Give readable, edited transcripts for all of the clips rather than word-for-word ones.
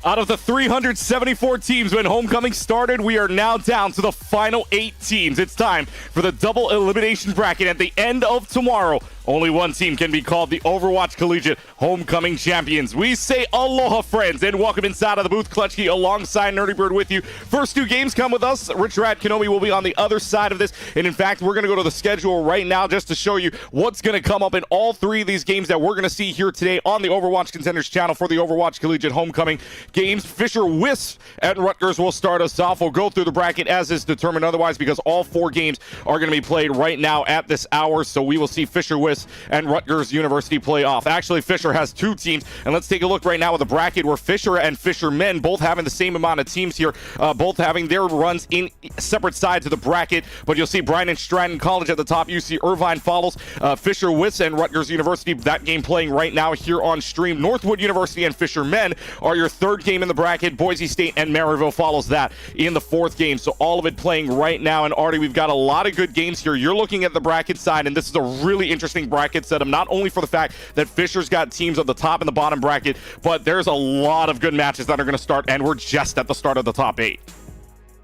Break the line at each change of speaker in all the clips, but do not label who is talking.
Out of the 374 teams when Homecoming started, we are now down to the final 8 teams. It's time for the double elimination bracket. At the end of tomorrow, only one team can be called the Overwatch Collegiate Homecoming Champions. We say aloha, friends, and welcome inside of the booth. Clutchkey alongside Nerdy Bird with you. First 2 games come with us. Rich Rat Kenobi will be on the other side of this. And in fact, we're going to go to the schedule right now just to show you what's going to come up in all 3 of these games that we're going to see here today on the Overwatch Contenders channel for the Overwatch Collegiate Homecoming games. Fisher Wisp and Rutgers will start us off. We'll go through the bracket as is determined otherwise because all 4 games are going to be played right now at this hour. So we will see Fisher Wisp and Rutgers University play off. Actually, Fisher has 2 teams, and let's take a look right now at the bracket where Fisher and Fishermen both having the same amount of teams here, both having their runs in separate sides of the bracket. But you'll see Bryan and Stratton College at the top. You see Irvine follows Fisher Wisp and Rutgers University. That game playing right now here on stream. Northwood University and Fishermen are your 3rd game in the bracket. Boise State and Maryville follows that in the 4th game. So all of it playing right now. And Artie, we've got a lot of good games here. You're looking at the bracket side, and this is a really interesting bracket setup, not only for the fact that Fisher's got teams at the top and the bottom bracket, but there's a lot of good matches that are going to start, and we're just at the start of the top 8.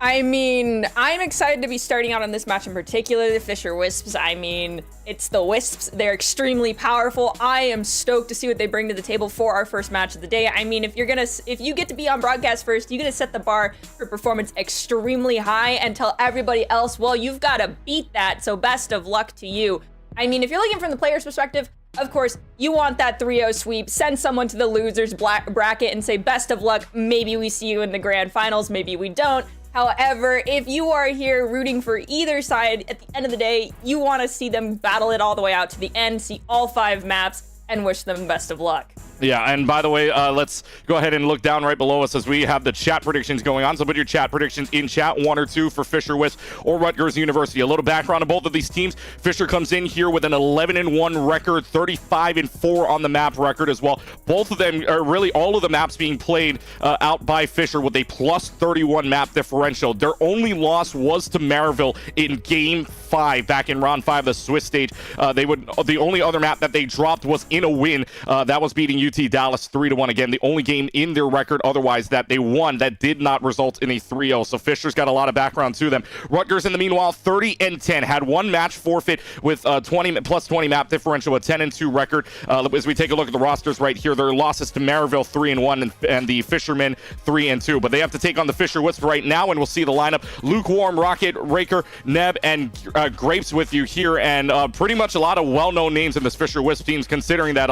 I mean, I'm excited to be starting out on this match in particular, the Fisher Wisps. I mean, it's the Wisps. They're extremely powerful. I am stoked to see what they bring to the table for our first match of the day. I mean, if you get to be on broadcast first, you're going to set the bar for performance extremely high and tell everybody else, well, you've got to beat that, so best of luck to you. I mean, if you're looking from the player's perspective, of course, you want that 3-0 sweep, send someone to the loser's bracket and say, best of luck, maybe we see you in the grand finals, maybe we don't. However, if you are here rooting for either side, at the end of the day, you want to see them battle it all the way out to the end, see all 5 maps, and wish them best of luck.
Yeah, and by the way, let's go ahead and look down right below us as we have the chat predictions going on. So put your chat predictions in chat, 1 or 2 for Fisher Wisp or Rutgers University. A little background on both of these teams. Fisher comes in here with an 11-1 record, 35-4 on the map record as well. Both of them are really all of the maps being played out by Fisher with a plus 31 map differential. Their only loss was to Maryville in Game 5 back in round 5 of the Swiss stage. The only other map that they dropped was in a win. That was beating UT Dallas 3-1. Again, the only game in their record otherwise that they won that did not result in a 3-0. So Fisher's got a lot of background to them. Rutgers, in the meanwhile, 30-10. Had 1 match forfeit with plus 20 map differential, a 10-2 record. As we take a look at the rosters right here, their losses to Maryville 3-1 and the Fishermen 3-2. But they have to take on the Fisher Wisp right now, and we'll see the lineup. Lukewarm, Rocket, Raker, Neb, and Grapes with you here, and pretty much a lot of well-known names in this Fisher Wisp teams, considering that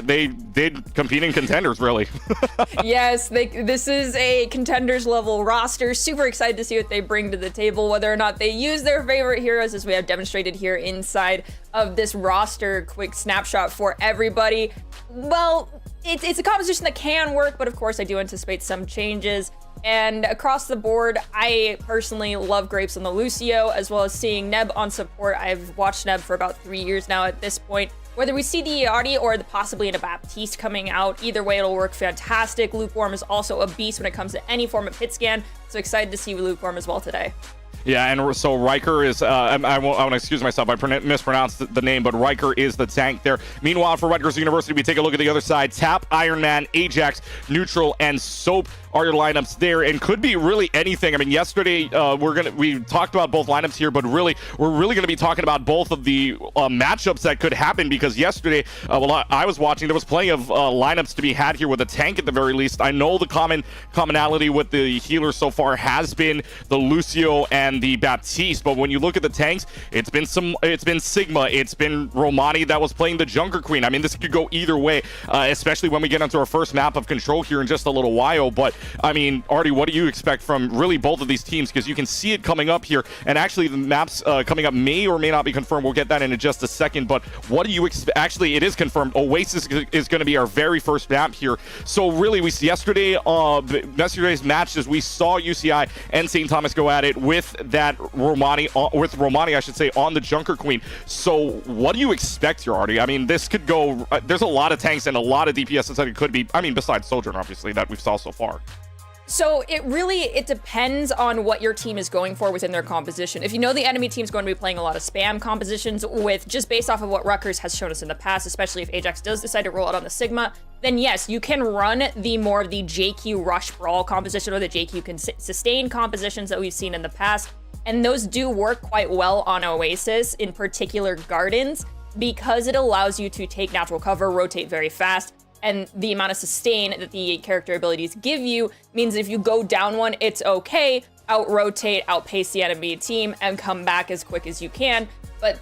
they did compete in Contenders, really.
Yes, this is a Contenders level roster. Super excited to see what they bring to the table, whether or not they use their favorite heroes, as we have demonstrated here inside of this roster. Quick snapshot for everybody. Well, it's a composition that can work, but of course I do anticipate some changes. And across the board, I personally love Grapes on the Lucio, as well as seeing Neb on support. I've watched Neb for about 3 years now at this point. Whether we see the Audi or possibly in a Baptiste coming out, either way it'll work fantastic. Lukewarm is also a beast when it comes to any form of hit scan, so excited to see Lukewarm as well today.
Yeah, and so Riker is, I want to excuse myself, I mispronounced the name, but Riker is the tank there. Meanwhile, for Rutgers University, we take a look at the other side. Tap, Iron Man, Ajax, Neutral, and Soap are your lineups there, and could be really anything. I mean, yesterday we talked about both lineups here, but really we're really going to be talking about both of the matchups that could happen, because yesterday, I was watching, there was plenty of lineups to be had here with a tank at the very least. I know the commonality with the healers so far has been the Lucio and the Baptiste, but when you look at the tanks, it's been Sigma, it's been Romani that was playing the Junker Queen. I mean, this could go either way, especially when we get onto our first map of Control here in just a little while. But I mean, Artie, what do you expect from really both of these teams? Because you can see it coming up here, and actually the maps coming up may or may not be confirmed. We'll get that in just a second, but what do you expect? Actually, it is confirmed. Oasis is going to be our very first map here. So really, we yesterday's matches, we saw UCI and St. Thomas go at it with that Romani, I should say, on the Junker Queen. So what do you expect here, Artie? I mean, this could go, there's a lot of tanks and a lot of DPS that it could be. I mean, besides Sojourn, obviously, that we saw so far.
So it depends on what your team is going for within their composition. If you know the enemy team's going to be playing a lot of spam compositions with just based off of what Rutgers has shown us in the past, especially if Ajax does decide to roll out on the Sigma, then yes, you can run the more of the JQ rush brawl composition or the JQ can sustain compositions that we've seen in the past. And those do work quite well on Oasis, in particular Gardens, because it allows you to take natural cover, rotate very fast, and the amount of sustain that the character abilities give you means if you go down one, it's okay, out-rotate, outpace the enemy team, and come back as quick as you can. But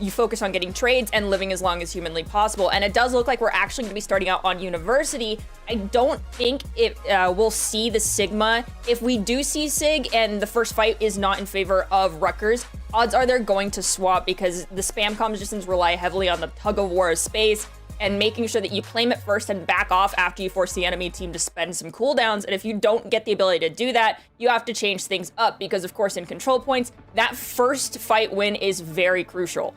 you focus on getting trades and living as long as humanly possible. And it does look like we're actually going to be starting out on University. I don't think we'll see the Sigma. If we do see Sig and the first fight is not in favor of Rutgers, odds are they're going to swap because the spam compositions rely heavily on the tug of war of space and making sure that you claim it first and back off after you force the enemy team to spend some cooldowns. And if you don't get the ability to do that, you have to change things up because, of course, in control points, that first fight win is very crucial.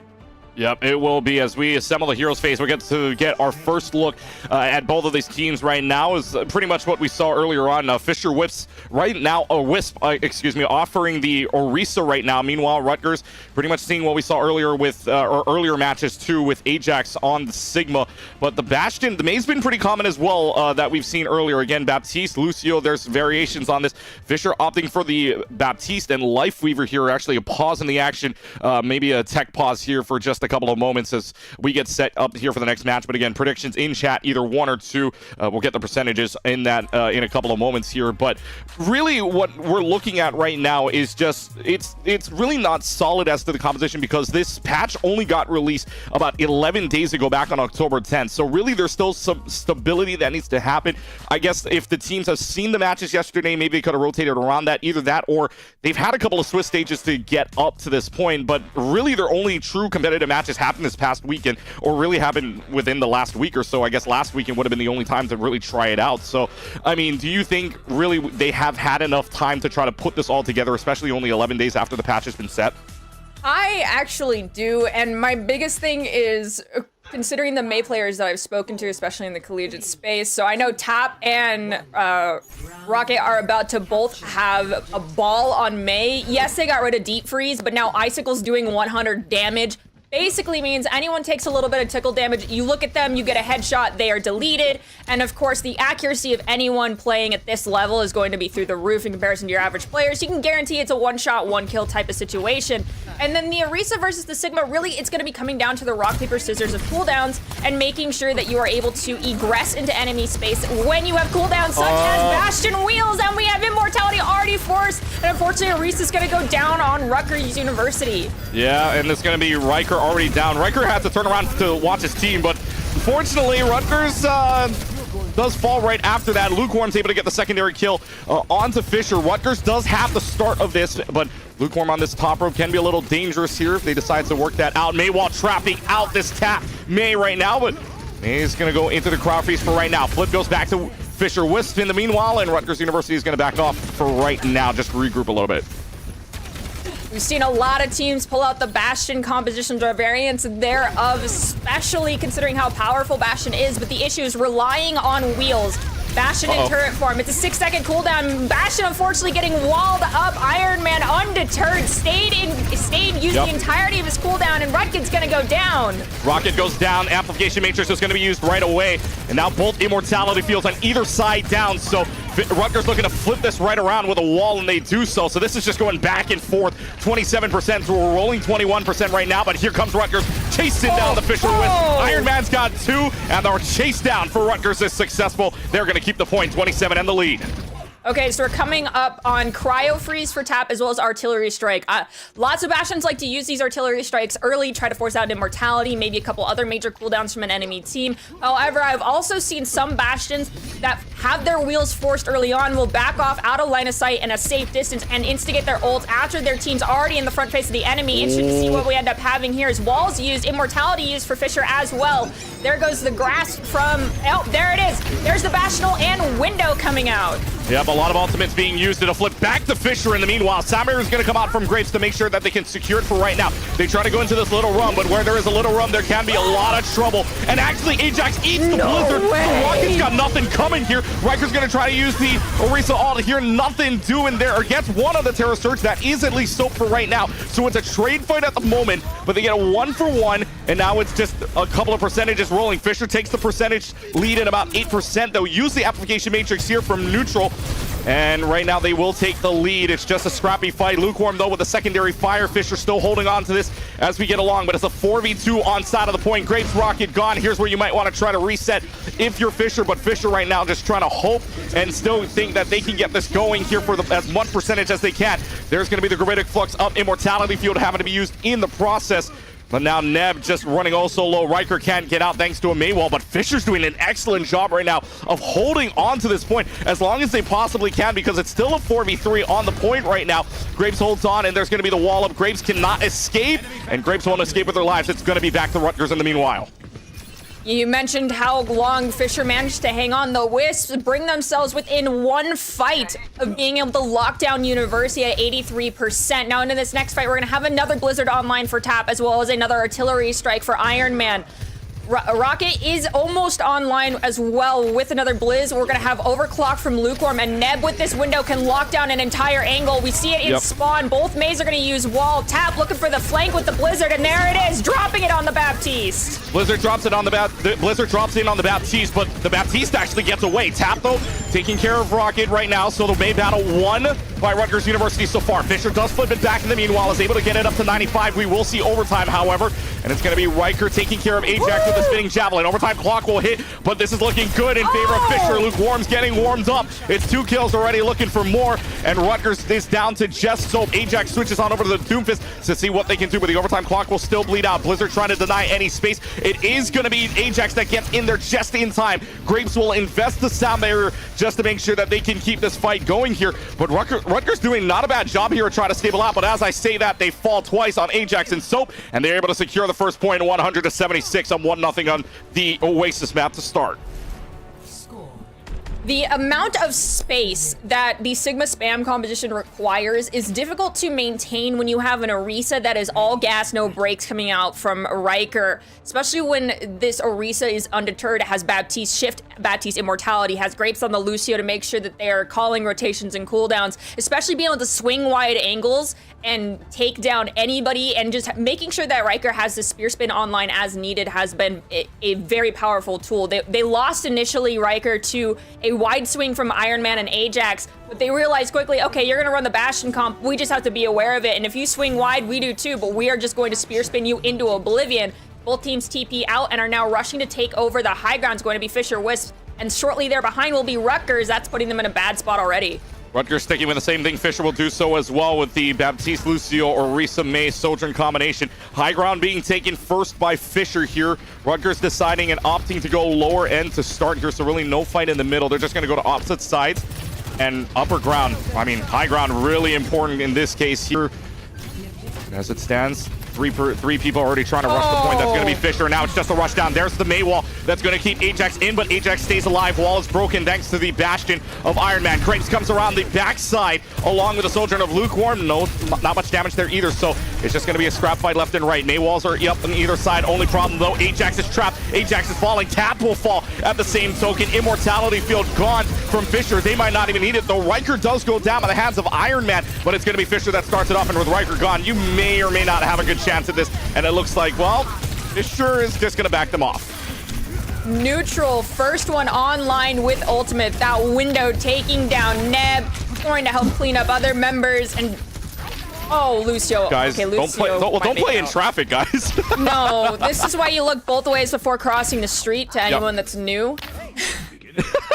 Yep, it will be. As we assemble the Heroes phase, we get to get our first look at both of these teams right now. Is pretty much what we saw earlier on. Fisher Wisps right now, offering the Orisa right now. Meanwhile, Rutgers pretty much seeing what we saw earlier with, or earlier matches too, with Ajax on the Sigma. But the Bastion, the May's been pretty common as well that we've seen earlier. Again, Baptiste, Lucio, there's variations on this. Fisher opting for the Baptiste and Lifeweaver here. Actually, a pause in the action, maybe a tech pause here for just a couple of moments as we get set up here for the next match. But again, predictions in chat, either 1 or 2. We'll get the percentages in that in a couple of moments here. But really what we're looking at right now is just it's really not solid as to the composition because this patch only got released about 11 days ago, back on October 10th. So really there's still some stability that needs to happen. I guess if the teams have seen the matches yesterday, maybe they could have rotated around that, either that or they've had a couple of Swiss stages to get up to this point. But really their only true competitive matches happened this past weekend, or really happened within the last week or so. I guess last weekend would have been the only time to really try it out. So, I mean, do you think really they have had enough time to try to put this all together, especially only 11 days after the patch has been set?
I actually do, and my biggest thing is considering the May players that I've spoken to, especially in the collegiate space. So I know Tap and Rocket are about to both have a ball on May. Yes, they got rid of Deep Freeze, but now Icicle's doing 100 damage. Basically means anyone takes a little bit of tickle damage, you look at them, you get a headshot, they are deleted. And of course, the accuracy of anyone playing at this level is going to be through the roof in comparison to your average players. You can guarantee it's a one-shot, one-kill type of situation. And then the Orisa versus the Sigma, really, it's going to be coming down to the rock, paper, scissors of cooldowns and making sure that you are able to egress into enemy space when you have cooldowns, such as Bastion Wheels, and we have Immortality already forced. And unfortunately, Orisa's going to go down on Rutgers University.
Yeah, and it's going to be Riker already down. Riker had to turn around to watch his team, but unfortunately, Rutgers does fall right after that. Lukewarm's able to get the secondary kill onto Fisher. Rutgers does have the start of this, but Lukewarm on this top rope can be a little dangerous here if they decide to work that out. May while trapping out this tap May right now, but May is going to go into the crowd freeze for right now. Flip goes back to Fisher Wisp in the meanwhile, and Rutgers University is going to back off for right now, just to regroup a little bit.
We've seen a lot of teams pull out the Bastion compositions or variants thereof, especially considering how powerful Bastion is, but the issue is relying on wheels. Bastion in turret form. It's a 6-second cooldown. Bastion unfortunately getting walled up. Iron Man undeterred, stayed used the entirety of his cooldown, and Rutgers gonna go down.
Rocket goes down. Amplification Matrix is gonna be used right away. And now both Immortality fields on either side down. So Rutgers looking to flip this right around with a wall, and they do so. So this is just going back and forth. 27%, so we're rolling 21% right now, but here comes Rutgers chasing down the Fisher Wisp. Iron Man's got 2, and our chase down for Rutgers is successful. They're gonna keep the point, 27 and the lead.
Okay, so we're coming up on Cryo Freeze for Tap as well as Artillery Strike. Lots of Bastions like to use these Artillery Strikes early, try to force out Immortality, maybe a couple other major cooldowns from an enemy team. However, I've also seen some Bastions that have their wheels forced early on, will back off out of line of sight and a safe distance and instigate their ults after their team's already in the front face of the enemy. Interested to see what we end up having here is walls used, Immortality used for Fisher as well. There goes the grasp from, oh, there it is. There's the Bastional and Window coming out.
Yep, a A lot of ultimates being used. It'll flip back to Fisher in the meanwhile. Samir is going to come out from Grapes to make sure that they can secure it for right now. They try to go into this little run, but where there is a little run, there can be a lot of trouble. And actually, Ajax eats the Blizzard. The Rocket's got nothing coming here. Riker's going to try to use the Orisa ult here. Nothing doing there. Or gets one on the Terror Surge. That is at least soap for right now. So it's a trade fight at the moment, but they get a 1-for-1, and now it's just a couple of percentages rolling. Fisher takes the percentage lead in about 8%. They'll use the application matrix here from neutral. And right now they will take the lead. It's just a scrappy fight. Lukewarm though with the secondary fire. Fisher still holding on to this as we get along, but it's a 4v2 on side of the point. Grapes Rocket gone. Here's where you might want to try to reset if you're Fisher, but Fisher right now just trying to hope and still think that they can get this going here for as much percentage as they can. There's going to be the Gravitic Flux of Immortality Field having to be used in the process. But now Neb just running oh so low. Riker can't get out thanks to a Maywall, but Fisher's doing an excellent job right now of holding on to this point as long as they possibly can, because it's still a 4v3 on the point right now. Grapes holds on, and there's going to be the wall up. Grapes cannot escape, and Grapes won't escape with their lives. It's going to be back to Rutgers in the meanwhile.
You mentioned how long Fisher managed to hang on. The Wisps bring themselves within one fight of being able to lock down University at 83%. Now into this next fight, we're going to have another Blizzard online for Tap, as well as another artillery strike for Iron Man. Rocket is almost online as well with another Blizz. We're going to have Overclock from Lukewarm, and Neb with this window can lock down an entire angle. We see it in spawn. Both Mays are going to use wall. Tap looking for the flank with the Blizzard, and there it is, dropping it on the Baptiste.
Blizzard drops it on the Blizzard drops in on the Baptiste, but the Baptiste actually gets away. Tap though taking care of Rocket right now, so the May battle won by Rutgers University so far. Fisher does flip it back in the meanwhile, is able to get it up to 95. We will see overtime, however, and it's going to be Riker taking care of Ajax with the spinning javelin. Overtime clock will hit, but this is looking good in favor of Fisher. Lukewarm's getting warmed up. It's 2 kills already, looking for more, and Rutgers is down to just soap. Ajax switches on over to the Doomfist to see what they can do, but the overtime clock will still bleed out. Blizzard trying to deny any space. It is going to be Ajax that gets in there just in time. Grapes will invest the sound barrier just to make sure that they can keep this fight going here, but Rutgers doing not a bad job here to try to stable out, but as I say that, they fall twice on Ajax and Soap, and they're able to secure the first point, 100-76 on 1-0 on the Oasis map to start.
The amount of space that the Sigma spam composition requires is difficult to maintain when you have an Orisa that is all gas, no brakes coming out from Riker, especially when this Orisa is undeterred, has Baptiste shift, Baptiste immortality, has Grapes on the Lucio to make sure that they are calling rotations and cooldowns, especially being able to swing wide angles and take down anybody, and just making sure that Riker has the spear spin online as needed has been a very powerful tool. They lost initially Riker to a wide swing from Iron Man and Ajax, but they realized quickly, okay, you're gonna run the Bastion comp, we just have to be aware of it, and if you swing wide, we do too, but we are just going to spear spin you into oblivion. Both teams TP out and are now rushing to take over the high ground. It's going to be Fisher Wisp, and shortly there behind will be Rutgers. That's putting them in a bad spot already.
Rutgers sticking with the same thing. Fisher will do so as well with the Baptiste, Lucio, Orisa, May, Sojourn combination. High ground being taken first by Fisher here. Rutgers deciding and opting to go lower end to start here, so really no fight in the middle. They're just going to go to opposite sides. And upper ground, I mean, high ground really important in this case here. As it stands, three people already trying to rush the point. That's going to be Fisher. Now it's just a rush down. There's the May wall that's going to keep Ajax in, but Ajax stays alive. Wall is broken thanks to the Bastion of Iron Man. Grapes comes around the backside along with the Sojourn of Lukewarm. No, not much damage there either, so it's just going to be a scrap fight left and right. May walls are up on either side. Only problem though, Ajax is trapped. Ajax is falling. Tap will fall at the same token. Immortality field gone from Fisher. They might not even need it though. Riker does go down by the hands of Iron Man, but it's going to be Fisher that starts it off, and with Riker gone, you may or may not have a good chance at this. And it looks like, well, Fisher is just going to back them off.
Neutral, first one online with ultimate. That window taking down Neb, going to help clean up other members, and oh, Lucio.
Guys,
okay, Lucio
don't play in traffic, guys.
No, this is why you look both ways before crossing the street to anyone that's new.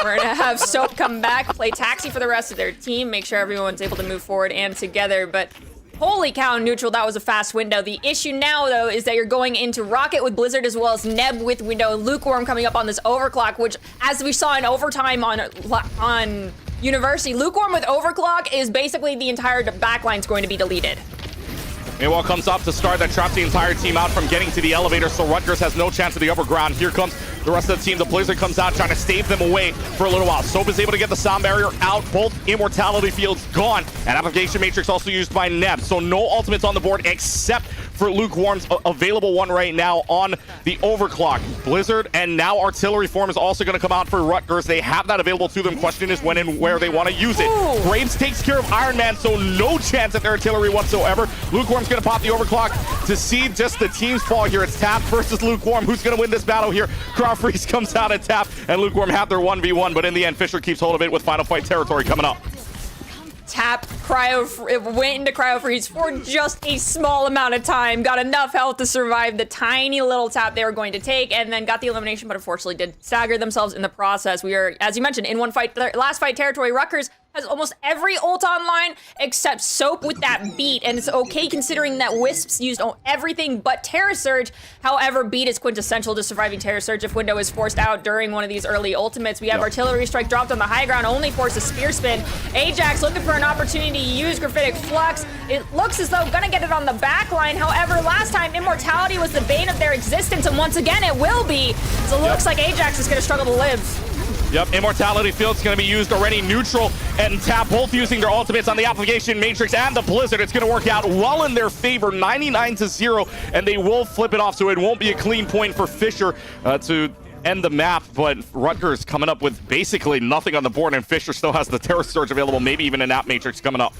We're gonna have Soap come back, play taxi for the rest of their team, make sure everyone's able to move forward and together, but holy cow, Neutral, that was a fast window. The issue now, though, is that you're going into Rocket with Blizzard as well as Neb with window, and Lukewarm coming up on this overclock, which, as we saw in overtime on University, Lukewarm with overclock is basically the entire backline's going to be deleted.
Maywall comes up to start. That traps the entire team out from getting to the elevator, so Rutgers has no chance of the upper ground. Here comes the rest of the team. The Blizzard comes out trying to stave them away for a little while. Soap is able to get the sound barrier out. Both Immortality Fields gone. And Application Matrix also used by Neb. So no ultimates on the board except for Lukewarm's available one right now on the Overclock. Blizzard and now Artillery Form is also going to come out for Rutgers. They have that available to them. Question is when and where they want to use it.
Ooh.
Graves takes care of Iron Man, so no chance at their artillery whatsoever. Lukewarm's going to pop the Overclock to see just the teams fall here. It's Tap versus Lukewarm. Who's going to win this battle here? Crawfreeze comes out at Tap, and Lukewarm have their 1v1, but in the end, Fisher keeps hold of it with Final Fight territory coming up.
Tap went into cryo freeze for just a small amount of time, got enough health to survive the tiny little tap they were going to take, and then got the elimination, but unfortunately did stagger themselves in the process. We are, as you mentioned, in one fight, last fight territory. Rutgers has almost every ult online except Soap with that beat, and it's okay considering that Wisps used everything but Terra Surge. However, beat is quintessential to surviving Terra Surge if Window is forced out during one of these early ultimates. We have Artillery Strike dropped on the high ground, only forces Spear Spin. Ajax looking for an opportunity to use Graphitic Flux. It looks as though gonna get it on the back line. However, last time Immortality was the bane of their existence, and once again it will be. So it looks like Ajax is gonna struggle to live.
Yep, Immortality Field's going to be used already. Neutral and Tap both using their ultimates on the Application Matrix and the Blizzard. It's going to work out well in their favor, 99-0, and they will flip it off, so it won't be a clean point for Fisher to end the map. But Rutgers coming up with basically nothing on the board, and Fisher still has the Terra Surge available, maybe even an App Matrix coming up.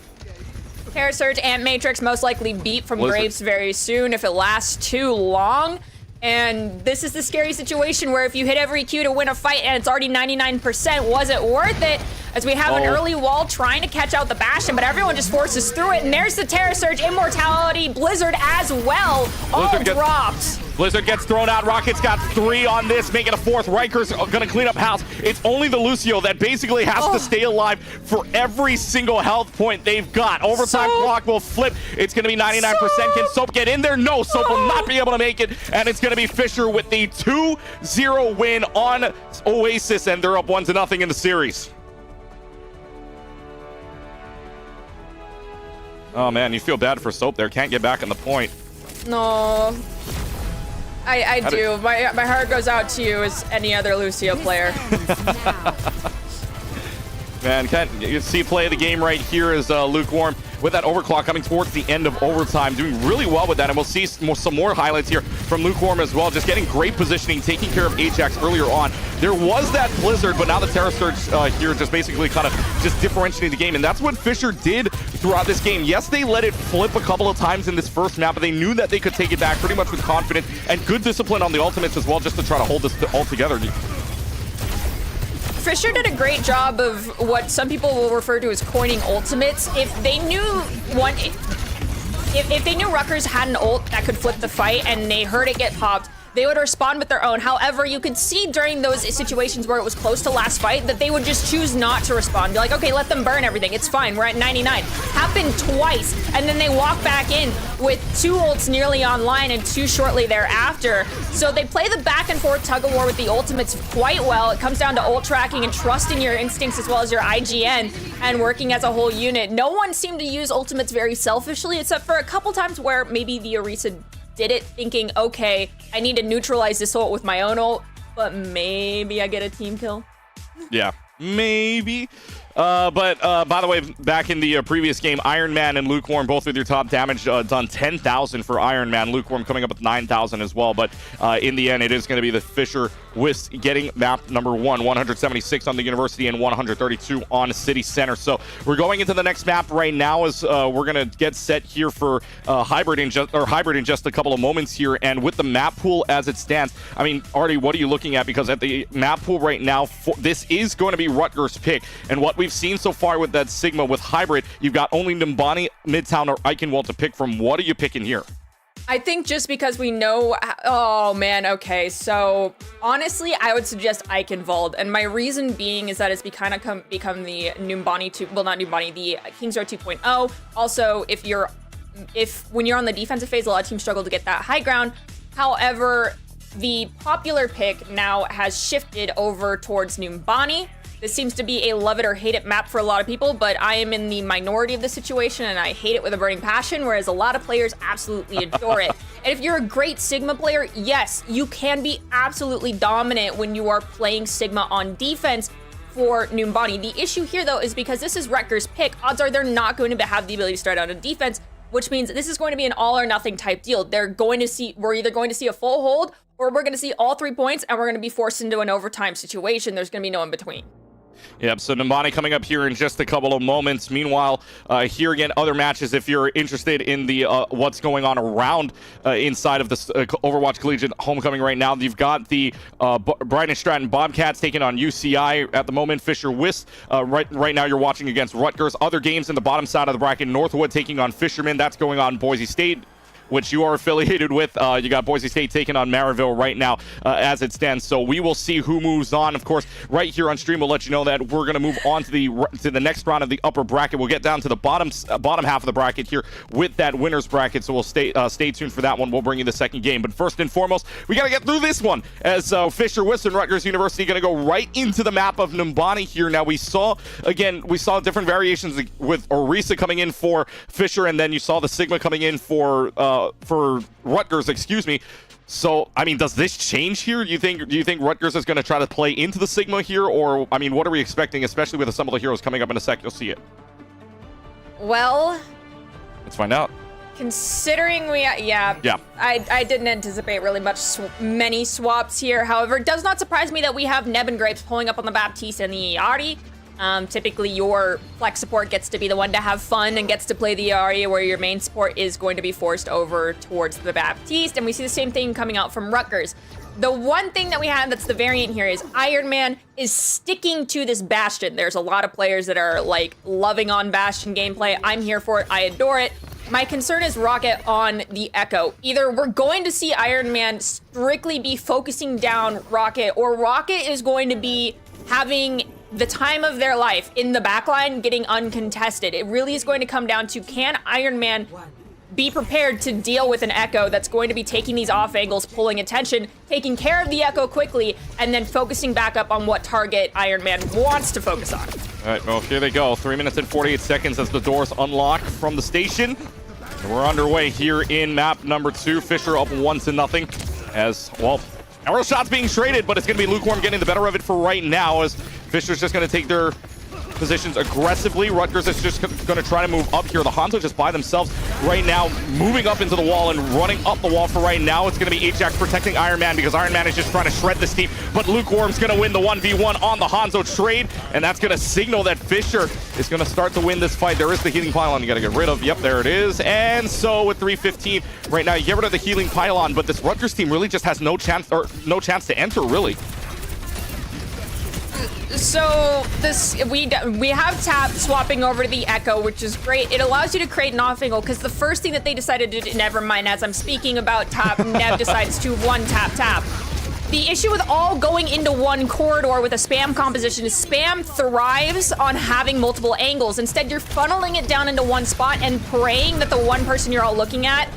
Terra Surge and Matrix most likely beat from
Blizzard.
Graves very soon if it lasts too long. And this is the scary situation where if you hit every Q to win a fight and it's already 99%, was it worth it? As we have an early wall trying to catch out the Bastion, but everyone just forces through it. And there's the Terra Surge, Immortality, Blizzard as well, all dropped.
Blizzard gets thrown out. Rocket's got 3 on this, making a 4th. Riker's going to clean up house. It's only the Lucio that basically has to stay alive for every single health point they've got. Overtime clock will flip. It's going to be 99%. Can Soap get in there? No, Soap will not be able to make it. And it's going to be Fisher with the 2-0 win on Oasis, and they're up 1-0 in the series. Oh, man, you feel bad for Soap there. Can't get back on the point.
No. I do. My heart goes out to you as any other Lucio player.
Man, you see play of the game right here is Lukewarm with that overclock coming towards the end of overtime, doing really well with that, and we'll see some more highlights here from Lukewarm as well, just getting great positioning, taking care of Ajax earlier on. There was that Blizzard, but now the Terra Surge here just basically kind of just differentiating the game, and that's what Fisher did throughout this game. Yes, they let it flip a couple of times in this first map, but they knew that they could take it back pretty much with confidence and good discipline on the ultimates as well, just to try to hold this all together.
Fisher did a great job of what some people will refer to as coining ultimates. If they knew if they knew Rutgers had an ult that could flip the fight and they heard it get popped, they would respond with their own. However, you could see during those situations where it was close to last fight that they would just choose not to respond. Be like, okay, let them burn everything. It's fine. We're at 99. Happened twice, and then they walk back in with 2 ults nearly online and 2 shortly thereafter. So they play the back and forth tug of war with the ultimates quite well. It comes down to ult tracking and trusting your instincts as well as your IGN and working as a whole unit. No one seemed to use ultimates very selfishly, except for a couple times where maybe the Orisa did it thinking, okay, I need to neutralize this ult with my own ult, but maybe I get a team kill.
Yeah, maybe. But by the way, back in the previous game, Iron Man and Lukewarm, both with your top damage, done 10,000 for Iron Man. Lukewarm coming up with 9,000 as well. But in the end, it is going to be the Fisher Wisp getting map number 1, 176 on the University and 132 on City Center. So we're going into the next map right now as we're going to get set here for hybrid in just a couple of moments here. And with the map pool as it stands, I mean, Artie, what are you looking at? Because at the map pool right now, this is going to be Rutgers' pick. And what we've seen so far with that Sigma with hybrid, you've got only Nimbani, Midtown, or Eichenwald to pick from. What are you picking here?
I think just because we know, oh man, okay, so honestly, I would suggest Eichenwald, and my reason being is that it's become the Numbani 2, well not Numbani, the King's Row 2.0. Also, when you're on the defensive phase, a lot of teams struggle to get that high ground. However, the popular pick now has shifted over towards Numbani. This seems to be a love it or hate it map for a lot of people, but I am in the minority of the situation and I hate it with a burning passion, whereas a lot of players absolutely adore it. And if you're a great Sigma player, yes, you can be absolutely dominant when you are playing Sigma on defense for Numbani. The issue here, though, is because this is Rutgers' pick, odds are they're not going to have the ability to start out on defense, which means this is going to be an all or nothing type deal. We're either going to see a full hold or we're going to see all 3 points and we're going to be forced into an overtime situation. There's going to be no in between.
Yep, so Numbani coming up here in just a couple of moments. Meanwhile, here again, other matches, if you're interested in the what's going on around inside of this Overwatch Collegiate Homecoming right now, you've got the Brighton Stratton Bobcats taking on UCI at the moment. Fisher Wisp, right now you're watching against Rutgers. Other games in the bottom side of the bracket, Northwood taking on Fisherman. That's going on Boise State, which you are affiliated with. You got Boise State taking on Maryville right now as it stands. So we will see who moves on. Of course, right here on stream, we'll let you know that we're going to move on to the next round of the upper bracket. We'll get down to the bottom half of the bracket here with that winner's bracket. So we'll stay tuned for that one. We'll bring you the second game. But first and foremost, we got to get through this one as Fisher Wisp and Rutgers University going to go right into the map of Numbani here. Now we saw different variations with Orisa coming in for Fisher, and then you saw the Sigma coming in for Rutgers, excuse me. So, I mean, does this change here? Do you think Rutgers is going to try to play into the Sigma here? Or, I mean, what are we expecting, especially with some of the heroes coming up in a sec? You'll see it.
Well,
let's find out.
Considering I didn't anticipate really many swaps here. However, it does not surprise me that we have Neb and Grapes pulling up on the Baptiste and the Iari. Typically, your flex support gets to be the one to have fun and gets to play the area where your main support is going to be forced over towards the Baptiste, and we see the same thing coming out from Rutgers. The one thing that we have that's the variant here is Iron Man is sticking to this Bastion. There's a lot of players that are, like, loving on Bastion gameplay. I'm here for it. I adore it. My concern is Rocket on the Echo. Either we're going to see Iron Man strictly be focusing down Rocket, or Rocket is going to be having the time of their life in the backline getting uncontested. It really is going to come down to, can Iron Man be prepared to deal with an Echo that's going to be taking these off angles, pulling attention, taking care of the Echo quickly, and then focusing back up on what target Iron Man wants to focus on.
All right, well, here they go. 3 minutes and 48 seconds as the doors unlock from the station. And we're underway here in map number 2. Fisher up 1-0 as, well, arrow shots being traded, but it's going to be Lukewarm getting the better of it for right now as Fisher's just going to take their positions aggressively. Rutgers is just going to try to move up here. The Hanzo just by themselves right now, moving up into the wall and running up the wall for right now. It's going to be Ajax protecting Iron Man because Iron Man is just trying to shred this team, but Lukewarm's going to win the 1v1 on the Hanzo trade, and that's going to signal that Fisher is going to start to win this fight. There is the healing pylon you got to get rid of. Yep, there it is. And so with 3:15 right now, you get rid of the healing pylon, but this Rutgers team really just has no chance to enter, really.
So we have Tap swapping over to the Echo, which is great. It allows you to create an off angle, because the first thing that they decided to do, never mind, as I'm speaking about Tap, Neb decides to one tap. The issue with all going into one corridor with a spam composition is spam thrives on having multiple angles. Instead, you're funneling it down into one spot and praying that the one person you're all looking at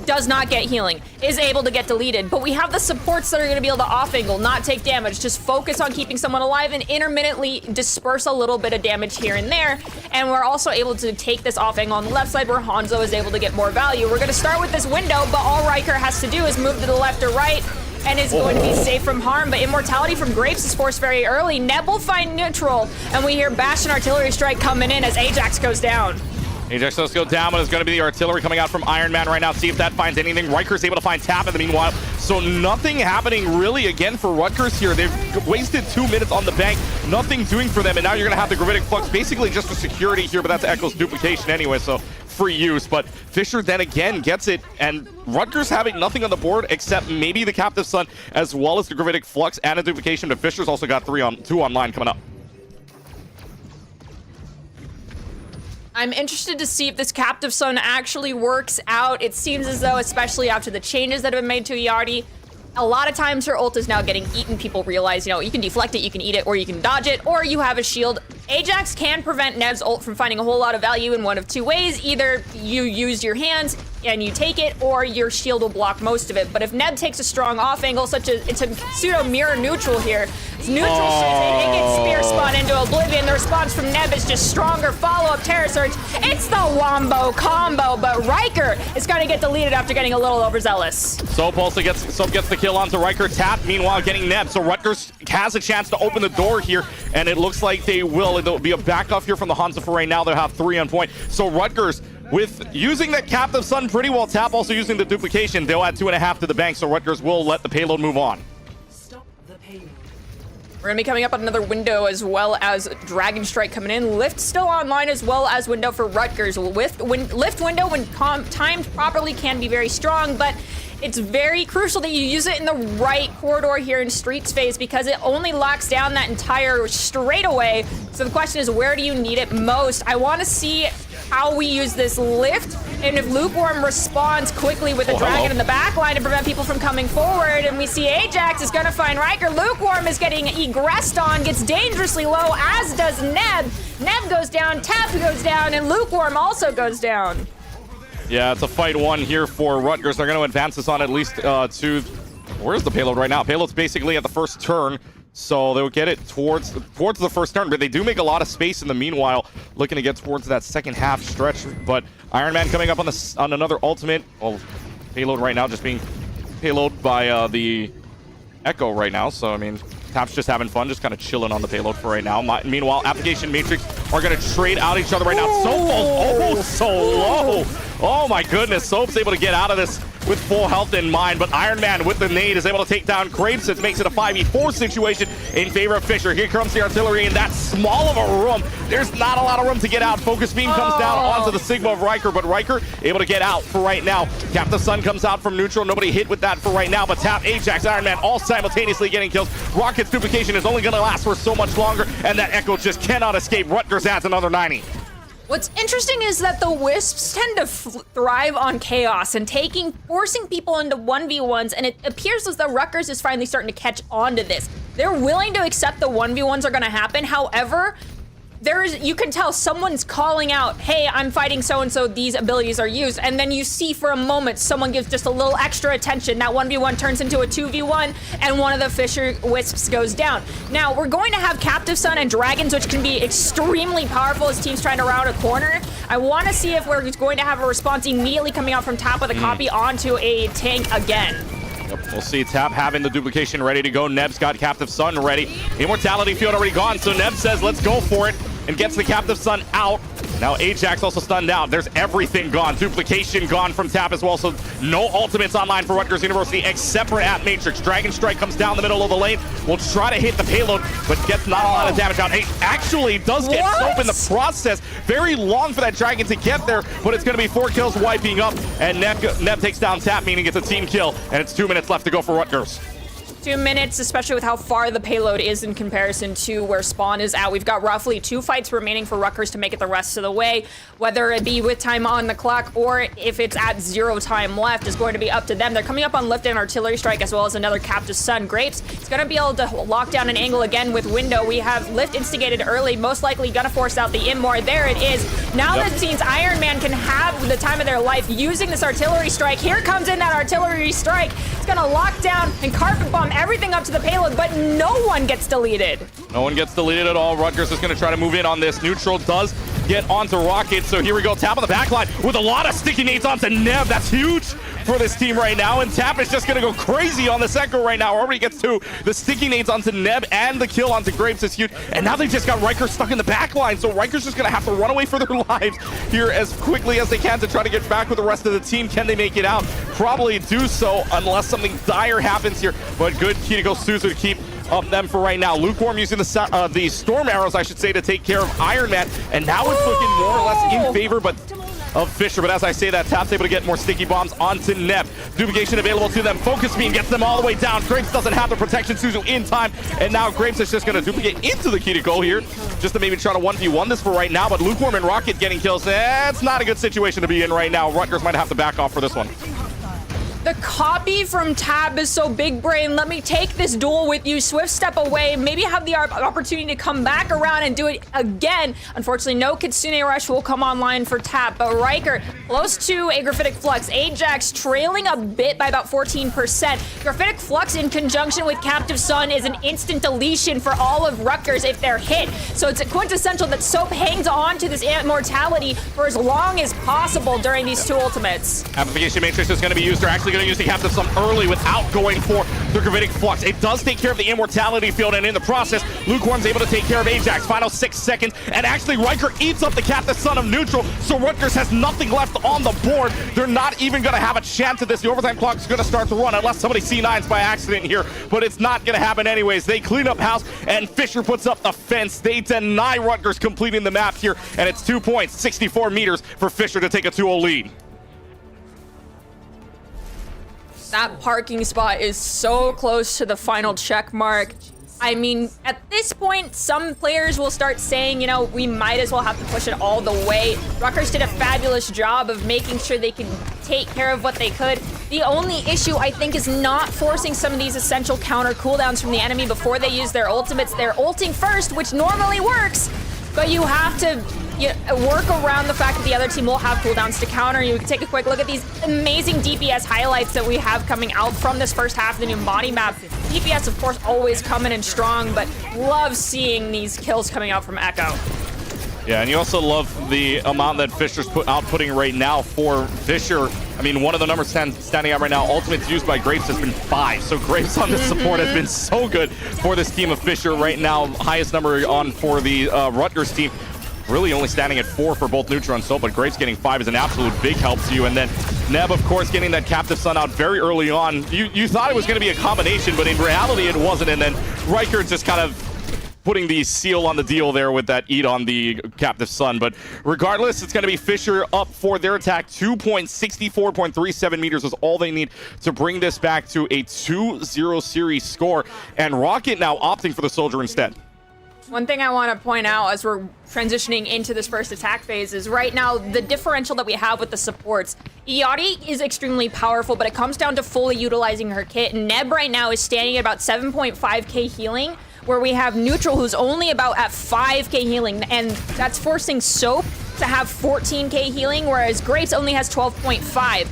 does not get healing, is able to get deleted. But we have the supports that are going to be able to off angle, not take damage, just focus on keeping someone alive and intermittently disperse a little bit of damage here and there. And we're also able to take this off angle on the left side where Hanzo is able to get more value. We're going to start with this window, but all Riker has to do is move to the left or right and is going to be safe from harm. But Immortality from Grapes is forced very early. Neb will find neutral, and we hear Bastion Artillery Strike coming in as Ajax goes down.
Ajax does go down, but it's going to be the artillery coming out from Iron Man right now. See if that finds anything. Riker's able to find Tap in the meanwhile. So nothing happening really again for Rutgers here. They've wasted 2 minutes on the bank. Nothing doing for them, and now you're going to have the Gravitic Flux basically just for security here, but that's Echo's duplication anyway, so free use. But Fisher then again gets it, and Rutgers having nothing on the board except maybe the Captive Sun as well as the Gravitic Flux and a duplication, but Fisher's also got 2 online coming up.
I'm interested to see if this Captive Sun actually works out. It seems as though, especially after the changes that have been made to Yardi, a lot of times her ult is now getting eaten. People realize, you can deflect it, you can eat it, or you can dodge it, or you have a shield. Ajax can prevent Neb's ult from finding a whole lot of value in one of 2 ways. Either you use your hands and you take it, or your shield will block most of it. But if Neb takes a strong off angle, such as it's a pseudo mirror neutral here, It's neutral shit. It gets spear spawned into oblivion. The response from Neb is just stronger. Follow-up Terror Surge. It's the wombo combo, but Riker is going to get deleted after getting a little overzealous.
Soap gets the kill onto Riker. Tap, meanwhile, getting Neb. So Rutgers has a chance to open the door here, and it looks like they will. There'll be a back off here from the Hansa for right now. They'll have 3 on point. So Rutgers, with using that Captive Sun pretty well, Tap also using the duplication, they'll add 2.5 to the bank, so Rutgers will let the payload move on.
Stop the payload.
We're going to be coming up on another window as well as Dragon Strike coming in. Lift still online as well as window for Rutgers. Lift window, when timed properly, can be very strong, but it's very crucial that you use it in the right corridor here in Streets phase because it only locks down that entire straightaway. So the question is, where do you need it most? I want to see how we use this lift, and if Lukewarm responds quickly with a dragon in the back line to prevent people from coming forward, and we see Ajax is going to find Riker. Lukewarm is getting egressed on, gets dangerously low, as does Neb. Neb goes down, Tap goes down, and Lukewarm also goes down.
Yeah, it's a fight 1 here for Rutgers. They're going to advance this on at least to... Where's the payload right now? Payload's basically at the first turn, so they'll get it towards the first turn, but they do make a lot of space in the meanwhile, looking to get towards that second half stretch. But Iron Man coming up on another ultimate. Well, payload right now just being payload by the Echo right now, so I mean, Tap's just having fun, just kind of chilling on the payload for right now. Meanwhile, Application Matrix are going to trade out each other right now. Soap falls so low. Oh my goodness, Soap's able to get out of this with full health in mind, but Iron Man with the nade is able to take down Grapes. It makes it a 5v4 situation in favor of Fisher. Here comes the artillery in that small of a room. There's not a lot of room to get out. Focus beam comes down onto the Sigma of Riker, but Riker able to get out for right now. Captain Sun comes out from neutral. Nobody hit with that for right now, but Tap, Ajax, Iron Man all simultaneously getting kills. Rocket's duplication is only going to last for so much longer, and that Echo just cannot escape. Rutgers adds another 90.
What's interesting is that the Wisps tend to thrive on chaos and forcing people into 1v1s, and it appears as though Rutgers is finally starting to catch on to this. They're willing to accept the 1v1s are going to happen. However, you can tell someone's calling out, hey, I'm fighting so-and-so, these abilities are used, and then you see for a moment someone gives just a little extra attention. That 1v1 turns into a 2v1, and one of the Fisher Wisps goes down. Now, we're going to have Captive Sun and Dragons, which can be extremely powerful as teams trying to round a corner. I want to see if we're going to have a response immediately coming out from Tap with a copy onto a tank again.
We'll see Tap having the duplication ready to go. Neb's got Captive Sun ready. Immortality field already gone, so Neb says, let's go for it, and gets the Captive Sun out. Now Ajax also stunned out. There's everything gone. Duplication gone from Tap as well, so no ultimates online for Rutgers University except for at Matrix. Dragon Strike comes down the middle of the lane. Will try to hit the payload, but gets not a lot of damage out. Hey, actually does get Soap in the process. Very long for that Dragon to get there, but it's going to be 4 kills wiping up, and Neb takes down Tap, meaning it's a team kill, and it's 2 minutes left to go for Rutgers.
2 minutes, especially with how far the payload is in comparison to where Spawn is at. We've got roughly 2 fights remaining for Rutgers to make it the rest of the way. Whether it be with time on the clock or if it's at 0 time left is going to be up to them. They're coming up on Lift and Artillery Strike as well as another Captive Sun. Grapes is going to be able to lock down an angle again with Window. We have Lift instigated early, most likely going to force out the Immor. There it is. Now that means Iron Man can have the time of their life using this Artillery Strike. Here comes in that Artillery Strike. It's going to lock down and carpet bomb everything up to the payload, but no one gets deleted.
No one gets deleted at all. Rutgers is going to try to move in on this. Neutral does get onto Rocket, so here we go. Tap on the backline with a lot of sticky nades onto Neb. That's huge for this team right now, and Tap is just going to go crazy on this Echo right now. Already gets 2. The sticky nades onto Neb and the kill onto Grapes is huge, and now they've just got Riker stuck in the backline, so Riker's just going to have to run away for their lives here as quickly as they can to try to get back with the rest of the team. Can they make it out? Probably do so unless something dire happens here, but good Kiriko Suzu to keep up them for right now. Lukewarm using the storm arrows, I should say, to take care of Iron Man, and now it's looking more or less in favor of Fisher, but as I say that, Tap's able to get more sticky bombs onto Neb. Duplication available to them. Focus beam gets them all the way down. Grapes doesn't have the protection, Suzu in time, and now Grapes is just going to duplicate into the Kiriko here, just to maybe try to 1v1 this for right now, but Lukewarm and Rocket getting kills. That's not a good situation to be in right now. Rutgers might have to back off for this one.
The copy from Tab is so big brain. Let me take this duel with you. Swift step away. Maybe have the opportunity to come back around and do it again. Unfortunately, no Kitsune Rush will come online for Tab. But Riker close to a Graphitic Flux. Ajax trailing a bit by about 14%. Graphitic Flux in conjunction with Captive Sun is an instant deletion for all of Rutgers if they're hit. So it's quintessential that Soap hangs on to this immortality for as long as possible during these two ultimates.
Amplification Matrix is going to be used. They're actually going to use the Captive Sun early without going for the Gravitic Flux. It does take care of the Immortality field, and in the process, Lukewarm's able to take care of Ajax. Final 6 seconds, and actually Riker eats up the Captive Sun of neutral, so Rutgers has nothing left on the board. They're not even going to have a chance at this. The overtime clock is going to start to run unless somebody C9s by accident here, but it's not going to happen anyways. They clean up house, and Fisher puts up the fence. They deny Rutgers completing the map here, and it's 2 points, 64 meters for Fisher to take a 2-0 lead.
That parking spot is so close to the final check mark. I mean, at this point, some players will start saying, you know, we might as well have to push it all the way. Rutgers did a fabulous job of making sure they could take care of what they could. The only issue, I think, is not forcing some of these essential counter cooldowns from the enemy before they use their ultimates. They're ulting first, which normally works, but you have to work around the fact that the other team will have cooldowns to counter. You can take a quick look at these amazing DPS highlights that we have coming out from this first half of the new body map. DPS, of course, always coming in strong, but love seeing these kills coming out from Echo.
Yeah, and you also love the amount that Fisher's outputting right now for Fisher. I mean, one of the numbers standing out right now, ultimates used by Grapes has been 5. So Grapes on this support has been so good for this team of Fisher right now. Highest number on for the Rutgers team. Really only standing at 4 for both Neutral and Soap, but Grapes getting 5 is an absolute big help to you. And then Neb, of course, getting that Captive Sun out very early on. You thought it was going to be a combination, but in reality it wasn't. And then Riker just kind of putting the seal on the deal there with that eat on the Captive Sun. But regardless, it's going to be Fisher up for their attack. 2.64.37 meters is all they need to bring this back to a 2-0 series score. And Rocket now opting for the Soldier instead.
One thing I want to point out as we're transitioning into this first attack phase is right now the differential that we have with the supports. Yachty is extremely powerful, but it comes down to fully utilizing her kit. Neb right now is standing at about 7.5k healing, where we have Neutral who's only about at 5k healing, and that's forcing Soap to have 14k healing, whereas Grapes only has 12.5.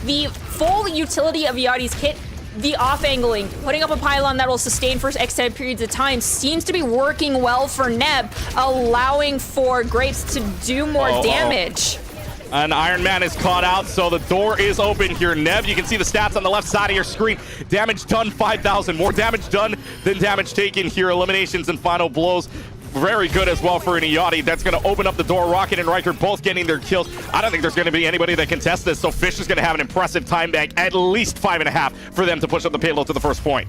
The full utility of Yachty's kit, the off-angling, putting up a pylon that will sustain for extended periods of time, seems to be working well for Neb, allowing for Grapes to do more damage.
And Iron Man is caught out, so the door is open here. Neb, you can see the stats on the left side of your screen. Damage done, 5,000. More damage done than damage taken here. Eliminations and final blows. Very good as well for Iniyati. That's going to open up the door. Rocket and Riker both getting their kills. I don't think there's going to be anybody that can test this, so Fish is going to have an impressive time bank, at least 5.5 for them to push up the payload to the first point.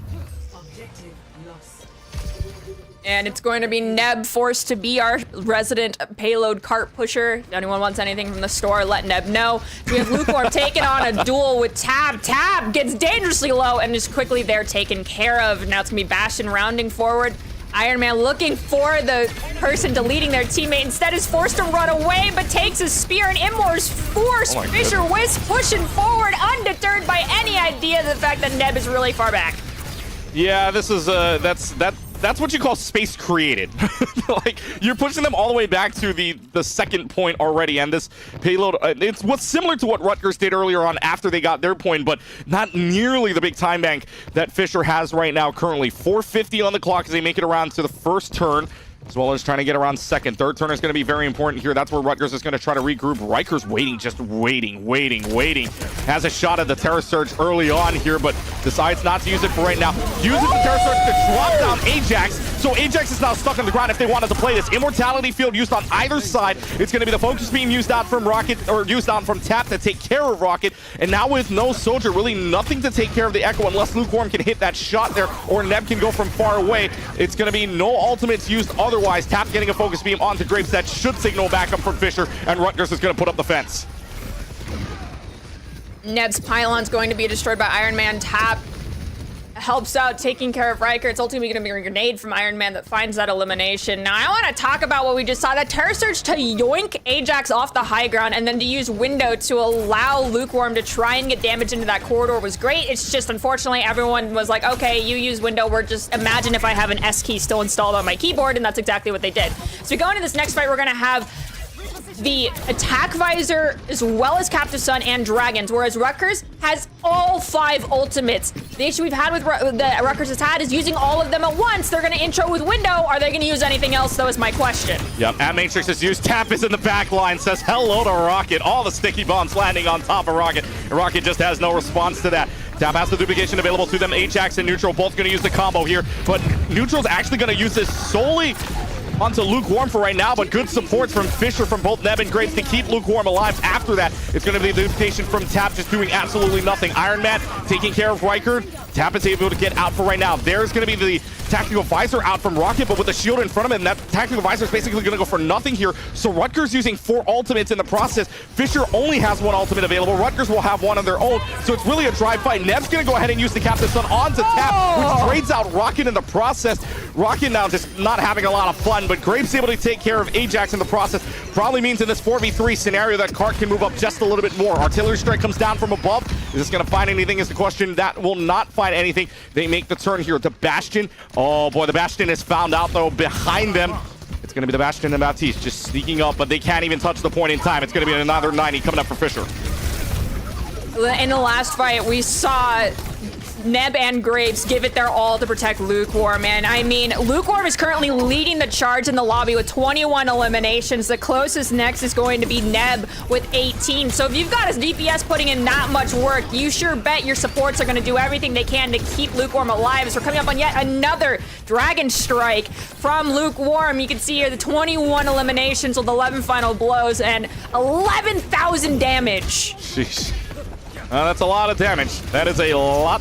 And it's going to be Neb forced to be our resident payload cart pusher. If anyone wants anything from the store, let Neb know. We have Lukewarm taking on a duel with Tab. Tab gets dangerously low and is quickly there taken care of. Now it's going to be Bastion rounding forward. Iron Man looking for the person deleting their teammate. Instead is forced to run away, but takes his spear, and Immor's forced. Fisher Wisp pushing forward, undeterred by any idea of the fact that Neb is really far back.
Yeah, this is that's what you call space created. Like, you're pushing them all the way back to the second point already, and this payload, it's what's similar to what Rutgers did earlier on after they got their point, but not nearly the big time bank that Fisher has right now currently. 450 on the clock as they make it around to the first turn, as well as trying to get around second. Third turn is going to be very important here. That's where Rutgers is going to try to regroup. Riker's waiting, just waiting. Has a shot at the Terror Surge early on here, but decides not to use it for right now. Uses the Terror Surge to drop down Ajax, so Ajax is now stuck on the ground if they wanted to play this. Immortality field used on either side. It's going to be the focus beam used out from Rocket, or used out from Tap to take care of Rocket, and now with no Soldier, really nothing to take care of the Echo unless Lukewarm can hit that shot there, or Neb can go from far away. It's going to be no ultimates used otherwise. Tap getting a focus beam onto Grapes that should signal back up from Fisher, and Rutgers is going to put up the fence.
Neb's pylon's going to be destroyed by Iron Man. Tap helps out taking care of Riker. It's ultimately going to be a grenade from Iron Man that finds that elimination. Now, I want to talk about what we just saw. That Terror Surge to yoink Ajax off the high ground and then to use Window to allow Lukewarm to try and get damage into that corridor was great. It's just, unfortunately, everyone was like, okay, you use Window. We're just, imagine if I have an S key still installed on my keyboard, and that's exactly what they did. So we go into this next fight, we're going to have the Attack Visor as well as Captive Sun and Dragons, whereas Rutgers has all 5 ultimates. The issue we've had with that Rutgers has had is using all of them at once. They're going to intro with Window. Are they going to use anything else, though, is my question.
Yep, at Matrix is used. Tap is in the back line, says hello to Rocket. All the sticky bombs landing on top of Rocket. And Rocket just has no response to that. Tap has the duplication available to them. Ajax and Neutral both going to use the combo here, but Neutral's actually going to use this solely onto Lukewarm for right now, but good support from Fisher from both Neb and Graves to keep Lukewarm alive. After that, it's going to be the duplication from Tap just doing absolutely nothing. Iron Man taking care of Riker. Tap is able to get out for right now. There's going to be the Tactical Visor out from Rocket, but with the shield in front of him, that Tactical Visor is basically going to go for nothing here. So Rutgers using 4 ultimates in the process. Fisher only has 1 ultimate available. Rutgers will have 1 of their own, so it's really a dry fight. Neb's going to go ahead and use the Captive Sun onto Tap, which trades out Rocket in the process. Rocket now just not having a lot of fun, but Graves able to take care of Ajax in the process. Probably means in this 4v3 scenario that Cart can move up just a little bit more. Artillery strike comes down from above. Is this going to find anything is the question. That will not find anything. They make the turn here. The Bastion. Oh boy, the Bastion is found out though behind them. It's going to be the Bastion and Baptiste just sneaking up, but they can't even touch the point in time. It's going to be another 90 coming up for Fisher.
In the last fight, we saw Neb and Graves give it their all to protect Lukewarm, and I mean, Lukewarm is currently leading the charge in the lobby with 21 eliminations. The closest next is going to be Neb with 18. So if you've got his DPS putting in that much work, you sure bet your supports are going to do everything they can to keep Lukewarm alive. As we're coming up on yet another Dragon Strike from Lukewarm. You can see here the 21 eliminations with 11 final blows and 11,000 damage.
Sheesh. That's a lot of damage. That is a lot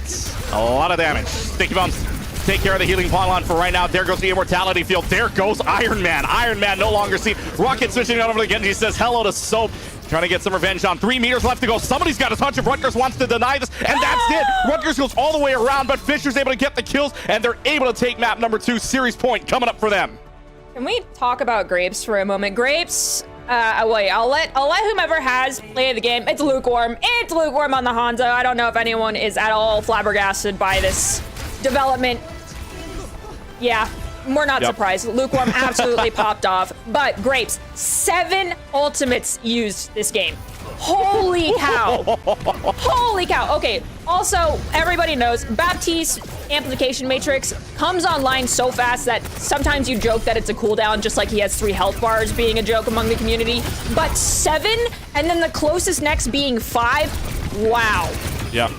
of damage. Sticky bombs take care of the healing pylon for right now. There goes the immortality field. There goes Iron Man. Iron Man no longer seen. Rocket switching over to Genji, says hello to Soap. Trying to get some revenge on 3 meters left to go. Somebody's got a touch if Rutgers wants to deny this, and that's it. Rutgers goes all the way around, but Fisher's able to get the kills, and they're able to take map number 2. Series point coming up for them.
Can we talk about Graves for a moment? Graves, wait, I'll let whomever has played the game. It's Lukewarm. It's Lukewarm on the Hanzo. I don't know if anyone is at all flabbergasted by this development. Yeah, we're not surprised. Lukewarm absolutely popped off. But Graves, 7 ultimates used this game. Holy cow. Holy cow. Okay, also, everybody knows Baptiste amplification matrix comes online so fast that sometimes you joke that it's a cooldown, just like he has 3 health bars being a joke among the community. But 7, and then the closest next being 5, wow.
Yeah.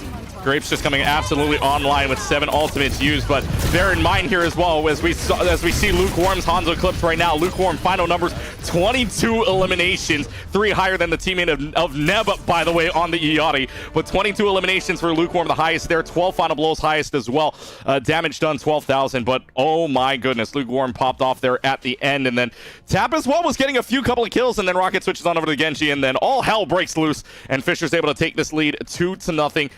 Graves just coming absolutely online with 7 ultimates used, but bear in mind here as well, as we see Lukewarm's Hanzo clips right now. Lukewarm final numbers, 22 eliminations, 3 higher than the teammate of Neb, by the way, on the Iati. But 22 eliminations for Lukewarm, the highest there. 12 final blows, highest as well. Damage done, 12,000, but oh my goodness, Lukewarm popped off there at the end, and then Tap as well was getting a couple of kills, and then Rocket switches on over to Genji, and then all hell breaks loose, and Fisher's able to take this lead 2-0,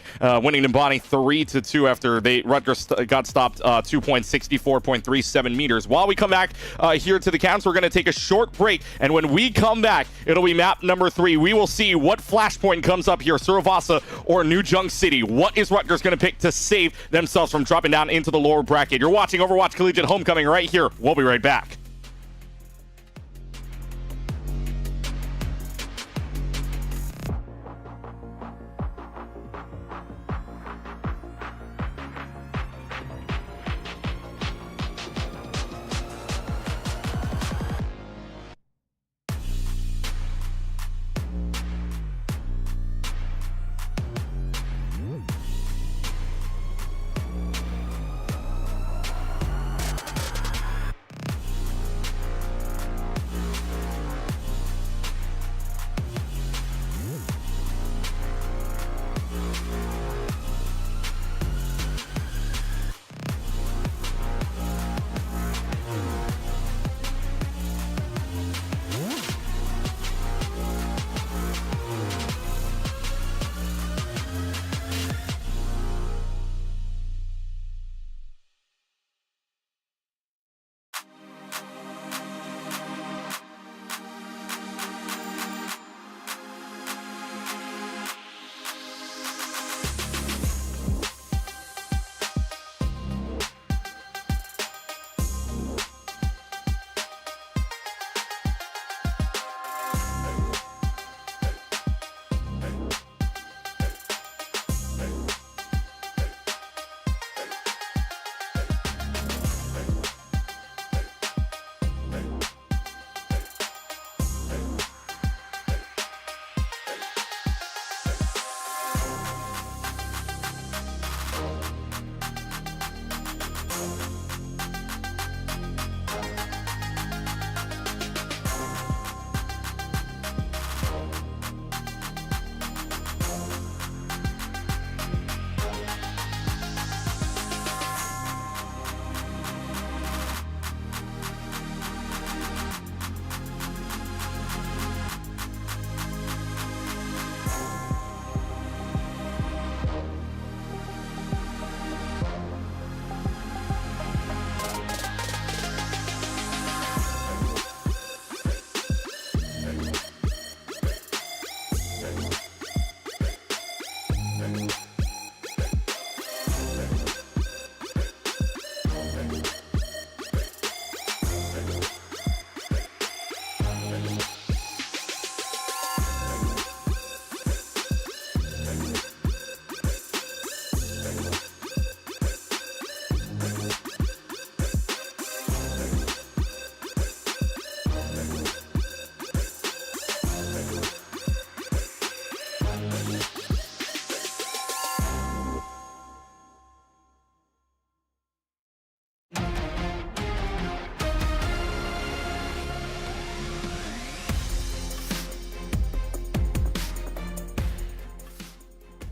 winning Nimbani 3-2 after Rutgers got stopped 2.64.37 meters. While we come back here to the counts, we're going to take a short break, and when we come back, it'll be map number 3. We will see what flashpoint comes up here, Suravasa or New Junk City. What is Rutgers going to pick to save themselves from dropping down into the lower bracket? You're watching Overwatch Collegiate Homecoming right here. We'll be right back.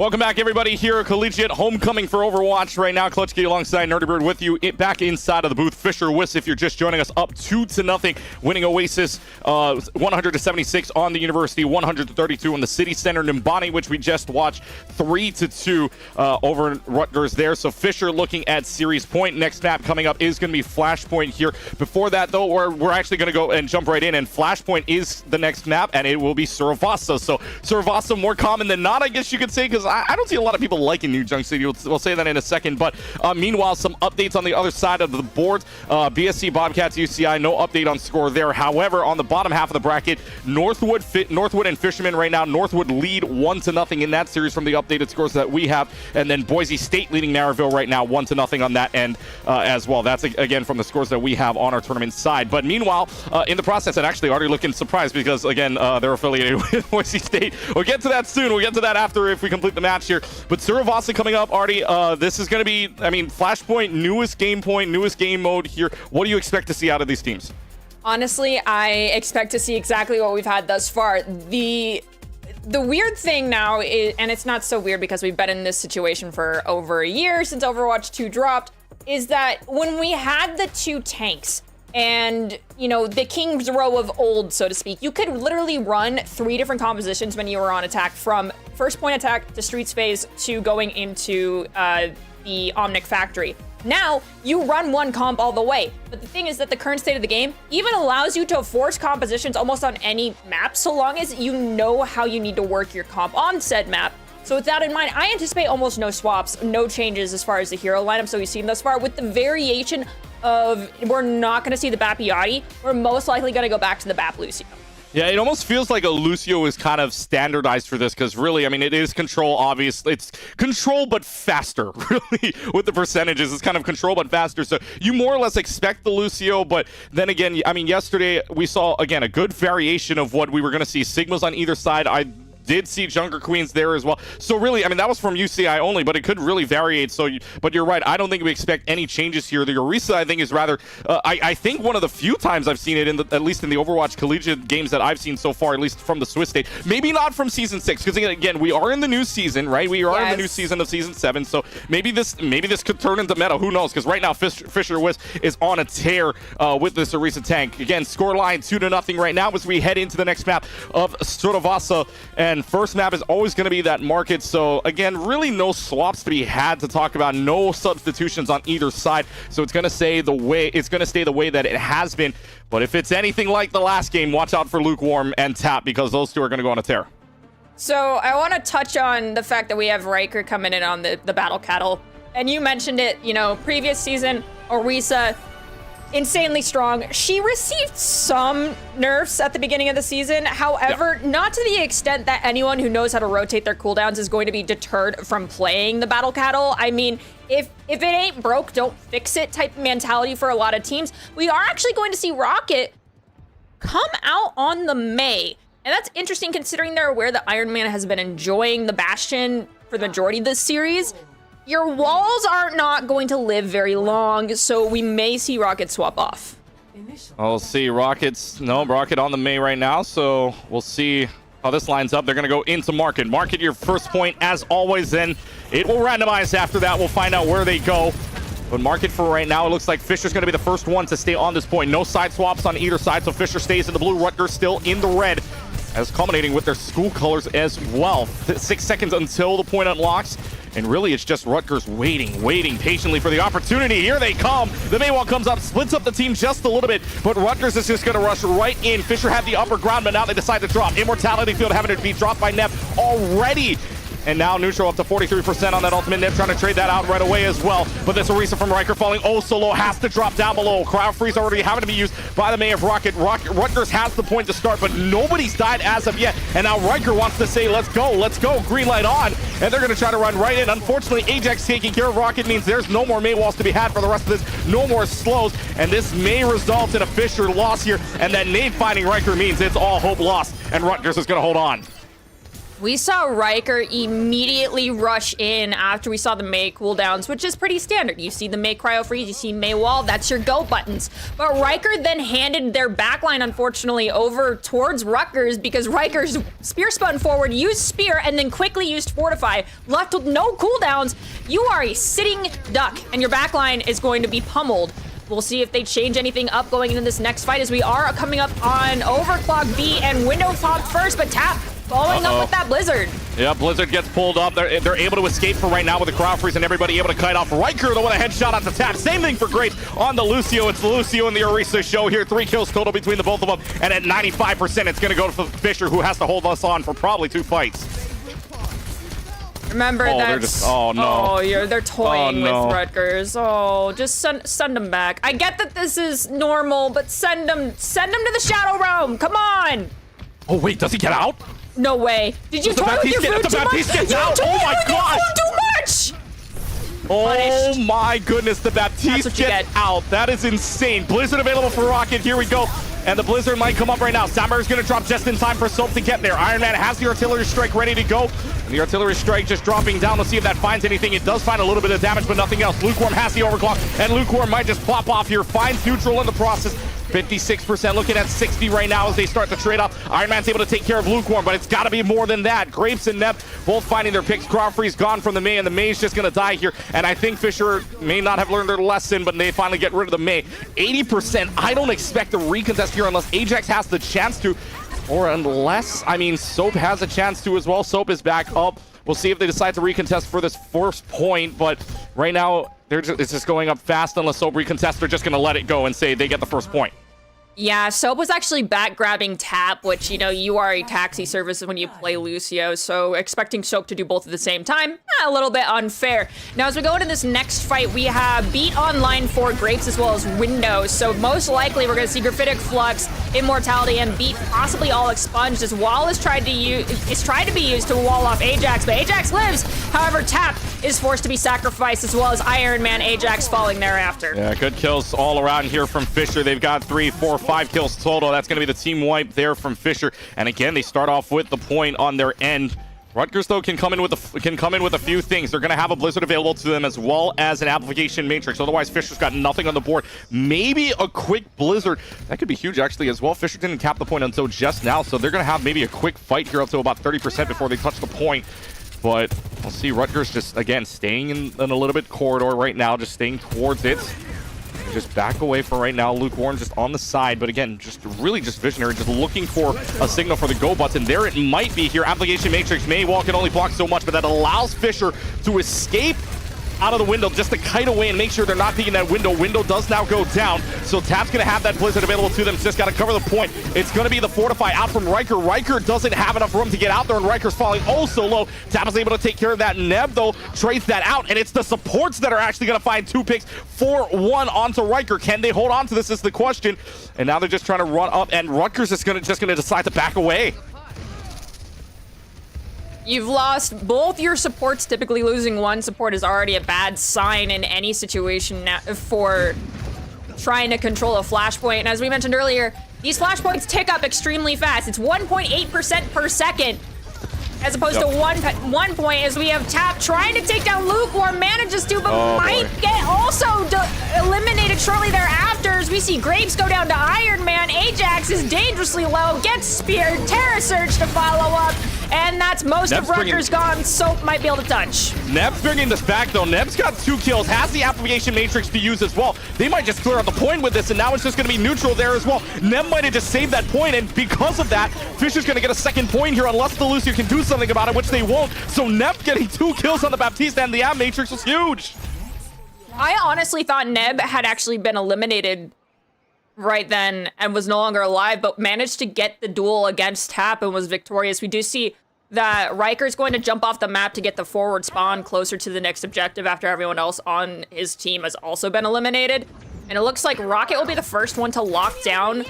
Welcome back, everybody, here at Collegiate. Homecoming for Overwatch right now. Collegiate alongside Nerdybird with you back inside of the booth. Fisher Wiss, if you're just joining us, up 2-0, winning Oasis 100-76 on the University, 132 on the City Center. Nimbani, which we just watched, 3-2 over Rutgers there. So Fisher looking at series point. Next map coming up is going to be Flashpoint here. Before that, though, we're actually going to go and jump right in, and Flashpoint is the next map, and it will be Suravasa. So Suravasa, more common than not, I guess you could say, because I don't see a lot of people liking New Junk City. We'll say that in a second. But meanwhile, some updates on the other side of the board. BSC, Bobcats, UCI, no update on score there. However, on the bottom half of the bracket, Northwood and Fisherman right now. Northwood lead 1-0 in that series from the updated scores that we have. And then Boise State leading Maryville right now 1-0 on that end as well. That's, again, from the scores that we have on our tournament side. But meanwhile, in the process, and actually already looking surprised because, again, they're affiliated with Boise State. We'll get to that soon. We'll get to that after if we complete the match here. But Suravasa coming up, Artie, this is going to be, Flashpoint, newest game point, newest game mode here. What do you expect to see out of these teams?
Honestly, I expect to see exactly what we've had thus far. The weird thing now is, and it's not so weird because we've been in this situation for over a year since Overwatch 2 dropped, is that when we had the two tanks, and, the King's Row of old, so to speak, you could literally run 3 different compositions when you were on attack, from first point attack to Streets phase to going into the Omnic Factory. Now, you run one comp all the way. But the thing is that the current state of the game even allows you to force compositions almost on any map, so long as you know how you need to work your comp on said map. So with that in mind, I anticipate almost no swaps, no changes as far as the hero lineup so we've seen thus far, with the variation of we're not going to see the Bap Yachty. We're most likely going to go back to the Bap Lucio.
Yeah, it almost feels like a Lucio is kind of standardized for this because really, it is control, obviously. It's control, but faster, really, with the percentages. It's kind of control, but faster. So you more or less expect the Lucio, but then again, yesterday we saw, again, a good variation of what we were going to see. Sigmas on either side. I did see Junker Queens there as well. So really, that was from UCI only, but it could really variate. But you're right. I don't think we expect any changes here. The Orisa, I think, is rather, I think one of the few times I've seen it, at least in the Overwatch Collegiate games that I've seen so far, at least from the Swiss state. Maybe not from Season 6, because again, we are in the new season, right? We are in the new season of Season 7, so maybe this could turn into meta. Who knows? Because right now, Fisher Wiss is on a tear with this Orisa tank. Again, scoreline 2-0 right now as we head into the next map of Suravasa. And first map is always going to be that market. So again, really no swaps to be had to talk about. No substitutions on either side. So it's going to stay the way that it has been. But if it's anything like the last game, watch out for Lukewarm and Tap, because those two are going to go on a tear.
So I want to touch on the fact that we have Riker coming in on the Battle Cattle. And you mentioned it, previous season, Orisa, insanely strong. She received some nerfs at the beginning of the season. However, not to the extent that anyone who knows how to rotate their cooldowns is going to be deterred from playing the Battle Cattle. If it ain't broke, don't fix it type mentality for a lot of teams. We are actually going to see Rocket come out on the Mei. And that's interesting considering they're aware that Iron Man has been enjoying the Bastion for the majority of this series. Your walls are not going to live very long, so we may see Rocket swap off.
We'll see. Rocket on the Mei right now, so we'll see how this lines up. They're going to go into Market. Market your first point, as always, then it will randomize after that. We'll find out where they go. But Market for right now, it looks like Fisher's going to be the first one to stay on this point. No side swaps on either side, so Fisher stays in the blue. Rutgers still in the red, as culminating with their school colors as well. 6 seconds until the point unlocks. And really, it's just Rutgers waiting patiently for the opportunity. Here they come. The Maywall comes up, splits up the team just a little bit, but Rutgers is just going to rush right in. Fisher had the upper ground, but now they decide to drop. Immortality Field having to be dropped by Nev already. And now Neutral up to 43% on that ultimate. Nev trying to trade that out right away as well. But this Orisa from Riker falling oh so low, has to drop down below. Crowd freeze already having to be used by the May of Rocket. Rutgers has the point to start, but nobody's died as of yet. And now Riker wants to say, let's go, green light on. And they're going to try to run right in. Unfortunately, Ajax taking care of Rocket means there's no more May walls to be had for the rest of this. No more slows. And this may result in a Fisher loss here. And that nade finding Riker means it's all hope lost. And Rutgers is going to hold on.
We saw Riker immediately rush in after we saw the Mei cooldowns, which is pretty standard. You see the Mei cryo freeze, you see Mei wall, that's your go buttons. But Riker then handed their backline, unfortunately, over towards Rutgers because Riker's spear spun forward, used spear, and then quickly used fortify. Left with no cooldowns, you are a sitting duck, and your backline is going to be pummeled. We'll see if they change anything up going into this next fight as we are coming up on Overclock B and Window Pop first, but Tap following up with that Blizzard.
Yeah, Blizzard gets pulled up. They're able to escape for right now with the crowd freeze and everybody able to kite off. Riker, though, with a headshot on the Tap. Same thing for Graves on the Lucio. It's Lucio and the Orisa show here. 3 kills total between the both of them. And at 95%, it's going to go to Fisher, who has to hold us on for probably 2 fights.
Remember that.
Oh no.
Oh, they're toying with Rutgers. Oh, just send them back. I get that this is normal, but send them to the Shadow Realm. Come on.
Oh wait, does he get out?
No way. Did you toy with your food too much?
Gets out. Oh my gosh.
Too much.
Oh my goodness, the Baptiste gets out. That is insane. Blizzard available for Rocket. Here we go. And the Blizzard might come up right now. Samurai is going to drop just in time for Soap to get there. Iron Man has the artillery strike ready to go. And the artillery strike just dropping down. Let's see if that finds anything. It does find a little bit of damage, but nothing else. Lukewarm has the overclock, and Lukewarm might just pop off here. Finds neutral in the process. 56%, looking at 60 right now as they start to trade off. Iron Man's able to take care of Lukewarm, but it's got to be more than that. Graves and Nep both finding their picks. Crawfree's gone from the Mei, and the Mei's just going to die here. And I think Fisher may not have learned their lesson, but they finally get rid of the Mei. 80%, I don't expect a recontest here unless Ajax has the chance to, or unless, I mean, Soap has a chance to as well. Soap is back up. We'll see if they decide to recontest for this first point, but right now, it's just going up fast unless Soap recontest. They're just going to let it go and say they get the first point.
Yeah, Soap was actually back grabbing Tap, which, you know, you are a taxi service when you play Lucio, so expecting Soap to do both at the same time, a little bit unfair. Now, as we go into this next fight, we have Beat online for Grapes as well as Windows, so most likely we're going to see Graphitic Flux, Immortality, and Beat possibly all expunged as Wall is tried to be used to wall off Ajax, but Ajax lives. However, Tap is forced to be sacrificed as well as Iron Man Ajax falling thereafter.
Yeah, good kills all around here from Fisher. They've got 3, 4, 5 kills total. That's going to be the team wipe there from Fisher. And again, they start off with the point on their end. Rutgers, though, can come in with a few things. They're going to have a Blizzard available to them as well as an Amplification Matrix. Otherwise, Fisher's got nothing on the board. Maybe a quick Blizzard. That could be huge, actually, as well. Fisher didn't cap the point until just now, so they're going to have maybe a quick fight here up to about 30% before they touch the point. But we'll see Rutgers just, again, staying in a little bit corridor right now, just staying towards it. Just back away for right now. Lukewarm just on the side, but again, just really just visionary, just looking for a signal for the go button. There it might be here. Application Matrix. Maywall can only block so much, but that allows Fisher to escape out of the window just to kite away and make sure they're not peeking that window. Window does now go down, so Tap's going to have that Blizzard available to them. Just got to cover the point. It's going to be the Fortify out from Riker. Riker doesn't have enough room to get out there, and Riker's falling oh so low. Tap is able to take care of that. Neb, though, trades that out, and it's the supports that are actually going to find 2 picks. 4-1 onto Riker. Can they hold on to this is the question. And now they're just trying to run up, and Rutgers is just going to decide to back away.
You've lost both your supports. Typically losing one support is already a bad sign in any situation for trying to control a flashpoint. And as we mentioned earlier, these flashpoints tick up extremely fast. It's 1.8% per second as opposed to one point as we have Tap trying to take down Lukewarm, manages to, but might get also eliminated shortly thereafter as we see Grapes go down to Iron Man. Ajax is dangerously low, gets speared, Terra Surge to follow up, and that's most of Rutgers gone. Soap might be able to touch.
Neb's bringing this back, though. Neb's got 2 kills, has the Application Matrix to use as well. They might just clear out the point with this, and now it's just going to be neutral there as well. Neb might have just saved that point, and because of that, Fisher's going to get a second point here unless the Lucio can do something about it, which they won't. So Neb getting 2 kills on the Baptiste, and the App Matrix was huge.
I honestly thought Neb had actually been eliminated right then and was no longer alive, but managed to get the duel against Tap and was victorious. We do see that Riker's going to jump off the map to get the forward spawn closer to the next objective after everyone else on his team has also been eliminated. And it looks like Rocket will be the first one to lock down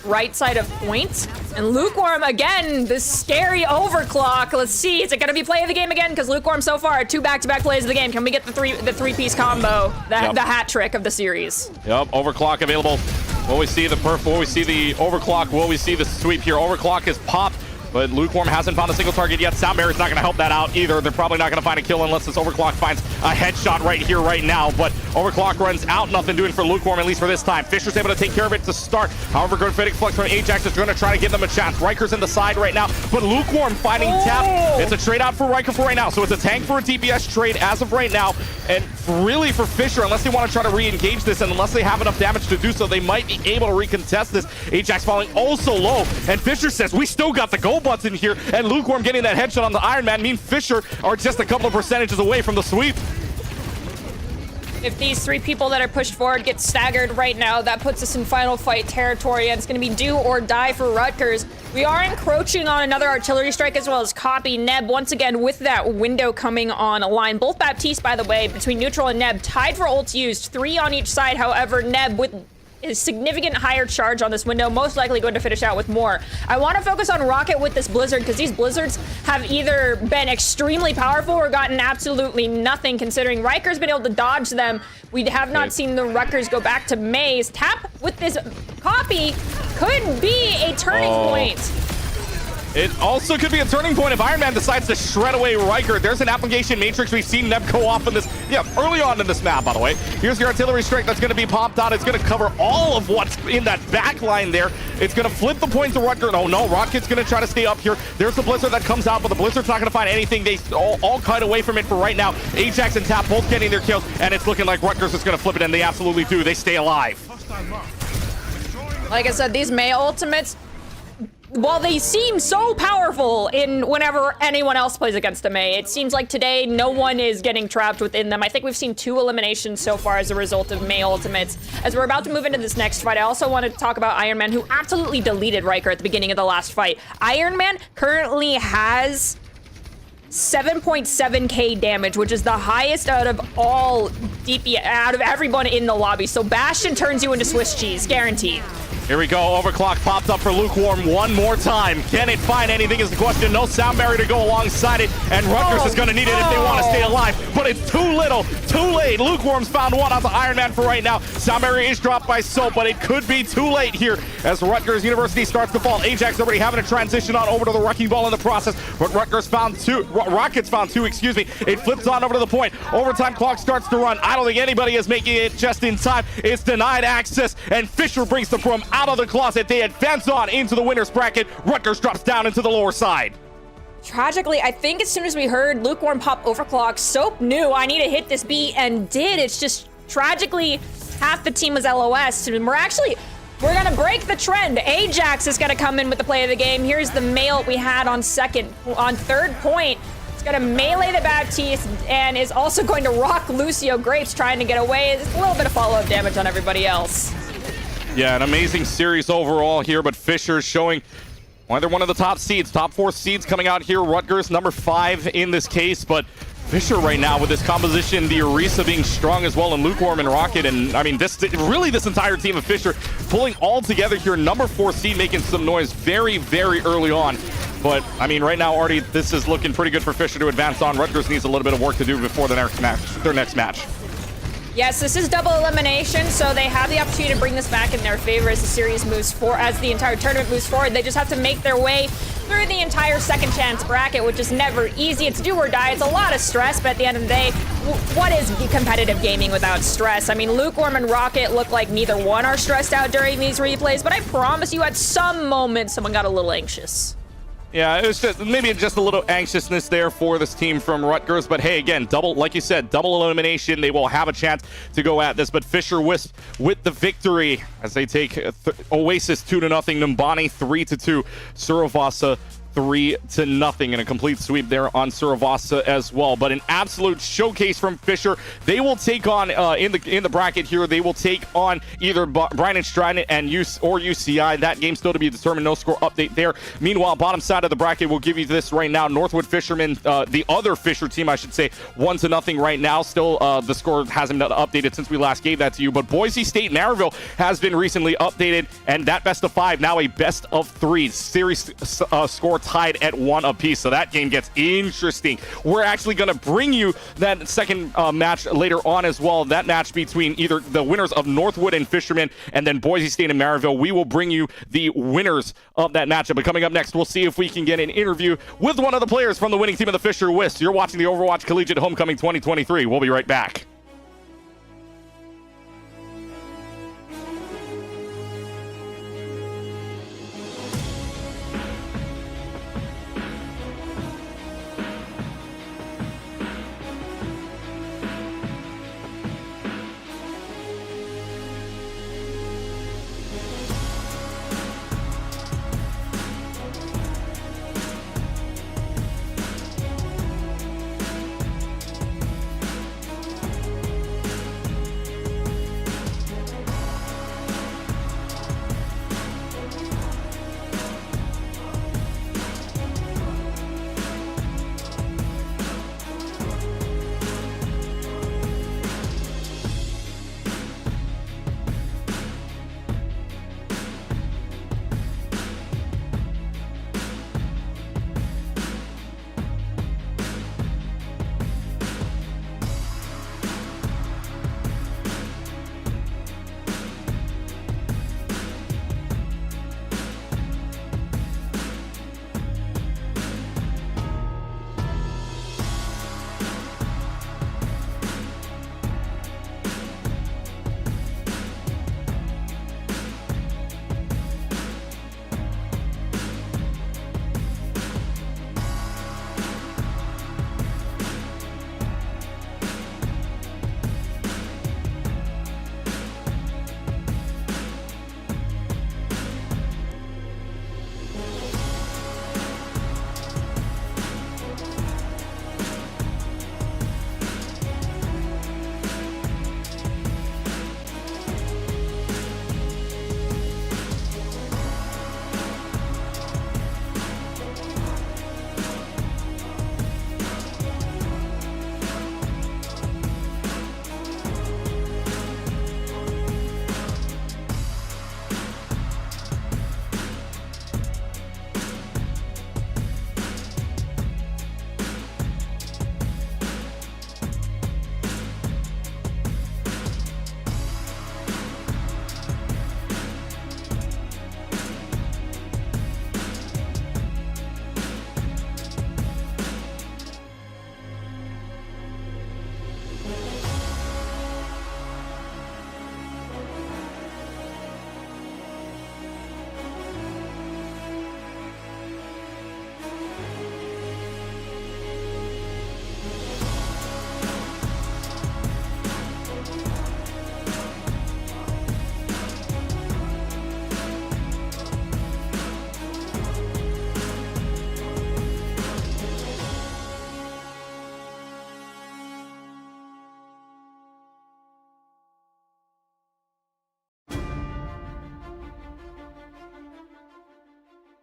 right side of point. And Lukewarm, again, this scary overclock. Let's see, is it gonna be play of the game again? Because Lukewarm so far, 2 back-to-back plays of the game. Can we get the three-piece combo, the hat trick of the series?
Yep, overclock available. Will we see the overclock? Will we see the sweep here? Overclock is popped. but Lukewarm hasn't found a single target yet. Soundbarrier's not going to help that out either. They're probably not going to find a kill unless this Overclock finds a headshot right here, right now. But Overclock runs out. Nothing doing for Lukewarm, at least for this time. Fisher's able to take care of it to start. However, good Phoenix Flux from Ajax is going to try to give them a chance. Riker's in the side right now, but Lukewarm finding Tap. It's a trade out for Riker for right now. So it's a tank for a DPS trade as of right now. And really for Fisher, unless they want to try to re-engage this and unless they have enough damage to do so, they might be able to recontest this. Ajax falling also low. And Fisher says, we still got the go button here. And Lukewarm getting that headshot on the Iron Man mean Fisher are just a couple of percentages away from the sweep.
If these three people that are pushed forward get staggered right now, that puts us in final fight territory, and it's going to be do or die for Rutgers. We are encroaching on another artillery strike as well as copy. Neb, once again, with that window coming on a line. Both Baptiste, by the way, between Neutral and Neb, tied for ults used, 3 on each side. However, Neb with is significant higher charge on this window, most likely going to finish out with more. I want to focus on Rocket with this Blizzard because these Blizzards have either been extremely powerful or gotten absolutely nothing, considering Riker's been able to dodge them. We have not seen the Rutgers go back to Maze. Tap with this copy could be a turning point.
It also could be a turning point if Iron Man decides to shred away Riker. There's an application matrix. We've seen Neb go off in this, early on in this map, by the way. Here's your artillery strike that's going to be popped out. It's going to cover all of what's in that back line there. It's going to flip the point to Rutger. Oh no, Rocket's going to try to stay up here. There's the Blizzard that comes out, but the Blizzard's not going to find anything. They all cut away from it for right now. Ajax and Tap both getting their kills, and it's looking like Rutgers is going to flip it, and they absolutely do. They stay alive.
Like I said, these May ultimates, while they seem so powerful in whenever anyone else plays against a Mei, it seems like today no one is getting trapped within them. I think we've seen 2 eliminations so far as a result of Mei ultimates. As we're about to move into this next fight, I also want to talk about Iron Man, who absolutely deleted Riker at the beginning of the last fight. Iron Man currently has 7.7k damage, which is the highest out of all DP, out of everyone in the lobby. So Bastion turns you into Swiss cheese, guaranteed.
Here we go. Overclock popped up for Lukewarm one more time. Can it find anything is the question. No sound barrier to go alongside it, and Rutgers is going to need it if they want to stay alive. But it's too little, too late. Lukewarm's found one out the Iron Man for right now. Sound barrier is dropped by Soap, but it could be too late here as Rutgers University starts to fall. Ajax already having a transition on over to the Wrecking Ball in the process, but Rutgers found 2. Rockets found 2, excuse me. It flips on over to the point. Overtime clock starts to run. I don't think anybody is making it just in time. It's denied access, and Fisher brings the Prom out of the closet. They advance on into the winner's bracket. Rutgers drops down into the lower side.
Tragically, I think as soon as we heard Lukewarm pop Overclock, Soap knew I need to hit this beat and did. It's just tragically half the team was LOS, and we're gonna break the trend. Ajax is gonna come in with the play of the game. Here's the mail we had on third point. It's gonna melee the Baptiste and is also going to rock Lucio Grapes trying to get away. It's a little bit of follow-up damage on everybody else.
Yeah, an amazing series overall here, but Fisher showing why they're one of the top seeds. Top 4 seeds coming out here. Rutgers, number 5 in this case, but Fisher right now with this composition, the Orisa being strong as well, and Lukewarm and Rocket, and I mean, this entire team of Fisher pulling all together here. Number 4 seed making some noise very, very early on. But, I mean, right now, Artie, this is looking pretty good for Fisher to advance on. Rutgers needs a little bit of work to do before their next match.
Yes, this is double elimination, so they have the opportunity to bring this back in their favor as the series moves forward, as the entire tournament moves forward. They just have to make their way through the entire second chance bracket, which is never easy. It's do or die. It's a lot of stress, but at the end of the day, what is competitive gaming without stress? I mean, Lukewarm and Rocket look like neither one are stressed out during these replays, but I promise you at some moment someone got a little anxious.
Yeah, it was just maybe just a little anxiousness there for this team from Rutgers. But hey, again, like you said, double elimination. They will have a chance to go at this. But Fisher Wisp with the victory as they take Oasis 2-0, Numbani 3-2, Suravasa 3-0, and a complete sweep there on Suravasa as well. But an absolute showcase from Fisher. They will take on in the bracket here. They will take on either Brian and Strident and UCI. That game still to be determined. No score update there. Meanwhile, bottom side of the bracket, we'll give you this right now. Northwood Fishermen, the other Fisher team, I should say, 1-0 right now. Still, the score hasn't been updated since we last gave that to you. But Boise State Maryville has been recently updated, and that best of 5 now a best of 3 series score tied at 1 apiece. So that game gets interesting. We're actually going to bring you that second match later on as well. That match between either the winners of Northwood and Fisherman and then Boise State and Maryville. We will bring you the winners of that matchup. But coming up next, we'll see if we can get an interview with one of the players from the winning team of the Fisher Wisps. You're watching the Overwatch Collegiate Homecoming 2023. We'll be right back.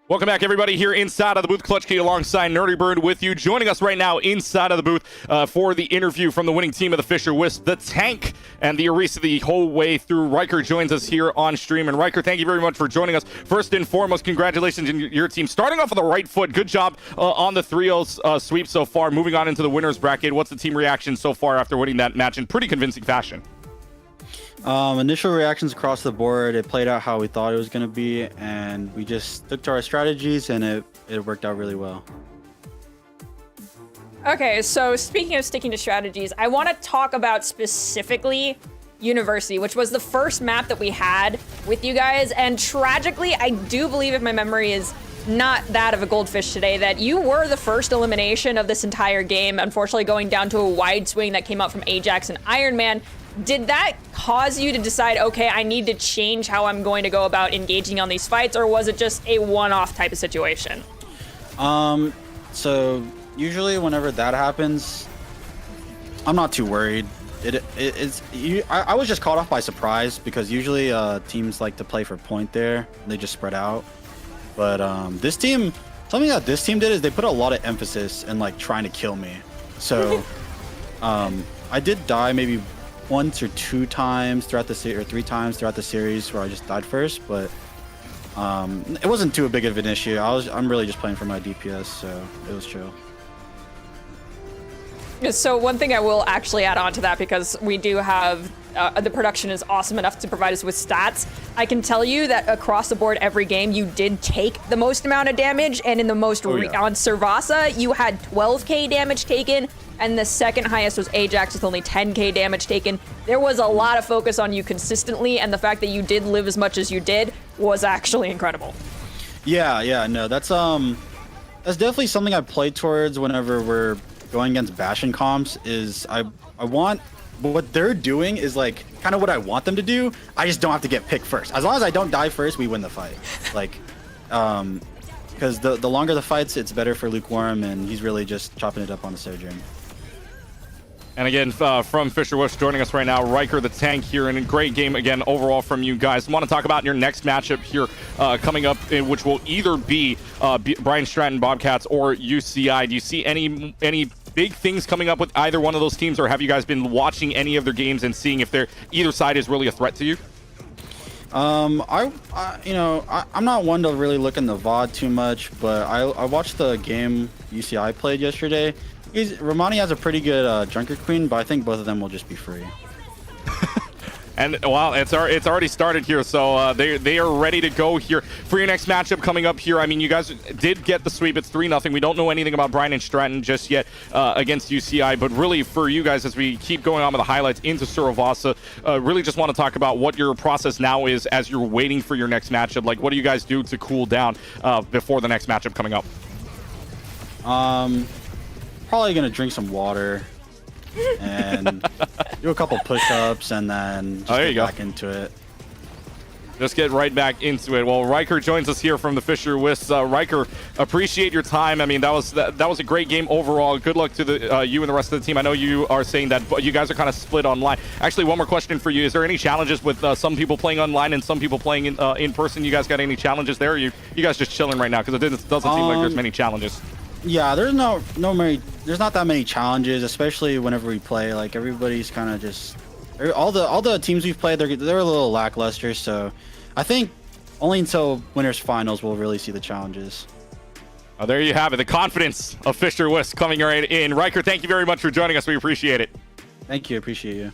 Welcome back, everybody, here inside of the booth. Clutch Key alongside Nerdy Bird with you. Joining us right now inside of the booth for the interview from the winning team of the Fisher Wisp, the Tank, and the Arisa the whole way through. Riker joins us here on stream. And Riker, thank you very much for joining us. First and foremost, congratulations on your team. Starting off with the right foot. Good job on the 3-0 sweep so far. Moving on into the winner's bracket. What's the team reaction so far after winning that match in pretty convincing fashion?
Initial reactions across the board, it played out how we thought it was going to be, and we just stuck to our strategies, and it worked out really well.
Okay, so speaking of sticking to strategies, I want to talk about specifically University, which was the first map that we had with you guys, and tragically, I do believe, if my memory is not that of a goldfish today, that you were the first elimination of this entire game, unfortunately going down to a wide swing that came out from Ajax and Iron Man. Did that cause you to decide, okay, I need to change how I'm going to go about engaging on these fights, or was it just a one-off type of situation?
So usually whenever that happens, I'm not too worried. I was just caught off by surprise because usually teams like to play for point there. They just spread out. But this team, something that this team did is they put a lot of emphasis in like trying to kill me. So I did die maybe once or 2 times throughout the series, or 3 times throughout the series where I just died first. But It wasn't too big of an issue. I'm really just playing for my DPS, so it was chill.
So one thing I will actually add on to that, because we do have the production is awesome enough to provide us with stats. I can tell you that across the board, every game you did take the most amount of damage, and in the most on Servasa, you had 12k damage taken, and the second highest was Ajax with only 10k damage taken. There was a lot of focus on you consistently, and the fact that you did live as much as you did was actually incredible.
Yeah, no, that's definitely something I play towards whenever we're going against Bastion comps. Is I want what they're doing is like kind of what I want them to do. I just don't have to get picked first. As long as I don't die first, we win the fight. Like, because the longer the fights, it's better for Lukewarm, and he's really just chopping it up on the Sojourn.
And again, from Fisher Wish joining us right now, Riker the tank here, and a great game again overall from you guys. I want to talk about your next matchup here coming up, which will either be Brian Stratton Bobcats or UCI. Do you see any big things coming up with either one of those teams, or have you guys been watching any of their games and seeing if either side is really a threat to you?
I'm not one to really look in the VOD too much, but I watched the game UCI played yesterday. Romani has a pretty good Junker Queen, but I think both of them will just be free.
And well, it's already started here, so they are ready to go here for your next matchup coming up here. I mean, you guys did get the sweep. It's 3-0. We don't know anything about Brian and Stratton just yet against UCI, but really for you guys, as we keep going on with the highlights into Suravasa, really just want to talk about what your process now is as you're waiting for your next matchup. Like, what do you guys do to cool down before the next matchup coming up?
Probably gonna drink some water and do a couple push-ups, and then just get back into it.
Just get right back into it. Well, Riker joins us here from the Fisher Wisps. Riker, appreciate your time. I mean, that was a great game overall. Good luck to you and the rest of the team. I know you are saying that you guys are kind of split online. Actually, one more question for you. Is there any challenges with some people playing online and some people playing in person? You guys got any challenges there? Or you guys just chilling right now? Because it doesn't seem like there's many challenges.
Yeah, there's there's not that many challenges, especially whenever we play. Like, everybody's kind of just all the teams we've played, they're a little lackluster. So I think only until winners finals we'll really see the challenges.
Oh, there you have it, the confidence of Fisher Wisp coming right in. Riker, thank you very much for joining us. We appreciate it.
Thank you, appreciate you.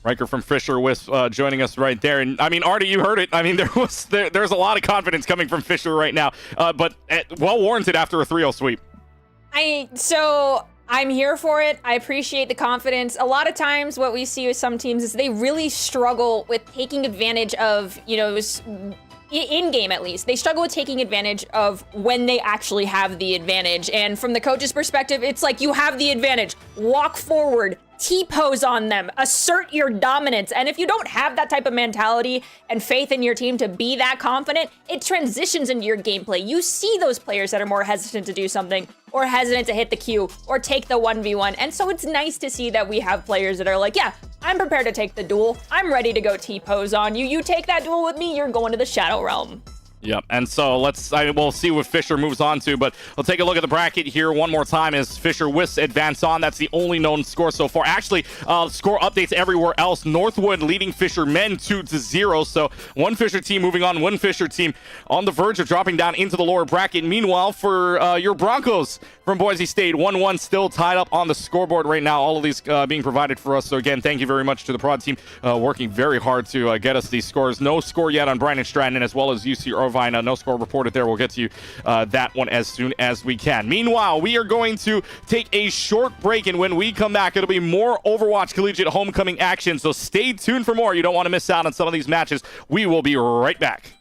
Riker from Fisher Wisp joining us right there. And I mean, Artie, you heard it. I mean, there's a lot of confidence coming from Fisher right now, but well warranted after a 3-0 sweep.
So I'm here for it. I appreciate the confidence. A lot of times what we see with some teams is they really struggle with taking advantage of, in-game at least, they struggle with taking advantage of when they actually have the advantage. And from the coach's perspective, it's like, you have the advantage. Walk forward, T-pose on them, assert your dominance. And if you don't have that type of mentality and faith in your team to be that confident, it transitions into your gameplay. You see those players that are more hesitant to do something, or hesitant to hit the Q, or take the 1v1. And so it's nice to see that we have players that are like, yeah, I'm prepared to take the duel. I'm ready to go T-pose on you. You take that duel with me, you're going to the Shadow Realm.
Yep, and so we'll see what Fisher moves on to, but we'll take a look at the bracket here one more time as Fisher Wisps advance on. That's the only known score so far. Actually, score updates everywhere else. Northwood leading Fisher men 2-0, so one Fisher team moving on, one Fisher team on the verge of dropping down into the lower bracket. Meanwhile, for your Broncos from Boise State, 1-1 still tied up on the scoreboard right now. All of these being provided for us, so again, thank you very much to the prod team working very hard to get us these scores. No score yet on Brian and Stratton, as well as UC Irvine. No score reported there. We'll get to you that one as soon as we can. Meanwhile, we are going to take a short break, and when we come back, it'll be more Overwatch Collegiate Homecoming action, so stay tuned for more. You don't want to miss out on some of these matches. We will be right back.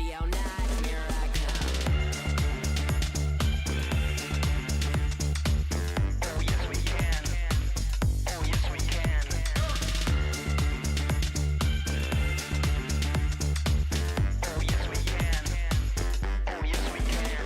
party all night. Here I come.
Oh yes we can. Oh yes we can. Oh yes we can. Oh yes we can.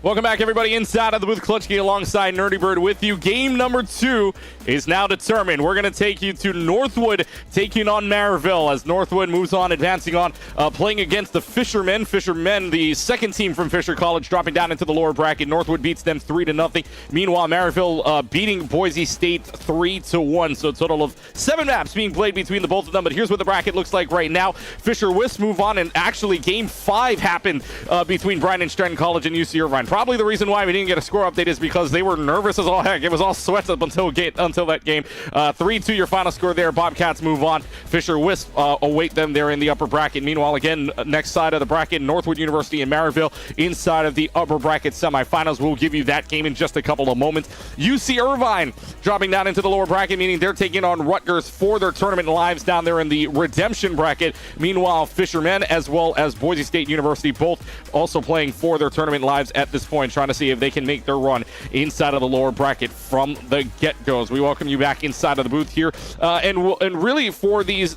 Welcome back, everybody, inside of the booth. Collegiate alongside Nerdy Bird with you. Game number 2 is now determined. We're going to take you to Northwood taking on Maryville as Northwood moves on, advancing on, playing against the Fishermen. Fishermen, the second team from Fisher College, dropping down into the lower bracket. Northwood beats them 3-0. Meanwhile, Maryville beating Boise State 3-1. So a total of 7 maps being played between the both of them. But here's what the bracket looks like right now. Fisher Wisps move on, and actually Game 5 happened between Bryan and Stratton College and UC Irvine. Probably the reason why we didn't get a score update is because they were nervous as all heck. It was all sweats up until that game. 3-2 your final score there. Bobcats move on. Fisher Wisp await them there in the upper bracket. Meanwhile, again, next side of the bracket, Northwood University and Maryville inside of the upper bracket semifinals. We'll give you that game in just a couple of moments. UC Irvine dropping down into the lower bracket, meaning they're taking on Rutgers for their tournament lives down there in the redemption bracket. Meanwhile, Fishermen as well as Boise State University both also playing for their tournament lives at this point, trying to see if they can make their run inside of the lower bracket from the get-goes. We welcome you back inside of the booth here, and really for these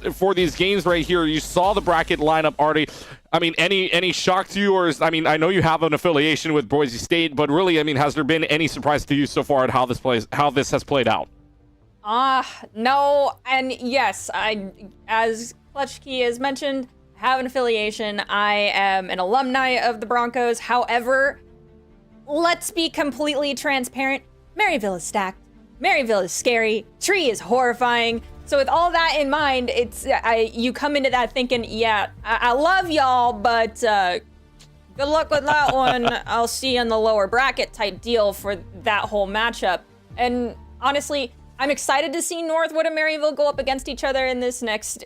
games right here, you saw the bracket lineup already. I mean, any shock to you, or I know you have an affiliation with Boise State, but really, I mean, has there been any surprise to you so far at how this has played out?
No, and yes, as Clutchkey has mentioned, have an affiliation. I am an alumni of the Broncos. However, let's be completely transparent. Maryville is stacked. Maryville is scary. Tree is horrifying. So with all that in mind, you come into that thinking, yeah, I love y'all, but good luck with that one. I'll see you in the lower bracket type deal for that whole matchup. And honestly, I'm excited to see Northwood and Maryville go up against each other in this next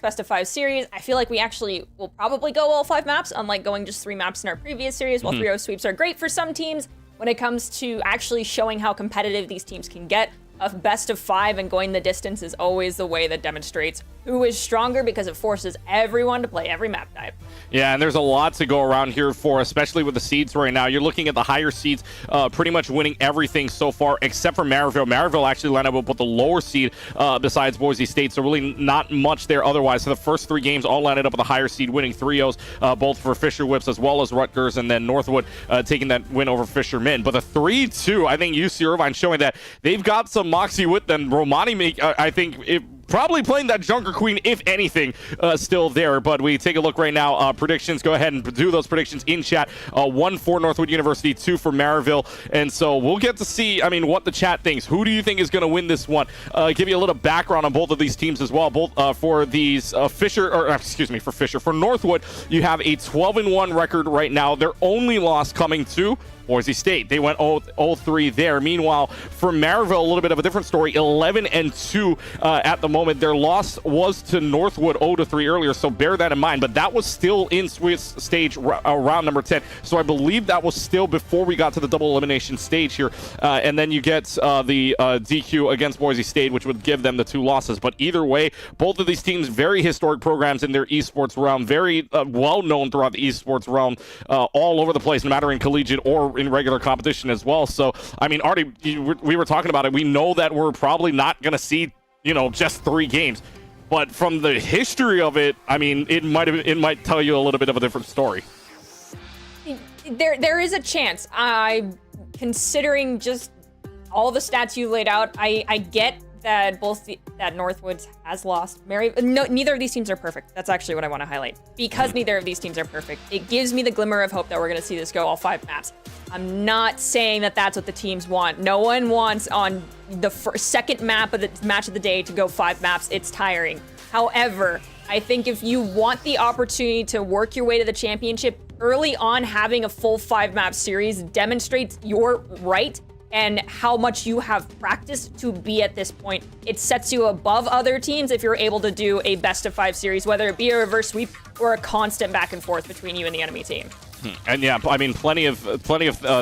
best of 5 series. I feel like we actually will probably go all 5 maps, unlike going just 3 maps in our previous series. While 3-0 sweeps are great for some teams, when it comes to actually showing how competitive these teams can get, a best of 5 and going the distance is always the way that demonstrates who is stronger, because it forces everyone to play every map type.
Yeah, and there's a lot to go around here for, especially with the seeds right now. You're looking at the higher seeds pretty much winning everything so far, except for Maryville. Maryville actually landed up with the lower seed besides Boise State, so really not much there otherwise. So the first 3 games all landed up with a higher seed, winning 3-0s, both for Fisher Whips as well as Rutgers, and then Northwood taking that win over Fishermen. But the 3-2, I think UC Irvine showing that they've got some moxie with them. Romani, I think, probably playing that Junker Queen, if anything, still there. But we take a look right now. Predictions, go ahead and do those predictions in chat. 1 for Northwood University, 2 for Maryville. And so we'll get to see, what the chat thinks. Who do you think is going to win this one? Give you a little background on both of these teams as well. Both for these for Northwood, you have a 12-1 record right now. Their only loss coming to Boise State. They went 0-3 there. Meanwhile, for Maryville, a little bit of a different story. 11-2 at the moment. Their loss was to Northwood 0-3 earlier, so bear that in mind. But that was still in Swiss stage round number 10. So I believe that was still before we got to the double elimination stage here. And then you get the DQ against Boise State, which would give them the 2 losses. But either way, both of these teams, very historic programs in their esports realm, very well-known throughout the esports realm, all over the place, no matter in collegiate or in regular competition as well. So, Artie, we were talking about it. We know that we're probably not going to see, just 3 games. But from the history of it, it might tell you a little bit of a different story.
There is a chance. Considering just all the stats you laid out, I get that that Northwood has lost. Neither of these teams are perfect. That's actually what I want to highlight. Because neither of these teams are perfect, it gives me the glimmer of hope that we're going to see this go all 5 maps. I'm not saying that that's what the teams want. No one wants on the second map of the match of the day to go 5 maps. It's tiring. However, I think if you want the opportunity to work your way to the championship, early on having a full 5 map series demonstrates your right and how much you have practiced to be at this point. It sets you above other teams if you're able to do a best of 5 series, whether it be a reverse sweep or a constant back and forth between you and the enemy team.
And yeah, plenty of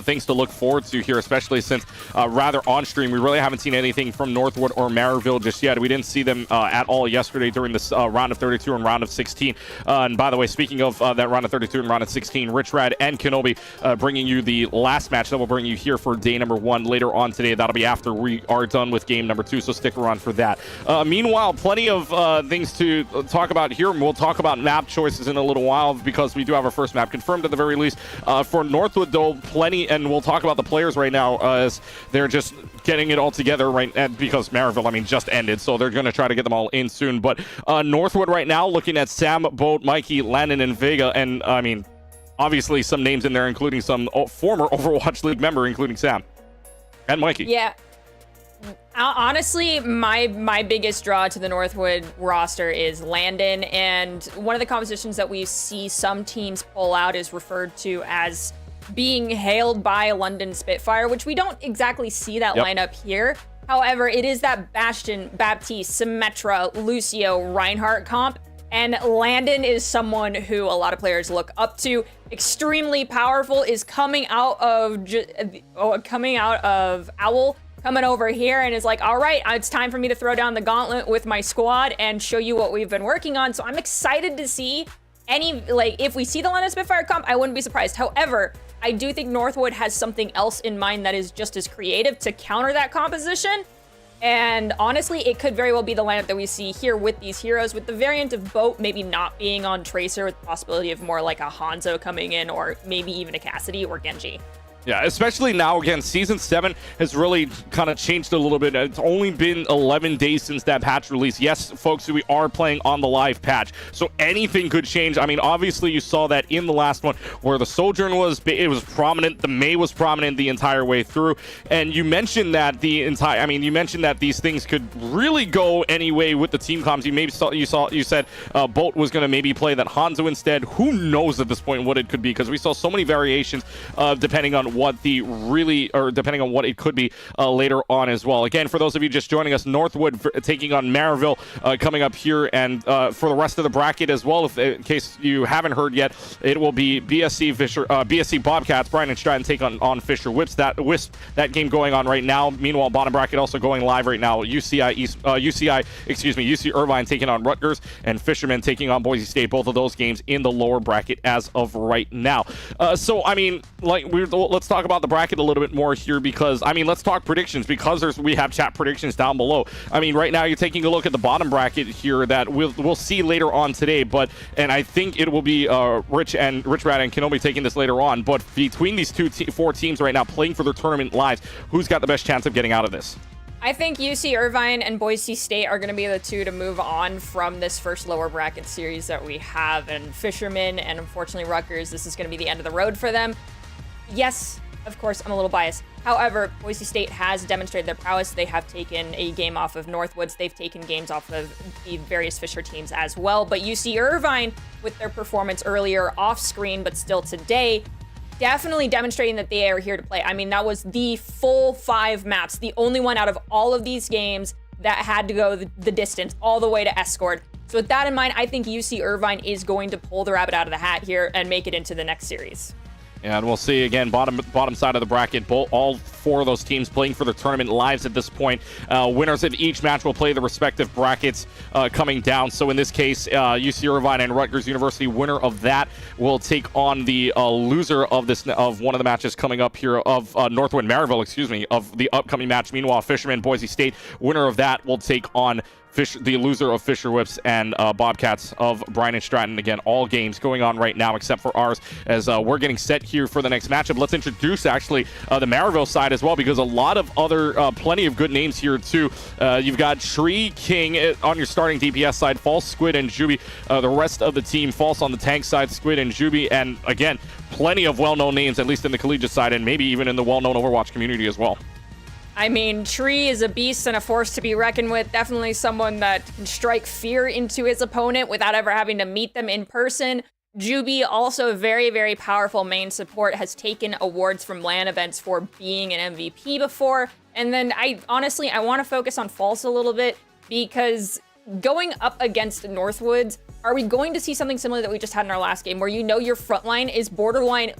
things to look forward to here, especially since rather on stream we really haven't seen anything from Northwood or Maryville just yet. We didn't see them at all yesterday during this round of 32 and round of 16. And by the way, speaking of that round of 32 and round of 16, Rich Rad and Kenobi bringing you the last match that will bring you here for day number 1 later on today. That'll be after we are done with game number 2, so stick around for that. Meanwhile, plenty of things to talk about here, and we'll talk about map choices in a little while because we do have our first map confirmed at the very very least. For Northwood, though, plenty, and we'll talk about the players right now as they're just getting it all together and because Maryville, I mean, just ended, so they're going to try to get them all in soon. But Northwood right now looking at Sam, Boat, Mikey, Landon, and Vega, and I mean, obviously some names in there, including some former Overwatch League member, including Sam and Mikey.
Yeah. Honestly, my biggest draw to the Northwood roster is Landon, and one of the compositions that we see some teams pull out is referred to as being hailed by London Spitfire, which we don't exactly see that lineup here. However, it is that Bastion, Baptiste, Symmetra, Lucio, Reinhardt comp, and Landon is someone who a lot of players look up to. Extremely powerful, is coming out of Owl, coming over here and is like, all right, it's time for me to throw down the gauntlet with my squad and show you what we've been working on. So I'm excited to see if we see the London Spitfire comp, I wouldn't be surprised. However, I do think Northwood has something else in mind that is just as creative to counter that composition. And honestly, it could very well be the lineup that we see here with these heroes, with the variant of Boat maybe not being on Tracer, with the possibility of more like a Hanzo coming in, or maybe even a Cassidy or Genji.
Yeah, especially now, again, Season 7 has really kind of changed a little bit. It's only been 11 days since that patch release. Yes, folks, we are playing on the live patch, so anything could change. I mean, obviously, you saw that in the last one where the Sojourn was prominent, the Mei was prominent the entire way through, and you mentioned that you mentioned that these things could really go any way with the team comms. You said Bolt was going to maybe play that Hanzo instead. Who knows at this point what it could be, because we saw so many variations depending on what it could be later on as well. Again, for those of you just joining us, Northwood taking on Maryville coming up here, and for the rest of the bracket as well, in case you haven't heard yet, it will be BSC Bobcats, Brian and Stratton take on Fisher Wisp. That game going on right now. Meanwhile, bottom bracket also going live right now. UC Irvine taking on Rutgers, and Fishermen taking on Boise State. Both of those games in the lower bracket as of right now. So I mean, let's talk about the bracket a little bit more here, because I mean, let's talk predictions, because we have chat predictions down below. I mean, right now you're taking a look at the bottom bracket here that we'll see later on today, and I think it will be Rich Rat and Kenobi taking this later on. But between these four teams right now playing for their tournament lives, who's got the best chance of getting out of this?
I think UC Irvine and Boise State are going to be the two to move on from this first lower bracket series that we have, and Fishermen and unfortunately Rutgers, this is going to be the end of the road for them. Yes, of course, I'm a little biased. However, Boise State has demonstrated their prowess. They have taken a game off of Northwoods. They've taken games off of the various Fisher teams as well. But UC Irvine, with their performance earlier off screen, but still today, definitely demonstrating that they are here to play. I mean, that was the full 5 maps, the only one out of all of these games that had to go the distance all the way to Escort. So with that in mind, I think UC Irvine is going to pull the rabbit out of the hat here and make it into the next series.
And we'll see again, bottom side of the bracket, all 4 of those teams playing for their tournament lives at this point. Winners of each match will play the respective brackets coming down. So in this case, UC Irvine and Rutgers University, winner of that will take on the loser of one of the matches coming up here of Northwood Maryville, of the upcoming match. Meanwhile, Fisherman Boise State, winner of that will take on the loser of Fisher Whips and Bobcats of Brian and Stratton. Again, all games going on right now except for ours, as we're getting set here for the next matchup. Let's introduce actually the Maryville side as well, because a lot of other plenty of good names here too. You've got Tree King on your starting DPS side, False, Squid, and Juby. The rest of the team, False on the tank side, Squid and Juby, and again, plenty of well-known names, at least in the collegiate side, and maybe even in the well-known Overwatch community as well.
I mean, Tree is a beast and a force to be reckoned with. Definitely someone that can strike fear into his opponent without ever having to meet them in person. Juby, also very, very powerful main support, has taken awards from LAN events for being an MVP before. And then I want to focus on False a little bit, because going up against Northwoods, are we going to see something similar that we just had in our last game, where your front line is borderline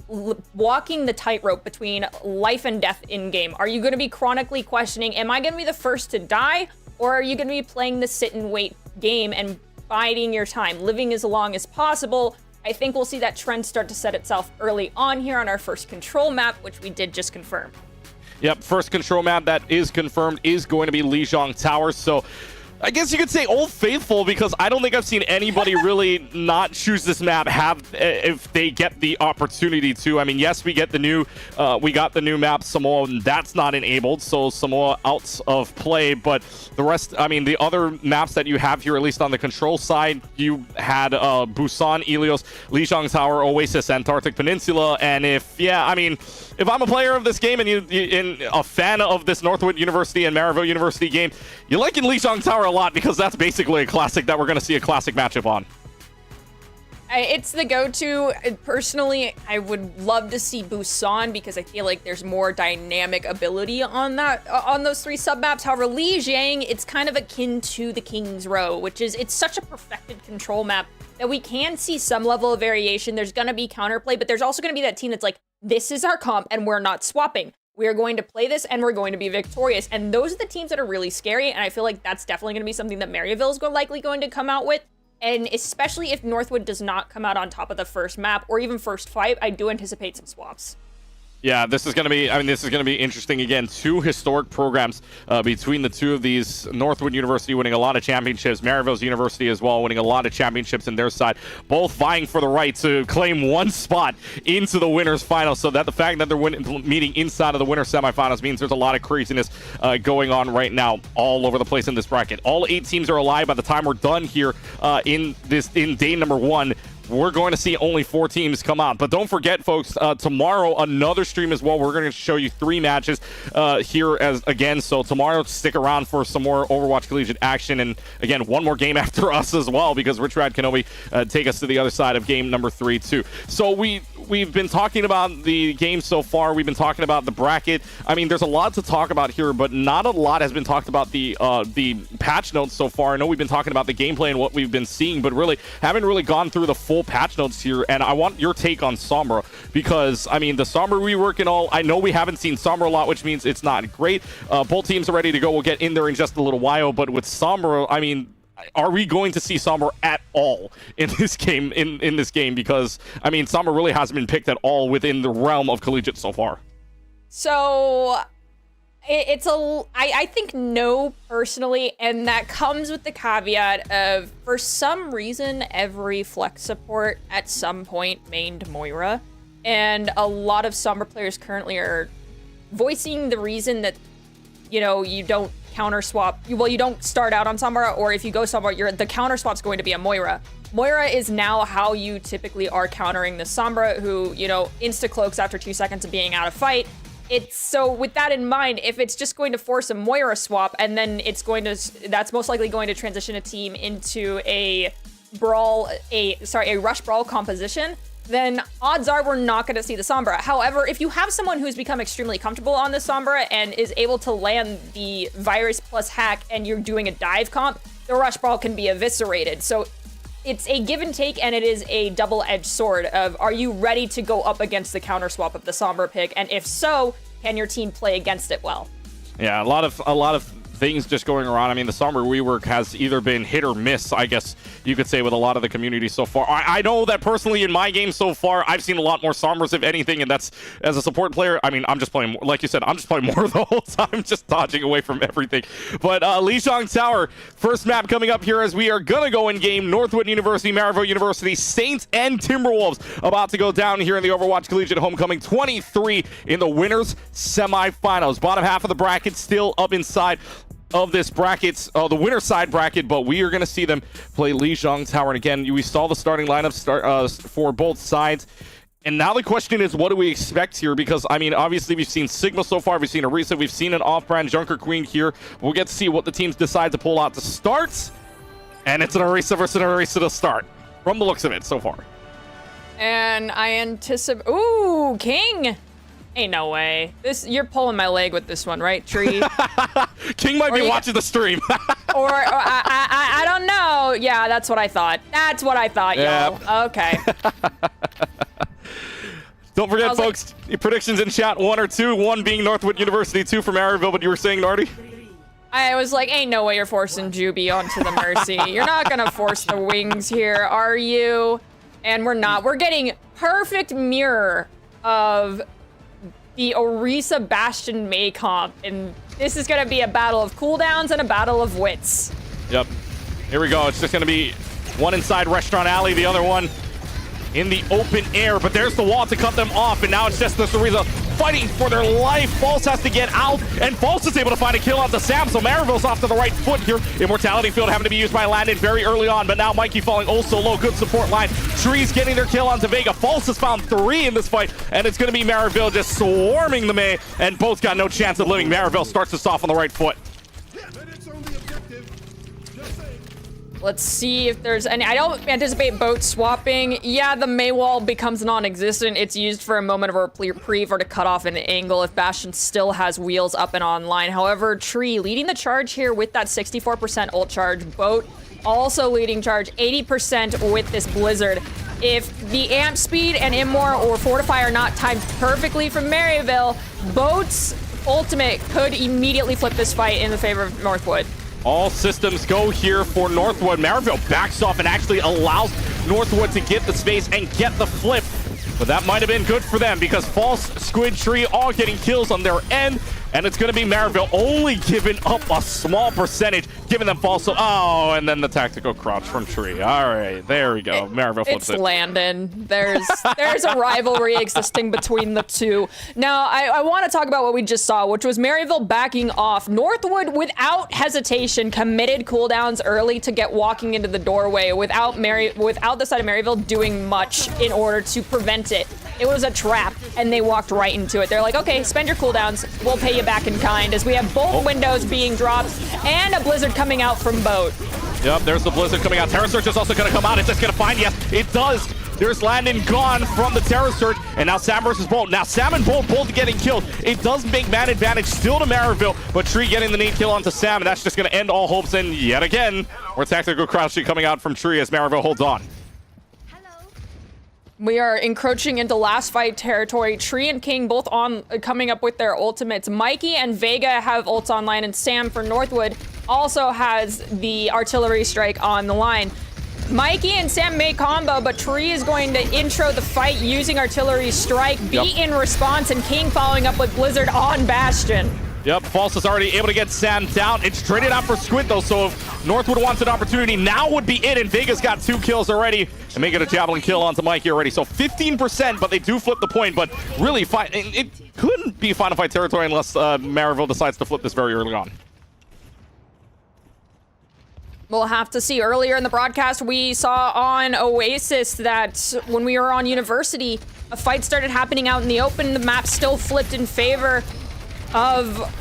walking the tightrope between life and death in game? Are you going to be chronically questioning, am I going to be the first to die, or are you going to be playing the sit and wait game and biding your time, living as long as possible? I think we'll see that trend start to set itself early on here on our first control map, which we did just confirm.
Yep, first control map that is confirmed is going to be Lijiang Towers. So I guess you could say Old Faithful, because I don't think I've seen anybody really not choose this map if they get the opportunity to. I mean, yes, we got the new map Samoa, and that's not enabled, so Samoa out of play. But the rest, I mean, the other maps that you have here, at least on the control side, you had Busan, Ilios, Lijiang Tower, Oasis, Antarctic Peninsula, and if I'm a player of this game and you a fan of this Northwood University and Maryville University game, you like in Lijiang Tower a lot, because that's basically a classic that we're going to see a classic matchup on.
It's the go-to. Personally, I would love to see Busan, because I feel like there's more dynamic ability on those 3 sub-maps. However, Lijiang, it's kind of akin to the King's Row, which is, it's such a perfected control map that we can see some level of variation. There's going to be counterplay, but there's also going to be that team that's like, this is our comp and we're not swapping. We are going to play this and we're going to be victorious. And those are the teams that are really scary. And I feel like that's definitely going to be something that Maryville is likely going to come out with. And especially if Northwood does not come out on top of the first map or even first fight, I do anticipate some swaps.
Yeah, this is going to be interesting. Again, 2 historic programs between the 2 of these. Northwood University winning a lot of championships. Maryville's University as well winning a lot of championships in their side. Both vying for the right to claim 1 spot into the winners final. So that the fact that they're meeting inside of the winner semifinals means there's a lot of craziness going on right now all over the place in this bracket. All 8 teams are alive by the time we're done here in day number 1. We're going to see only 4 teams come out. But don't forget, folks, tomorrow, another stream as well. We're going to show you 3 matches here again. So tomorrow, stick around for some more Overwatch Collegiate action. And again, 1 more game after us as well, because Rich Rad Kenobi take us to the other side of game number 3, too. So we've been talking about the game so far. We've been talking about the bracket. I mean, there's a lot to talk about here, but not a lot has been talked about the patch notes so far. I know we've been talking about the gameplay and what we've been seeing, but really haven't really gone through the full patch notes here. And I want your take on Sombra, because I mean, the Sombra rework and all, I know we haven't seen Sombra a lot, which means it's not great. Both teams are ready to go. We'll get in there in just a little while, but with Sombra, I mean, are we going to see Sombra at all in this game? In this game, because I mean, Sombra really hasn't been picked at all within the realm of Collegiate so far.
So I think no, personally, and that comes with the caveat of, for some reason, every flex support at some point mained Moira, and a lot of Sombra players currently are voicing the reason that, you know, you don't counter swap. Well, you don't start out on Sombra, or if you go Sombra, the counter swap's going to be a Moira. Moira is now how you typically are countering the Sombra, who, you know, insta-cloaks after 2 seconds of being out of fight. So with that in mind, if it's just going to force a Moira swap, and then that's most likely going to transition a team into a rush brawl composition, then odds are we're not going to see the Sombra. However, if you have someone who's become extremely comfortable on the Sombra and is able to land the virus plus hack, and you're doing a dive comp, the rush brawl can be eviscerated. So it's a give and take, and it is a double-edged sword of, are you ready to go up against the counter swap of the Sombra pick? And if so, can your team play against it well?
Yeah, a lot of things just going around. I mean, the Sombra rework has either been hit or miss, I guess you could say, with a lot of the community so far. I know that personally in my game so far, I've seen a lot more Sombras, if anything, and that's, as a support player, I mean, I'm just playing more, like you said, I'm just playing more the whole time, just dodging away from everything. But Lijiang Tower, first map coming up here as we are gonna go in game. Northwood University, Maryville University, Saints and Timberwolves about to go down here in the Overwatch Collegiate Homecoming 23 in the winners semifinals. Bottom half of the bracket still up inside of this bracket, the winner side bracket, but we are going to see them play Lijiang Tower. And again, we saw the starting lineup for both sides. And now the question is, what do we expect here? Because, I mean, obviously we've seen Sigma so far, we've seen Arisa, we've seen an off-brand Junker Queen here. We'll get to see what the teams decide to pull out to start. And it's an Arisa versus an Arisa to start, from the looks of it so far.
And I anticipate... Ooh, King! Ain't no way. You're pulling my leg with this one, right, Tree?
King might be watching the stream.
or I don't know. Yeah, that's what I thought. That's what I thought,
Yep.
y'all. Okay.
Don't forget, folks, your predictions in chat, 1 or 2. 1 being Northwood University, 2 from Maryville, but you were saying, Nardi?
I was like, ain't no way you're forcing Juby onto the Mercy. You're not gonna force the wings here, are you? And we're not. We're getting perfect mirror of the Orisa Bastion May comp, and this is gonna be a battle of cooldowns and a battle of wits.
Yep. Here we go. It's just going to be one inside Restaurant Alley, the other one in the open air. But there's the wall to cut them off, and now it's just the Cereza fighting for their life. False has to get out, and False is able to find a kill onto Sam, so Maryville's off to the right foot here. Immortality Field having to be used by Landon very early on, but now Mikey falling also low. Good support line. Trees getting their kill onto Vega. False has found 3 in this fight, and it's going to be Maryville just swarming the May, and both got no chance of living. Maryville starts us off on the right foot.
Let's see if there's any. I don't anticipate boat swapping. Yeah, the May wall becomes non-existent. It's used for a moment of a reprieve or to cut off an angle if Bastion still has wheels up and online. However, Tree leading the charge here with that 64% ult charge. Boat also leading charge 80% with this Blizzard. If the amp speed and Immor or Fortify are not timed perfectly from Maryville, Boat's ultimate could immediately flip this fight in the favor of Northwood.
All systems go here for Northwood. Maryville backs off and actually allows Northwood to get the space and get the flip. But that might have been good for them because False, Squid, Tree all getting kills on their end. And it's going to be Maryville only giving up a small percentage, giving them false. Oh, and then the tactical crouch from Tree. All right, there we go. Maryville flips it.
It's Landon. There's a rivalry existing between the two. Now, I want to talk about what we just saw, which was Maryville backing off. Northwood, without hesitation, committed cooldowns early to get walking into the doorway without the side of Maryville doing much in order to prevent it. It was a trap, and they walked right into it. They're like, okay, spend your cooldowns. We'll pay you back in kind, as we have both windows being dropped and a Blizzard coming out from Boat.
Yep, there's the Blizzard coming out. Terror Surge is also going to come out. It's just going to find, yes, it does. There's Landon gone from the Terror Surge, and now Sam versus Bolt. Now Sam and Bolt both getting killed. It does make man advantage still to Maryville, but Tree getting the nade kill onto Sam, and that's just going to end all hopes. And yet again, more tactical crouching coming out from Tree as Maryville holds on.
We are encroaching into last fight territory. Tree and King both on coming up with their ultimates. Mikey and Vega have ults online, and Sam for Northwood also has the artillery strike on the line. Mikey and Sam may combo, but Tree is going to intro the fight using artillery strike, be in response, and King following up with Blizzard on Bastion.
Yep, False is already able to get Sam down. It's traded out for Squid, though, so if Northwood wants an opportunity, now would be it, and Vega's got 2 kills already, and make it a Javelin kill onto Mikey already. So 15%, but they do flip the point, but really, it couldn't be final fight territory unless Maryville decides to flip this very early on.
We'll have to see. Earlier in the broadcast, we saw on Oasis that when we were on University, a fight started happening out in the open. The map still flipped in favor of...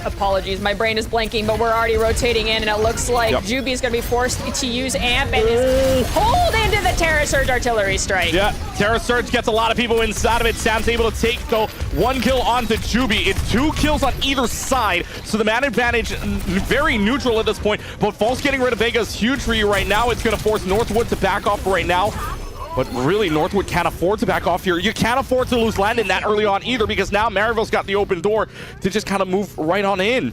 apologies, my brain is blanking, but we're already rotating in, and it looks like Juby is going to be forced to use Amp and is pulled into the Terror Surge artillery strike.
Yeah, Terror Surge gets a lot of people inside of it. Sam's able to take, though, 1 kill onto Juby. It's 2 kills on either side, so the man advantage very neutral at this point, but False getting rid of Vega's huge for you right now. It's going to force Northwood to back off right now. But really, Northwood can't afford to back off here. You can't afford to lose Landon that early on either, because now Maryville's got the open door to just kind of move right on in.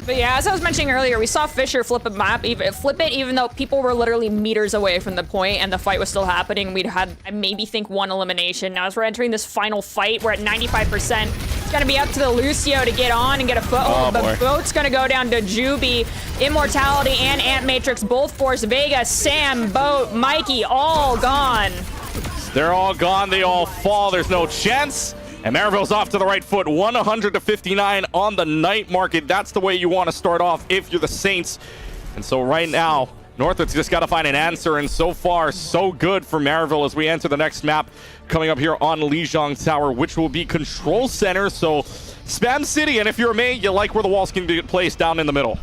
But yeah, as I was mentioning earlier, we saw Fisher flip it even though people were literally meters away from the point and the fight was still happening. We'd had, I maybe think, 1 elimination. Now as we're entering this final fight, we're at 95%. It's gonna be up to the Lucio to get on and get a foothold, but Boat's gonna go down to Juby. Immortality and Ant Matrix both force Vega, Sam, Boat, Mikey, all gone.
They're all gone, they all fall, there's no chance. And Maryville's off to the right foot, 100-59 on the night market. That's the way you want to start off if you're the Saints. And so right now, Northwood's just got to find an answer, and so far, so good for Maryville as we enter the next map coming up here on Lijiang Tower, which will be Control Center. So Spam City, and if you're a May, you like where the walls can get placed down in the middle.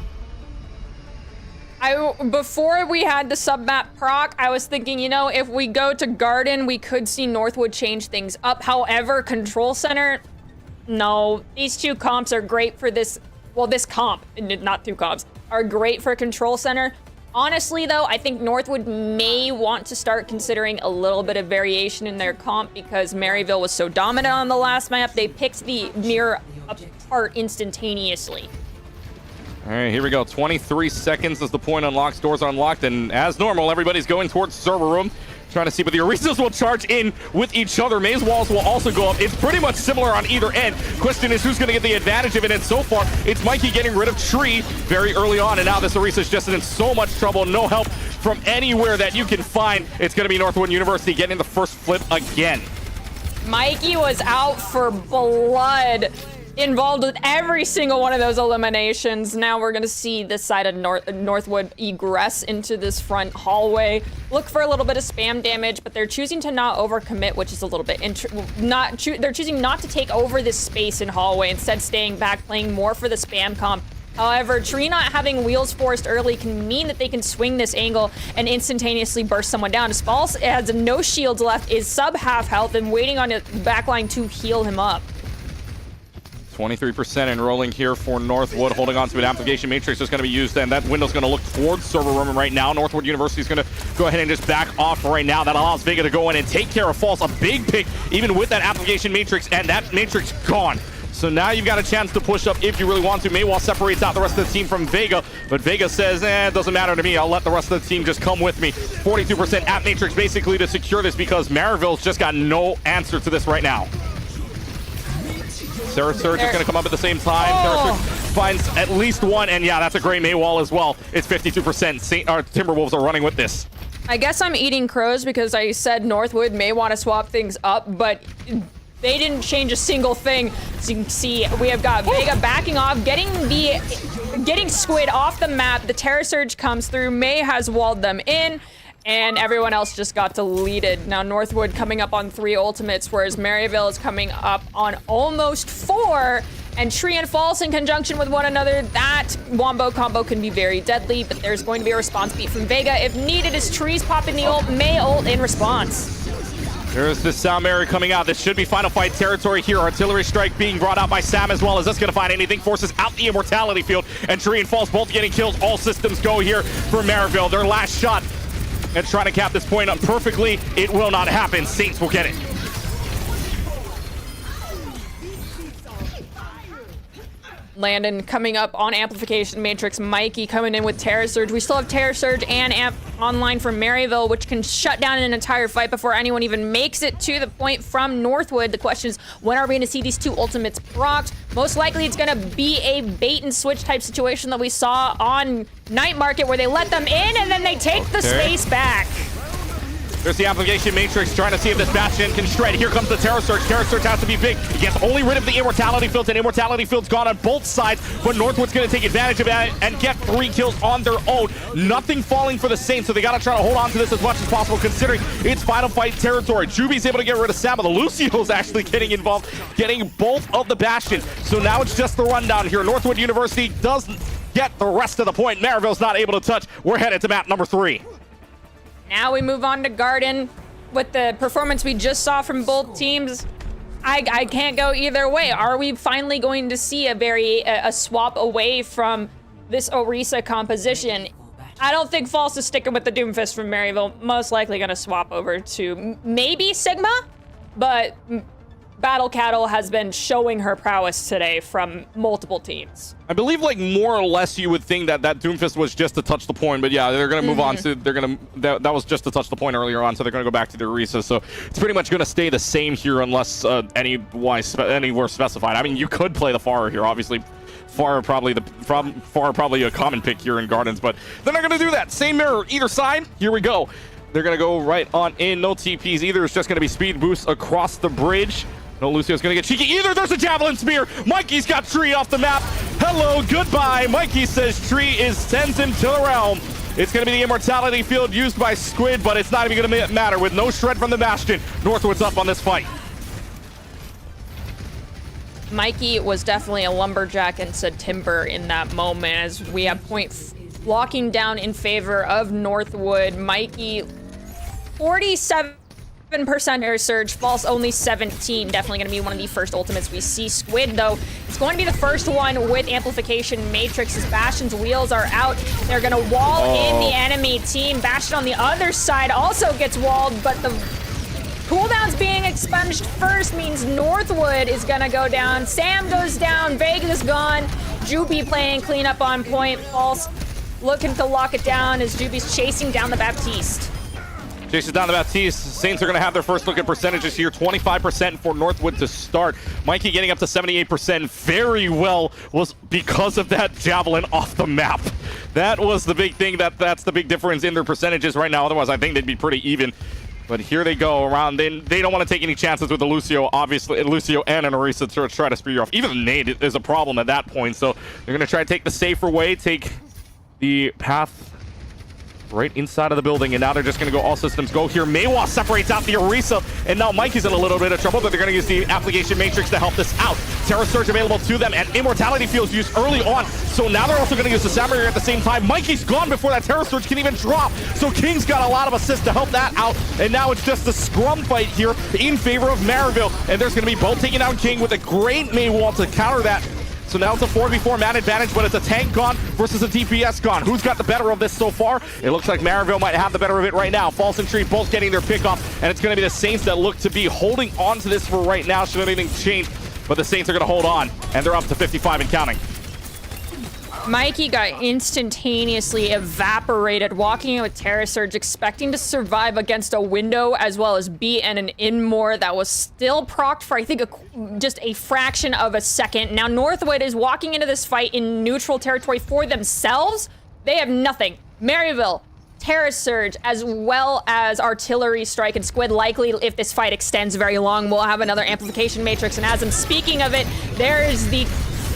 Before we had the sub-map proc, I was thinking, you know, if we go to Garden, we could see Northwood change things up. However, Control Center, no. These 2 comps are great for this. Well, this comp, not 2 comps, are great for Control Center. Honestly, though, I think Northwood may want to start considering a little bit of variation in their comp because Maryville was so dominant on the last map. They picked the mirror apart instantaneously.
All right, here we go. 23 seconds as the point unlocks. Doors unlocked, and as normal, everybody's going towards server room. Trying to see, but the Orisas will charge in with each other. Maze walls will also go up. It's pretty much similar on either end. Question is who's going to get the advantage of it, and so far, it's Mikey getting rid of Tree very early on, and now this Orisa's just in so much trouble. No help from anywhere that you can find. It's going to be Northwood University getting the first flip again.
Mikey was out for blood, involved with every single one of those eliminations. Now we're gonna see this side of Northwood egress into this front hallway. Look for a little bit of spam damage, but they're choosing to not overcommit, which is a little bit they're choosing not to take over this space in hallway, instead staying back, playing more for the spam comp. However, Tree not having wheels forced early can mean that they can swing this angle and instantaneously burst someone down. As False has no shields left, is sub half health, and waiting on the backline to heal him up.
23% enrolling here for Northwood, holding on to an application matrix is going to be used, and that window's going to look towards server room right now. Northwood University is going to go ahead and just back off right now. That allows Vega to go in and take care of False. A big pick, even with that application matrix, and that matrix gone. So now you've got a chance to push up if you really want to. Maywall separates out the rest of the team from Vega, but Vega says, it doesn't matter to me. I'll let the rest of the team just come with me. 42% app matrix basically to secure this, because Maryville's just got no answer to this right now. Sarah Surge is going to come up at the same time. Sarah Surge finds at least one, and yeah, that's a great Maywall as well. It's 52%. Timberwolves are running with this.
I guess I'm eating crows because I said Northwood may want to swap things up, but they didn't change a single thing. As you can see, we have got Vega backing off, getting Squid off the map. The Terror Surge comes through. May has walled them in, and everyone else just got deleted. Now Northwood coming up on 3 ultimates, whereas Maryville is coming up on almost 4. And Tree and False in conjunction with one another, that wombo combo can be very deadly, but there's going to be a response beat from Vega. If needed, as Tree's popping the ult, May ult in response.
There's the sound barrier coming out. This should be final fight territory here. Artillery strike being brought out by Sam as well. Is this going to find anything? Forces out the immortality field, and Tree and False both getting kills. All systems go here for Maryville. Their last shot and trying to cap this point up perfectly. It will not happen. Saints will get it.
Landon coming up on Amplification Matrix. Mikey coming in with Terror Surge. We still have Terror Surge and Amp online from Maryville, which can shut down an entire fight before anyone even makes it to the point from Northwood. The question is, when are we going to see these 2 ultimates procced? Most likely it's going to be a bait and switch type situation that we saw on Night Market, where they let them in and then they take the space back.
There's the application matrix trying to see if this Bastion can shred. Here comes the Terror Surge. Terror Surge has to be big. He gets only rid of the immortality field, and immortality field's gone on both sides, but Northwood's going to take advantage of that and get 3 kills on their own. Nothing falling for the Saints, so they got to try to hold on to this as much as possible, considering it's final fight territory. Juby's able to get rid of Sam, but the Lucio's actually getting involved, getting both of the Bastion. So now it's just the rundown here. Northwood University doesn't get the rest of the point. Maryville's not able to touch. We're headed to map number 3.
Now we move on to Garden. With the performance we just saw from both teams, I can't go either way. Are we finally going to see a swap away from this Orisa composition? I don't think False is sticking with the Doomfist from Maryville. Most likely going to swap over to maybe Sigma, but Battle Cattle has been showing her prowess today from multiple teams.
I believe, like, more or less you would think that Doomfist was just to touch the point, but yeah, they're going to move on to, that was just to touch the point earlier on, so they're going to go back to the Orisa, so it's pretty much going to stay the same here unless anywhere specified. I mean, you could play the Pharah here, obviously. Pharah probably a common pick here in Gardens, but they're not going to do that. Same mirror, either side. Here we go. They're going to go right on in. No TPs either. It's just going to be speed boost across the bridge. No, Lucio's gonna get cheeky either. There's a javelin spear. Mikey's got Tree off the map. Hello, goodbye. Mikey says Tree sends him to the realm. It's gonna be the immortality field used by Squid, but it's not even gonna matter with no shred from the Bastion. Northwood's up on this fight.
Mikey was definitely a lumberjack and said timber in that moment, as we have point locking down in favor of Northwood. Mikey, 47% Terror Surge, False only 17. Definitely going to be one of the first ultimates we see. Squid, though, it's going to be the first one with Amplification Matrix. As Bastion's wheels are out, they're going to wall in the enemy team. Bastion on the other side also gets walled, but the cooldowns being expunged first means Northwood is going to go down. Sam goes down. Vega's gone. Juby playing cleanup on point. False looking to lock it down as Juby's chasing down the Baptiste.
Chases down the Baptiste. Saints are going to have their first look at percentages here. 25% for Northwood to start. Mikey getting up to 78% very well was because of that javelin off the map. That was the big thing. That's the big difference in their percentages right now. Otherwise, I think they'd be pretty even. But here they go around. They don't want to take any chances with the Lucio, obviously. Lucio and an Orisa to try to spear you off. Even the nade is a problem at that point. So they're going to try to take the safer way, take the path right inside of the building, and now they're just going to go all systems go here. Maywa separates out the Orisa, and now Mikey's in a little bit of trouble, but they're going to use the application matrix to help this out. Terra Surge available to them, and Immortality Fields used early on, so now they're also going to use the Samurai at the same time. Mikey's gone before that Terra Surge can even drop, so King's got a lot of assist to help that out, and now it's just a scrum fight here in favor of Maryville, and there's going to be both taking down King with a great Maywall to counter that. So now it's a 4v4 man advantage, but it's a tank gone versus a DPS gone. Who's got the better of this so far? It looks like Maryville might have the better of it right now. False and Tree both getting their pick off, and it's going to be the Saints that look to be holding on to this for right now should anything change. But the Saints are going to hold on, and they're up to 55 and counting.
Mikey got instantaneously evaporated, walking in with Terra Surge, expecting to survive against a window as well as be and an Inmore that was still procced for, I think, just a fraction of a second. Now Northwood is walking into this fight in neutral territory for themselves. They have nothing. Maryville, Terra Surge, as well as Artillery Strike and Squid. Likely, if this fight extends very long, we'll have another amplification matrix. And as I'm speaking of it, there's the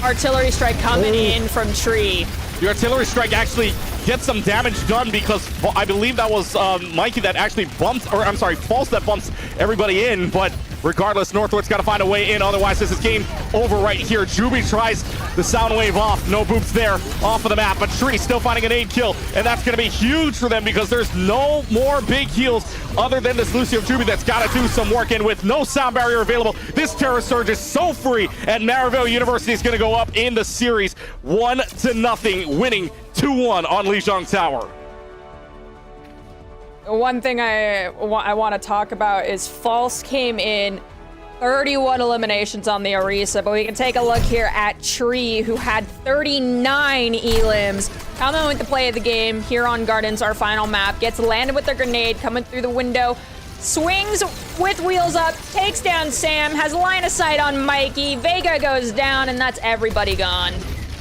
Artillery Strike coming in from Tree.
The Artillery Strike actually gets some damage done because I believe that was Mikey that actually bumped, or I'm sorry, False that bumps everybody in, but regardless, Northwood's got to find a way in, otherwise this is game over right here. Juby tries the sound wave off, no boots there, off of the map, but Tree still finding an 8 kill, and that's going to be huge for them because there's no more big heals other than this Lucio Juby that's got to do some work, and with no sound barrier available, this Terra Surge is so free, and Maryville University is going to go up in the series 1-0, winning 2-1 on Lijiang Tower.
One thing I want to talk about is False came in 31 eliminations on the Orisa, but we can take a look here at Tree, who had 39 elims. Coming with the play of the game here on Gardens, our final map. Gets landed with their grenade, coming through the window. Swings with wheels up, takes down Sam, has line of sight on Mikey. Vega goes down, and that's everybody gone.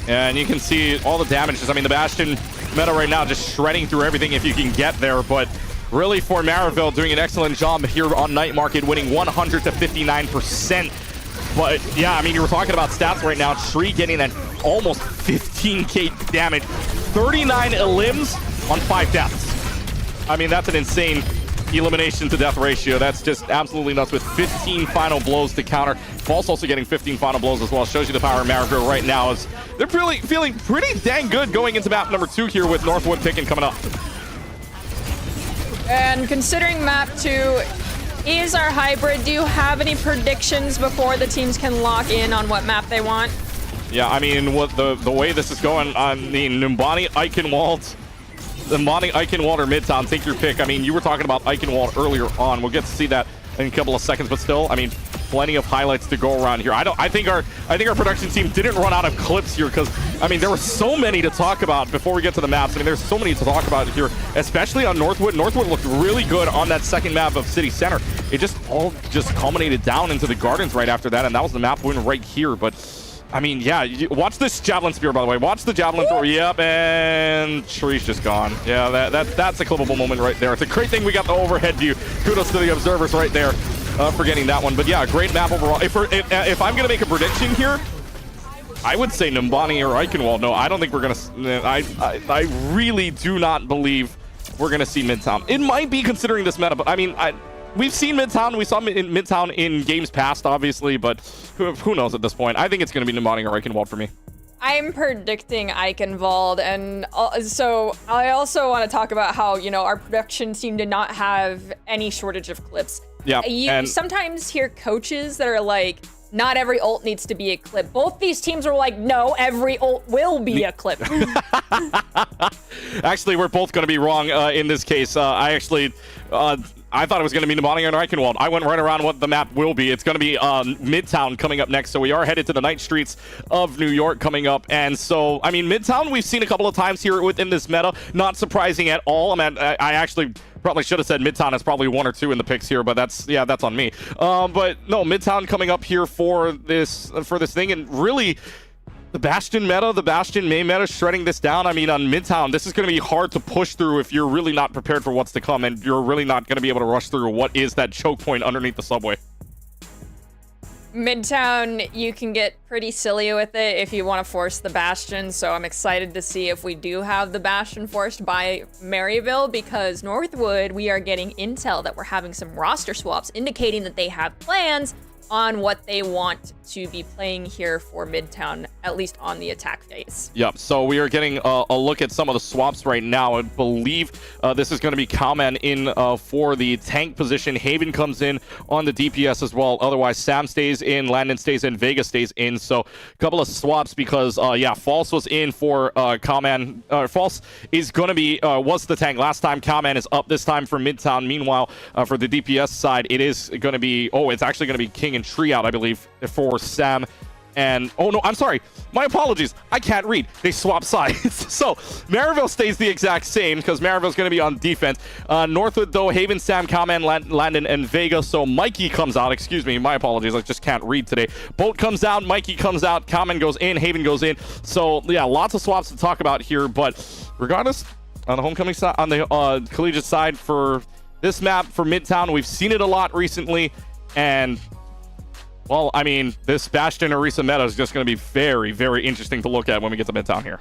And you can see all the damages. I mean, the Bastion meta right now just shredding through everything if you can get there, but really for Maryville doing an excellent job here on Night Market, winning 100 to 59%. But yeah, I mean, you were talking about stats right now. Tree getting that almost 15k damage, 39 elims on 5 deaths. I mean, that's an insane elimination to death ratio. That's just absolutely nuts with 15 final blows to counter. False also getting 15 final blows as well. Shows you the power of Maryville right now as they're really feeling pretty dang good going into map number 2 here with Northwood picking coming up.
And considering map 2 is our hybrid, do you have any predictions before the teams can lock in on what map they want?
Yeah, I mean, what the way this is going on the Numbani Eichenwald, or Midtown, take your pick. I mean, you were talking about Eichenwald earlier on. We'll get to see that in a couple of seconds, but still, I mean, plenty of highlights to go around here. I think our production team didn't run out of clips here because, I mean, there were so many to talk about before we get to the maps. I mean, there's so many to talk about here, especially on Northwood. Northwood looked really good on that second map of City Center. It just all culminated down into the Gardens right after that, and that was the map win right here. But I mean, yeah, watch this Javelin Spear, by the way. Watch the Javelin Throw. Yep, and Tree's just gone. Yeah, that's a clippable moment right there. It's a great thing we got the overhead view. Kudos to the observers right there for getting that one. But yeah, great map overall. If I'm going to make a prediction here, I would say Numbani or Eichenwald. No, I don't think we're going to... I really do not believe we're going to see Midtown. It might be considering this meta, but I mean... We've seen Midtown. We saw Midtown in games past, obviously, but who knows at this point? I think it's going to be Numbani or Eichenwald for me.
I'm predicting Eichenwald, and so I also want to talk about how, you know, our production team did not have any shortage of clips.
Yeah.
You sometimes hear coaches that are like, not every ult needs to be a clip. Both these teams were like, no, every ult will be a clip. Actually,
we're both going to be wrong in this case. I thought it was going to be Nemani and Reichenwald. I went right around what the map will be. It's going to be Midtown coming up next. So we are headed to the night streets of New York coming up. And so, I mean, Midtown we've seen a couple of times here within this meta. Not surprising at all. I mean, I actually probably should have said Midtown is probably 1 or 2 in the picks here, but that's on me. But no, Midtown coming up here for this thing, and really the Bastion meta, the Bastion main meta, shredding this down. I mean, on Midtown, this is going to be hard to push through if you're really not prepared for what's to come, and you're really not going to be able to rush through what is that choke point underneath the subway.
Midtown, you can get pretty silly with it if you want to force the Bastion, so I'm excited to see if we do have the Bastion forced by Maryville, because Northwood, we are getting intel that we're having some roster swaps, indicating that they have plans on what they want to be playing here for Midtown, at least on the attack phase.
Yep, so we are getting a look at some of the swaps right now. I believe this is going to be Cowman in for the tank position. Haven comes in on the DPS as well. Otherwise, Sam stays in, Landon stays in, Vega stays in. So a couple of swaps because, yeah, False was in for Cowman. False is going to be, was the tank last time. Cowman is up this time for Midtown. Meanwhile, for the DPS side, it is going to be, it's actually going to be King and Tree out, I believe, for Sam. And oh no, I'm sorry, my apologies, I can't read. They swap sides. So Maryville stays the exact same because Maryville's going to be on defense. Northwood though, Haven, Sam, Cowman, Landon, and Vega. So Mikey comes out. Excuse me, my apologies, I just can't read today. Boat comes out, Mikey comes out, Cowman goes in, Haven goes in. So yeah, lots of swaps to talk about here. But regardless, on the homecoming side, on the collegiate side for this map for Midtown, we've seen it a lot recently. And well, I mean, this Bastion Orisa meta is just going to be very, very interesting to look at when we get to Midtown here.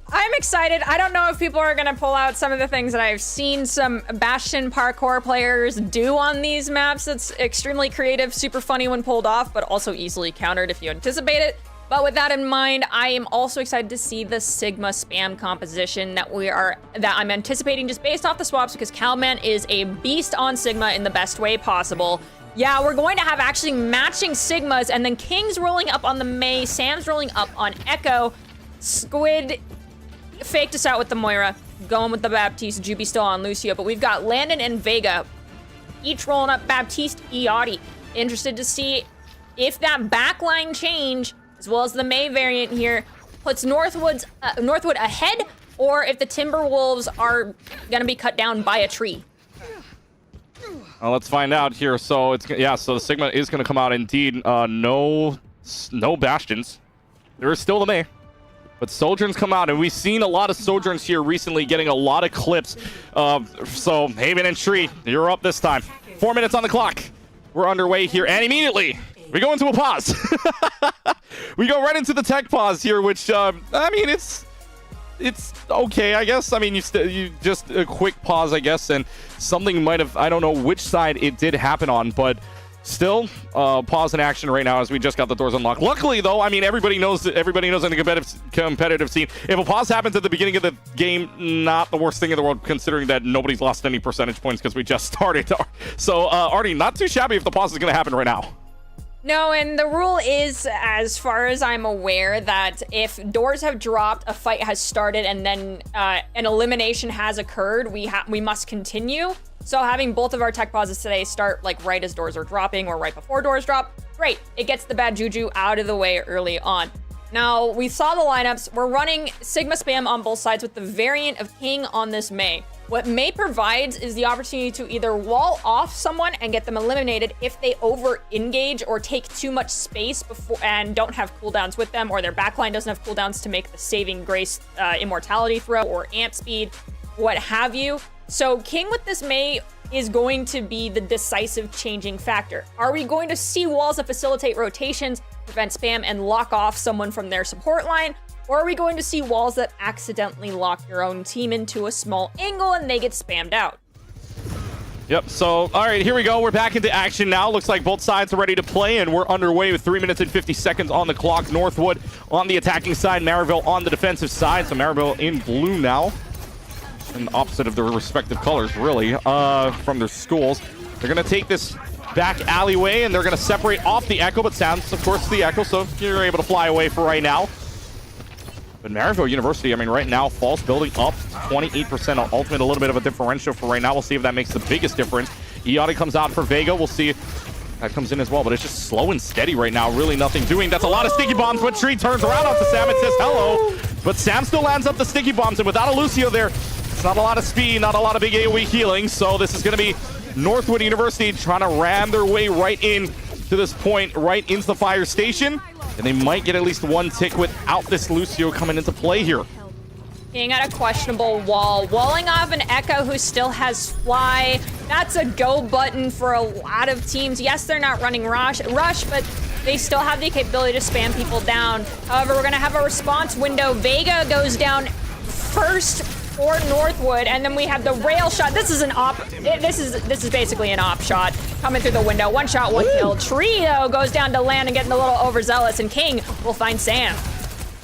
I'm excited. I don't know if people are going to pull out some of the things that I've seen some Bastion parkour players do on these maps. It's extremely creative, super funny when pulled off, but also easily countered if you anticipate it. But with that in mind, I am also excited to see the Sigma spam composition that I'm anticipating just based off the swaps, because Cowman is a beast on Sigma in the best way possible. Yeah, we're going to have actually matching Sigmas, and then King's rolling up on the Mei, Sam's rolling up on Echo. Squid faked us out with the Moira, going with the Baptiste, Juby still on Lucio, but we've got Landon and Vega, each rolling up Baptiste, Eoti. Interested to see if that backline change, as well as the Mei variant here, puts Northwood ahead, or if the Timberwolves are gonna be cut down by a tree.
Let's find out here. So so the Sigma is going to come out indeed. No Bastions. There is still the Mei, but Sojourns come out, and we've seen a lot of Sojourns here recently getting a lot of clips. So Haven and Tree, you're up this time. 4 minutes on the clock. We're underway here, and immediately we go into a pause. We go right into the tech pause here, which I mean, it's okay, I guess. I mean, you just a quick pause, I guess, and something might have, I don't know which side it did happen on, but still, pause in action right now as we just got the doors unlocked. Luckily, though, I mean, everybody knows in the competitive scene, if a pause happens at the beginning of the game, not the worst thing in the world, considering that nobody's lost any percentage points because we just started. So, Artie, not too shabby if the pause is going to happen right now.
No, and the rule is, as far as I'm aware, that if doors have dropped, a fight has started, and then an elimination has occurred, we must continue. So having both of our tech pauses today start like right as doors are dropping or right before doors drop, great. It gets the bad juju out of the way early on. Now, we saw the lineups. We're running Sigma spam on both sides with the variant of King on this Mei. What Mei provides is the opportunity to either wall off someone and get them eliminated if they over-engage or take too much space before and don't have cooldowns with them, or their backline doesn't have cooldowns to make the saving grace immortality throw or amp speed, what have you. So King with this Mei is going to be the decisive changing factor. Are we going to see walls that facilitate rotations, prevent spam, and lock off someone from their support line? Or are we going to see walls that accidentally lock your own team into a small angle and they get spammed out?
Yep, so, all right, here we go. We're back into action now. Looks like both sides are ready to play, and we're underway with 3 minutes and 50 seconds on the clock. Northwood on the attacking side, Maryville on the defensive side. So Maryville in blue now, and opposite of their respective colors, really, from their schools. They're going to take this back alleyway, and they're going to separate off the Echo, but Sam's, of course, the Echo, so you're able to fly away for right now. But Maryville University, I mean, right now, False building up 28% on Ultimate, a little bit of a differential for right now. We'll see if that makes the biggest difference. Eotti comes out for Vega. We'll see if that comes in as well, but it's just slow and steady right now. Really nothing doing. That's a lot of sticky bombs, but Tree turns around onto Sam and says hello. But Sam still lands up the sticky bombs, and without a Lucio there, it's not a lot of speed, not a lot of big AoE healing, so this is going to be Northwood University trying to ram their way right in to this point, right into the fire station. And they might get at least one tick without this Lucio coming into play here.
Being at a questionable wall, walling off an Echo who still has Fly. That's a go button for a lot of teams. Yes, they're not running rush, but they still have the capability to spam people down. However, we're gonna have a response window. Vega goes down first for Northwood, and then we have the rail shot. This is an op. This is basically an op shot coming through the window. One shot, one kill. Tree though goes down to land and getting a little overzealous, and King will find Sam.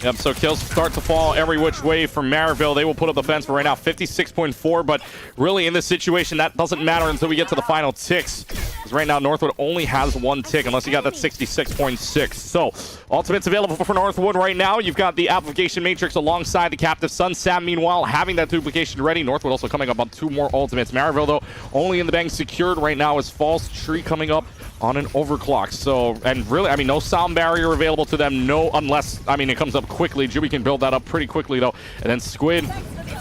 Yep, so kills start to fall every which way from Maryville. They will put up the fence for right now, 56.4, but really in this situation, that doesn't matter until we get to the final ticks. Because right now, Northwood only has one tick, unless you got that 66.6. So, ultimates available for Northwood right now. You've got the Application Matrix alongside the Captive Sun. Sam, meanwhile, having that duplication ready. Northwood also coming up on 2 more ultimates. Maryville, though, only in the bank secured right now is False. Tree coming up on an overclock. So, and really, I mean, no sound barrier available to them. No, unless, I mean, it comes up quickly. Juby can build that up pretty quickly, though. And then Squid,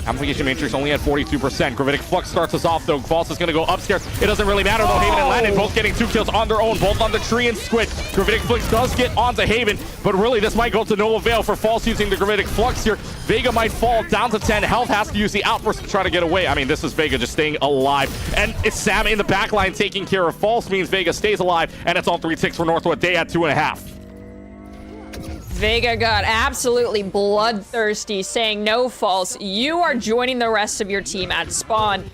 Application Matrix only at 42%. Gravitic Flux starts us off, though. False is going to go upstairs. It doesn't really matter, though. Haven and Landon both getting 2 kills on their own, both on the Tree and Squid. Gravitic Flux does get onto Haven, but really, this might go to no avail for False using the Gravitic Flux here. Vega might fall down to 10 health, has to use the outburst to try to get away. I mean, this is Vega just staying alive. And it's Sam in the backline taking care of False, means Vega stays alive, and it's all 3 ticks for Northwood. They at 2.5.
Vega got absolutely bloodthirsty, saying no, False. You are joining the rest of your team at spawn.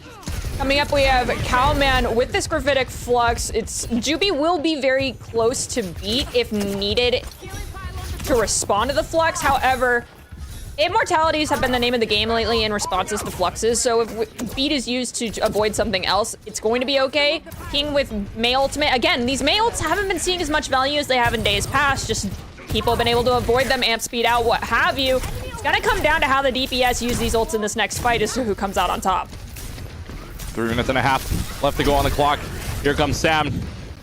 Coming up, we have Cowman with this Gravitic Flux. Juby will be very close to beat if needed to respond to the Flux. However, Immortalities have been the name of the game lately in responses to Fluxes, so if beat is used to avoid something else, it's going to be okay. King with May Ultimate. Again, these May Ults haven't been seeing as much value as they have in days past, just people have been able to avoid them, amp speed out, what have you. It's gonna come down to how the DPS use these ults in this next fight as to who comes out on top.
3 minutes and a half left to go on the clock. Here comes Sam.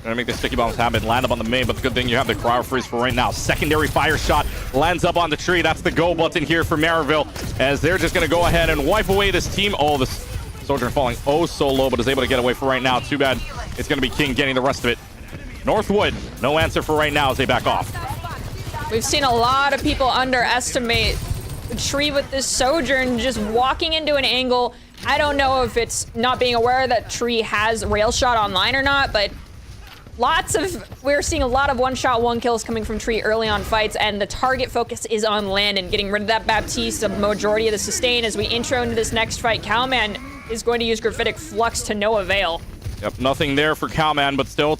Gonna make the sticky bombs happen, land up on the main, but the good thing you have the cryo freeze for right now. Secondary fire shot lands up on the tree. That's the go button here for Maryville, as they're just gonna go ahead and wipe away this team. Oh, this Sojourner falling oh so low, but is able to get away for right now. Too bad it's gonna be King getting the rest of it. Northwood, no answer for right now as they back off.
We've seen a lot of people underestimate the tree with this Sojourn just walking into an angle. I don't know if it's not being aware that tree has rail shot online or not, but we're seeing a lot of one-shot, one-kills coming from Tree early on fights, and the target focus is on Landon, getting rid of that Baptiste, the majority of the sustain. As we intro into this next fight, Cowman is going to use Gravitic Flux to no avail. Yep,
nothing there for Cowman, but still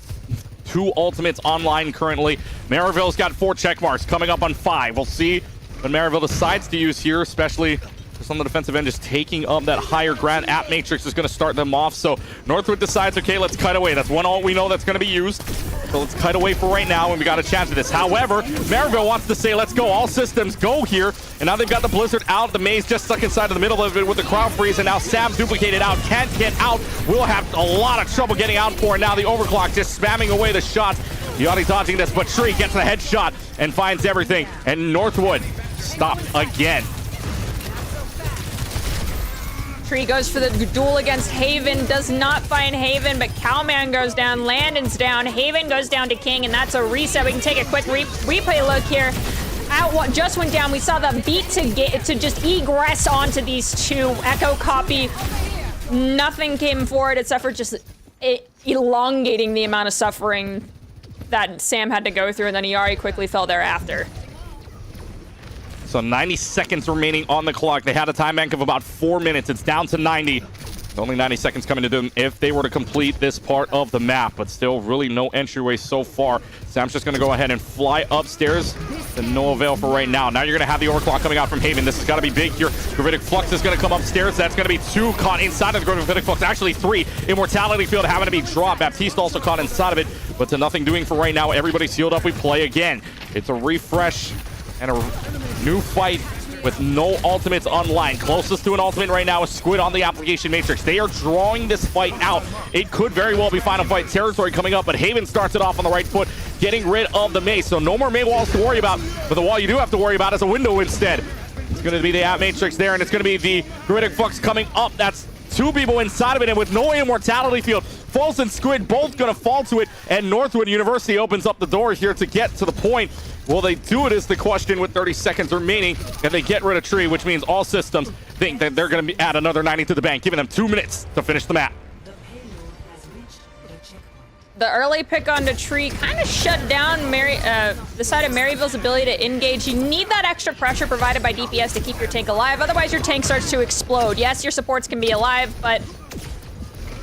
2 ultimates online currently. Maryville's got 4 check marks, coming up on 5. We'll see what Maryville decides to use here, especially just on the defensive end, just taking up that higher ground. App Matrix is going to start them off. So Northwood decides, okay, let's cut away. That's one ult we know that's going to be used. So let's cut away for right now, and we got a chance at this. However, Maryville wants to say, let's go. All systems go here. And now they've got the Blizzard out. The Maze just stuck inside of the middle of it with the crowd freeze. And now Sam duplicated out. Can't get out. Will have a lot of trouble getting out for it. Now the overclock just spamming away the shots. Yachty dodging this, but Tree gets the headshot and finds everything. And Northwood stopped again.
Tree goes for the duel against Haven, does not find Haven, but Cowman goes down, Landon's down, Haven goes down to King, and that's a reset. We can take a quick replay look here at what just went down. We saw the beat to just egress onto these 2. Echo copy. Nothing came forward except for just elongating the amount of suffering that Sam had to go through, and then Iari quickly fell thereafter.
So 90 seconds remaining on the clock. They had a time bank of about 4 minutes. It's down to 90. Only 90 seconds coming to them if they were to complete this part of the map, but still really no entryway so far. Sam's just going to go ahead and fly upstairs to no avail for right now. Now you're going to have the overclock coming out from Haven. This has got to be big here. Gravitic Flux is going to come upstairs. That's going to be 2 caught inside of the Gravitic Flux. Actually 3. Immortality Field having to be dropped. Baptiste also caught inside of it, but to nothing doing for right now. Everybody's sealed up. We play again. It's a refresh and a new fight with no ultimates online. Closest to an ultimate right now is Squid on the application matrix. They are drawing this fight out. It could very well be final fight territory coming up, but Haven starts it off on the right foot, getting rid of the mace. So no more May walls to worry about, but the wall you do have to worry about is a window instead. It's going to be the app matrix there, and it's going to be the Gravitic Flux coming up. That's 2 people inside of it, and with no immortality field, False and Squid both going to fall to it, and Northwood University opens up the door here to get to the point. Will they do it is the question with 30 seconds remaining, and they get rid of Tree, which means all systems think that they're going to add another 90 to the bank, giving them 2 minutes to finish the map.
The early pick onto Tree kind of shut down the side of Maryville's ability to engage. You need that extra pressure provided by DPS to keep your tank alive, otherwise your tank starts to explode. Yes, your supports can be alive, but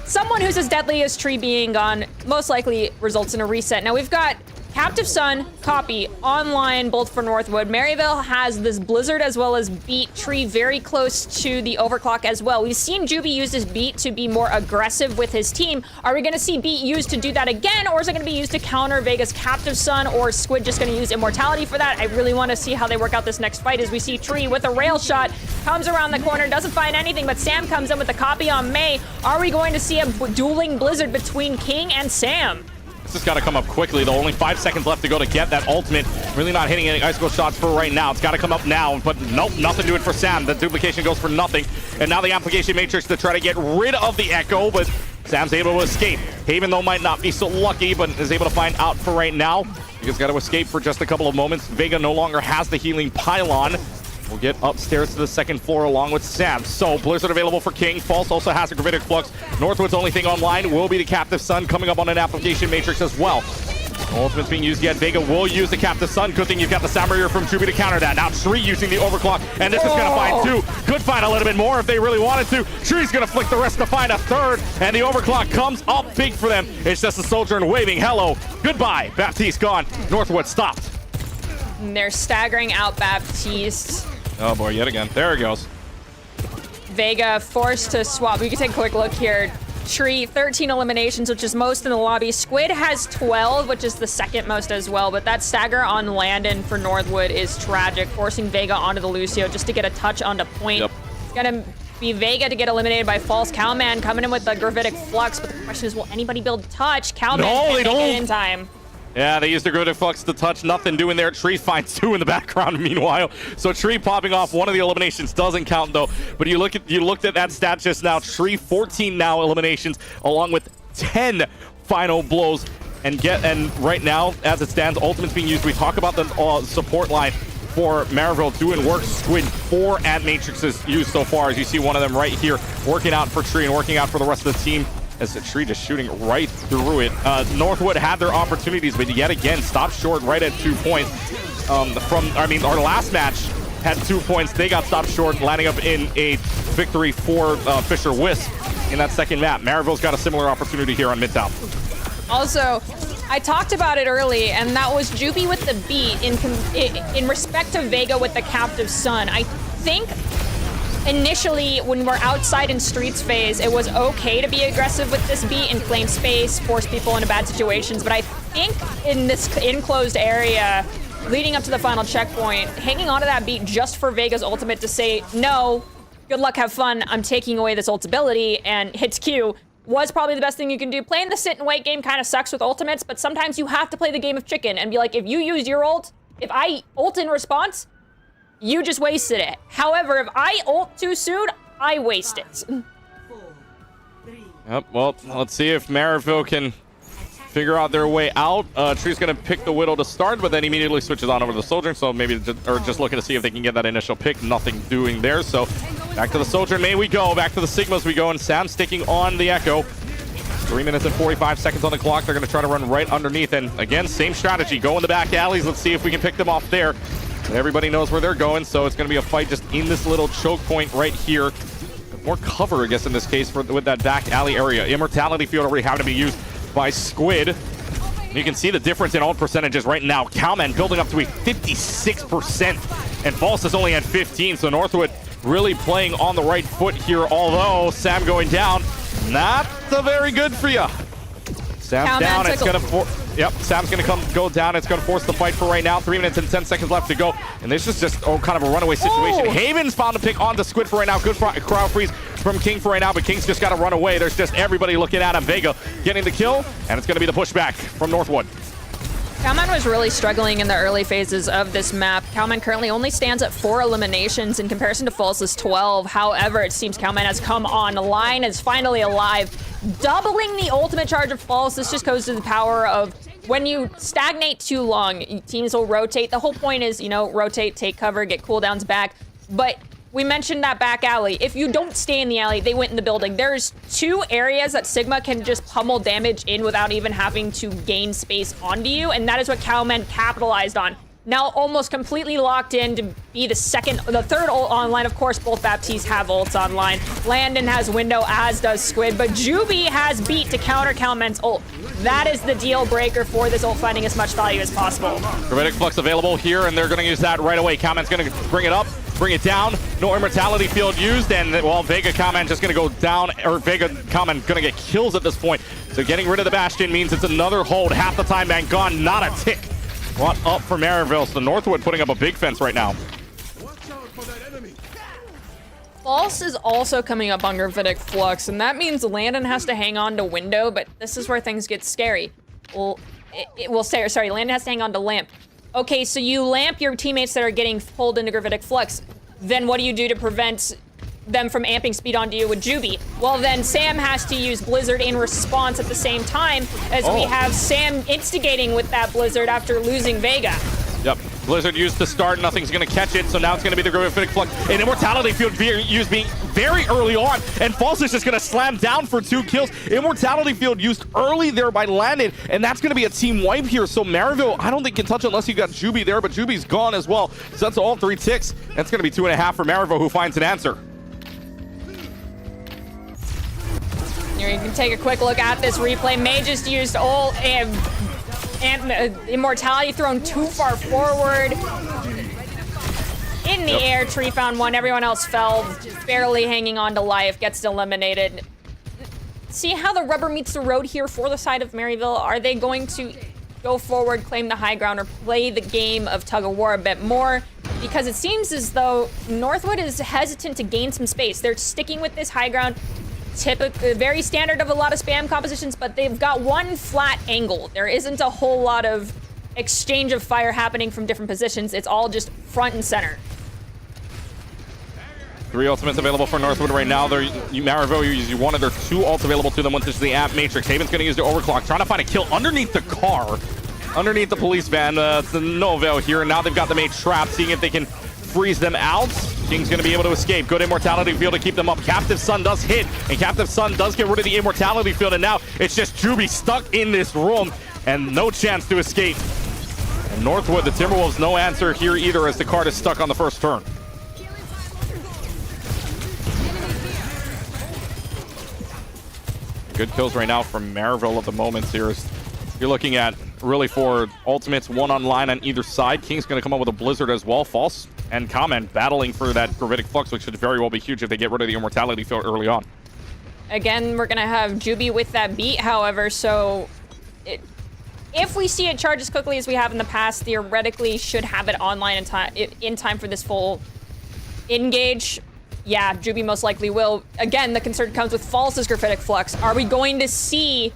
someone who's as deadly as Tree being gone most likely results in a reset. Now we've got Captive Sun, Copy, online both for Northwood. Maryville has this Blizzard as well as Beat. Tree very close to the Overclock as well. We've seen Juby use this Beat to be more aggressive with his team. Are we going to see Beat used to do that again, or is it going to be used to counter Vega's Captive Sun, or Squid just going to use Immortality for that? I really want to see how they work out this next fight as we see Tree with a rail shot, comes around the corner, doesn't find anything, but Sam comes in with a copy on May. Are we going to see a dueling Blizzard between King and Sam?
This has got to come up quickly, though. Only 5 seconds left to go to get that ultimate. Really not hitting any icicle shots for right now. It's got to come up now, but nope, nothing to it for Sam. The duplication goes for nothing. And now the application matrix to try to get rid of the Echo, but Sam's able to escape. Haven, though, might not be so lucky, but is able to find out for right now. He's got to escape for just a couple of moments. Vega no longer has the healing pylon. We'll get upstairs to the second floor along with Sam. So Blizzard available for King. False also has a Gravitic Flux. Northwood's only thing online will be the Captive Sun coming up on an application matrix as well. No ultimate's being used yet. Vega will use the Captive Sun. Good thing you've got the Sound Barrier from Juby to counter that. Now Tree using the Overclock, and this is going to find 2. Could find a little bit more if they really wanted to. Tree's going to flick the rest to find a 3rd, and the Overclock comes up big for them. It's just a soldier and waving hello, goodbye. Baptiste gone. Northwood stopped.
And they're staggering out Baptiste.
Oh boy, yet again. There it goes.
Vega forced to swap. We can take a quick look here. Tree, 13 eliminations, which is most in the lobby. Squid has 12, which is the second most as well. But that stagger on Landon for Northwood is tragic, forcing Vega onto the Lucio just to get a touch onto point.
Yep.
It's gonna be Vega to get eliminated by False. Cowman coming in with the Gravitic Flux, but the question is, will anybody build touch? Cowman can't make it in time.
Yeah, they used the Gravitic Flux to touch. Nothing doing there. Tree finds 2 in the background meanwhile. So Tree popping off one of the eliminations doesn't count though. But you looked at that stat just now. Tree 14 now eliminations along with 10 final blows. And right now, as it stands, Ultimate's being used. We talk about the support line for Maryville doing work. Squid 4 ad matrices used so far, as you see one of them right here working out for Tree and working out for the rest of the team. As the Tree just shooting right through it. Northwood had their opportunities, but yet again stopped short right at 2 points. Our last match had 2 points. They got stopped short, landing up in a victory for Fisher Wisp in that second map. Maryville's got a similar opportunity here on Midtown.
Also, I talked about it early, and that was Juby with the Beat in respect to Vega with the Captive Sun. I think initially, when we're outside in streets phase, it was okay to be aggressive with this Beat and claim space, force people into bad situations. But I think in this enclosed area, leading up to the final checkpoint, hanging onto that Beat just for Vega's ultimate to say, no, good luck, have fun, I'm taking away this ult ability, and hits Q, was probably the best thing you can do. Playing the sit and wait game kind of sucks with ultimates, but sometimes you have to play the game of chicken and be like, if you use your ult, if I ult in response, you just wasted it. However, if I ult too soon, I waste it.
Yep, well, let's see if Maryville can figure out their way out. Tree's going to pick the Widow to start, but then immediately switches on over to the Soldier, so maybe just looking to see if they can get that initial pick. Nothing doing there, so back to the Soldier. May we go. Back to the Sigmas we go, and Sam sticking on the Echo. 3 minutes and 45 seconds on the clock. They're going to try to run right underneath, and again, same strategy. Go in the back alleys. Let's see if we can pick them off there. Everybody knows where they're going, so it's going to be a fight just in this little choke point right here. More cover, I guess, in this case with that back alley area. Immortality field already having to be used by Squid. You can see the difference in ult percentages right now. Cowman building up to a 56%, and False is only at 15, so Northwood really playing on the right foot here, although Sam going down, not so very good for you. Sam's down. It's going to Yep, Sam's gonna go down. It's gonna force the fight for right now. 3 minutes and 10 seconds left to go. And this is just, kind of a runaway situation.
Oh.
Haven's found a pick onto Squid for right now. Good crowd freeze from King for right now, but King's just gotta run away. There's just everybody looking at him. Vega getting the kill, and it's gonna be the pushback from Northwood.
Cowman was really struggling in the early phases of this map. Cowman currently only stands at 4 eliminations in comparison to False's 12. However, it seems Cowman has come online, is finally alive, doubling the ultimate charge of False. This just goes to the power of when you stagnate too long, teams will rotate. The whole point is, rotate, take cover, get cooldowns back. But we mentioned that back alley. If you don't stay in the alley, they went in the building. There's 2 areas that Sigma can just pummel damage in without even having to gain space onto you, and that is what Cowman capitalized on. Now almost completely locked in to be the third ult online. Of course, both Baptistes have ults online. Landon has window, as does Squid, but Juby has beat to counter Cowman's ult. That is the deal breaker for this ult, finding as much value as possible.
Gravitic Flux available here, and they're gonna use that right away. Cowman's gonna bring it up. Bring it down. No immortality field used, and well, Vega Cowman just gonna go down, or Vega Cowman gonna get kills at this point. So getting rid of the Bastion means it's another hold. Half the time bank gone, not a tick. Brought up for Maryville. So Northwood putting up a big fence right now.
False is also coming up on Gravitic Flux, and that means Landon has to hang on to window, but this is where things get scary. Well, Landon has to hang on to lamp. Okay, so you lamp your teammates that are getting pulled into Gravitic Flux. Then what do you do to prevent them from amping speed onto you with Juby? Well, then Sam has to use Blizzard in response at the same time as we have Sam instigating with that Blizzard after losing Vega.
Yep, Blizzard used to start, nothing's gonna catch it, so now it's gonna be the Gravitic Flux. An Immortality Field used being very early on, and False is just gonna slam down for 2 kills. Immortality Field used early there by Landon, and that's gonna be a team wipe here, so Maryville, I don't think can touch unless you got Juby there, but Juby's gone as well. So that's all 3 ticks. That's gonna be 2.5 for Maryville, who finds an answer.
Here you can take a quick look at this replay. May just used ult and Immortality thrown too far forward. In the air, Tree found one. Everyone else fell, barely hanging on to life, gets eliminated. See how the rubber meets the road here for the side of Maryville? Are they going to go forward, claim the high ground, or play the game of tug of war a bit more? Because it seems as though Northwood is hesitant to gain some space. They're sticking with this high ground. Very standard of a lot of spam compositions, but they've got one flat angle. There isn't a whole lot of exchange of fire happening from different positions. It's all just front and center.
3 ultimates available for Northwood right now. Maryville uses one of their 2 ults available to them, once it's the Amp Matrix. Haven's gonna use the overclock, trying to find a kill underneath the car, underneath the police van. It's no avail here, and now they've got the mate trapped, seeing if they can freeze them out. King's gonna be able to escape. Good immortality field to keep them up. Captive Sun does hit, and Captive Sun does get rid of the immortality field, and now it's just Juby stuck in this room and no chance to escape. And Northwood, the Timberwolves, no answer here either, as the card is stuck on the first turn. Good kills right now from Maryville at the moment here. You're looking at really 4 ultimates, 1 online on either side. King's going to come up with a Blizzard as well. False and Comment battling for that Gravitic Flux, which should very well be huge if they get rid of the Immortality field early on.
Again, we're going to have Juby with that beat, however, so if we see it charge as quickly as we have in the past, theoretically should have it online in time for this full engage. Yeah, Juby most likely will. Again, the concern comes with False's Gravitic Flux. Are we going to see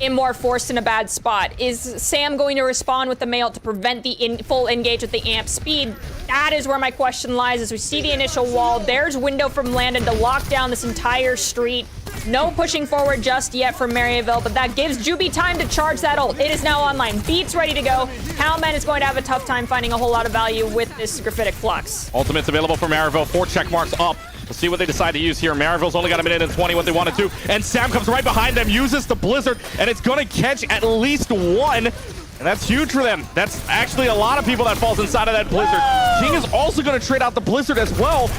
Immor forced in a bad spot? Is Sam going to respond with the mail to prevent the full engage with the amp speed? That is where my question lies. As we see the initial wall, there's window from Landon to lock down this entire street. No pushing forward just yet from Maryville, but that gives Juby time to charge that ult. It is now online. Beat's ready to go. Cowman is going to have a tough time finding a whole lot of value with this Gravitic Flux.
Ultimates available for Maryville. 4 check marks up. We'll see what they decide to use here. Maryville's only got 1:20, what they want to do. And Sam comes right behind them, uses the Blizzard, and it's going to catch at least 1. And that's huge for them. That's actually a lot of people that falls inside of that Blizzard. King is also going to trade out the Blizzard as well.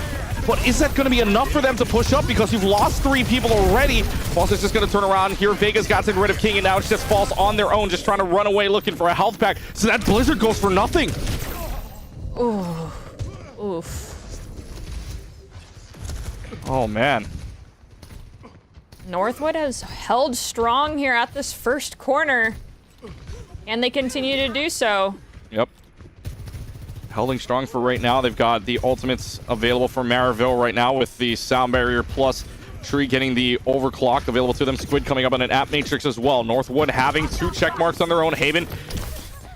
But is that going to be enough for them to push up? Because you've lost 3 people already. False is just going to turn around here. Vega's got rid of King, and now it's just False on their own, just trying to run away looking for a health pack. So that Blizzard goes for nothing.
Ooh. Oof.
Oh, man.
Northwood has held strong here at this first corner. And they continue to do so.
Yep. Holding strong for right now. They've got the ultimates available for Maryville right now with the Sound Barrier plus Tree getting the overclock available to them. Squid coming up on an app matrix as well. Northwood having 2 check marks on their own. Haven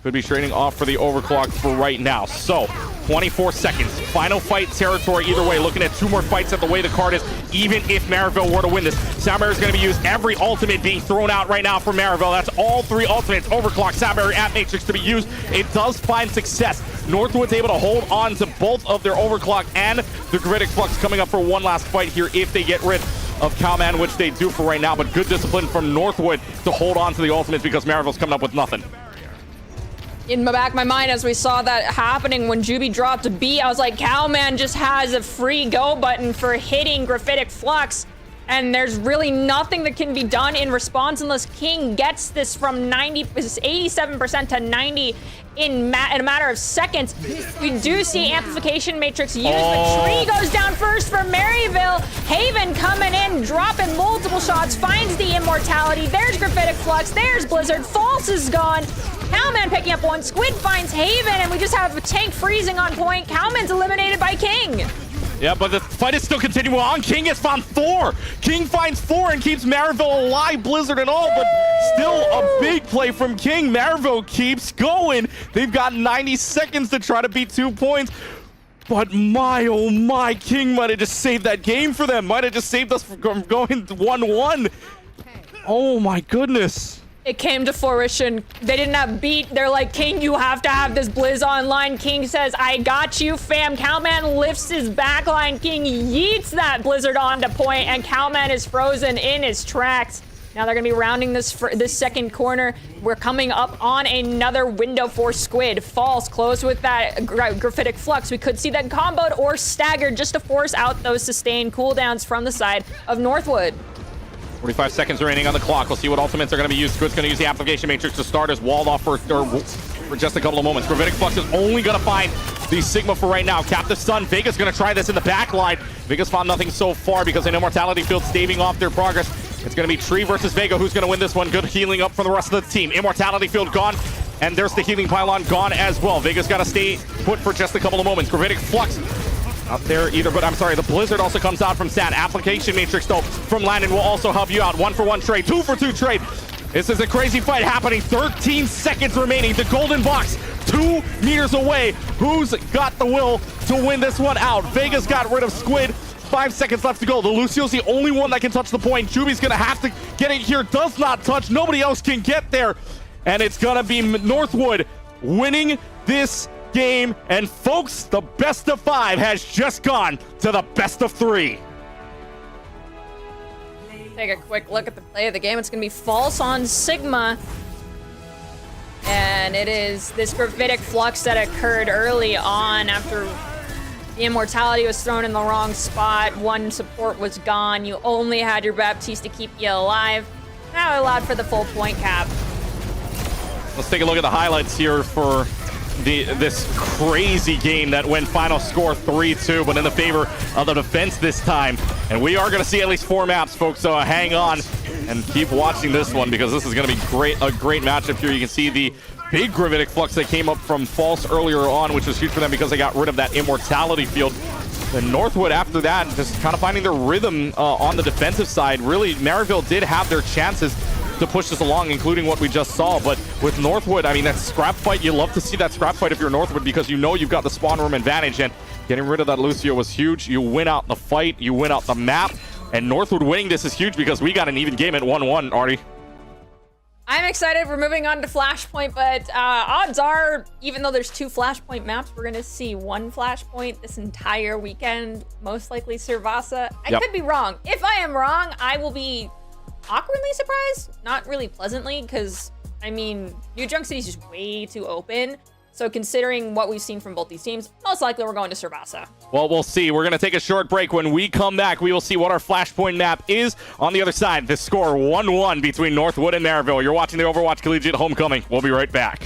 could be trading off for the overclock for right now. So 24 seconds. Final fight territory either way. Looking at 2 more fights at the way the card is. Even if Maryville were to win this, Sound Barrier is going to be used. Every ultimate being thrown out right now for Maryville. That's all 3 ultimates. Overclock, Sound Barrier, app matrix to be used. It does find success. Northwood's able to hold on to both of their overclock and the Gravitic Flux coming up for one last fight here if they get rid of Cowman, which they do for right now. But good discipline from Northwood to hold on to the ultimates because Maryville's coming up with nothing.
In the back of my mind, as we saw that happening when Juby dropped a B, I was like, Cowman just has a free go button for hitting Graphitic Flux. And there's really nothing that can be done in response unless King gets this from 87% to 90 in a matter of seconds. We do see Amplification Matrix used, but Tree goes down first for Maryville. Haven coming in, dropping multiple shots, finds the Immortality. There's Graphitic Flux, there's Blizzard. False is gone. Cowman picking up 1. Squid finds Haven, and we just have a tank freezing on point. Cowman's eliminated by King.
Yeah, but the fight is still continuing on. King has found 4. King finds 4 and keeps Maryville alive, Blizzard and all, but still a big play from King. Maryville keeps going. They've got 90 seconds to try to beat 2 points. But my, oh my, King might have just saved that game for them. Might have just saved us from going 1-1. Oh my goodness.
It came to fruition. They didn't have beat. They're like, King, you have to have this Blizz online. King says, I got you, fam. Cowman lifts his backline. King yeets that Blizzard onto point, and Cowman is frozen in his tracks. Now they're going to be rounding this second corner. We're coming up on another window for Squid. False, close with that Graphitic Flux. We could see that comboed or staggered just to force out those sustained cooldowns from the side of Northwood.
45 seconds remaining on the clock. We'll see what ultimates are going to be used. Squid's going to use the Application Matrix to start as walled off for just a couple of moments. Gravitic Flux is only going to find the Sigma for right now. Captive Sun, Vega's going to try this in the back line. Vega's found nothing so far because an Immortality Field staving off their progress. It's going to be Tree versus Vega. Who's going to win this one? Good healing up from the rest of the team. Immortality Field gone, and there's the healing pylon gone as well. Vega's got to stay put for just a couple of moments. Gravitic Flux not there either, but I'm sorry, the Blizzard also comes out from Stan. Application Matrix, though, from Landon will also help you out. 1-for-1 trade, 2-for-2 trade. This is a crazy fight happening. 13 seconds remaining. The golden box, 2 meters away. Who's got the will to win this one out? Vega's got rid of Squid. 5 seconds left to go. The Lucio's the only one that can touch the point. Juby's gonna have to get it here. Does not touch. Nobody else can get there. And it's gonna be Northwood winning this game. And folks, the best of 5 has just gone to the best of 3.
Take a quick look at the play of the game. It's going to be false on Sigma. And it is this Gravitic Flux that occurred early on after the Immortality was thrown in the wrong spot. 1 support was gone. You only had your Baptiste to keep you alive. Now allowed for the full point cap.
Let's take a look at the highlights here for this crazy game that went final score 3-2, but in the favor of the defense this time. And we are going to see at least 4 maps, folks, so hang on and keep watching this one because this is going to be a great matchup here. You can see the big Gravitic Flux that came up from False earlier on, which was huge for them because they got rid of that Immortality Field. And Northwood, after that, just kind of finding their rhythm on the defensive side. Really, Maryville did have their chances to push this along, including what we just saw. But with Northwood, I mean, that scrap fight, you love to see that scrap fight if you're Northwood because you know you've got the spawn room advantage, and getting rid of that Lucio was huge. You win out the fight, you win out the map, and Northwood winning this is huge because we got an even game at 1-1, Artie.
I'm excited. We're moving on to Flashpoint, but odds are, even though there's 2 Flashpoint maps, we're going to see 1 Flashpoint this entire weekend, most likely Servasa. I could be wrong. If I am wrong, I will be awkwardly surprised, not really pleasantly, because I mean, New Junk City is just way too open. So considering what we've seen from both these teams, most likely we're going to Servasa.
Well, we'll see. We're going to take a short break. When we come back, we will see what our Flashpoint map is. On the other side, the score 1-1 between Northwood and Maryville. You're watching the Overwatch Collegiate Homecoming. We'll be right back.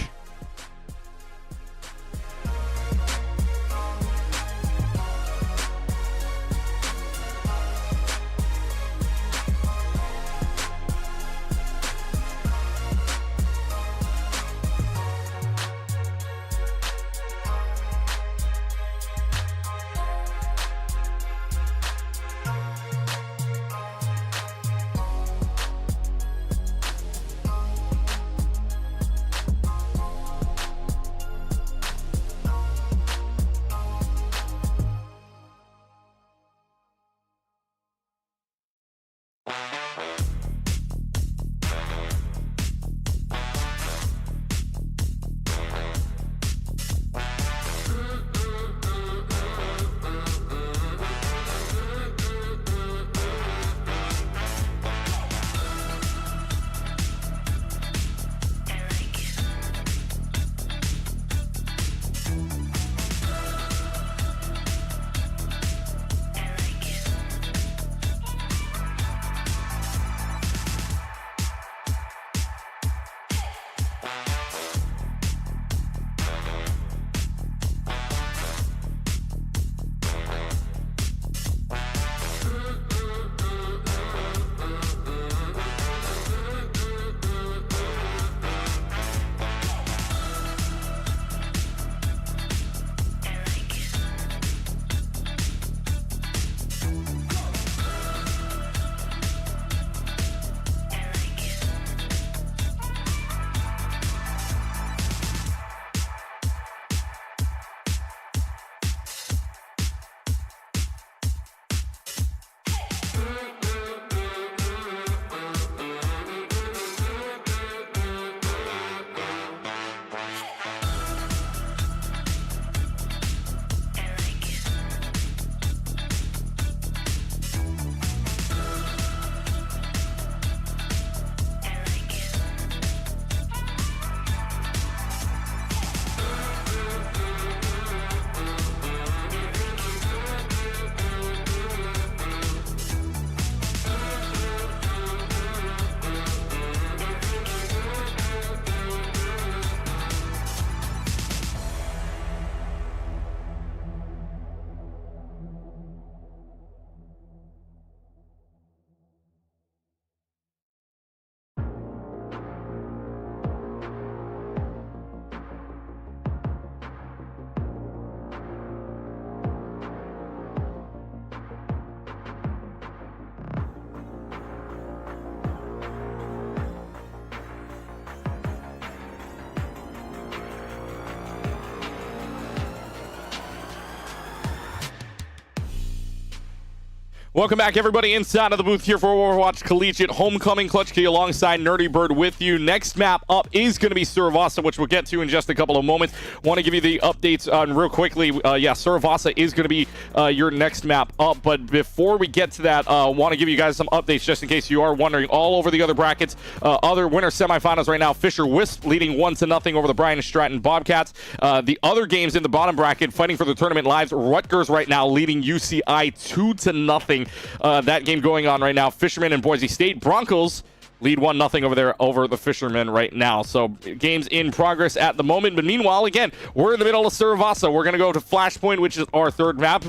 Welcome back, everybody, inside of the booth here for Overwatch Collegiate Homecoming. Clutch Key alongside Nerdy Bird with you. Next map up is going to be Suravasa, which we'll get to in just a couple of moments. Want to give you the updates on real quickly. Suravasa is going to be your next map up. But before we get to that, want to give you guys some updates just in case you are wondering. All over the other brackets, other winner semifinals right now. Fisher Wisp leading 1-0 over the Brian Stratton Bobcats. The other games in the bottom bracket, fighting for the tournament lives. Rutgers right now leading UCI 2-0. That game going on right now. Fishermen and Boise State. Broncos lead 1-0 over there over the Fishermen right now. So games in progress at the moment. But meanwhile, again, we're in the middle of Suravasa. We're going to go to Flashpoint, which is our third map.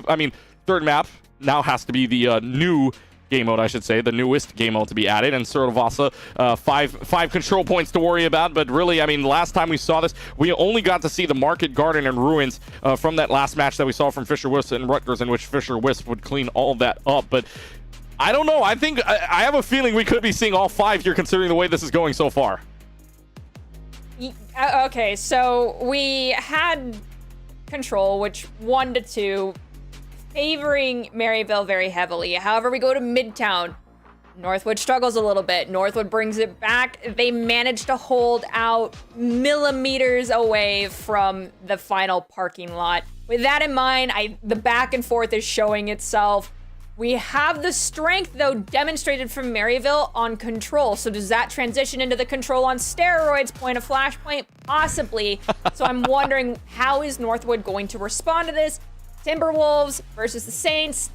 Third map now has to be the new game mode, I should say, the newest game mode to be added. And Suravasa, five control points to worry about. But really, last time we saw this, we only got to see the Market Garden and Ruins from that last match that we saw from Fisher Wisp and Rutgers, in which Fisher Wisp would clean all of that up. But I don't know. I think I have a feeling we could be seeing all 5 here, considering the way this is going so far.
Okay, so we had control, which 1-2. Favoring Maryville very heavily. However, we go to Midtown. Northwood struggles a little bit. Northwood brings it back. They manage to hold out millimeters away from the final parking lot. With that in mind, the back and forth is showing itself. We have the strength, though, demonstrated from Maryville on control. So does that transition into the control on steroids point of Flashpoint? Possibly. So I'm wondering, how is Northwood going to respond to this? Timberwolves versus the Saints.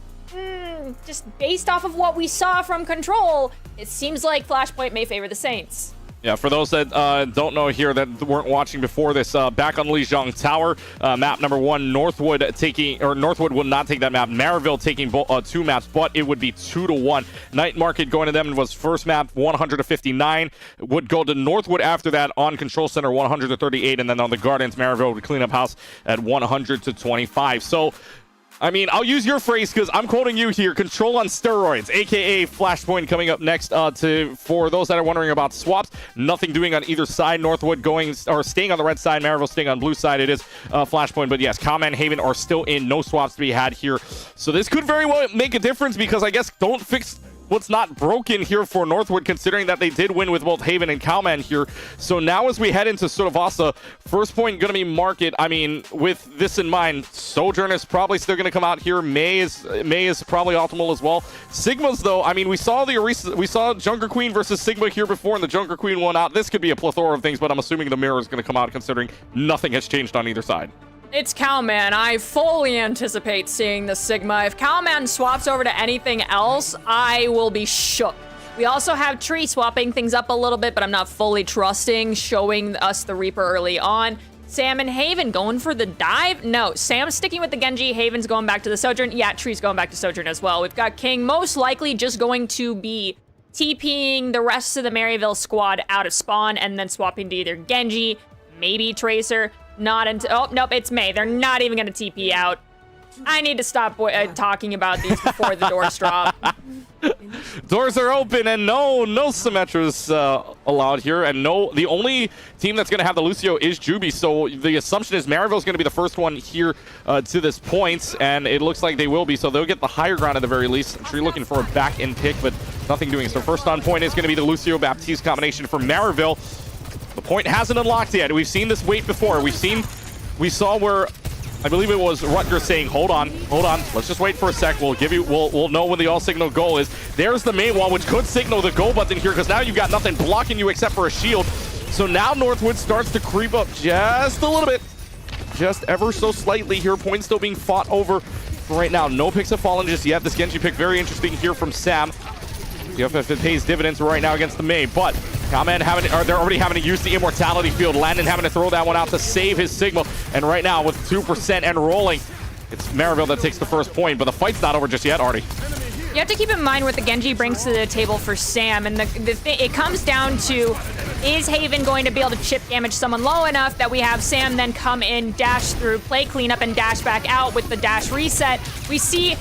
Just based off of what we saw from Control, it seems like Flashpoint may favor the Saints.
Yeah, for those that don't know here, that weren't watching before this, back on Lijiang Tower, map number 1, Northwood will not take that map. Maryville taking 2 maps, but it would be 2-1. Night Market going to them was first map 100-59. Would go to Northwood after that on Control Center 100-38, and then on the Gardens, Maryville would clean up house at 100-25. So, I'll use your phrase because I'm quoting you here. Control on steroids, aka Flashpoint, coming up next. For those that are wondering about swaps, nothing doing on either side. Northwood staying on the red side, Maryville staying on blue side. It is Flashpoint, but yes, Calm and Haven are still in. No swaps to be had here. So this could very well make a difference because I guess don't fix what's not broken here for Northwood, considering that they did win with both Haven and Cowman here. So now as we head into Suravasa, first point going to be Market. With this in mind, Sojourn is probably still going to come out here. May is probably optimal as well. Sigma's, though, we saw Junker Queen versus Sigma here before, and the Junker Queen won out. This could be a plethora of things, but I'm assuming the mirror is going to come out, considering nothing has changed on either side.
It's Cowman. I fully anticipate seeing the Sigma. If Cowman swaps over to anything else, I will be shook. We also have Tree swapping things up a little bit, but I'm not fully trusting, showing us the Reaper early on. Sam and Haven going for the dive? No, Sam's sticking with the Genji. Haven's going back to the Sojourn. Yeah, Tree's going back to Sojourn as well. We've got King most likely just going to be TPing the rest of the Maryville squad out of spawn and then swapping to either Genji, maybe Tracer. Not until... Oh, nope, it's May. They're not even going to TP out. I need to stop talking about these before the doors drop.
Doors are open, and no Symmetras allowed here, and the only team that's going to have the Lucio is Juby, so the assumption is Maryville's going to be the first one here to this point, and it looks like they will be, so they'll get the higher ground at the very least. Tree looking for a back-end pick, but nothing doing. So first on point is going to be the Lucio-Baptiste combination for Maryville. The point hasn't unlocked yet. We've seen this wait before. We saw where I believe it was Rutgers saying, hold on, let's just wait for a sec. We'll know when the all signal goal is. There's the main wall, which could signal the go button here, because now you've got nothing blocking you except for a shield. So now Northwood starts to creep up just a little bit, just ever so slightly here. Point still being fought over right now. No picks have fallen just yet. This Genji pick very interesting here from Sam. See if it pays dividends right now against the May, but Cowman they're already having to use the Immortality Field. Landon having to throw that one out to save his Sigma, and right now with 2% and rolling, it's Maryville that takes the first point, but the fight's not over just yet, Artie.
You have to keep in mind what the Genji brings to the table for Sam, and it comes down to, is Haven going to be able to chip damage someone low enough that we have Sam then come in, dash through, play cleanup, and dash back out with the dash reset. We see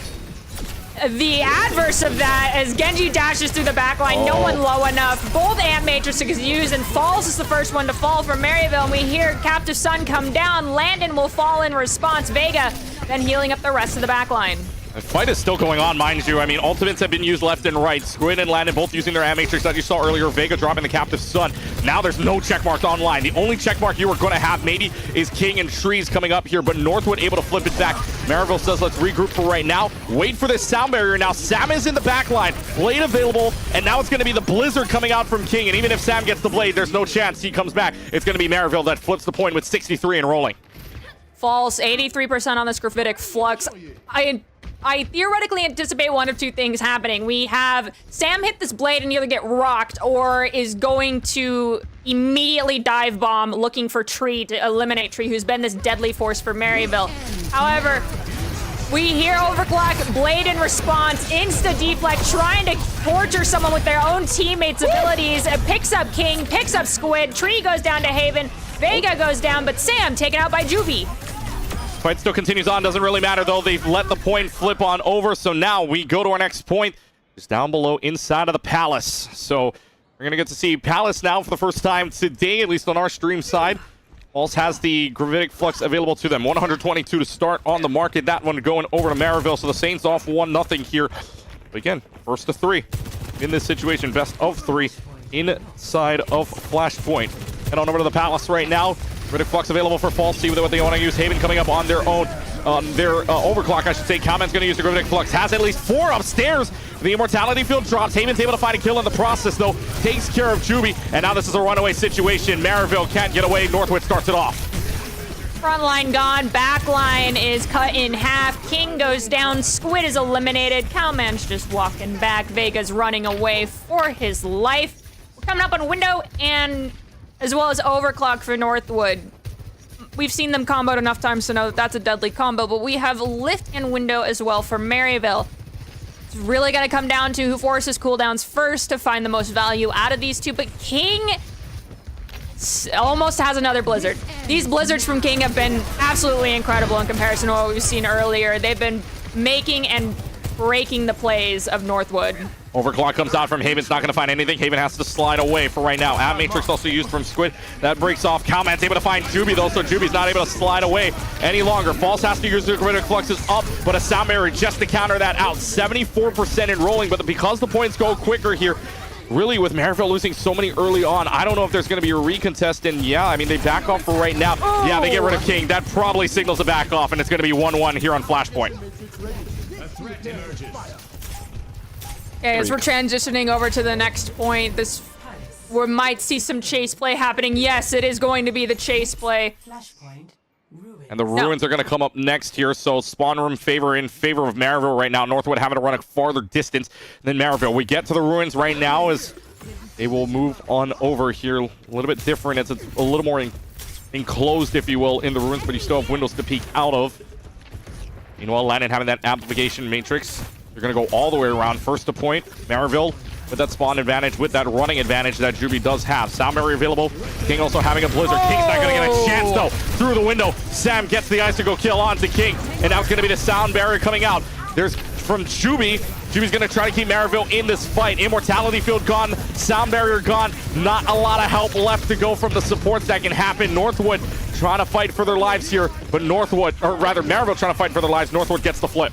the adverse of that as Genji dashes through the backline, no one low enough. Both Amp Matrices used, and Falls is the first one to fall for Maryville, and we hear Captive Sun come down. Landon will fall in response. Vega then healing up the rest of the backline.
The fight is still going on, mind you. I mean, ultimates have been used left and right. Squid and Landon both using their Matrix that you saw earlier. Vega dropping the Captive Sun. Now there's no checkmark online. The only checkmark you were going to have maybe is King and Trees coming up here, but Northwood able to flip it back. Maryville says, let's regroup for right now. Wait for this sound barrier now. Sam is in the back line. Blade available, and now it's going to be the Blizzard coming out from King, and even if Sam gets the Blade, there's no chance he comes back. It's going to be Maryville that flips the point with 63 and rolling.
False, 83% on this Gravitic Flux. I theoretically anticipate one of two things happening. We have Sam hit this blade and either get rocked or is going to immediately dive bomb looking for Tree to eliminate Tree, who's been this deadly force for Maryville. However, we hear Overclock, Blade in response, insta-deflect, trying to torture someone with their own teammates' abilities. It picks up King, picks up Squid, Tree goes down to Haven, Vega goes down, but Sam taken out by Juvie.
Fight still continues on. Doesn't really matter, though. They've let the point flip on over. So now we go to our next point. Just down below inside of the Palace. So we're going to get to see Palace now for the first time today, at least on our stream side. Pulse has the Gravitic Flux available to them. 122 to start on the market. That one going over to Maryville. So the Saints off 1-0 here. But again, first to 3 in this situation. Best of 3 inside of Flashpoint. Head on over to the Palace right now. Gravitic Flux available for False. See what they want to use. Haven coming up on their own. Their overclock, I should say. Calman's going to use the Gravitic Flux. Has at least 4 upstairs. The Immortality Field drops. Haven's able to find a kill in the process, though. Takes care of Juby. And now this is a runaway situation. Maryville can't get away. Northwood starts it off.
Front line gone. Back line is cut in half. King goes down. Squid is eliminated. Calman's just walking back. Vega's running away for his life. We're coming up on window and as well as Overclock for Northwood. We've seen them comboed enough times to know that that's a deadly combo, but we have Lift and Window as well for Maryville. It's really going to come down to who forces cooldowns first to find the most value out of these two, but King almost has another Blizzard. These Blizzards from King have been absolutely incredible in comparison to what we've seen earlier. They've been making and breaking the plays of Northwood.
Overclock comes out from Haven's not going to find anything. Haven has to slide away for right now. Ab Matrix also used from Squid. That breaks off. Calman's able to find Juby, though, so Juby's not able to slide away any longer. False has to use the Gravitic Flux is up, but a sound barrier just to counter that out. 74% in rolling, but because the points go quicker here, really with Maryville losing so many early on, I don't know if there's going to be a recontest, and yeah, I mean, they back off for right now. Oh. Yeah, they get rid of King. That probably signals a back off, and it's going to be 1-1 here on Flashpoint.
Okay, as we're transitioning over to the next point, we might see some chase play happening. Yes, it is going to be the chase play.
And the Ruins are going to come up next here, so spawn room in favor of Maryville right now. Northwood having to run a farther distance than Maryville. We get to the Ruins right now as they will move on over here. A little bit different. It's a little more enclosed, if you will, in the Ruins, but you still have windows to peek out of. Meanwhile, Landon having that amplification matrix. They're going to go all the way around. First to point, Maryville with that spawn advantage, with that running advantage that Juby does have. Sound barrier available. King also having a Blizzard. King's not going to get a chance, though. Through the window, Sam gets the Icicle kill onto King, and now it's going to be the sound barrier coming out. There's from Juby. Juby's going to try to keep Maryville in this fight. Immortality Field gone. Sound barrier gone. Not a lot of help left to go from the supports that can happen. Northwood trying to fight for their lives here, but Maryville trying to fight for their lives. Northwood gets the flip.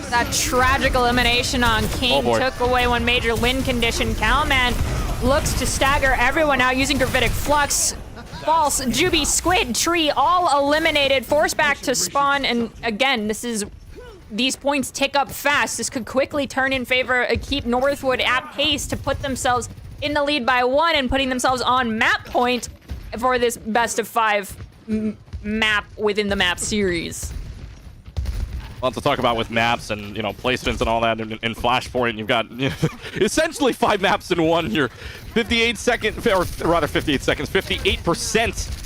That tragic elimination on King took away one major win condition. Calman looks to stagger everyone now using Gravitic Flux. False, Juby, Squid, Tree, all eliminated. Forced back to spawn, and again, these points tick up fast. This could quickly turn in favor, keep Northwood at pace to put themselves in the lead by 1 and putting themselves on map point for this best of 5 map within the map series.
Lots to talk about with maps and, placements and all that in Flashpoint. You've got essentially 5 maps in one here. 58 seconds, 58%.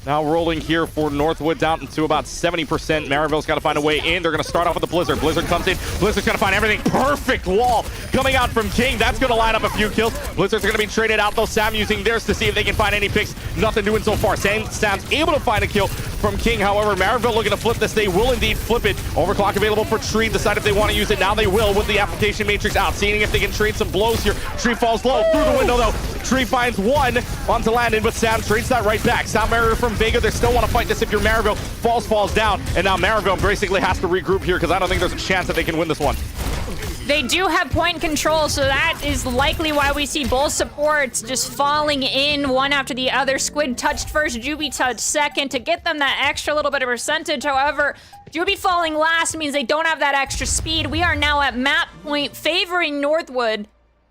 Now rolling here for Northwood down to about 70%. Maryville's got to find a way in. They're going to start off with the Blizzard. Blizzard comes in. Blizzard's going to find everything. Perfect wall coming out from King. That's going to line up a few kills. Blizzard's going to be traded out, though. Sam using theirs to see if they can find any picks. Nothing doing so far. Sam's able to find a kill. from King. However, Maraville looking to flip this. They will indeed flip it. Overclock available for Tree. Decide if they want to use it. Now they will with the application matrix out. Seeing if they can trade some blows here. Tree falls low through the window though. Tree finds one onto Landon, but Sam trades that right back. Sound Barrier from Vega. They still want to fight this if you're Maraville. Falls down. And now Maraville basically has to regroup here because I don't think there's a chance that they can win this one.
They do have point control, so that is likely why we see both supports just falling in one after the other. Squid touched first, Juby touched second to get them that extra little bit of percentage. However, Juby falling last means they don't have that extra speed. We are now at map point favoring Northwood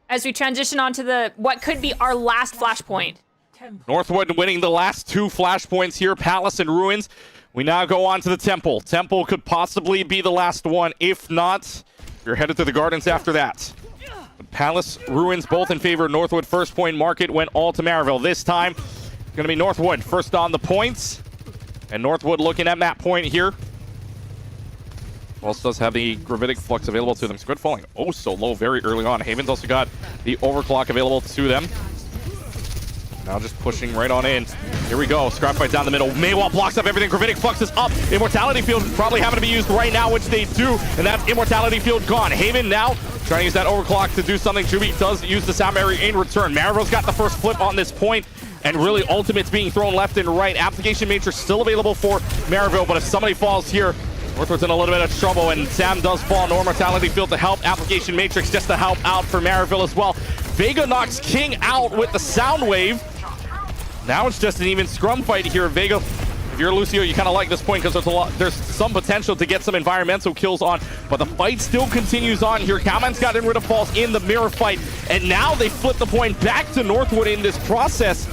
as we transition onto the what could be our last flashpoint.
Northwood winning the last two flashpoints here, Palace and Ruins. We now go on to the Temple. Temple could possibly be the last one. If not, you're headed to the Gardens after that. But Palace, Ruins, both in favor of Northwood. First point market went all to Maraville. This time, it's going to be Northwood first on the points. And Northwood looking at map point here. Pulse does have the Gravitic Flux available to them. Squid falling oh so low very early on. Haven's also got the Overclock available to them. Now just pushing right on in. Here we go. Scrap fight down the middle. Maywall blocks up everything. Gravitic Flux is up. Immortality Field probably having to be used right now, which they do. And that's Immortality Field gone. Haven now trying to use that Overclock to do something. Juby does use the Sound Barrier in return. Maraville's got the first flip on this point. And really, Ultimate's being thrown left and right. Application Matrix still available for Maraville. But if somebody falls here, Northwood's in a little bit of trouble. And Sam does fall. No Immortality Field to help. Application Matrix just to help out for Maraville as well. Vega knocks King out with the Sound Wave. Now it's just an even scrum fight here. Vega, if you're Lucio, you kind of like this point because there's some potential to get some environmental kills on, but the fight still continues on here. Cowman's gotten rid of Falls in the mirror fight, and now they flip the point back to Northwood in this process.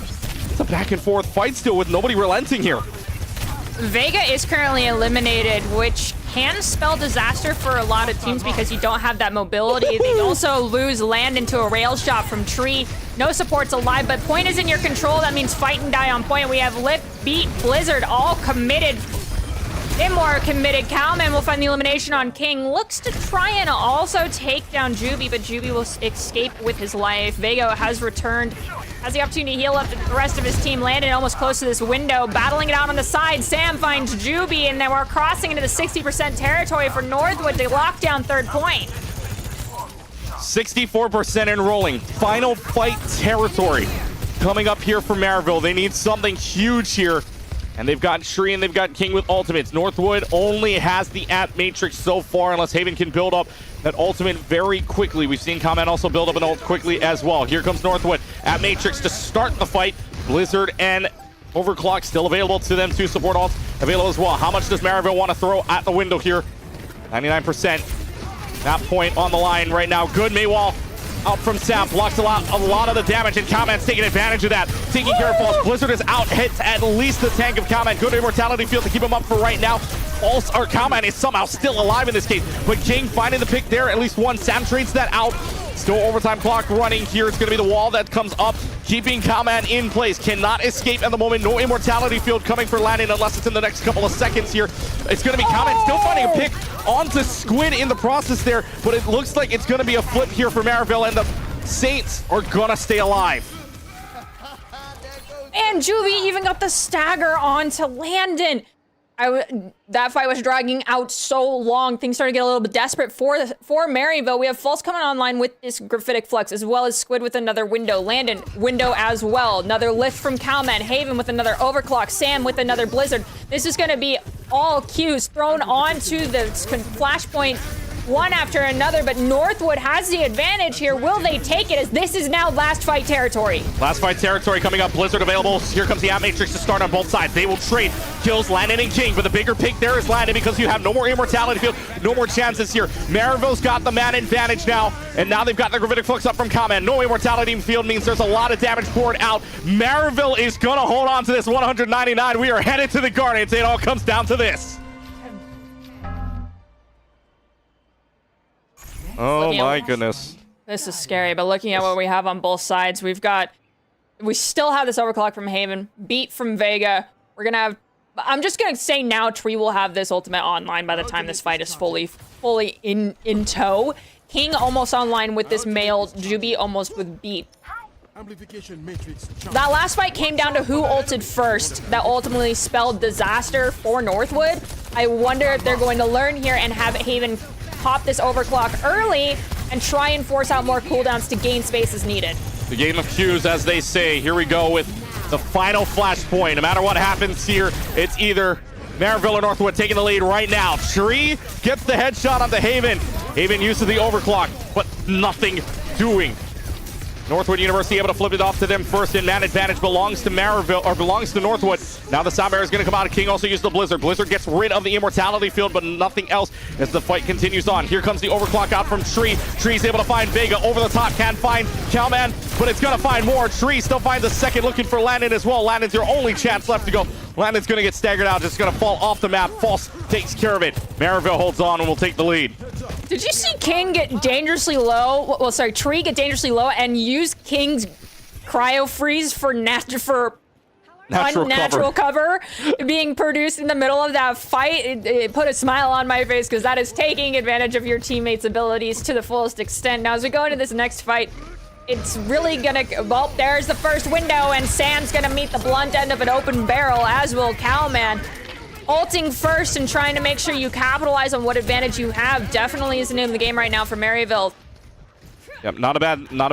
It's a back and forth fight still with nobody relenting here.
Vega is currently eliminated, which can spell disaster for a lot of teams because you don't have that mobility. They also lose land into a rail shot from Tree. No supports alive, but point is in your control. That means fight and die on point. We have Lift, Beat, Blizzard all committed. Immor committed. Cowman will find the elimination on King. Looks to try and also take down Juby, but Juby will escape with his life. Vega has returned. Has the opportunity to heal up the rest of his team. Landed almost close to this window. Battling it out on the side. Sam finds Juby, and then we're crossing into the 60% territory for Northwood to lock down third point.
64% enrolling. Final fight territory coming up here for Maraville. They need something huge here. And they've got Shri and they've got King with ultimates. Northwood only has the app matrix so far unless Haven can build up that ultimate very quickly. We've seen Comment also build up an ult quickly as well. Here comes Northwood. App matrix to start the fight. Blizzard and Overclock still available to them. Two support ults available as well. How much does Maraville want to throw at the window here? 99%. That point on the line right now. Good Maywall. Out from Sam, blocks a lot of the damage, and Comment's taking advantage of that. Taking care of Falls. Blizzard is out, hits at least the tank of Comment. Good Immortality Field to keep him up for right now. Comment is somehow still alive in this case, but King finding the pick there, at least one. Sam trades that out. Still overtime clock running here. It's going to be the wall that comes up, keeping Comment in place. Cannot escape at the moment. No Immortality Field coming for landing unless it's in the next couple of seconds here. It's going to be Comment still finding a pick onto Squid in the process there, but it looks like it's going to be a flip here for Maraville, and the Saints are going to stay alive.
And Juby even got the stagger onto Landon. That fight was dragging out so long. Things started to get a little bit desperate for Maryville. We have False coming online with this Graphitic Flux, as well as Squid with another window. Landon, window as well. Another lift from Cowman. Haven with another Overclock. Sam with another Blizzard. This is going to be all Qs thrown onto the Flashpoint one after another, but Northwood has the advantage here. Will they take it, as this is now last fight territory?
Last fight territory coming up. Blizzard available. Here comes the App Matrix to start on both sides. They will trade kills Landon and King, but the bigger pick there is Landon because you have no more Immortality Field, no more chances here. Maraville's got the man advantage now, and now they've got the Gravitic Flux up from Comment. No Immortality Field means there's a lot of damage poured out. Maraville is going to hold on to this 199. We are headed to the Guardians. It all comes down to this. Oh my goodness.
This is scary, but looking at what we have on both sides, we still have this Overclock from Haven, Beat from Vega. We're gonna have, I'm just gonna say now, Tree will have this ultimate online by the time this fight is fully in tow. King almost online with this male, Juby almost with Beat.
Amplification matrix.
That last fight came down to who ulted first. That ultimately spelled disaster for Northwood. I wonder if they're going to learn here and have Haven pop this overclock early and try and force out more cooldowns to gain space as needed.
The game of cues, as they say. Here we go with the final flashpoint. No matter what happens here, it's either Maryville or Northwood taking the lead right now. Tree gets the headshot onto Haven. Haven uses the overclock, but nothing doing. Northwood University able to flip it off to them first, and man advantage belongs to Maryville, or belongs to Northwood. Now the sound barrier is going to come out. King also used the Blizzard. Blizzard gets rid of the immortality field, but nothing else as the fight continues on. Here comes the overclock out from Tree. Tree's able to find Vega over the top. Can't find Calman, but it's going to find more. Tree still finds a second, looking for Landon as well. Landon's your only chance left to go. Landon's going to get staggered out, just going to fall off the map. False takes care of it. Maryville holds on and will take the lead.
Did you see King get dangerously low? Well, sorry, Tree get dangerously low and use King's cryo freeze for unnatural cover being produced in the middle of that fight? It put a smile on my face because that is taking advantage of your teammates' abilities to the fullest extent. Now, as we go into this next fight, it's really gonna, well, there's the first window, and Sam's gonna meet the blunt end of an open barrel, as will Cowman. Ulting first and trying to make sure you capitalize on what advantage you have definitely is the name of the game right now for Maryville.
Yep, not a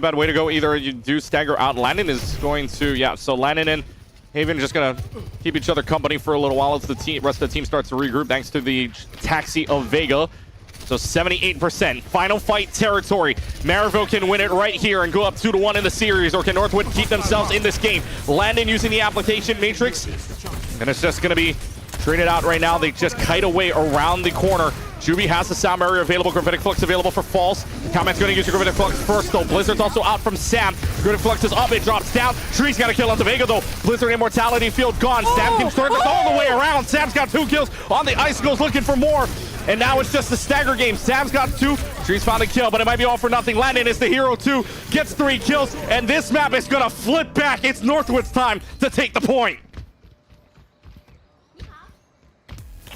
bad way to go either. You do stagger out. Landon is going to, yeah, so Landon and Haven just gonna keep each other company for a little while as the rest of the team starts to regroup thanks to the taxi of Vega. So 78%, final fight territory. Maryville can win it right here and go up 2-1 in the series, or can Northwood keep themselves in this game? Landon using the application matrix, and it's just gonna be traded out right now. They just kite away around the corner. Juby has the sound barrier available. Gravitic Flux available for False. Comment's going to use your Gravitic Flux first, though. Blizzard's also out from Sam. Gravitic Flux is up. It drops down. Tree's got a kill onto Vega, though. Blizzard Immortality Field gone. Sam can start this all the way around. Sam's got 2 kills on the Icicles, looking for more. And now it's just a stagger game. Sam's got 2. Tree's found a kill, but it might be all for nothing. Landon is the hero, too. Gets 3 kills. And this map is going to flip back. It's Northwood's time to take the point.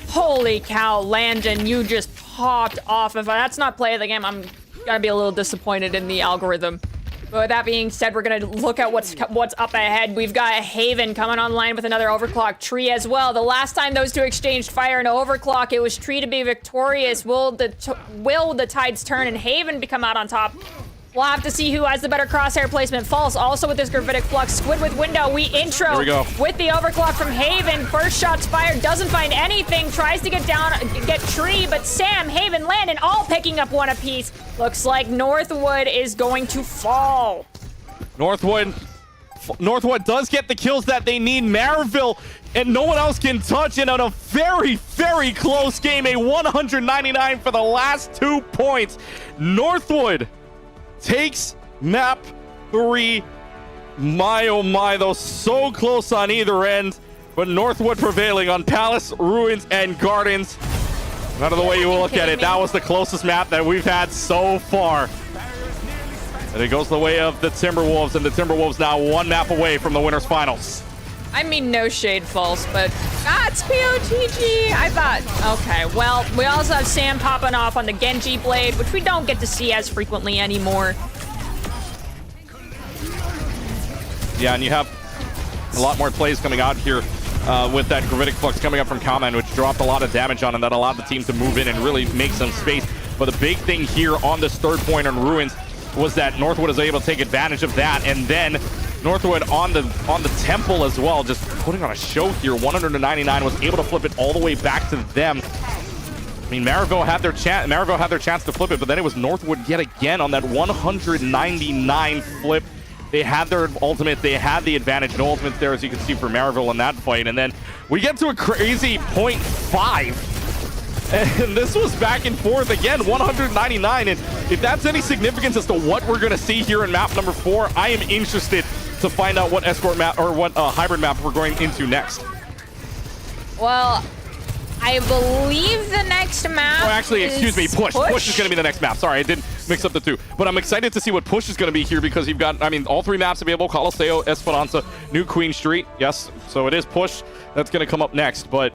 Holy cow, Landon, you just popped off. If that's not play of the game, I'm gonna be a little disappointed in the algorithm. But with that being said, we're gonna look at what's up ahead. We've got Haven coming online with another overclock. Tree as well. The last time those two exchanged fire and overclock, it was Tree to be victorious. Will the tides turn and Haven become out on top? We'll have to see who has the better crosshair placement. False also with this Gravitic Flux. Squid with window. We intro with the overclock from Haven. First shots fired. Doesn't find anything. Tries to get Tree, but Sam, Haven, Landon all picking up 1 apiece. Looks like Northwood is going to fall.
Northwood does get the kills that they need. Maryville and no one else can touch it on a very, very close game. A 199 for the last 2 points. Northwood takes map 3. My, oh my, though, so close on either end. But Northwood prevailing on Palace, Ruins, and Gardens. No matter the way you look at it, that was the closest map that we've had so far. And it goes the way of the Timberwolves, and the Timberwolves now 1 map away from the winners finals.
I mean, no shade, False, but it's POTG. I thought, okay, well, we also have Sam popping off on the Genji Blade, which we don't get to see as frequently anymore.
Yeah, and you have a lot more plays coming out here with that Gravitic Flux coming up from Calman, which dropped a lot of damage on him. That allowed the team to move in and really make some space. But the big thing here on this 3rd point on Ruins was that Northwood is able to take advantage of that, and then Northwood on the Temple as well, just putting on a show here. 199 was able to flip it all the way back to them. I mean, Maryville had their chance to flip it, but then it was Northwood yet again on that 199 flip. They had their ultimate, they had the advantage. No ultimate there, as you can see, for Maryville in that fight. And then we get to a crazy 0.5. And this was back and forth again, 199. And if that's any significance as to what we're going to see here in map number 4, I am interested to find out what escort map or what hybrid map we're going into next.
Well, I believe the next map.
Oh, actually, excuse me, Push. Push is going to be the next map. Sorry, I did mix up the 2. But I'm excited to see what Push is going to be here because you've got, I mean, all 3 maps available: Coliseo, Esperanza, New Queen Street. Yes, so it is Push that's going to come up next. But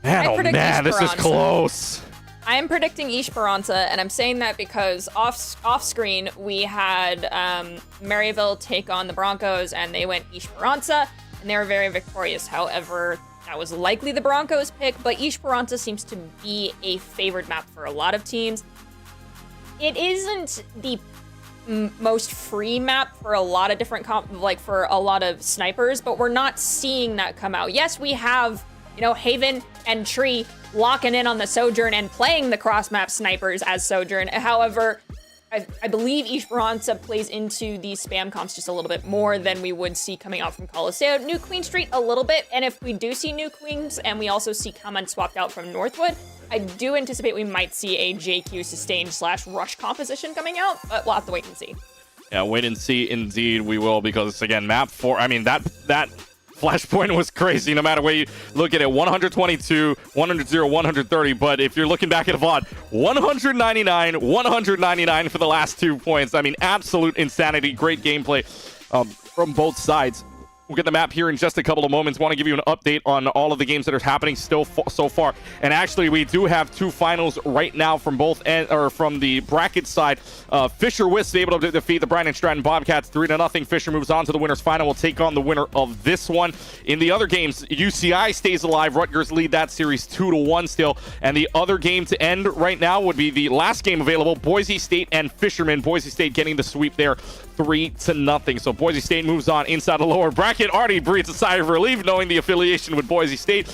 man, oh man, this is close.
I am predicting Esperanza, and I'm saying that because off screen we had Maryville take on the Broncos, and they went Esperanza, and they were very victorious. However, that was likely the Broncos pick, but Esperanza seems to be a favored map for a lot of teams. It isn't the most free map for a lot of different for a lot of snipers, but we're not seeing that come out. Yes, we have, you know, Haven and Tree locking in on the Sojourn and playing the cross-map snipers as Sojourn. However, I believe Esperanza plays into these spam comps just a little bit more than we would see coming out from Coliseo. New Queen Street a little bit, and if we do see New Queens and we also see Comment swapped out from Northwood, I do anticipate we might see a JQ sustain / rush composition coming out, but we'll have to wait and see.
Yeah, wait and see. Indeed, we will, because again, map 4. I mean, that Flashpoint was crazy. No matter where you look at it, 122, 100, 130. But if you're looking back at the VOD, 199 for the last 2 points. I mean, absolute insanity. Great gameplay from both sides. We'll get the map here in just a couple of moments. Want to give you an update on all of the games that are happening still so far. And actually, we do have 2 finals right now from from the bracket side. Fisher Wisp able to defeat the Brandon Stratton Bobcats 3-0. Fisher moves on to the winners final. Will take on the winner of this one. In the other games, UCI stays alive. Rutgers lead that series 2-1 still. And the other game to end right now would be the last game available, Boise State and Fisherman. Boise State getting the sweep there, 3-0. So Boise State moves on inside the lower bracket. Already breathes a sigh of relief knowing the affiliation with Boise State.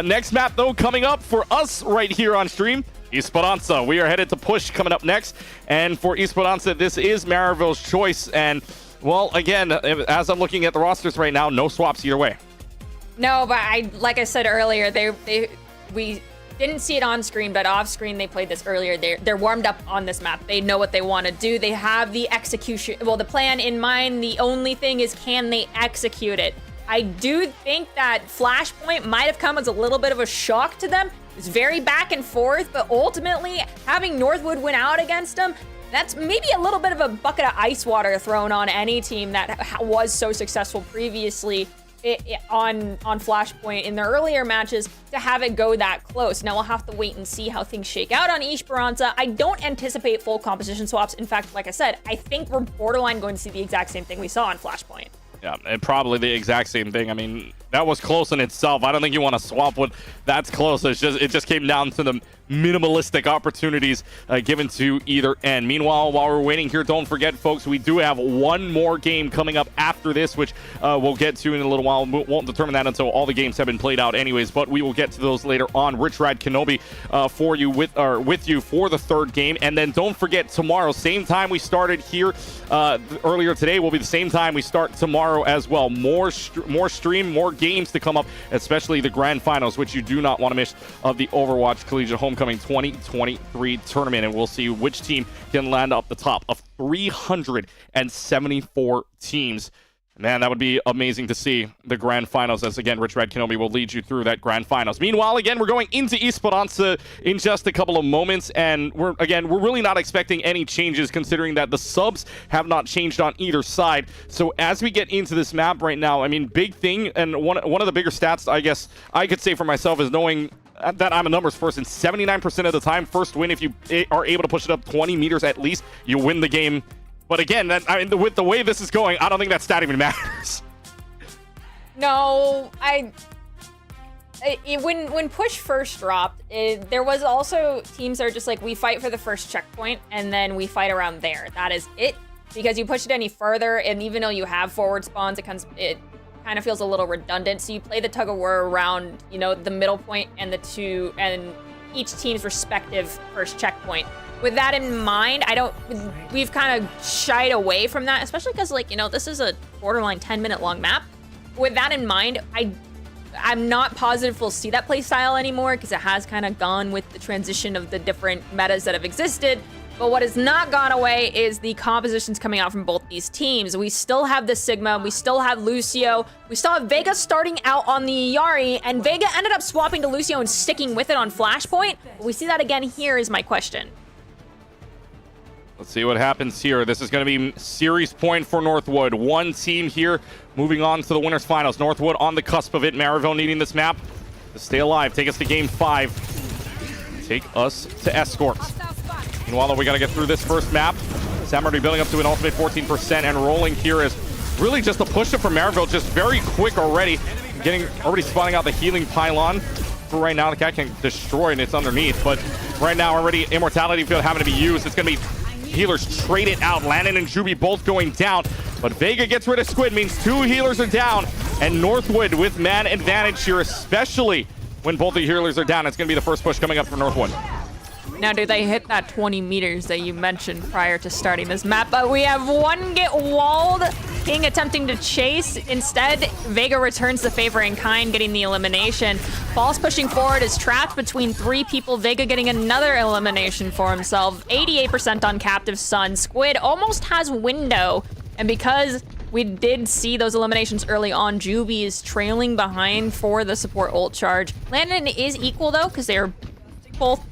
Next map, though, coming up for us right here on stream, Esperanza. We are headed to Push coming up next. And for Esperanza, this is Maryville's choice. And, well, again, as I'm looking at the rosters right now, no swaps either way.
No, but like I said earlier, we didn't see it on screen, but off screen they played this earlier. They're warmed up on this map. They know what they want to do. They have the execution, well, the plan in mind. The only thing is, can they execute it? I do think that Flashpoint might have come as a little bit of a shock to them. It's very back and forth, but ultimately having Northwood win out against them, that's maybe a little bit of a bucket of ice water thrown on any team that was so successful previously on Flashpoint in the earlier matches, to have it go that close. Now we'll have to wait and see how things shake out on Esperanza. I don't anticipate full composition swaps. In fact, like I said, I think we're borderline going to see the exact same thing we saw on Flashpoint.
Yeah, and probably the exact same thing. I mean, that was close in itself. I don't think you want to swap with that's close. It just came down to the minimalistic opportunities given to either end. Meanwhile, while we're waiting here, don't forget, folks, we do have one more game coming up after this, which we'll get to in a little while. We won't determine that until all the games have been played out anyways, but we will get to those later on. Rich Rad Kenobi for you with you for the third game. And then don't forget, tomorrow, same time we started here earlier today, will be the same time we start tomorrow as well. More stream, more games to come up, especially the grand finals, which you do not want to miss, of the Overwatch Collegiate Homecoming 2023 tournament. And we'll see which team can land up the top of 374 teams. Man, that would be amazing to see the grand finals, as again, Rich Red Kenobi will lead you through that grand finals. Meanwhile, again, we're going into Esperanza in just a couple of moments, and we're really not expecting any changes, considering that the subs have not changed on either side. So as we get into this map right now, I mean, big thing, and one of the bigger stats I guess I could say for myself is knowing that I'm a numbers person. 79% of the time, first win, if you are able to push it up 20 meters at least, you win the game. But again, with the way this is going, I don't think that stat even matters.
No, when push first dropped, there was also teams that are just like, we fight for the first checkpoint and then we fight around there. That is it. Because you push it any further, and even though you have forward spawns, it kind of feels a little redundant. So you play the tug of war around, the middle point and each team's respective first checkpoint. With that in mind, we've kind of shied away from that, especially because, this is a borderline 10-minute long map. With that in mind, I'm not positive we'll see that play style anymore, because it has kind of gone with the transition of the different metas that have existed. But what has not gone away is the compositions coming out from both these teams. We still have the Sigma, we still have Lucio, we still have Vega starting out on the Yari, and Vega ended up swapping to Lucio and sticking with it on Flashpoint. Will we see that again here is my question.
Let's see what happens here. This is going to be series point for Northwood. One team here moving on to the winners finals. Northwood on the cusp of it. Maryville needing this map to stay alive. Take us to game 5. take us to escorts. Meanwhile, though, we got to get through this first map. Sam already building up to an ultimate 14%, and rolling here is really just a push up from Maryville, just very quick already. Already spawning out the healing pylon. For right now, the cat can destroy and it's underneath, but right now already Immortality Field having to be used. It's going to be healers traded out. Landon and Juby both going down, but Vega gets rid of Squid, means 2 healers are down, and Northwood with man advantage here, especially when both the healers are down. It's going to be the first push coming up for Northwood.
Now, do they hit that 20 meters that you mentioned prior to starting this map? But we have one get walled. King attempting to chase. Instead, Vega returns the favor in kind, getting the elimination. False pushing forward is trapped between 3 people. Vega getting another elimination for himself. 88% on Captive Sun. Squid almost has window. And because we did see those eliminations early on, Juby is trailing behind for the support ult charge. Landon is equal, though, because they are both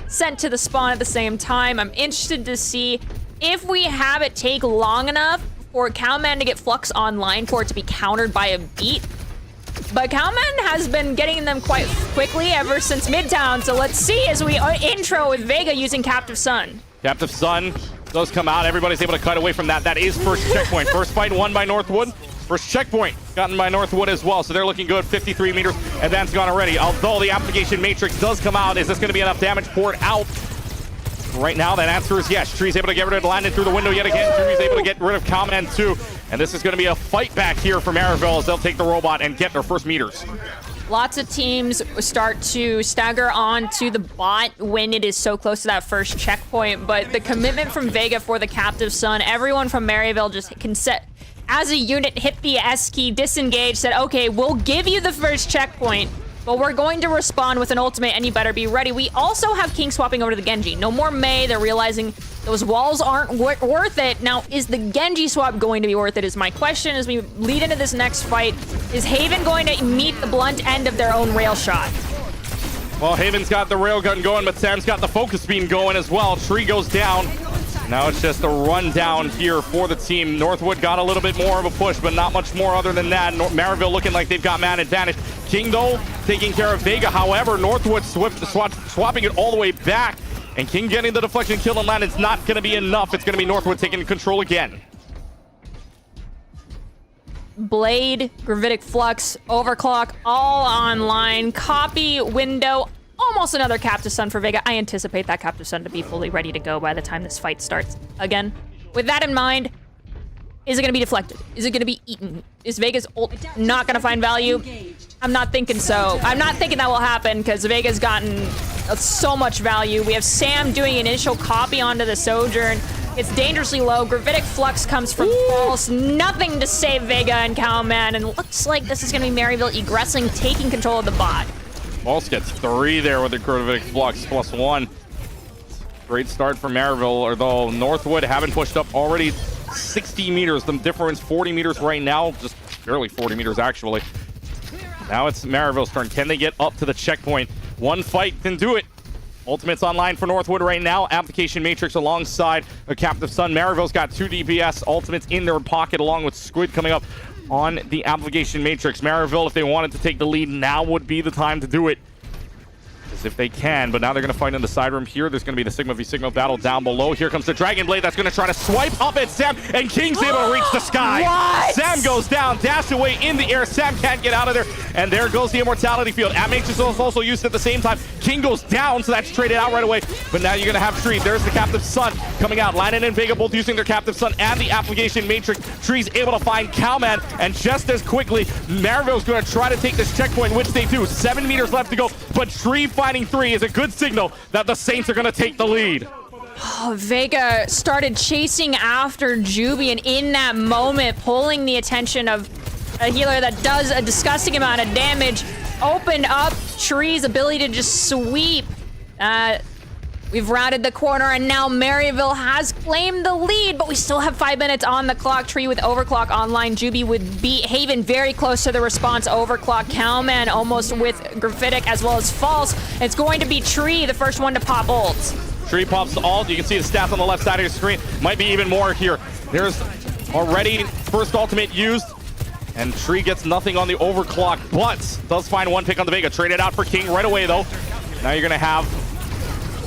sent to the spawn at the same time. I'm interested to see if we have it take long enough for Cowman to get Flux online for it to be countered by a beat. But Cowman has been getting them quite quickly ever since Midtown, so let's see as we intro with Vega using Captive Sun.
Captive Sun does come out. Everybody's able to cut away from that. That is first checkpoint. First fight won by Northwood. First checkpoint gotten by Northwood as well, so they're looking good. 53 meters, advance gone already. Although the application matrix does come out, is this going to be enough damage poured out? Right now, that answer is yes. Tree's able to get rid of Landon through the window yet again. Tree's able to get rid of Cowman too. And this is going to be a fight back here for Maryville as they'll take the robot and get their first meters.
Lots of teams start to stagger on to the bot when it is so close to that first checkpoint, but the commitment from Vega for the Captive Sun, everyone from Maryville just can set, as a unit, hit the S key, disengage, said, okay, we'll give you the first checkpoint, but we're going to respond with an ultimate, and you better be ready. We also have King swapping over to the Genji. No more Mei. They're realizing those walls aren't worth it. Now, is the Genji swap going to be worth it is my question as we lead into this next fight. Is Haven going to meet the blunt end of their own rail shot?
Well, Haven's got the railgun going, but Sam's got the focus beam going as well. Tree goes down. Now it's just a run down here for the team. Northwood got a little bit more of a push, but not much more other than that. Maryville looking like they've got man advantage. King, though, taking care of Vega. However, Northwood swapping it all the way back. And King getting the deflection kill and land. It's not going to be enough. It's going to be Northwood taking control again.
Blade, Gravitic Flux, Overclock, all online. Copy window. Almost another Captive Sun for Vega. I anticipate that Captive Sun to be fully ready to go by the time this fight starts. Again, with that in mind, is it going to be deflected? Is it going to be eaten? Is Vega's ult not going to find value? I'm not thinking so. I'm not thinking that will happen because Vega's gotten so much value. We have Sam doing an initial copy onto the Sojourn. It's dangerously low. Gravitic Flux comes from False. Nothing to save Vega and Cowman. And looks like this is going to be Maryville egressing, taking control of the bot.
False gets 3 there with the Gravitic Flux +1. Great start for Maryville, although Northwood haven't pushed up already 60 meters. The difference 40 meters right now, just barely 40 meters actually. Now it's Maryville's turn. Can they get up to the checkpoint? One fight can do it. Ultimate's online for Northwood right now. Application Matrix alongside a Captive Sun. Maryville's got 2 DPS. Ultimates in their pocket along with Squid coming up on the Application Matrix. Maryville, if they wanted to take the lead, now would be the time to do it. As if they can, but now they're going to fight in the side room here. There's going to be the Sigma v Sigma battle down below. Here comes the Dragon Blade that's going to try to swipe up at Sam, and King's able to reach the sky.
What?
Sam goes down, dash away in the air. Sam can't get out of there, and there goes the Immortality Field. Matrix is also used at the same time. King goes down, so that's traded out right away, but now you're going to have Tree. There's the Captive Sun coming out. Landon and Vega both using their Captive Sun and the Application Matrix. Tree's able to find Cowman, and just as quickly, Maryville's going to try to take this checkpoint, which they do. 7 meters left to go, but Tree finding 3 is a good signal that the Saints are going to take the lead.
Oh, Vega started chasing after Juby, and in that moment, pulling the attention of a healer that does a disgusting amount of damage, opened up Tree's ability to just sweep. We've rounded the corner, and now Maryville has claimed the lead, but we still have 5 minutes on the clock. Tree with Overclock online. Juby would beat Haven very close to the response. Overclock. Cowman almost with Gravitic as well as False. It's going to be Tree, the first one to pop ults.
Tree pops the ult. You can see the stats on the left side of your screen. Might be even more here. There's already first ultimate used, and Tree gets nothing on the Overclock, but does find 1 pick on the Vega. Traded out for King right away, though. Now you're gonna have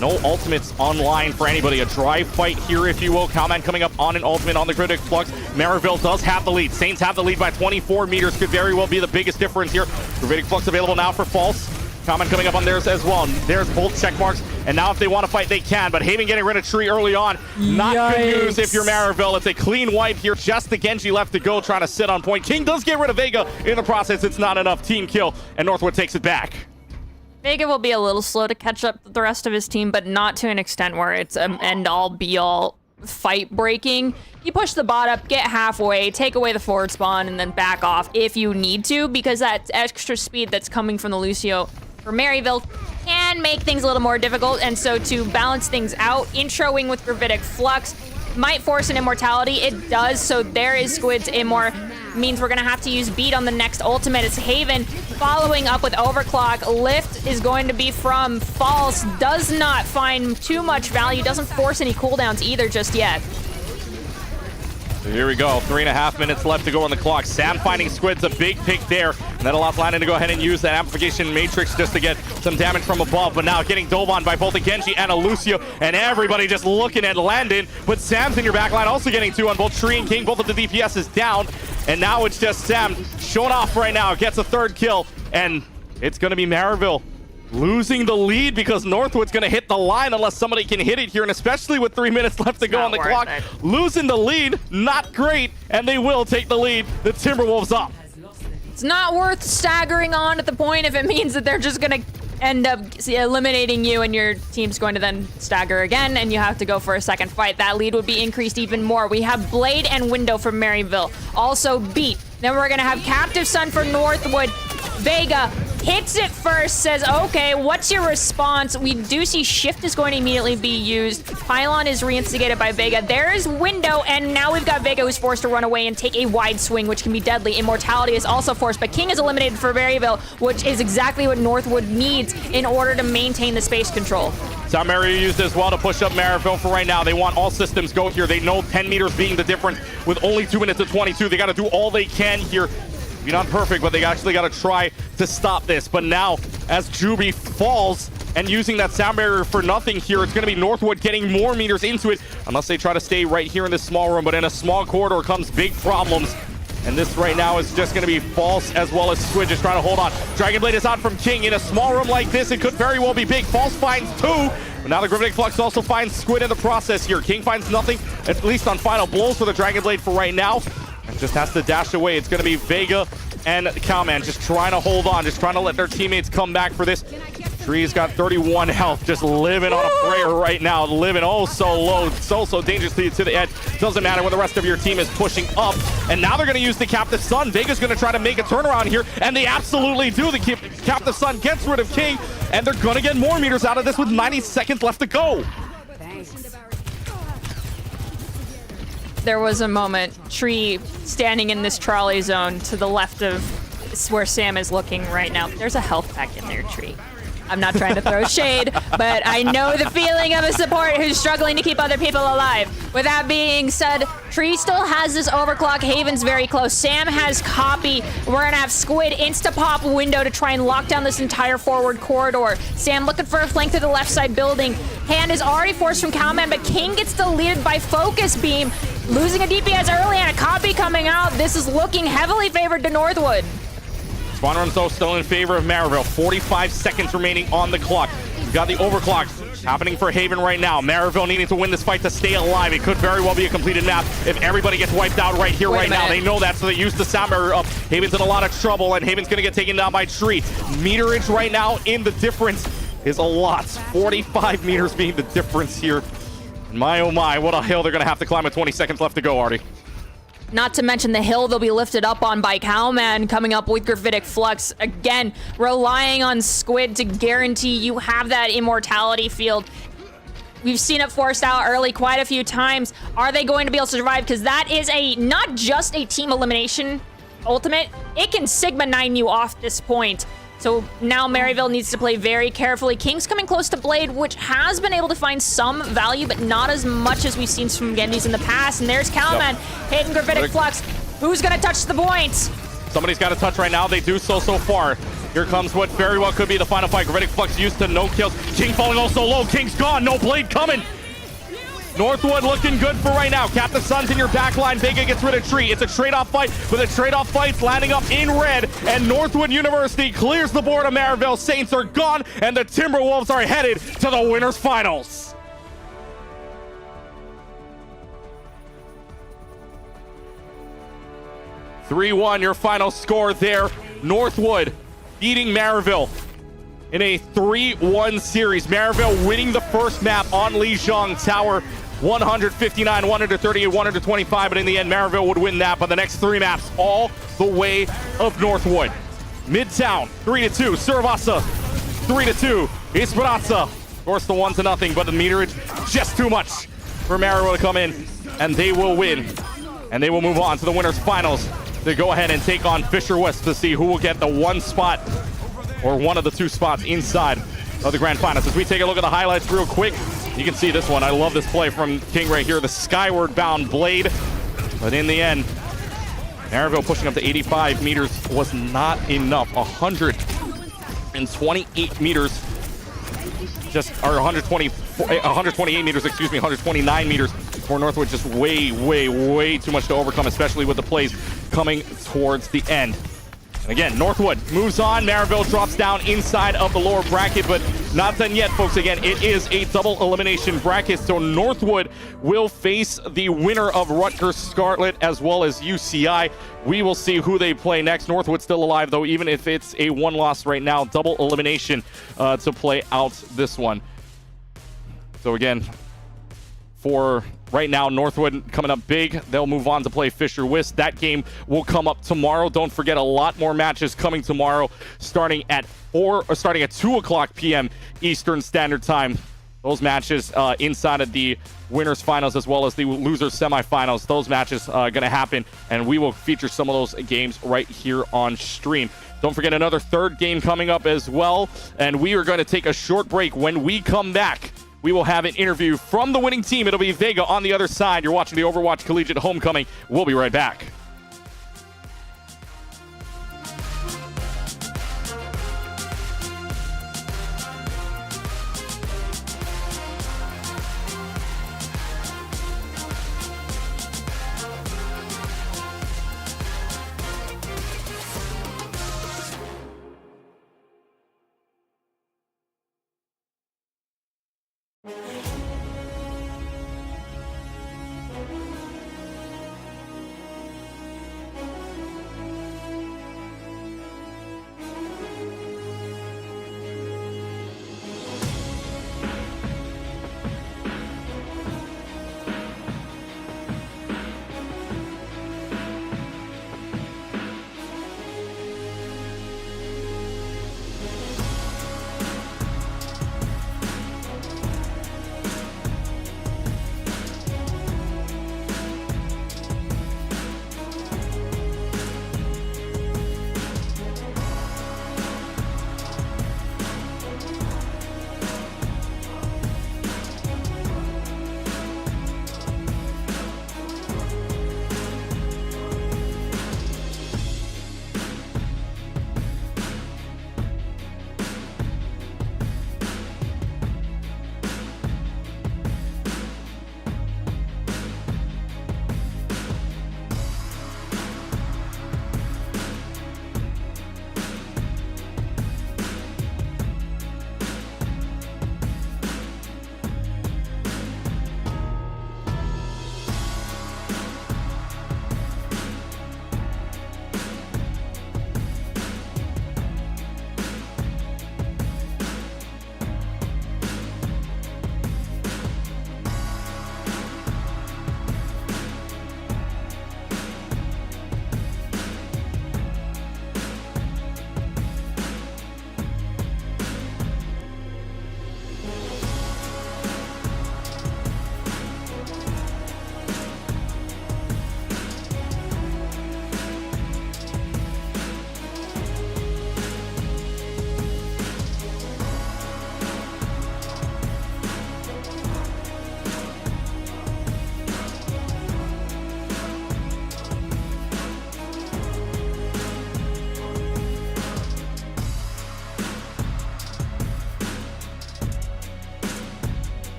no ultimates online for anybody. A dry fight here, if you will. Cowman coming up on an ultimate on the Critic Flux. Maryville does have the lead. Saints have the lead by 24 meters. Could very well be the biggest difference here. Critic Flux available now for False. Cowman coming up on theirs as well. There's both check marks. And now if they want to fight, they can. But Haven getting rid of Tree early on. Not good news if you're Maryville. It's a clean wipe here. Just the Genji left to go, trying to sit on point. King does get rid of Vega. In the process, it's not enough. Team kill. And Northwood takes it back.
Vega will be a little slow to catch up with the rest of his team, but not to an extent where it's an end-all, be-all fight breaking. You push the bot up, get halfway, take away the forward spawn, and then back off if you need to, because that extra speed that's coming from the Lucio for Maryville can make things a little more difficult. And so to balance things out, introing with Gravitic Flux might force an immortality. It does, so there is Squid's Immor. Means we're gonna have to use beat on the next ultimate. It's Haven following up with Overclock. Lift is going to be from False. Does not find too much value. Doesn't force any cooldowns either just yet.
So here we go. 3.5 minutes left to go on the clock. Sam finding Squid's a big pick there. And that allows Landon to go ahead and use that amplification matrix just to get some damage from above. But now getting dove on by both a Genji and a Lucio. And everybody just looking at Landon. But Sam's in your backline, also getting two on both Tree and King. Both of the DPS is down. And now it's just Sam showing off right now. Gets a third kill. And it's going to be Maryville losing the lead because Northwood's going to hit the line unless somebody can hit it here. And especially with 3 minutes left to go on the clock. Losing the lead, not great. And they will take the lead. The Timberwolves up.
It's not worth staggering on at the point if it means that they're just going to end up eliminating you and your team's going to then stagger again and you have to go for a second fight. That lead would be increased even more. We have Blade and Window for Maryville. Also Beat. Then we're going to have Captive Sun for Northwood. Vega hits it first, says, okay, what's your response? We do see Shift is going to immediately be used. Pylon is reinstigated by Vega. There is Window, and now we've got Vega who's forced to run away and take a wide swing, which can be deadly. Immortality is also forced, but King is eliminated for Maryville, which is exactly what Northwood needs in order to maintain the space control.
South Mary used as well to push up Maryville for right now. They want all systems go here. They know 10 meters being the difference with only 2 minutes to 22. They got to do all they can here. Be not perfect, but they actually got to try to stop this. But now, as Juby falls and using that sound barrier for nothing here, it's going to be Northwood getting more meters into it, unless they try to stay right here in this small room. But in a small corridor comes big problems. And this right now is just going to be False as well as Squid just trying to hold on. Dragon Blade is out from King. In a small room like this, it could very well be big. False finds 2. But now the Gravitic Flux also finds Squid in the process here. King finds nothing, at least on final blows for the Dragon Blade for right now. And just has to dash away. It's going to be Vega and Cowman just trying to hold on, just trying to let their teammates come back for this. Tree's got 31 health, just living on a prayer right now. Living so low, so dangerously to the edge. Doesn't matter when the rest of your team is pushing up. And now they're going to use the Captive Sun. Vega's going to try to make a turnaround here, and they absolutely do. The Captive Sun gets rid of King, and they're going to get more meters out of this with 90 seconds left to go.
There was a moment, Tree standing in this trolley zone to the left of where Sam is looking right now. There's a health pack in there, Tree. I'm not trying to throw shade, but I know the feeling of a support who's struggling to keep other people alive. With that being said, Tree still has this overclock. Haven's very close. Sam has copy. We're gonna have Squid insta-pop Window to try and lock down this entire forward corridor. Sam looking for a flank to the left side building. Hand is already forced from Cowman, but King gets deleted by Focus Beam. Losing a DPS early and a copy coming out. This is looking heavily favored to Northwood.
Spawn runs though still in favor of Maryville. 45 seconds remaining on the clock. We've got the overclock happening for Haven right now. Maryville needing to win this fight to stay alive. It could very well be a completed map if everybody gets wiped out right here, right now. They know that, so they use the sound barrier up. Haven's in a lot of trouble, and Haven's going to get taken down by Tree. Meterage right now in the difference is a lot. 45 meters being the difference here. My oh my, what a hill they're going to have to climb with 20 seconds left to go, Artie.
Not to mention the hill they'll be lifted up on by Cowman coming up with Gravitic Flux. Again, relying on Squid to guarantee you have that immortality field. We've seen it forced out early quite a few times. Are they going to be able to survive? Because that is not just a team elimination ultimate. It can Sigma 9 you off this point. So now Maryville needs to play very carefully. King's coming close to Blade, which has been able to find some value, but not as much as we've seen from Genjis in the past. And there's Cowman hitting Gravitic Flux. Who's going to touch the points?
Somebody's got to touch right now. They do so far. Here comes what very well could be the final fight. Gravitic Flux used to no kills. King falling also low. King's gone. No blade coming. Northwood looking good for right now. Captain Sun's in your back line. Vega gets rid of Tree. It's a trade-off fight, but the trade-off fight's landing up in red, and Northwood University clears the board of Maryville. Saints are gone, and the Timberwolves are headed to the winners finals. (3-1) your final score there. Northwood beating Maryville in a 3-1 series. Maryville winning the first map on Lijiang Tower, 159, 138, 125, but in the end, Maryville would win that. But the next 3 maps, all the way of Northwood. Midtown, 3-2. Servasa, 3-2. Esperanza, of course, the 1-0, but the meterage just too much for Maryville to come in, and they will win. And they will move on to the winners finals to go ahead and take on Fisher West to see who will get the 1 spot or one of the 2 spots inside of the grand finals. As we take a look at the highlights real quick, you can see this one. I love this play from King right here, the skyward bound blade. But in the end, Maryville pushing up to 85 meters was not enough. 128 meters, or 128 meters, excuse me, 129 meters for Northwood. Just way, way, way too much to overcome, especially with the plays coming towards the end. And again, Northwood moves on. Maryville drops down inside of the lower bracket, but not done yet, folks. Again, it is a double elimination bracket, so Northwood will face the winner of Rutgers Scarlet as well as UCI. We will see who they play next. Northwood's still alive, though, even if it's a 1 loss right now. Double elimination to play out this one. So again, for right now, Northwood coming up big. They'll move on to play Fisher West. That game will come up tomorrow. Don't forget, a lot more matches coming tomorrow, starting at 2 o'clock p.m. Eastern Standard Time. Those matches inside of the winners finals as well as the losers semifinals. Those matches going to happen, and we will feature some of those games right here on stream. Don't forget another 3rd game coming up as well, and we are going to take a short break. When we come back, we will have an interview from the winning team. It'll be Vega on the other side. You're watching the Overwatch Collegiate Homecoming. We'll be right back.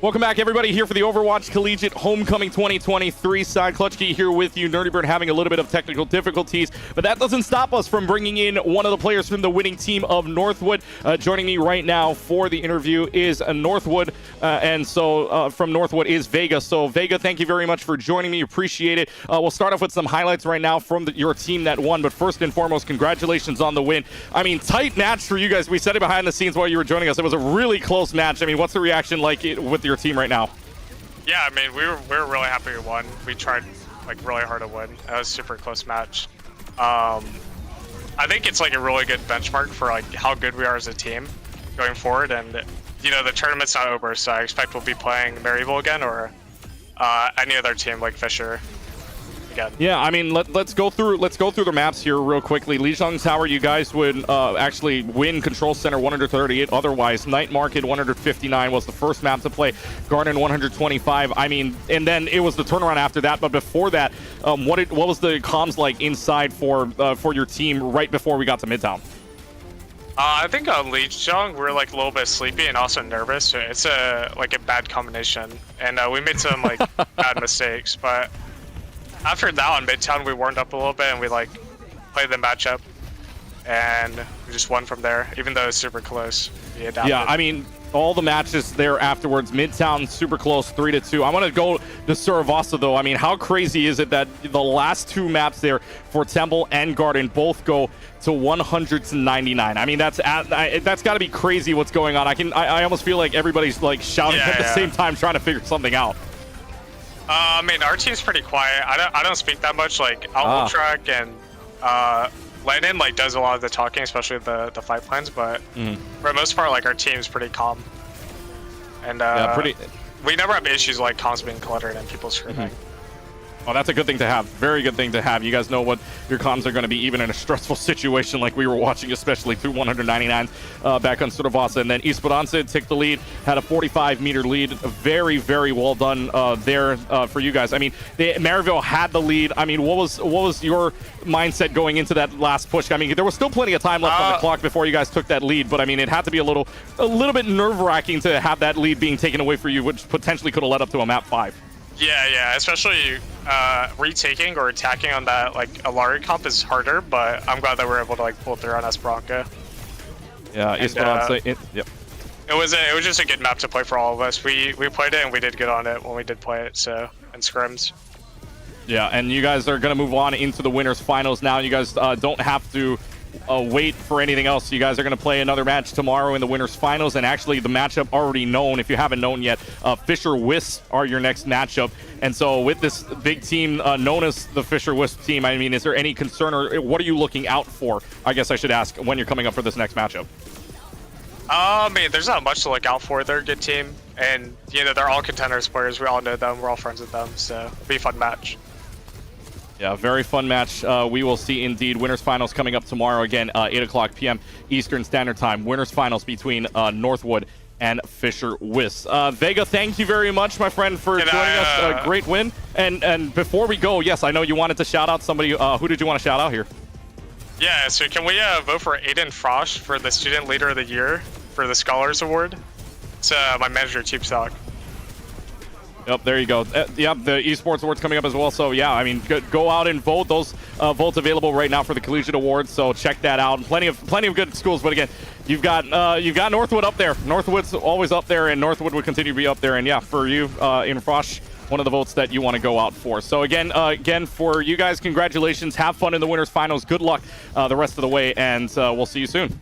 Welcome back, everybody, here for the Overwatch Collegiate Homecoming 2023 side. Clutchkey here with you. Nerdy Bird having a little bit of technical difficulties, but that doesn't stop us from bringing in one of the players from the winning team of Northwood. Joining me right now for the interview is Northwood, and so from Northwood is Vega. So, Vega, thank you very much for joining me. Appreciate it. We'll start off with some highlights right now from your team that won, but first and foremost, congratulations on the win. I mean, tight match for you guys. We said it behind the scenes while you were joining us. It was a really close match. I mean, what's the reaction like with your team right now?
Yeah, I mean, we were really happy we won. We tried like really hard to win. It was a super close match. I think it's like a really good benchmark for like how good we are as a team going forward. And you know, the tournament's not over, so I expect we'll be playing Maryville again or any other team like Fisher again.
Yeah, I mean, let's go through the maps here real quickly. Lijiang Tower, you guys would actually win Control Center 138. Otherwise, Night Market 159 was the first map to play. Garden 125. I mean, and then it was the turnaround after that. But before that, what was the comms like inside for your team right before we got to Midtown?
I think on Lijiang we're like a little bit sleepy and also nervous. It's a bad combination, and we made some like bad mistakes, but. After that on Midtown, we warmed up a little bit and we like played the matchup, and we just won from there. Even though it's super close, we adapted.
Yeah, I mean, all the matches there afterwards, Midtown super close, 3-2. I want to go to Suravasa though. I mean, how crazy is it that the last two maps there for Temple and Garden both go to 100 to 99? I mean, that's got to be crazy what's going on. I almost feel like everybody's like shouting at the same time trying to figure something out.
I mean, our team's pretty quiet. I don't speak that much. Like Ultrack and Lennon like does a lot of the talking, especially the fight plans. But for the most part, like our team's pretty calm. And we never have issues like comms being cluttered and people screaming.
Oh, that's a good thing to have. Very good thing to have. You guys know what your comms are going to be, even in a stressful situation like we were watching, especially through 199 back on Suravasa. And then Esperanza took the lead, had a 45-meter lead. Very, very well done there for you guys. I mean, Maryville had the lead. I mean, what was your mindset going into that last push? I mean, there was still plenty of time left on the clock before you guys took that lead, but I mean, it had to be a little bit nerve-wracking to have that lead being taken away for you, which potentially could have led up to a map 5.
Yeah, especially retaking or attacking on that like Alari comp is harder, but I'm glad that we're able to like pull through on Esperanza.
Yeah, Esperanza. Yep.
It was just a good map to play for all of us. We played it and we did good on it when we did play it. So and scrims. Yeah,
and you guys are gonna move on into the winners finals now. You guys don't have to wait for anything else. You guys are going to play another match tomorrow in the winners finals, and actually the matchup already known, if you haven't known yet, Fisher Wisp are your next matchup. And so with this big team known as the Fisher Wisp team, I mean, is there any concern, or what are you looking out for, I guess I should ask, when you're coming up for this next matchup?
I mean, there's not much to look out for. They're a good team, and you know, they're all Contenders players. We all know them. We're all friends with them, so it'll be a fun match.
Yeah, very fun match. We will see indeed. Winners finals coming up tomorrow again, 8 o'clock p.m. Eastern Standard Time. Winners finals between Northwood and Fisher Wisp. Vega, thank you very much, my friend, for joining us. A great win. And before we go, yes, I know you wanted to shout out somebody. Who did you want to shout out here?
Yeah, so can we vote for Aiden Frosch for the Student Leader of the Year for the Scholars Award? It's my manager, Cheap Stock.
Yep, there you go. Yep, the esports awards coming up as well. So yeah, I mean, go out and vote. Those votes available right now for the Collegiate Awards. So check that out. Plenty of good schools. But again, you've got Northwood up there. Northwood's always up there, and Northwood would continue to be up there. And yeah, for you, in Frosch, one of the votes that you want to go out for. So again, for you guys, congratulations. Have fun in the winners finals. Good luck the rest of the way, and we'll see you soon.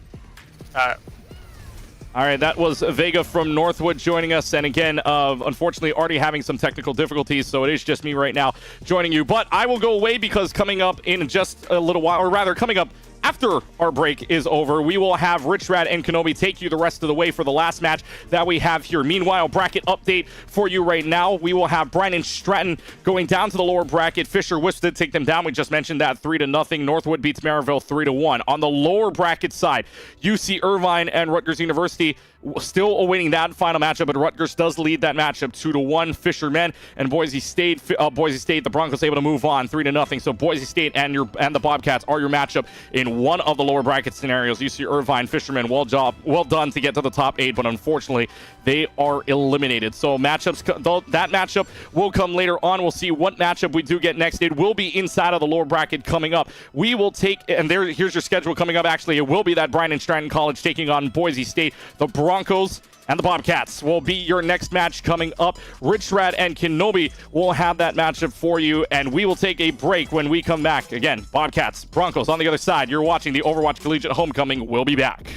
All right, that was Vega from Northwood joining us. And again, unfortunately, already having some technical difficulties, so it is just me right now joining you. But I will go away because coming up in just a little while, or rather coming up after our break is over, we will have Rich Rad and Kenobi take you the rest of the way for the last match that we have here. Meanwhile, bracket update for you right now. We will have Brian and Stratton going down to the lower bracket. Fisher Wisp did take them down. We just mentioned that 3-0. Northwood beats Maryville 3-1. On the lower bracket side, UC Irvine and Rutgers University still awaiting that final matchup, but Rutgers does lead that matchup 2-1. Fishermen and Boise State. The Broncos able to move on 3-0. So Boise State and the Bobcats are your matchup in in one of the lower bracket scenarios. You see Irvine, Fisherman, well done to get to the top 8, but unfortunately, they are eliminated. So that matchup will come later on. We'll see what matchup we do get next. It will be inside of the lower bracket coming up. We will take, and here's your schedule coming up. Actually, it will be that Bryan and Stratton College taking on Boise State. The Broncos and the Bobcats will be your next match coming up. Rich Rad and Kenobi will have that matchup for you, and we will take a break when we come back. Again, Bobcats, Broncos on the other side. You're watching the Overwatch Collegiate Homecoming. We'll be back.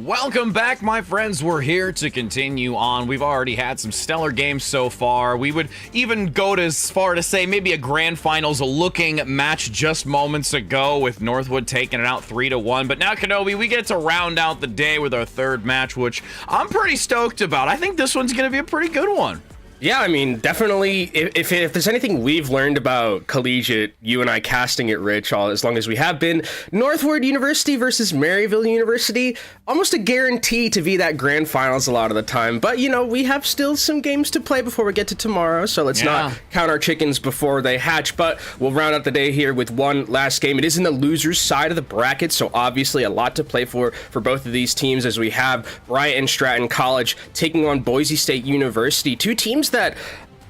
Welcome back, my friends. We're here to continue on. We've already had some stellar games so far. We would even go as far to say maybe a grand finals looking match just moments ago with Northwood taking it out 3-1. But now, Kenobi, we get to round out the day with our third match, which I'm pretty stoked about. I think this one's going to be a pretty good one.
Yeah, I mean, definitely, if there's anything we've learned about Collegiate, you and I casting it, Rich, as long as we have been, Northwood University versus Maryville University, almost a guarantee to be that grand finals a lot of the time. But, you know, we have still some games to play before we get to tomorrow, so let's not count our chickens before they hatch. But we'll round out the day here with one last game. It is in the loser's side of the bracket, so obviously a lot to play for both of these teams, as we have Bryant and Stratton College taking on Boise State University, two teams that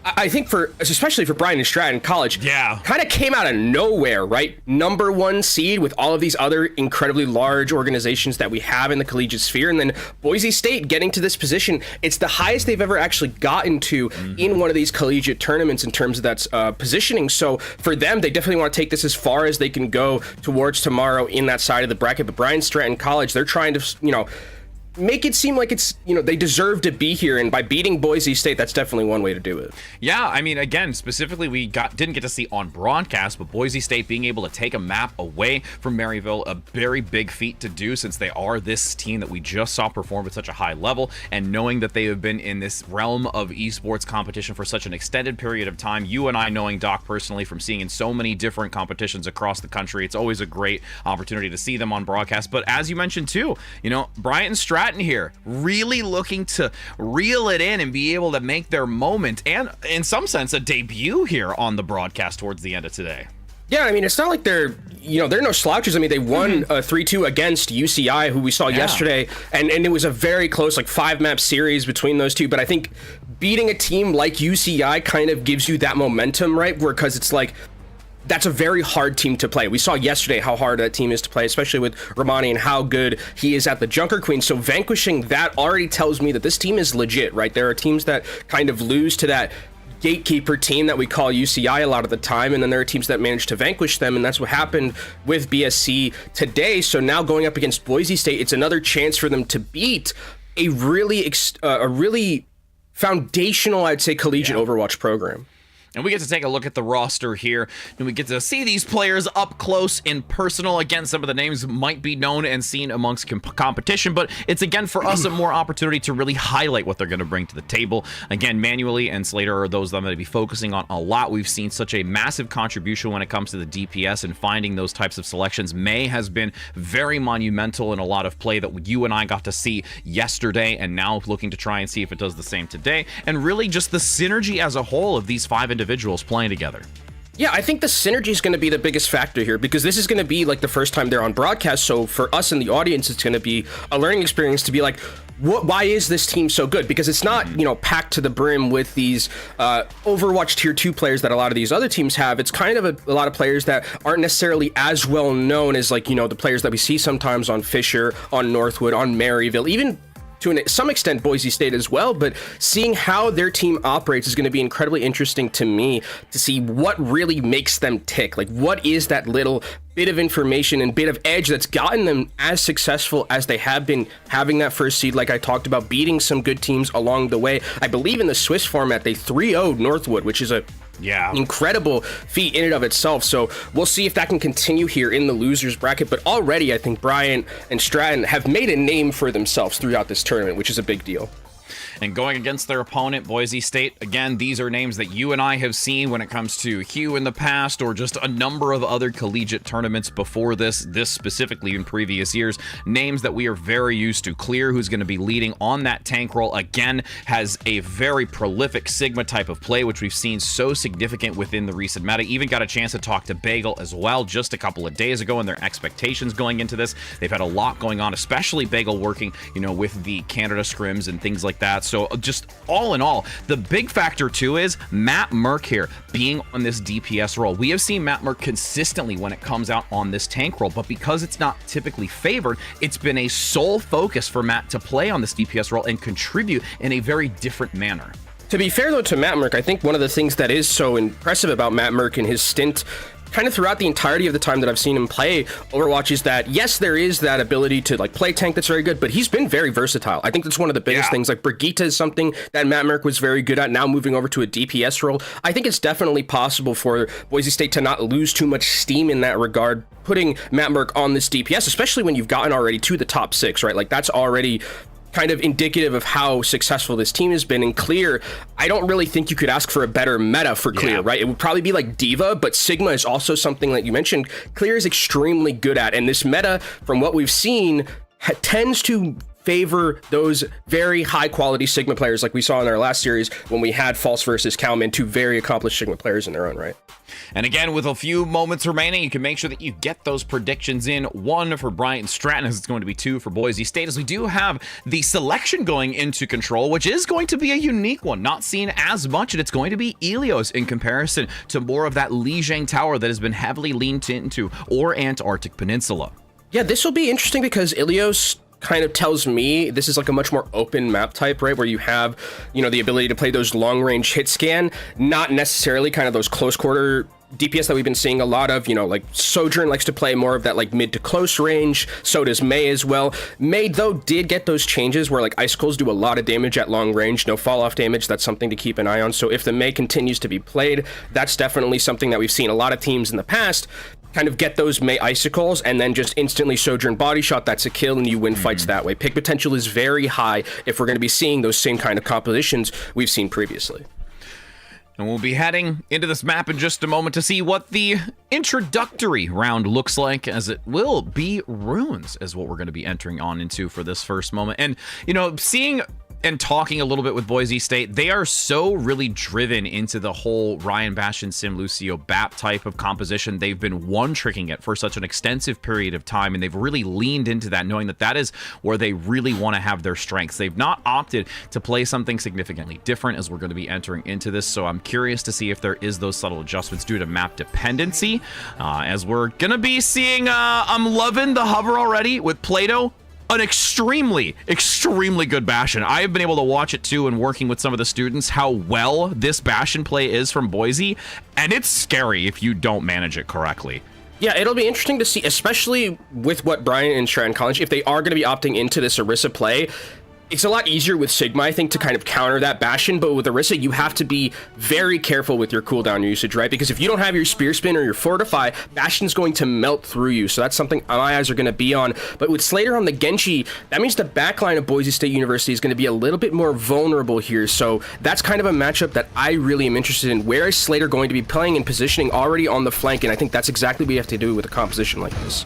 I think especially for Bryant and Stratton College, kind of came out of nowhere, right? Number one seed with all of these other incredibly large organizations that we have in the collegiate sphere. And then Boise State getting to this position, it's the highest they've ever actually gotten to in one of these collegiate tournaments in terms of that positioning. So for them, they definitely want to take this as far as they can go towards tomorrow in that side of the bracket. But Bryant and Stratton College, they're trying to, make it seem like it's, they deserve to be here, and by beating Boise State, that's definitely one way to do it.
Yeah, I mean, again, specifically, we didn't get to see on broadcast, but Boise State being able to take a map away from Maryville, a very big feat to do, since they are this team that we just saw perform at such a high level, and knowing that they have been in this realm of esports competition for such an extended period of time. You and I, knowing Doc personally from seeing in so many different competitions across the country, it's always a great opportunity to see them on broadcast. But as you mentioned too, Bryant and Stratton here really looking to reel it in and be able to make their moment, and in some sense a debut here on the broadcast towards the end of today.
Yeah, I mean, it's not like they're no slouches. I mean, they won 3-2 against UCI, who we saw yesterday, and it was a very close, 5-map series between those two. But I think beating a team like UCI kind of gives you that momentum, right? Because it's like, that's a very hard team to play. We saw yesterday how hard that team is to play, especially with Romani and how good he is at the Junker Queen. So vanquishing that already tells me that this team is legit, right? There are teams that kind of lose to that gatekeeper team that we call UCI a lot of the time, and then there are teams that manage to vanquish them, and that's what happened with BSC today. So now going up against Boise State, it's another chance for them to beat a really foundational, I'd say, collegiate Overwatch program.
And we get to take a look at the roster here, and we get to see these players up close and personal. Again, some of the names might be known and seen amongst competition, but it's, again, for us, a more opportunity to really highlight what they're going to bring to the table. Again, Manually and Slater are those that I'm going to be focusing on a lot. We've seen such a massive contribution when it comes to the DPS, and finding those types of selections. May has been very monumental in a lot of play that you and I got to see yesterday, and now looking to try and see if it does the same today. And really just the synergy as a whole of these 5 individuals playing together.
Yeah, I think the synergy is going to be the biggest factor here, because this is going to be the first time they're on broadcast. So for us in the audience, it's going to be a learning experience to be like, why is this team so good? Because it's not, packed to the brim with these Overwatch tier 2 players that a lot of these other teams have. It's kind of a lot of players that aren't necessarily as well known as the players that we see sometimes on Fisher, on Northwood, on Maryville, even to some extent Boise State as well. But seeing how their team operates is going to be incredibly interesting to me, to see what really makes them tick. What is that little bit of information and bit of edge that's gotten them as successful as they have been, having that first seed, like I talked about, beating some good teams along the way. I believe in the Swiss format, they 3-0'd Northwood, which is a incredible feat in and of itself. So we'll see if that can continue here in the losers bracket. But already I think Bryant and Stratton have made a name for themselves throughout this tournament, which is a big deal.
And going against their opponent, Boise State, again, these are names that you and I have seen when it comes to Hugh in the past, or just a number of other collegiate tournaments before this specifically in previous years. Names that we are very used to. Clear, who's going to be leading on that tank role, again, has a very prolific Sigma type of play, which we've seen so significant within the recent meta. Even got a chance to talk to Bagel as well just a couple of days ago, and their expectations going into this. They've had a lot going on, especially Bagel working, with the Canada scrims and things like that. So just all in all, the big factor too is Matt Merck here being on this DPS role. We have seen Matt Merck consistently when it comes out on this tank role, but because it's not typically favored, it's been a sole focus for Matt to play on this DPS role and contribute in a very different manner.
To be fair though to Matt Merck, I think one of the things that is so impressive about Matt Merck and his stint kind of throughout the entirety of the time that I've seen him play Overwatch is that, yes, there is that ability to like play tank that's very good, but he's been very versatile. I think that's one of the biggest things. Like Brigitte is something that Matt Merck was very good at, now moving over to a DPS role. I think it's definitely possible for Boise State to not lose too much steam in that regard, putting Matt Merck on this DPS, especially when you've gotten already to the top 6, right? Like that's already kind of indicative of how successful this team has been. In Clear, I don't really think you could ask for a better meta for Clear, right? It would probably be like Diva, but Sigma is also something that you mentioned Clear is extremely good at, and this meta, from what we've seen, tends to favor those very high quality Sigma players like we saw in our last series when we had False versus Cowman, 2 very accomplished Sigma players in their own right.
And again, with a few moments remaining, you can make sure that you get those predictions in. 1 for Bryant Stratton, as it's going to be 2 for Boise State, as we do have the selection going into Control, which is going to be a unique one, not seen as much, and it's going to be Ilios in comparison to more of that Lijiang Tower that has been heavily leaned into, or Antarctic Peninsula.
Yeah, this will be interesting because Ilios kind of tells me this is like a much more open map type, right? Where you have, you know, the ability to play those long range hit scan, not necessarily kind of those close quarter DPS that we've been seeing a lot of. You know, like Sojourn likes to play more of that like mid to close range. So does May as well. May, though, did get those changes where like Icicles do a lot of damage at long range, no fall off damage. That's something to keep an eye on. So if the May continues to be played, that's definitely something that we've seen a lot of teams in the past kind of get those May Icicles and then just instantly Sojourn body shot. That's a kill and you win fights that way. Pick potential is very high if we're going to be seeing those same kind of compositions we've seen previously.
And we'll be heading into this map in just a moment to see what the introductory round looks like, as it will be Runes is what we're going to be entering on into for this first moment. And, you know, seeing and talking a little bit with Boise State, they are so really driven into the whole Ryan Bastion, Sim Lucio BAP type of composition. They've been one-tricking it for such an extensive period of time, and they've really leaned into that, knowing that that is where they really want to have their strengths. They've not opted to play something significantly different as we're going to be entering into this, so I'm curious to see if there is those subtle adjustments due to map dependency, as we're going to be seeing, I'm loving the hover already with Plato. An extremely good Bastion. I have been able to watch it too and working with some of the students how well this Bastion play is from Boise, and it's scary if you don't manage it correctly.
Yeah, it'll be interesting to see, especially with what Brian and Stratton College, if they are going to be opting into this Orisa play. It's a lot easier with Sigma, I think, to kind of counter that Bastion, but with Orisa, you have to be very careful with your cooldown usage, right? Because if you don't have your Spear Spin or your Fortify, Bastion's going to melt through you, so that's something my eyes are going to be on. But with Slater on the Genji, that means the backline of Boise State University is going to be a little bit more vulnerable here, so that's kind of a matchup that I really am interested in. Where is Slater going to be playing and positioning already on the flank? And I think that's exactly what you have to do with a composition like this.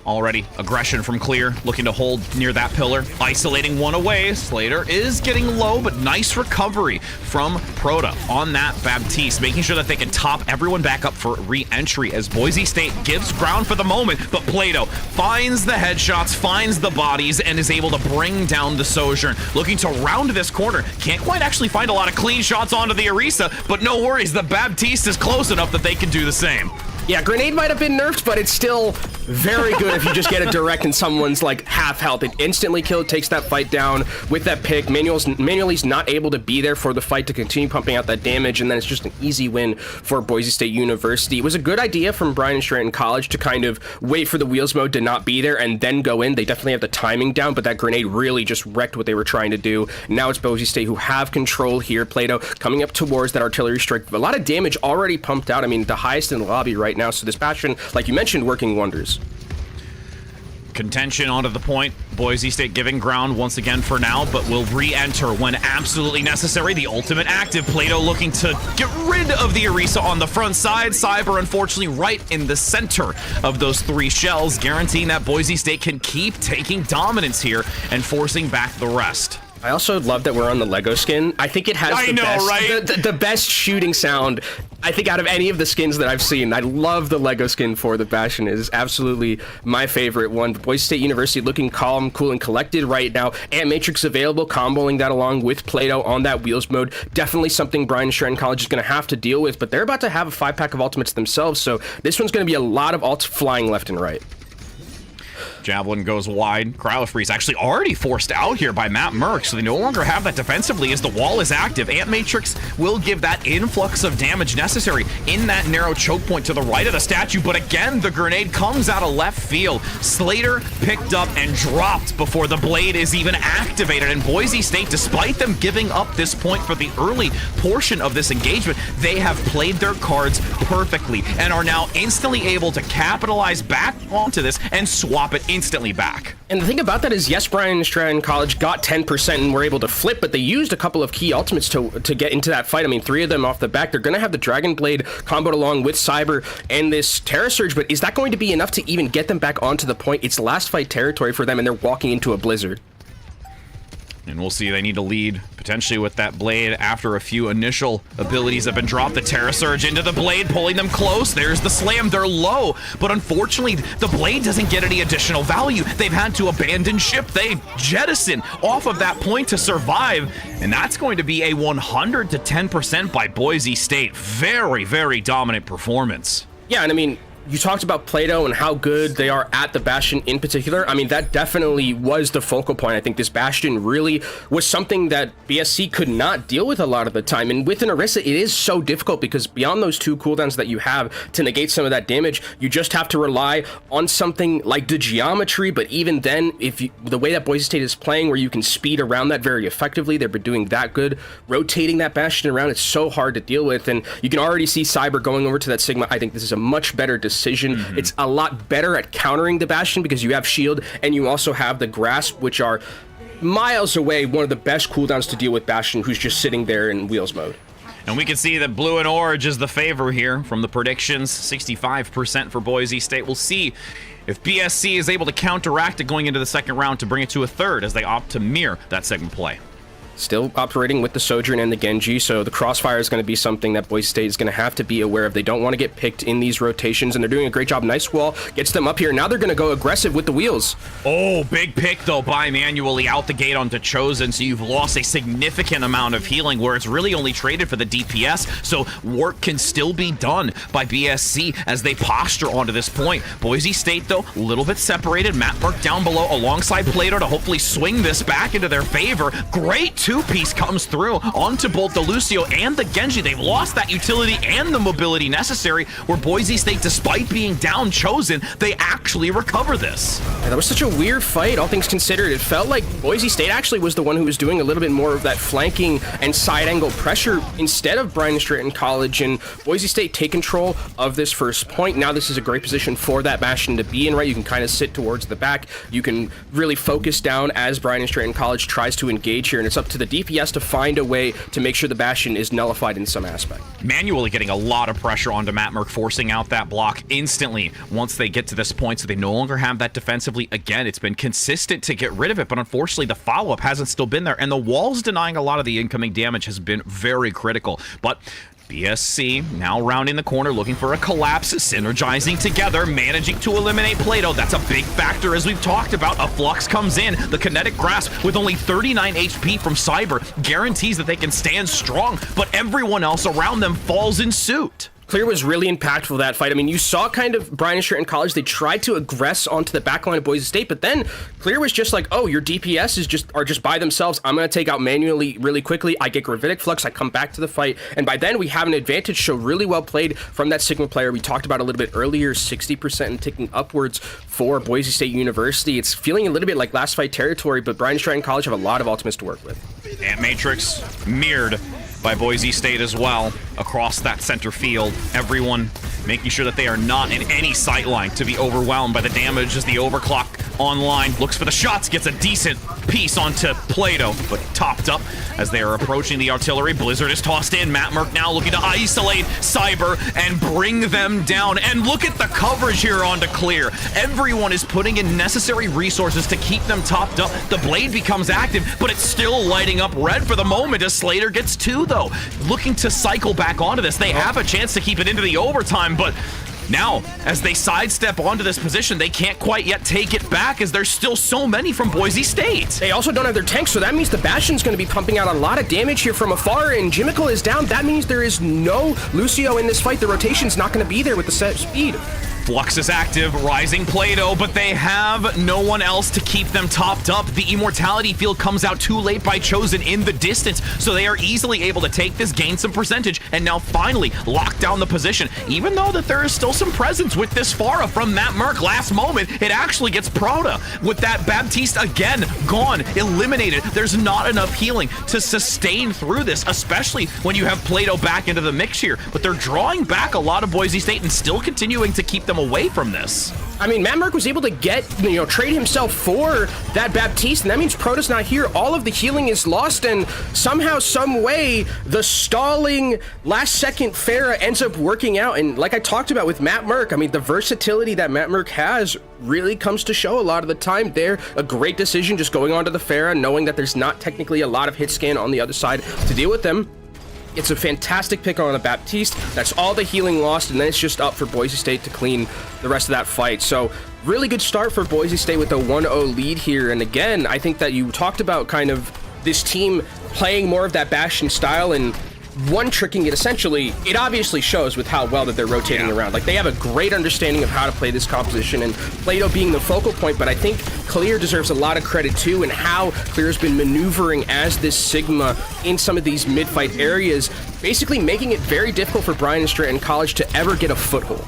Already, aggression from Clear, looking to hold near that pillar, isolating one away. Slater is getting low, but nice recovery from Proto on that Baptiste, making sure that they can top everyone back up for re-entry as Boise State gives ground for the moment, but Plato finds the headshots, finds the bodies, and is able to bring down the Sojourn. Looking to round this corner, can't quite actually find a lot of clean shots onto the Orisa, but no worries, the Baptiste is close enough that they can do the same.
Yeah, Grenade might have been nerfed, but it's still very good if you just get it direct and someone's like half health. It instantly kills, takes that fight down with that pick. Manuel's not able to be there for the fight to continue pumping out that damage, and then it's just an easy win for Boise State University. It was a good idea from Brian and Stratton College to kind of wait for the wheels mode to not be there and then go in. They definitely have the timing down, but that grenade really just wrecked what they were trying to do. Now it's Boise State who have control here. Plato coming up towards that artillery strike. A lot of damage already pumped out. I mean, the highest in the lobby right now, so this Bastion, like you mentioned, working wonders.
Contention onto the point. Boise State giving ground once again for now, but will re-enter when absolutely necessary. The ultimate active. Plato looking to get rid of the Orisa on the front side. Cyber, unfortunately, right in the center of those 3 shells, guaranteeing that Boise State can keep taking dominance here and forcing back the rest.
I also love that we're on the Lego skin. I think it has the best shooting sound, I think, out of any of the skins that I've seen. I love the Lego skin for the Bastion. It is absolutely my favorite one. Boise State University looking calm, cool, and collected right now. Ant Matrix available, comboing that along with Plato on that wheels mode. Definitely something Brian and Stratton College is going to have to deal with, but they're about to have a 5-pack of ultimates themselves, so this one's going to be a lot of ults flying left and right.
Javelin goes wide. Cryo Freeze actually already forced out here by Matt Merck, so they no longer have that defensively as the wall is active. Ant Matrix will give that influx of damage necessary in that narrow choke point to the right of the statue, but again, the grenade comes out of left field. Slater picked up and dropped before the blade is even activated, and Boise State, despite them giving up this point for the early portion of this engagement, they have played their cards perfectly and are now instantly able to capitalize back onto this and swap it instantly back.
And the thing about that is, yes, Bryan Stratton College got 10% and were able to flip, but they used a couple of key ultimates to get into that fight. I mean, 3 of them off the back. They're going to have the Dragon Blade comboed along with Cyber and this Terra Surge, but is that going to be enough to even get them back onto the point? It's last fight territory for them, and they're walking into a blizzard.
And we'll see, they need to lead potentially with that blade after a few initial abilities have been dropped. The Terra Surge into the blade, pulling them close. There's the slam, they're low. But unfortunately, the blade doesn't get any additional value. They've had to abandon ship. They jettison off of that point to survive. And that's going to be a 100 to 10% by Boise State. Very, very dominant performance.
Yeah, and I mean, you talked about Plato and how good they are at the Bastion in particular. I mean, that definitely was the focal point. I think this Bastion really was something that BSC could not deal with a lot of the time. And with an Orisa, it is so difficult because beyond those 2 cooldowns that you have to negate some of that damage, you just have to rely on something like the geometry. But even then, the way that Boise State is playing, where you can speed around that very effectively, they've been doing that good. Rotating that Bastion around, it's so hard to deal with. And you can already see Cyber going over to that Sigma. I think this is a much better decision. It's a lot better at countering the Bastion because you have shield and you also have the Grasp, which are miles away one of the best cooldowns to deal with Bastion, who's just sitting there in wheels mode.
And we can see that Blue and Orange is the favor here from the predictions. 65% for Boise State. We'll see if BSC is able to counteract it going into the second round to bring it to a third as they opt to mirror that segment play.
Still operating with the Sojourn and the Genji, so the Crossfire is going to be something that Boise State is going to have to be aware of. They don't want to get picked in these rotations, and they're doing a great job. Nice wall gets them up here. Now they're going to go aggressive with the wheels.
Oh, big pick, though, by Manually out the gate onto Chosen, so you've lost a significant amount of healing, where it's really only traded for the DPS, so work can still be done by BSC as they posture onto this point. Boise State, though, a little bit separated. Matt Burke down below alongside Plato to hopefully swing this back into their favor. Great two-piece comes through onto both the Lucio and the Genji. They've lost that utility and the mobility necessary, where Boise State, despite being down Chosen, they actually recover this.
Yeah, that was such a weird fight, all things considered. It felt like Boise State actually was the one who was doing a little bit more of that flanking and side angle pressure instead of Bryan Stratton College, and Boise State take control of this first point. Now this is a great position for that Bastion to be in, right? You can kind of sit towards the back. You can really focus down as Bryan Stratton College tries to engage here, and it's up to the DPS to find a way to make sure the Bastion is nullified in some aspect.
Manually getting a lot of pressure onto Matt Merck, forcing out that block instantly once they get to this point, so they no longer have that defensively. Again, it's been consistent to get rid of it, but unfortunately the follow-up hasn't still been there, and the walls denying a lot of the incoming damage has been very critical. But BSC now rounding the corner, looking for a collapse, synergizing together, managing to eliminate Plato. That's a big factor, as we've talked about. A Flux comes in. The Kinetic Grasp, with only 39 HP from Cyber, guarantees that they can stand strong, but everyone else around them falls in suit.
Clear was really impactful that fight. I mean, you saw kind of Bryan Stratton College, they tried to aggress onto the backline of Boise State, but then Clear was just like, oh, your DPS are just by themselves. I'm going to take out Manually really quickly. I get Gravitic Flux, I come back to the fight, and by then we have an advantage. So really well played from that Sigma player. We talked about a little bit earlier, 60% and ticking upwards for Boise State University. It's feeling a little bit like last fight territory, but Bryan Stratton College have a lot of ultimates to work with.
Ant Matrix mirrored by Boise State as well across that center field. Everyone making sure that they are not in any sight line to be overwhelmed by the damage as the overclock online looks for the shots, gets a decent piece onto Plato, but topped up as they are approaching the artillery. Blizzard is tossed in. Matt Merck now looking to isolate Cyber and bring them down. And look at the coverage here onto Clear. Everyone is putting in necessary resources to keep them topped up. The blade becomes active, but it's still lighting up red for the moment as Slater gets 2, though. Looking to cycle back onto this. They have a chance to keep it into the overtime, but now, as they sidestep onto this position, they can't quite yet take it back as there's still so many from Boise State.
They also don't have their tanks, so that means the Bastion's going to be pumping out a lot of damage here from afar, and Jimical is down. That means there is no Lucio in this fight. The rotation's not going to be there with the set speed.
Flux is active, rising Play-Doh, but they have no one else to keep them topped up. The Immortality field comes out too late by Chosen in the distance, so they are easily able to take this, gain some percentage, and now finally lock down the position. Even though that there is still some presence with this Pharah from Matt Merck. Last moment, it actually gets Proda. With that Baptiste again, gone, eliminated. There's not enough healing to sustain through this, especially when you have Play-Doh back into the mix here. But they're drawing back a lot of Boise State and still continuing to keep them away from this.
I mean, Matt Merck was able to get, trade himself for that Baptiste, and that means Proto's not here. All of the healing is lost, and somehow, some way, the stalling last-second Pharah ends up working out. And like I talked about with Matt Merck, I mean, the versatility that Matt Merck has really comes to show a lot of the time there. A great decision just going on to the Pharah, knowing that there's not technically a lot of hit scan on the other side to deal with them. It's a fantastic pick on the Baptiste. That's all the healing lost, and then it's just up for Boise State to clean the rest of that fight. So really good start for Boise State with a 1-0 lead here. And again, I think that you talked about kind of this team playing more of that Bastion style and one-tricking it. Essentially, it obviously shows with how well that they're rotating around. Like, they have a great understanding of how to play this composition, and Play-Doh being the focal point, but I think Clear deserves a lot of credit too, and how Clear's been maneuvering as this Sigma in some of these mid-fight areas, basically making it very difficult for Brian and Stratton College to ever get a foothold.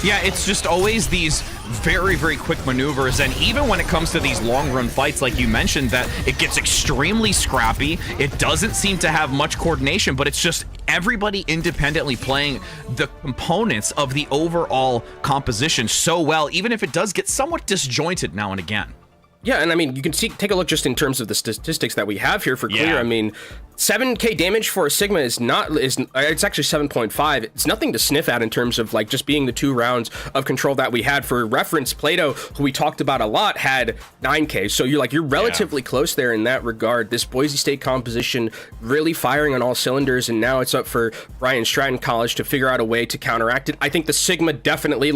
Yeah, it's just always these very, very quick maneuvers, and even when it comes to these long-run fights, like you mentioned, that it gets extremely scrappy. It doesn't seem to have much coordination, but it's just everybody independently playing the components of the overall composition so well, even if it does get somewhat disjointed now and again.
Yeah, and I mean, you can take a look just in terms of the statistics that we have here for Clear. I mean, 7k damage for a Sigma is it's actually 7.5. It's nothing to sniff at in terms of like just being the 2 rounds of control that we had. For reference, Play-Doh, who we talked about a lot, had 9k. So you're relatively close there in that regard. This Boise State composition really firing on all cylinders, and now it's up for Brian Stratton College to figure out a way to counteract it. I think the Sigma definitely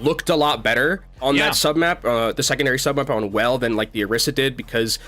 looked a lot better on that submap, the secondary submap on Well than like the Orisa did, because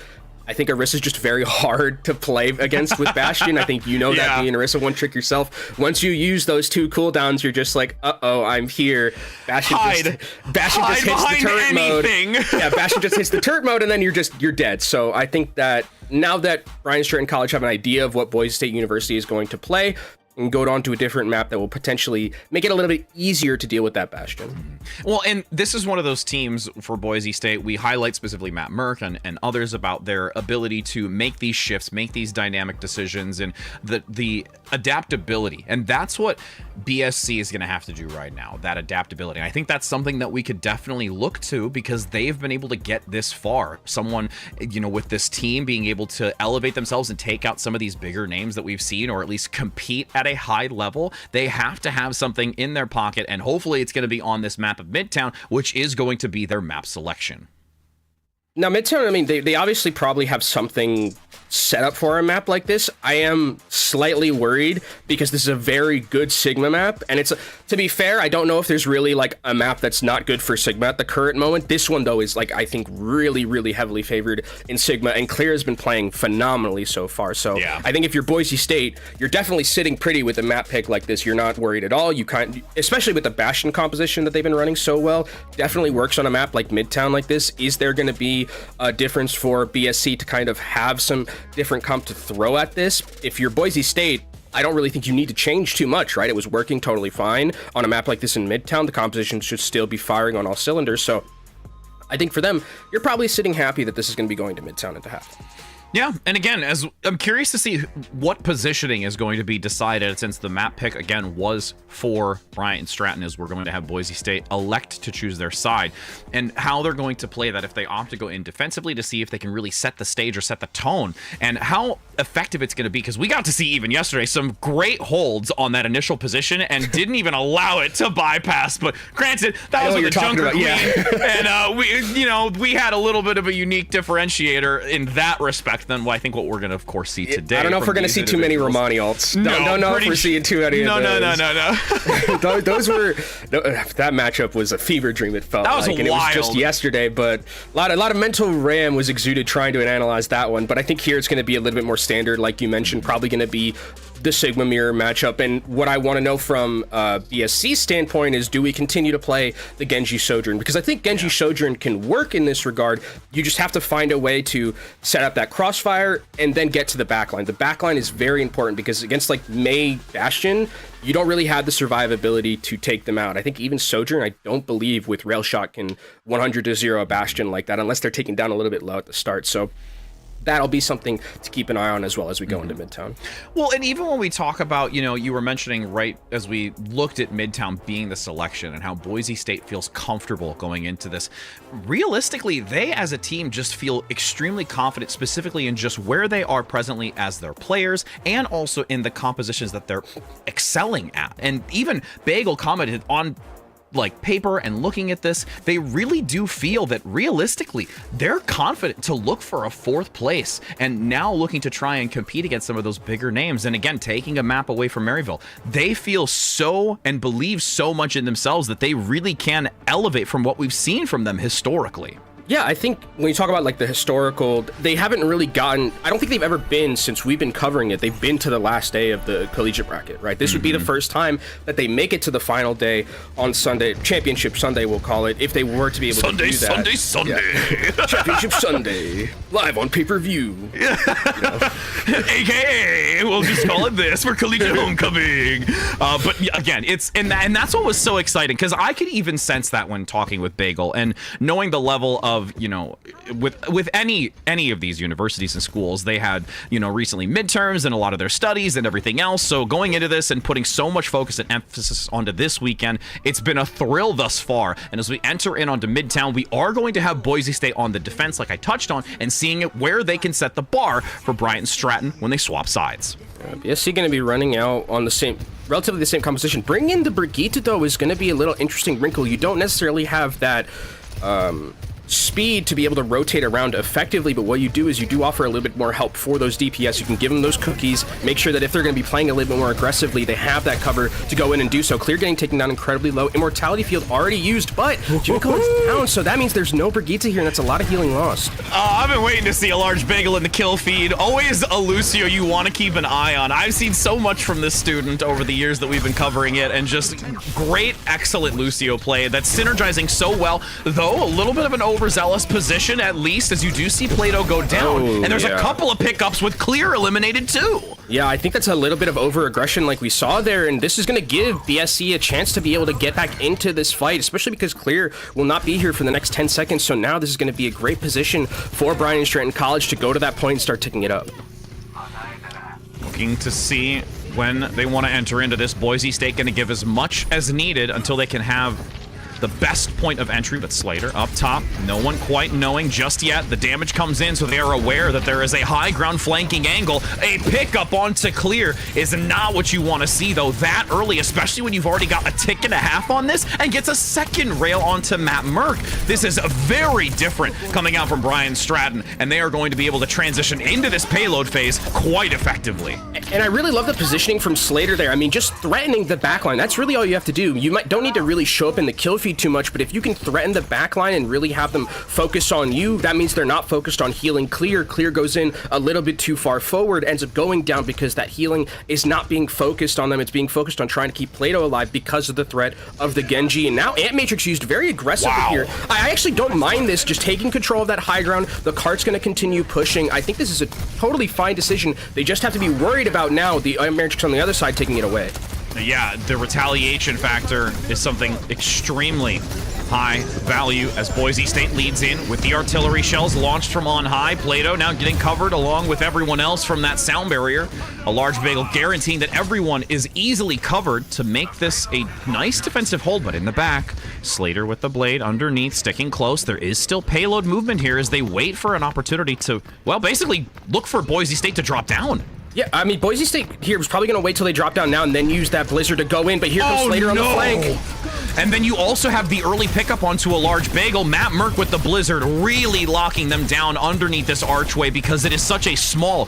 I think Orisa's just very hard to play against with Bastion. I think that being Orisa one trick yourself. Once you use those 2 cooldowns, you're just like, uh-oh, I'm here. Bastion just hits the turret mode. Yeah, Bastion just hits the turret mode, and then you're dead. So I think that now that Brian Stratton College have an idea of what Boise State University is going to play, and go on to a different map that will potentially make it a little bit easier to deal with that Bastion.
Well, and this is one of those teams for Boise State. We highlight specifically Matt Merck and others about their ability to make these shifts, make these dynamic decisions, and the adaptability. And that's what BSC is going to have to do right now, that adaptability. And I think that's something that we could definitely look to, because they've been able to get this far. Someone, with this team being able to elevate themselves and take out some of these bigger names that we've seen, or at least compete at a high level, they have to have something in their pocket, and hopefully it's going to be on this map of Midtown, which is going to be their map selection.
Now, Midtown, I mean, they obviously probably have something set up for a map like this. I am slightly worried because this is a very good Sigma map, and to be fair, I don't know if there's really like a map that's not good for Sigma at the current moment. This one though is like, I think, really, really heavily favored in Sigma, and Clear has been playing phenomenally so far. So I think if you're Boise State, you're definitely sitting pretty with a map pick like this. You're not worried at all. You especially with the Bastion composition that they've been running so well, definitely works on a map like Midtown like this. Is there going to be a difference for BSC to kind of have some different comp to throw at this? If you're Boise State, I don't really think you need to change too much, right? It was working totally fine on a map like this in Midtown. The composition should still be firing on all cylinders. So I think for them, you're probably sitting happy that this is going to be going to Midtown into half.
Yeah, and again, as I'm curious to see what positioning is going to be decided, since the map pick, again, was for Bryant Stratton, as we're going to have Boise State elect to choose their side, and how they're going to play that if they opt to go in defensively, to see if they can really set the stage or set the tone, and how effective it's going to be, because we got to see even yesterday some great holds on that initial position and didn't even allow it to bypass. But granted, that was with the Junker Queen, and we had a little bit of a unique differentiator in that respect than I think what we're going to, of course, see today.
I don't know if we're going to see too many Romani ults. Don't know if we're seeing too many of those. No. Those were... that matchup was a fever dream, it felt like. And
wild.
It was just yesterday, but a lot of mental RAM was exuded trying to analyze that one. But I think here it's going to be a little bit more standard, like you mentioned, probably going to be the Sigma mirror matchup. And what I want to know from BSC's standpoint is, do we continue to play the Genji Sojourn? Because I think Genji Sojourn can work in this regard. You just have to find a way to set up that crossfire and then get to the backline. The backline is very important because against like Mei Bastion, you don't really have the survivability to take them out. I think even Sojourn, I don't believe with Rail Shot can 100-0 a Bastion like that unless they're taking down a little bit low at the start. So that'll be something to keep an eye on as well as we go into Midtown.
Well, and even when we talk about, you were mentioning right as we looked at Midtown being the selection and how Boise State feels comfortable going into this, realistically, they as a team just feel extremely confident, specifically in just where they are presently as their players and also in the compositions that they're excelling at. And even Bagel commented on like paper and looking at this, they really do feel that realistically they're confident to look for a 4th place and now looking to try and compete against some of those bigger names. And again, taking a map away from Maryville, they feel so and believe so much in themselves that they really can elevate from what we've seen from them historically.
Yeah, I think when you talk about like the historical, they haven't really gotten, I don't think they've ever been, since we've been covering it, they've been to the last day of the collegiate bracket, right? This would be the first time that they make it to the final day on Sunday, Championship Sunday, we'll call it, if they were to be able to do that.
Sunday.
Yeah. Championship Sunday, live on pay-per-view.
AKA, we'll just call it this for Collegiate Homecoming. But again, and that's what was so exciting, because I could even sense that when talking with Bagel and knowing the level of, with any of these universities and schools, they had, recently midterms and a lot of their studies and everything else. So going into this and putting so much focus and emphasis onto this weekend, it's been a thrill thus far. And as we enter in onto Midtown, we are going to have Boise State on the defense, like I touched on, and seeing it where they can set the bar for Bryant and Stratton when they swap sides.
BSC going to be running out on relatively the same composition. Bringing in the Brigitte, though, is going to be a little interesting wrinkle. You don't necessarily have that speed to be able to rotate around effectively, but what you do is you do offer a little bit more help for those DPS. You can give them those cookies, make sure that if they're going to be playing a little bit more aggressively, they have that cover to go in and do so. Clear getting taken down incredibly low. Immortality field already used, but Jimiko is down, so that means there's no Brigitte here, and that's a lot of healing lost.
I've been waiting to see a large Bagel in the kill feed. Always a Lucio you want to keep an eye on. I've seen so much from this student over the years that we've been covering it, and just great, excellent Lucio play that's synergizing so well, though a little bit of an overzealous position, at least, as you do see Plato go down. And there's a couple of pickups with Clear eliminated too.
Yeah, I think that's a little bit of over-aggression like we saw there, and this is going to give BSC a chance to be able to get back into this fight, especially because Clear will not be here for the next 10 seconds, so now this is going to be a great position for Bryant and Stratton College to go to that point and start ticking it up.
Looking to see when they want to enter into this. Boise State going to give as much as needed until they can have the best point of entry, but Slater up top, no one quite knowing just yet. The damage comes in, so they are aware that there is a high ground flanking angle. A pickup onto Clear is not what you want to see, though, that early, especially when you've already got a tick and a half on this, and gets a second rail onto Matt Merck. This is very different coming out from Brian Stratton, and they are going to be able to transition into this payload phase quite effectively.
And I really love the positioning from Slater there. I mean, just threatening the backline, that's really all you have to do. You don't need to really show up in the kill feed too much, but if you can threaten the backline and really have them focus on you, that means they're not focused on healing Clear. Clear goes in a little bit too far forward, ends up going down because that healing is not being focused on them. It's being focused on trying to keep Plato alive because of the threat of the Genji. And now Ant Matrix used very aggressively here. I actually don't mind this, just taking control of that high ground. The cart's going to continue pushing. I think this is a totally fine decision. They just have to be worried about now the Ant Matrix on the other side taking it away.
Yeah, the retaliation factor is something extremely high value as Boise State leads in with the artillery shells launched from on high. Plato now getting covered along with everyone else from that sound barrier. A large Bagel guaranteeing that everyone is easily covered to make this a nice defensive hold, but in the back, Slater with the blade underneath, sticking close. There is still payload movement here as they wait for an opportunity to, well, basically look for Boise State to drop down.
Yeah, I mean, Boise State here was probably going to wait till they drop down now and then use that Blizzard to go in, but here comes Slater on the flank.
And then you also have the early pickup onto a large Bagel. Matt Merck with the Blizzard really locking them down underneath this archway because it is such a small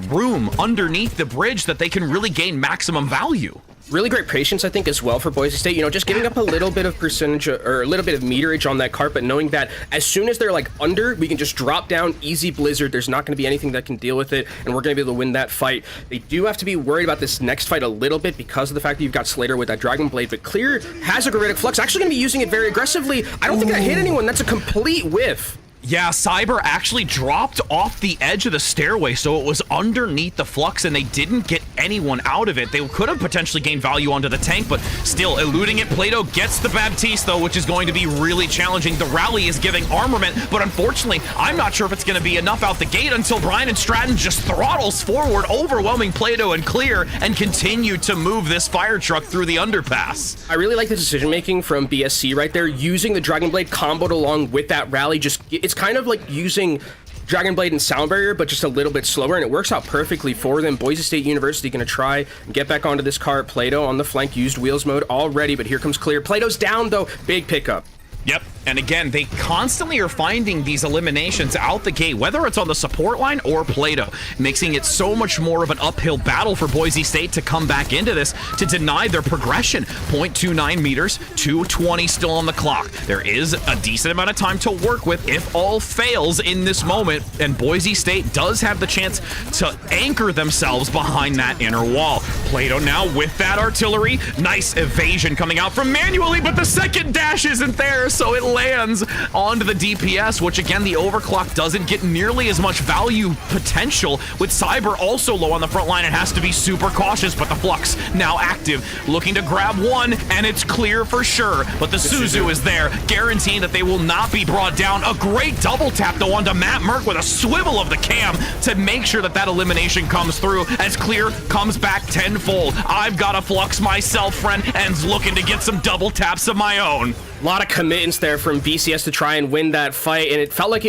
room underneath the bridge that they can really gain maximum value.
Really great patience, I think, as well for Boise State. You know, just giving up a little bit of percentage or a little bit of meterage on that cart, but knowing that as soon as they're like under, we can just drop down, easy blizzard. There's not going to be anything that can deal with it, and we're going to be able to win that fight. They do have to be worried about this next fight a little bit because of the fact that you've got Slater with that Dragon Blade, but Clear has a Greatic Flux. Actually going to be using it very aggressively. I don't think that hit anyone. That's a complete whiff.
Yeah, Cyber actually dropped off the edge of the stairway, so it was underneath the flux, and they didn't get anyone out of it. They could have potentially gained value onto the tank, but still eluding it. Plato gets the Baptiste, though, which is going to be really challenging. The rally is giving armament, but unfortunately, I'm not sure if it's going to be enough out the gate until Brian and Stratton just throttles forward, overwhelming Plato and Clear, and continue to move this fire truck through the underpass.
I really like the decision-making from BSC right there, using the Dragon Blade comboed along with that rally. It's kind of like using Dragon Blade and Sound Barrier, but just a little bit slower, and it works out perfectly for them. Boise State University going to try and get back onto this cart. Plato on the flank, used wheels mode already, but here comes Clear. Plato's down, though. Big pickup.
Yep, and again, they constantly are finding these eliminations out the gate, whether it's on the support line or Plato, making it so much more of an uphill battle for Boise State to come back into this to deny their progression. 0.29 meters, 2:20 still on the clock. There is a decent amount of time to work with if all fails in this moment, and Boise State does have the chance to anchor themselves behind that inner wall. Plato now with that artillery, nice evasion coming out from Manually, but the second dash isn't there, so it lands onto the DPS, which again, the overclock doesn't get nearly as much value potential. With Cyber also low on the front line, it has to be super cautious, but the Flux now active, looking to grab one, and it's Clear for sure, but the Suzu is there, guaranteeing that they will not be brought down. A great double tap though onto Matt Merck with a swivel of the cam to make sure that that elimination comes through as Clear comes back tenfold. I've got a Flux myself, friend, and looking to get some double taps of my own.
A lot of commitments there from BCS to try and win that fight, and it felt like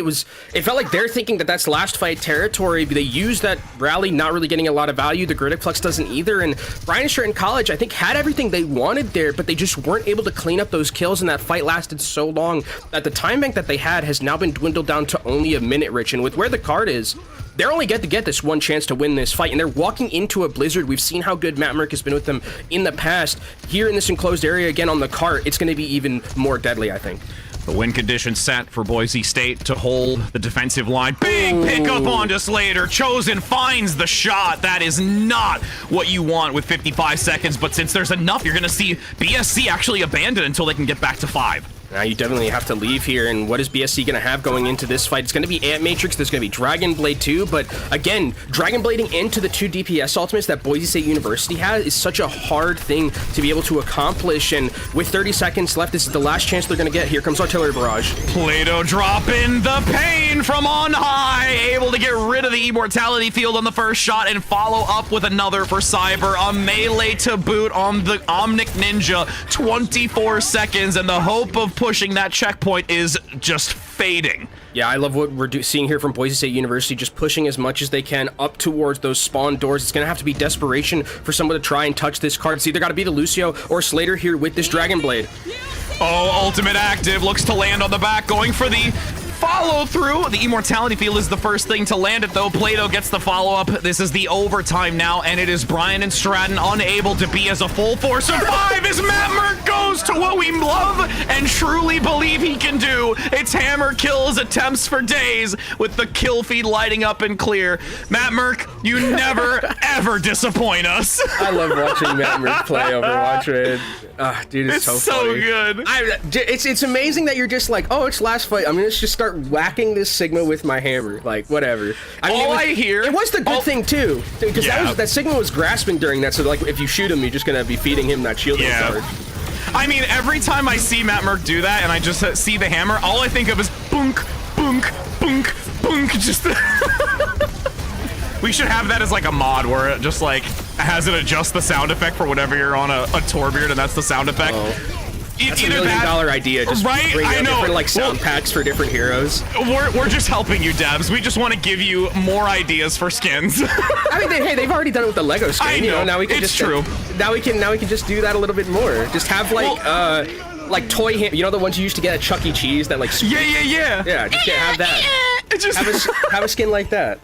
they're thinking that that's last fight territory. They used that rally, not really getting a lot of value. The Greatic Flux doesn't either, and Brian Stratton College, I think, had everything they wanted there, but they just weren't able to clean up those kills, and that fight lasted so long that the time bank that they had has now been dwindled down to only a minute, Rich, and with where the card is, they're only get to get this one chance to win this fight, and they're walking into a blizzard. We've seen how good Matt Merck has been with them in the past. Here in this enclosed area again on the cart, it's going to be even more deadly, I think.
The win condition set for Boise State to hold the defensive line. Big pickup onto Slater. Chosen finds the shot. That is not what you want with 55 seconds, but since there's enough, you're going to see BSC actually abandon until they can get back to 5.
Now you definitely have to leave here, and what is BSC going to have going into this fight? It's going to be Ant Matrix, there's going to be Dragon Blade 2, but again, Dragon Blading into the 2 DPS ultimates that Boise State University has is such a hard thing to be able to accomplish, and with 30 seconds left, this is the last chance they're going to get. Here comes Artillery Barrage.
Plato dropping the pain from on high, able to get rid of the Immortality Field on the first shot and follow up with another for Cyber. A melee to boot on the Omnic Ninja, 24 seconds, and the hope of pushing that checkpoint is just fading.
Yeah, I love what we're seeing here from Boise State University, just pushing as much as they can up towards those spawn doors. It's going to have to be desperation for someone to try and touch this card. It's either got to be the Lucio or Slater here with this Dragon Blade.
Oh, ultimate active, looks to land on the back, going for the follow through. The Immortality Field is the first thing to land it, though. Plato gets the follow-up. This is the overtime now, and it is Brian and Stratton unable to be as a full force of 5 as Matt Merck goes to what we love and truly believe he can do. It's hammer kills attempts for days with the kill feed lighting up and Clear. Matt Merck, you never, ever disappoint us.
I love watching Matt Merck play Overwatch, man. Dude, it's so funny.
Good.
It's amazing that you're just like, oh, it's last fight. I'm going to just start whacking this Sigma with my hammer, like whatever. I mean, it was the good thing too, because that Sigma was grasping during that. So like, if you shoot him, you're just gonna be feeding him that shield charge.
I mean, every time I see Matt Merck do that, and I just see the hammer, all I think of is bunk, bunk, bunk, bunk. Just we should have that as like a mod where it just like has it adjust the sound effect for whatever you're on a Torbeard, and that's the sound effect.
That's a $1 million idea. Just
right?
bring
I know.
Different like sound packs for different heroes.
We're just helping you, devs. We just want to give you more ideas for skins.
I mean, they've already done it with the Lego skin.
I know.
You know, now we can now we can just do that a little bit more. Just have like toy you know, the ones you used to get at Chuck E. Cheese that like
yeah.
Just have that.
Just
have a skin like that.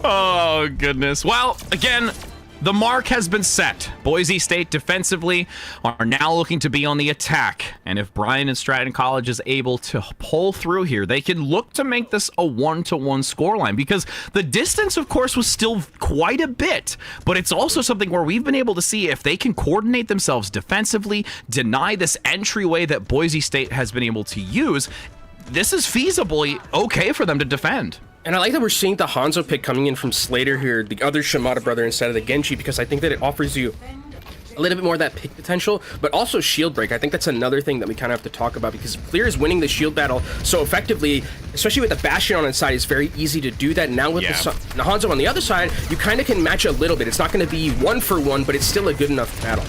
Oh goodness. Well, again, The mark has been set. Boise State defensively are now looking to be on the attack. And if Bryan and Stratton College is able to pull through here, they can look to make this a 1-1 scoreline, because the distance, of course, was still quite a bit. But it's also something where we've been able to see if they can coordinate themselves defensively, deny this entryway that Boise State has been able to use, this is feasibly okay for them to defend.
And I like that we're seeing the Hanzo pick coming in from Slater here, the other Shimada brother instead of the Genji, because I think that it offers you a little bit more of that pick potential, but also shield break. I think that's another thing that we kind of have to talk about, because Clear is winning the shield battle so effectively, especially with the Bastion on its side. It's very easy to do that. Now with the Hanzo on the other side, you kind of can match a little bit. It's not going to be 1-for-1, but it's still a good enough battle.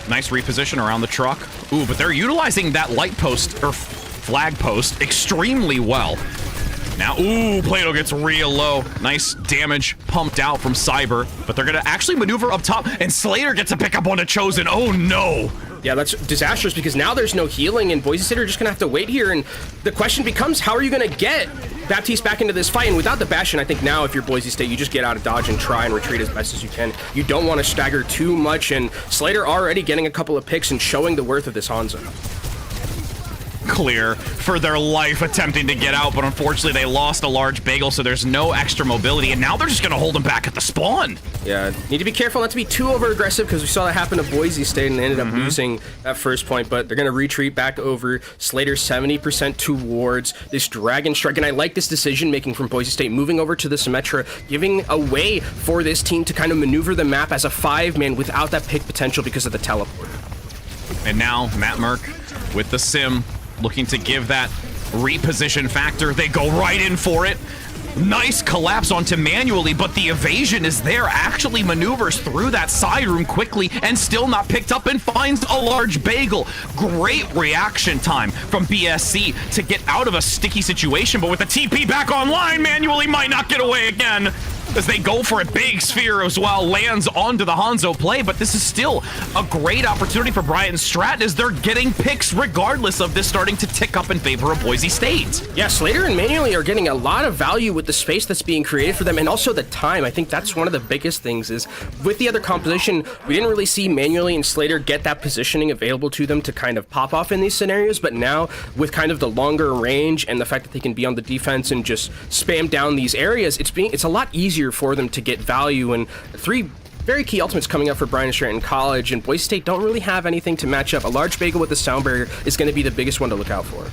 Nice reposition around the truck. Ooh, but they're utilizing that light post, or flag post, extremely well. Now, ooh, Plato gets real low. Nice damage pumped out from Cyber, but they're gonna actually maneuver up top, and Slater gets a pickup on a Chosen. Oh no!
Yeah, that's disastrous, because now there's no healing, and Boise State are just gonna have to wait here, and the question becomes, how are you gonna get Baptiste back into this fight? And without the Bastion, I think now if you're Boise State, you just get out of dodge and try and retreat as best as you can. You don't want to stagger too much, and Slater already getting a couple of picks and showing the worth of this Hanzo.
Clear for their life attempting to get out, but unfortunately they lost a large bagel, so there's no extra mobility, and now they're just going to hold him back at the spawn.
Yeah, need to be careful not to be too over aggressive, because we saw that happen to Boise State and they ended up losing that first point, but they're going to retreat back over. Slater 70% towards this Dragon Strike, and I like this decision making from Boise State, moving over to the Symmetra, giving a way for this team to kind of maneuver the map as a 5-man without that pick potential because of the teleport.
And now Matt Merck with the Sim, looking to give that reposition factor. They go right in for it. Nice collapse onto Manually, but the evasion is there. Actually maneuvers through that side room quickly and still not picked up, and finds a large bagel. Great reaction time from BSC to get out of a sticky situation, but with the TP back online, Manually might not get away again, as they go for a big sphere as well, lands onto the Hanzo play, but this is still a great opportunity for Bryan Stratton, as they're getting picks regardless of this starting to tick up in favor of Boise State.
Yeah, Slater and Manually are getting a lot of value with the space that's being created for them, and also the time. I think that's one of the biggest things, is with the other composition, we didn't really see Manually and Slater get that positioning available to them to kind of pop off in these scenarios, but now with kind of the longer range and the fact that they can be on the defense and just spam down these areas, it's a lot easier for them to get value. And 3 very key ultimates coming up for Bryan Stratton College, and Boise State don't really have anything to match up. A large bagel with the sound barrier is going to be the biggest one to look out for.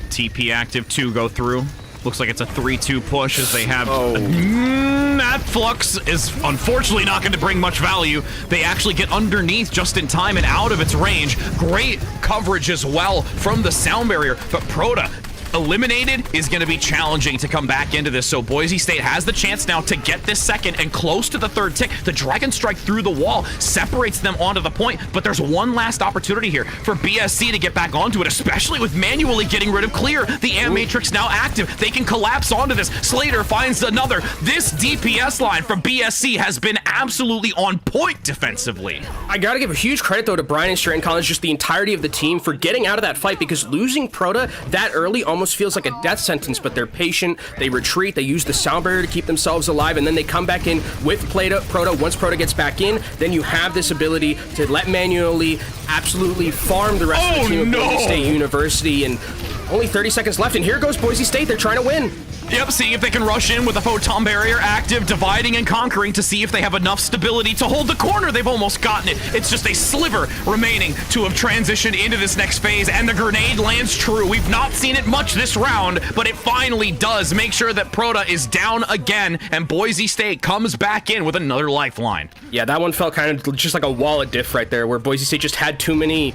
TP active 2 go through. Looks like it's a 3-2 push, as they have... that Flux is unfortunately not going to bring much value. They actually get underneath just in time and out of its range. Great coverage as well from the sound barrier, but Proto eliminated is going to be challenging to come back into this, so Boise State has the chance now to get this second and close to the third tick. The Dragon Strike through the wall separates them onto the point, but there's one last opportunity here for BSC to get back onto it, especially with Manually getting rid of Clear. The Ant Matrix now active. They can collapse onto this. Slater finds another. This DPS line from BSC has been absolutely on point defensively.
I gotta give a huge credit though to Bryan and Stratton College, just the entirety of the team, for getting out of that fight, because losing Proto that early almost feels like a death sentence, but they're patient, they retreat, they use the sound barrier to keep themselves alive, and then they come back in with Proto. Once Proto gets back in, then you have this ability to let Manually absolutely farm the rest of the team of Boise State University, and only 30 seconds left, and here goes Boise State. They're trying to win.
Yep, seeing if they can rush in with a photon barrier active, dividing and conquering to see if they have enough stability to hold the corner. They've almost gotten it. It's just a sliver remaining to have transitioned into this next phase, and the grenade lands true. We've not seen it much this round, but it finally does make sure that Proto is down again, and Boise State comes back in with another lifeline.
Yeah, that one felt kind of just like a wall of diff right there, where Boise State just had too many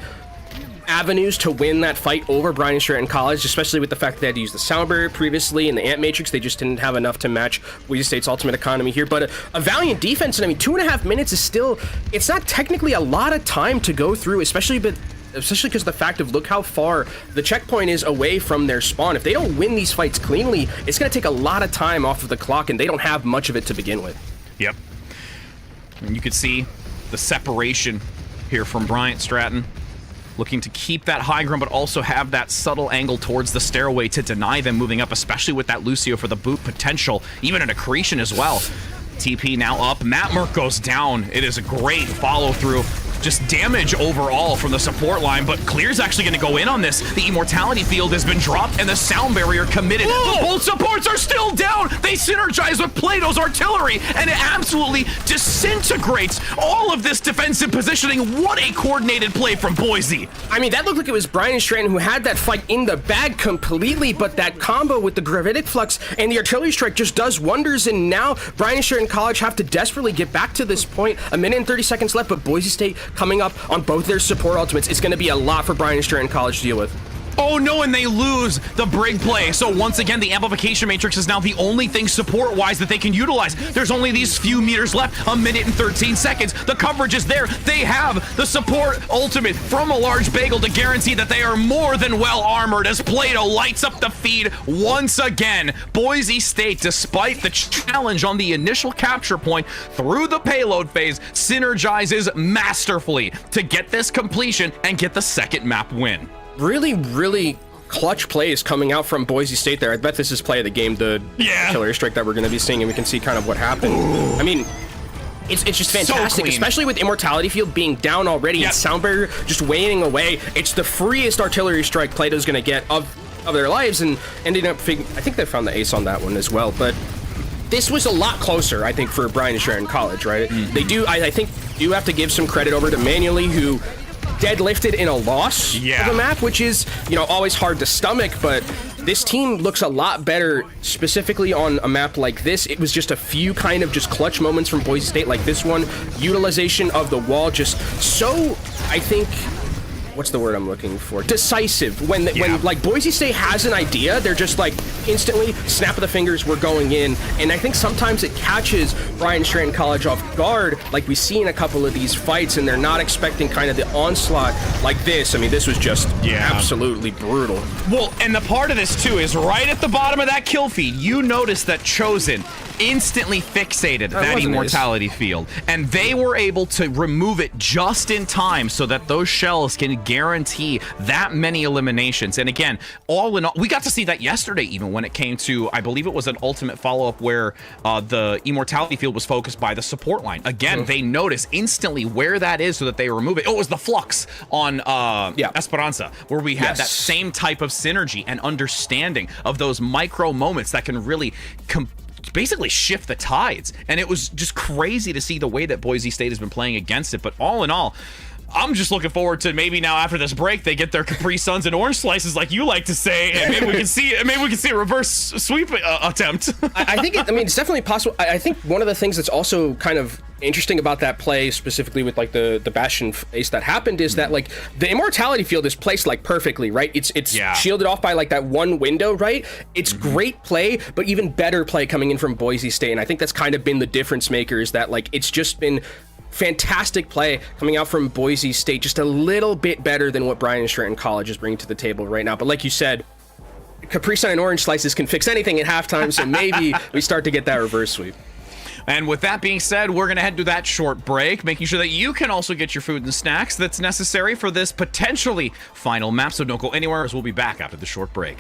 avenues to win that fight over Bryan Stratton College, especially with the fact that they had to use the sound barrier previously and the Ant Matrix. They just didn't have enough to match Boise State's ultimate economy here, but a valiant defense. And I mean, 2.5 minutes is still, it's not technically a lot of time to go through, especially because of the fact of look how far the checkpoint is away from their spawn. If they don't win these fights cleanly, it's going to take a lot of time off of the clock, and they don't have much of it to begin with.
Yep. And you could see the separation here from Bryan Stratton, looking to keep that high ground, but also have that subtle angle towards the stairway to deny them moving up, especially with that Lucio for the boot potential, even an accretion as well. TP now up. Mattmerk goes down. It is a great follow through. Just damage overall from the support line, but Clear's actually going to go in on this. The Immortality Field has been dropped, and the Sound Barrier committed. Both supports are still down. They synergize with Plato's artillery, and it absolutely disintegrates all of this defensive positioning. What a coordinated play from Boise.
I mean, that looked like it was Brian Strand who had that fight in the bag completely, but that combo with the Gravitic Flux and the Artillery Strike just does wonders, and now Brian Strand College have to desperately get back to this point. A minute and 30 seconds left, but Boise State coming up on both their support ultimates. It's going to be a lot for Brian Strand College to deal with.
Oh no, and they lose the Brig play. So once again, the amplification matrix is now the only thing support-wise that they can utilize. There's only these few meters left, a minute and 13 seconds. The coverage is there. They have the support ultimate from a large bagel to guarantee that they are more than well armored as Plato lights up the feed once again. Boise State, despite the challenge on the initial capture point through the payload phase, synergizes masterfully to get this completion and get the second map win.
Really clutch plays coming out from Boise State there. I bet this is play of the game, the Artillery Strike that we're going to be seeing, and we can see kind of what happened. Ooh. I mean, it's just fantastic, especially with Immortality Field being down already and Sound Barrier just waning away. It's the freest Artillery Strike Plato's going to get of their lives, and ended up I think they found the ace on that one as well, but this was a lot closer, I think, for Brian Strand College, right? They do, I think, you have to give some credit over to Manually, who deadlifted in a loss of the map, which is, you know, always hard to stomach, but this team looks a lot better, specifically on a map like this. It was just a few kind of just clutch moments from Boise State like this one. Utilization of the wall just so, I think, what's the word I'm looking for? Decisive. When like Boise State has an idea, they're just like instantly snap of the fingers, we're going in. And I think sometimes it catches Brian Strand College off guard, like we see in a couple of these fights, and they're not expecting kind of the onslaught like this. I mean, this was just absolutely brutal.
Well, and the part of this too is right at the bottom of that kill feed, you notice that Chosen instantly fixated that Immortality Field, and they were able to remove it just in time so that those shells can guarantee that many eliminations. And again, all in all, we got to see that yesterday even when it came to, I believe it was an ultimate follow-up where the Immortality Field was focused by the support line. Again, they notice instantly where that is so that they remove it. Oh, it was the Flux on Esperanza, where we had that same type of synergy and understanding of those micro moments that can really basically shift the tides. And it was just crazy to see the way that Boise State has been playing against it. But all in all, I'm just looking forward to maybe now after this break they get their Capri Suns and orange slices, like you like to say, and maybe we can see a reverse sweep attempt.
I think it's definitely possible. I think one of the things that's also kind of interesting about that play, specifically with like the Bastion ace that happened, is that like the Immortality Field is placed like perfectly, right? It's shielded off by like that one window, right? It's great play, but even better play coming in from Boise State, and I think that's kind of been the difference maker, is that like it's just been fantastic play coming out from Boise State, just a little bit better than what Brian Strand College is bringing to the table right now. But like you said, Capri Sun and orange slices can fix anything at halftime, so maybe we start to get that reverse sweep.
And with that being said, we're going to head to that short break, making sure that you can also get your food and snacks that's necessary for this potentially final map. So don't go anywhere, as we'll be back after the short break.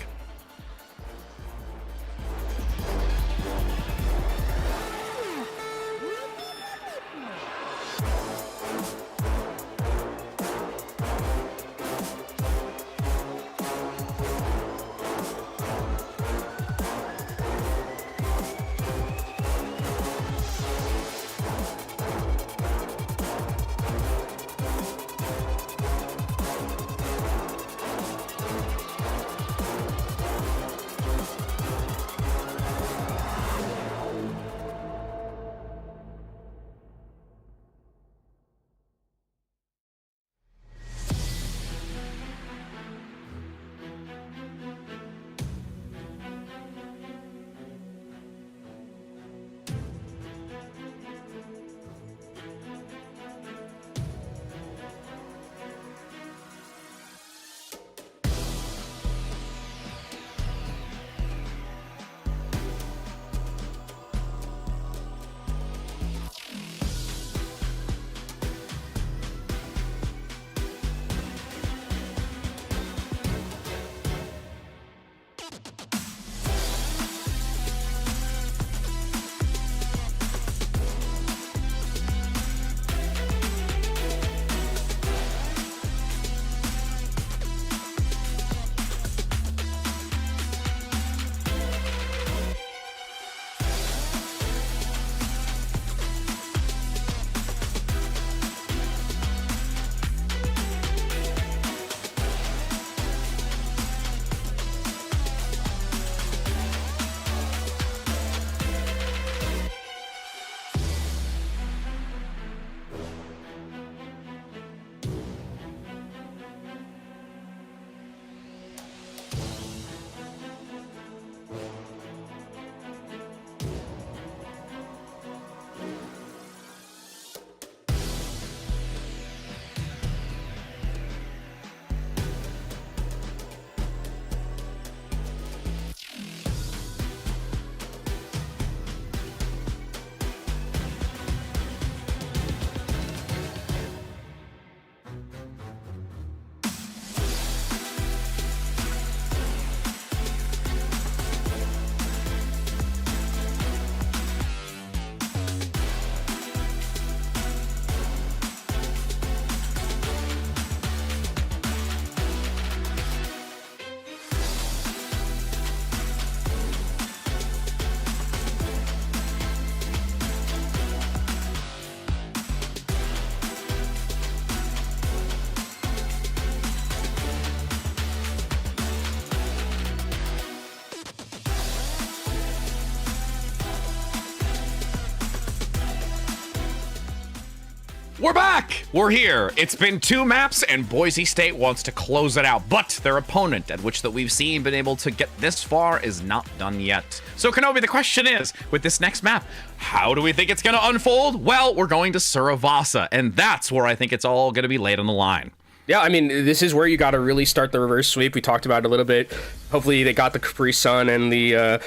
We're back! We're here. It's been 2 maps, and Boise State wants to close it out. But their opponent, at which that we've seen been able to get this far, is not done yet. So, Kenobi, the question is, with this next map, how do we think it's going to unfold? Well, we're going to Suravasa, and that's where I think it's all going to be laid on the line.
Yeah, I mean, this is where you got to really start the reverse sweep. We talked about it a little bit. Hopefully, they got the Capri Sun and the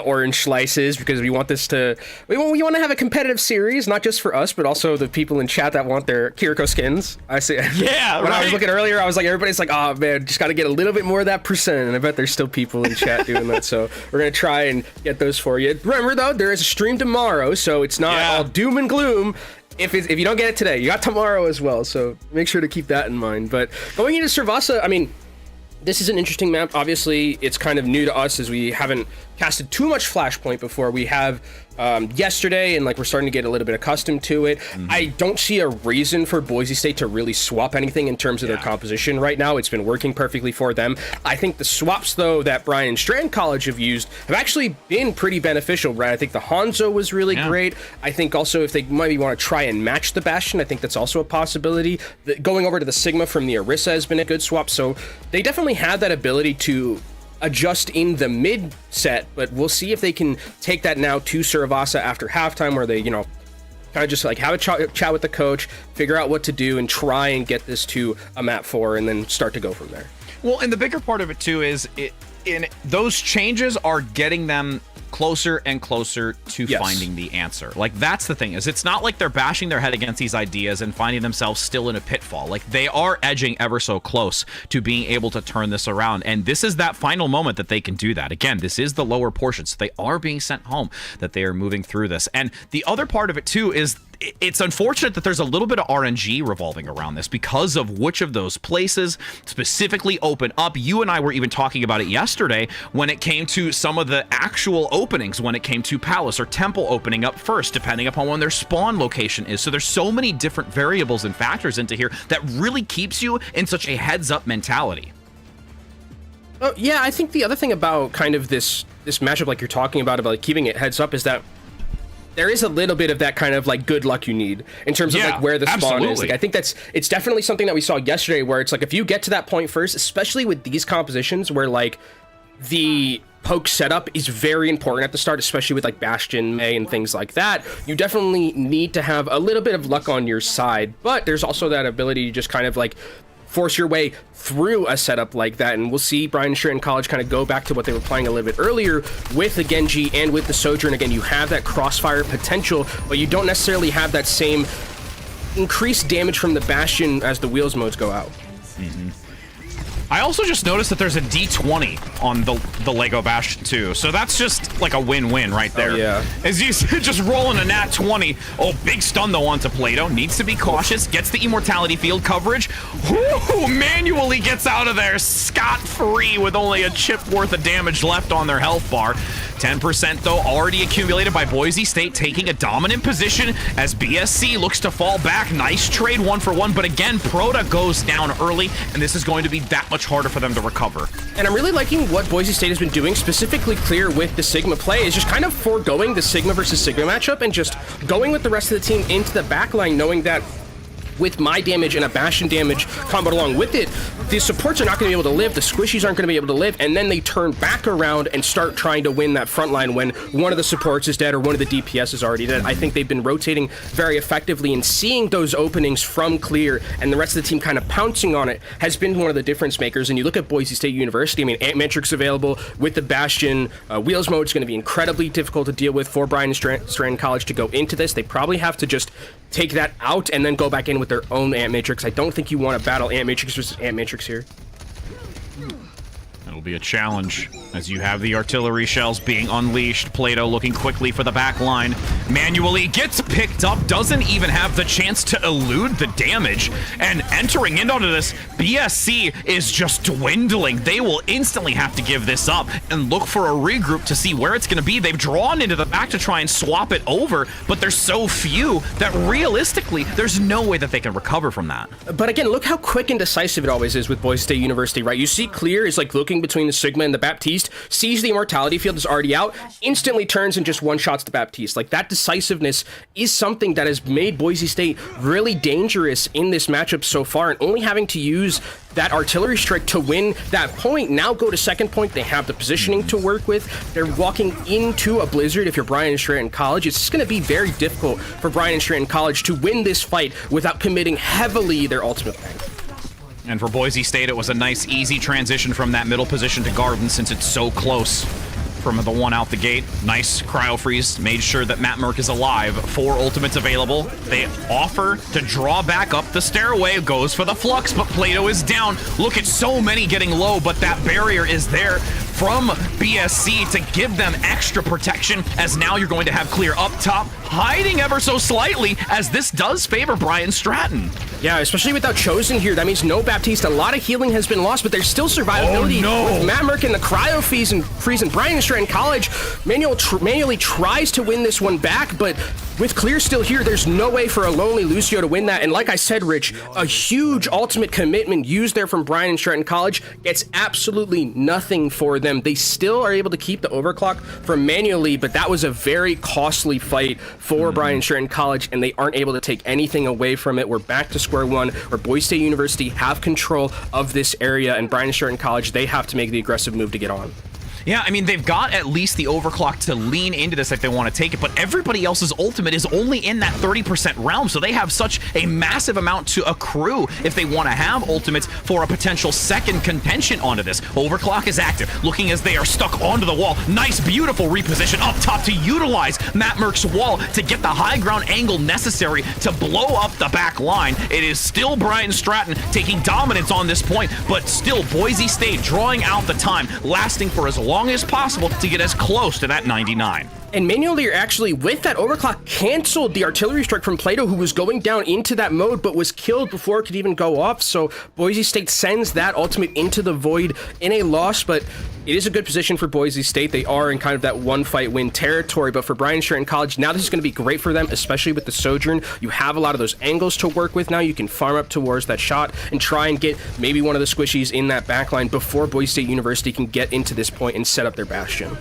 orange slices, because we want this to we want to have a competitive series, not just for us, but also the people in chat that want their Kiriko skins. I see.
Yeah,
when
right.
I was looking earlier, I was like, everybody's like, oh man, just got to get a little bit more of that percent, and I bet there's still people in chat doing that. So we're gonna try and get those for you. Remember though, there is a stream tomorrow, so it's not all doom and gloom. If you don't get it today, you got tomorrow as well, so make sure to keep that in mind. But going into Suravasa, I mean, this is an interesting map. Obviously, it's kind of new to us as we haven't casted too much Flashpoint before. We have yesterday, and like we're starting to get a little bit accustomed to it. I don't see a reason for Boise State to really swap anything in terms of their composition right now. It's been working perfectly for them. I think the swaps, though, that Bryan Strand College have used have actually been pretty beneficial, right? I think the Hanzo was really great. I think also if they maybe want to try and match the Bastion, I think that's also a possibility. Going over to the Sigma from the Orisa has been a good swap, so they definitely have that ability to adjust in the mid set, but we'll see if they can take that now to Suravasa after halftime, where they, you know, kind of just like have a chat with the coach, figure out what to do, and try and get this to a map 4, and then start to go from there.
Well, and the bigger part of it too is those changes are getting them closer and closer to finding the answer. Like, that's the thing, is it's not like they're bashing their head against these ideas and finding themselves still in a pitfall. Like, they are edging ever so close to being able to turn this around, and this is that final moment that they can do that. Again, this is the lower portion, so they are being sent home, that they are moving through this. And the other part of it too is it's unfortunate that there's a little bit of RNG revolving around this because of which of those places specifically open up. You and I were even talking about it yesterday when it came to some of the actual openings, when it came to Palace or Temple opening up first, depending upon when their spawn location is. So there's so many different variables and factors into here that really keeps you in such a heads-up mentality.
Oh, yeah, I think the other thing about kind of this matchup, like you're talking about like keeping it heads up, is that there is a little bit of that kind of like good luck you need in terms of like where the spawn is. Like, I think it's definitely something that we saw yesterday, where it's like if you get to that point first, especially with these compositions where like the poke setup is very important at the start, especially with like Bastion, May, and things like that, you definitely need to have a little bit of luck on your side. But there's also that ability to just kind of like force your way through a setup like that, and we'll see Bryan Strand College kind of go back to what they were playing a little bit earlier with the Genji and with the Sojourn. Again, you have that crossfire potential, but you don't necessarily have that same increased damage from the Bastion as the wheels modes go out.
I also just noticed that there's a D20 on the Lego Bastion too, so that's just like a win-win right there.
Oh, yeah.
As you just rolling a nat 20. Oh, big stun though onto Plato. Needs to be cautious. Gets the immortality field coverage. Whoo! Manually gets out of there scot-free with only a chip worth of damage left on their health bar. 10% though already accumulated by Boise State, taking a dominant position as BSC looks to fall back. Nice trade 1-for-1, but again, Proto goes down early, and this is going to be that much harder for them to recover.
And I'm really liking what Boise State has been doing, specifically Clear with the Sigma play, is just kind of foregoing the Sigma versus Sigma matchup and just going with the rest of the team into the backline, knowing that with my damage and a Bastion damage comboed along with it, the supports are not going to be able to live, the squishies aren't going to be able to live, and then they turn back around and start trying to win that front line when one of the supports is dead or one of the DPS is already dead. I think they've been rotating very effectively, and seeing those openings from Clear and the rest of the team kind of pouncing on it has been one of the difference makers. And you look at Boise State University, I mean, Ant Matrix available with the Bastion. Wheels mode is going to be incredibly difficult to deal with for Bryan Strand College to go into this. They probably have to just take that out and then go back in with their own Ant Matrix. I don't think you want to battle Ant Matrix versus Ant Matrix here.
It'll be a challenge as you have the artillery shells being unleashed. Plato looking quickly for the back line. Manually gets picked up, doesn't even have the chance to elude the damage. And entering into this, BSC is just dwindling. They will instantly have to give this up and look for a regroup to see where it's going to be. They've drawn into the back to try and swap it over, but there's so few that realistically, there's no way that they can recover from that.
But again, look how quick and decisive it always is with Boise State University, right? You see Clear is like looking walking between the Sigma and the Baptiste, sees the Immortality field is already out, instantly turns and just one-shots the Baptiste. Like, that decisiveness is something that has made Boise State really dangerous in this matchup so far, and only having to use that artillery strike to win that point. Now go to second point. They have the positioning to work with. They're walking into a blizzard. If you're Brian and Stratton College, it's just going to be very difficult for Brian and Stratton College to win this fight without committing heavily their ultimate bank.
And for Boise State, it was a nice, easy transition from that middle position to Garden since it's so close from the one out the gate. Nice cryo freeze, made sure that Matt Merck is alive. 4 ultimates available. They offer to draw back up the stairway, goes for the flux, but Plato is down. Look at so many getting low, but that barrier is there from BSC to give them extra protection, as now you're going to have clear up top, hiding ever so slightly, as this does favor Brian Stratton.
Yeah, especially without Chosen here. That means no Baptiste. A lot of healing has been lost, but there's still survivability.
Oh, no.
With Matt Merck and the cryo freeze and Brian and Stratton College manually tries to win this one back, but with clear still here, there's no way for a lonely Lucio to win that. And like I said, Rich, a huge ultimate commitment used there from Brian and Stratton College gets absolutely nothing for them. They still are able to keep the overclock from manually, but that was a very costly fight for Brian and Stratton College, and they aren't able to take anything away from it. We're back to square one, where Boise State University have control of this area, and Brian and Stratton College, they have to make the aggressive move to get on.
Yeah, I mean, they've got at least the overclock to lean into this if they want to take it, but everybody else's ultimate is only in that 30% realm, so they have such a massive amount to accrue if they want to have ultimates for a potential second contention onto this. Overclock is active, looking as they are stuck onto the wall. Nice, beautiful reposition up top to utilize Matt Merck's wall to get the high ground angle necessary to blow up the back line. It is still Brian Stratton taking dominance on this point, but still Boise State drawing out the time, lasting for as long as possible to get as close to that 99.
And manually, actually, with that overclock, canceled the artillery strike from Plato, who was going down into that mode, but was killed before it could even go off. So Boise State sends that ultimate into the void in a loss, but it is a good position for Boise State. They are in kind of that one fight win territory, but for Brian Stratton College, now this is going to be great for them, especially with the Sojourn. You have a lot of those angles to work with now. You can farm up towards that shot and try and get maybe one of the squishies in that backline before Boise State University can get into this point and set up their bastion.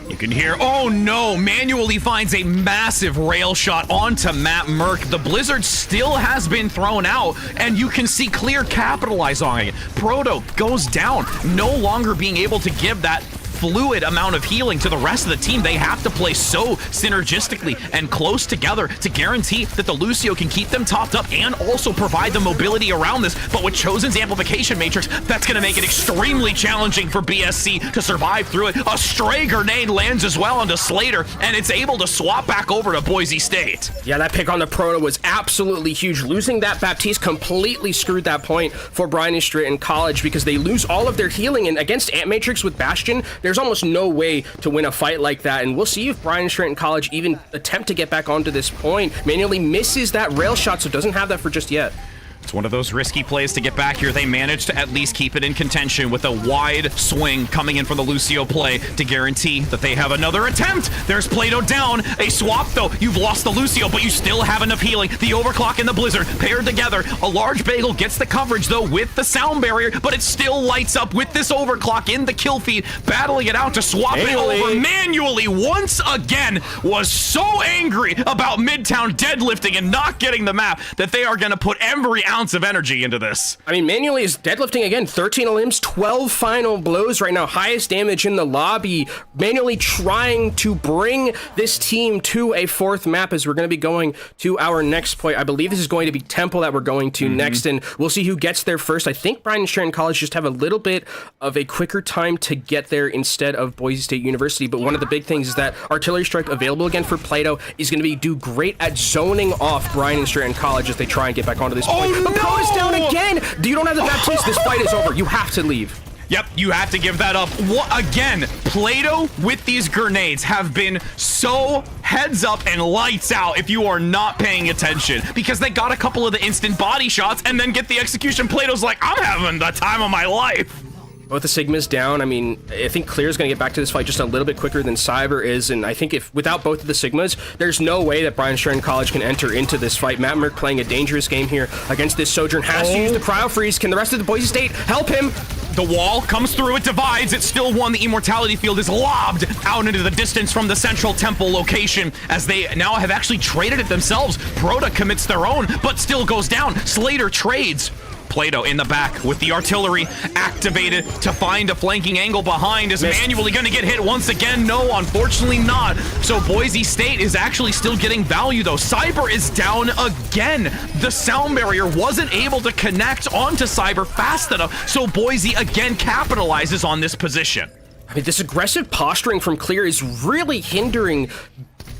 You can hear, oh no, manually finds a massive rail shot onto Matt Merck. The blizzard still has been thrown out, and you can see Clear capitalize on it. Proto goes down, no longer being able to give that fluid amount of healing to the rest of the team. They have to play so synergistically and close together to guarantee that the Lucio can keep them topped up and also provide the mobility around this. But with Chosen's amplification matrix, that's going to make it extremely challenging for BSC to survive through it. A stray grenade lands as well onto Slater, and it's able to swap back over to Boise State.
Yeah, that pick on the Proto was absolutely huge. Losing that Baptiste completely screwed that point for Brian and Stratton College, because they lose all of their healing, and against Ant Matrix with Bastion, there's almost no way to win a fight like that, and we'll see if Brian and Stratton College even attempt to get back onto this point. Manually misses that rail shot, so doesn't have that for just yet.
It's one of those risky plays to get back here. They managed to at least keep it in contention with a wide swing coming in from the Lucio play to guarantee that they have another attempt. There's Plato down. A swap, though. You've lost the Lucio, but you still have enough healing. The overclock and the blizzard paired together. A large bagel gets the coverage, though, with the sound barrier, but it still lights up with this overclock in the kill feed, battling it out to swap it over manually once again. Was so angry about Midtown deadlifting and not getting the map that they are going to put every ounce of energy into this.
I mean, manually is deadlifting again. 13 limbs, 12 final blows right now. Highest damage in the lobby. Manually trying to bring this team to a fourth map, as we're going to be going to our next point. I believe this is going to be Temple that we're going to next, and we'll see who gets there first. I think Brian and Stratton College just have a little bit of a quicker time to get there instead of Boise State University, but one of the big things is that artillery strike available again for Plato is going to do great at zoning off Brian and Stratton College as they try and get back onto this point. The Pro is down again. You don't have the Baptiste. This fight is over. You have to leave.
Yep, you have to give that up. Again, Plato with these grenades have been so heads up and lights out if you are not paying attention, because they got a couple of the instant body shots and then get the execution. Plato's like, I'm having the time of my life.
Both the Sigmas down. I mean, I think Clear's going to get back to this fight just a little bit quicker than Cyber is, and I think if without both of the Sigmas, there's no way that Brian Stratton College can enter into this fight. Matt Merck playing a dangerous game here against this Sojourn, has to use the cryo freeze. Can the rest of the Boise State help him?
The wall comes through, it divides, it's still one. The Immortality Field is lobbed out into the distance from the Central Temple location as they now have actually traded it themselves. Proto commits their own, but still goes down. Slater trades. Plato in the back with the artillery activated to find a flanking angle behind. Is manually going to get hit once again? No, unfortunately not. So Boise State is actually still getting value though. Cyber is down again. The sound barrier wasn't able to connect onto Cyber fast enough, so Boise again capitalizes on this position.
I mean, this aggressive posturing from Clear is really hindering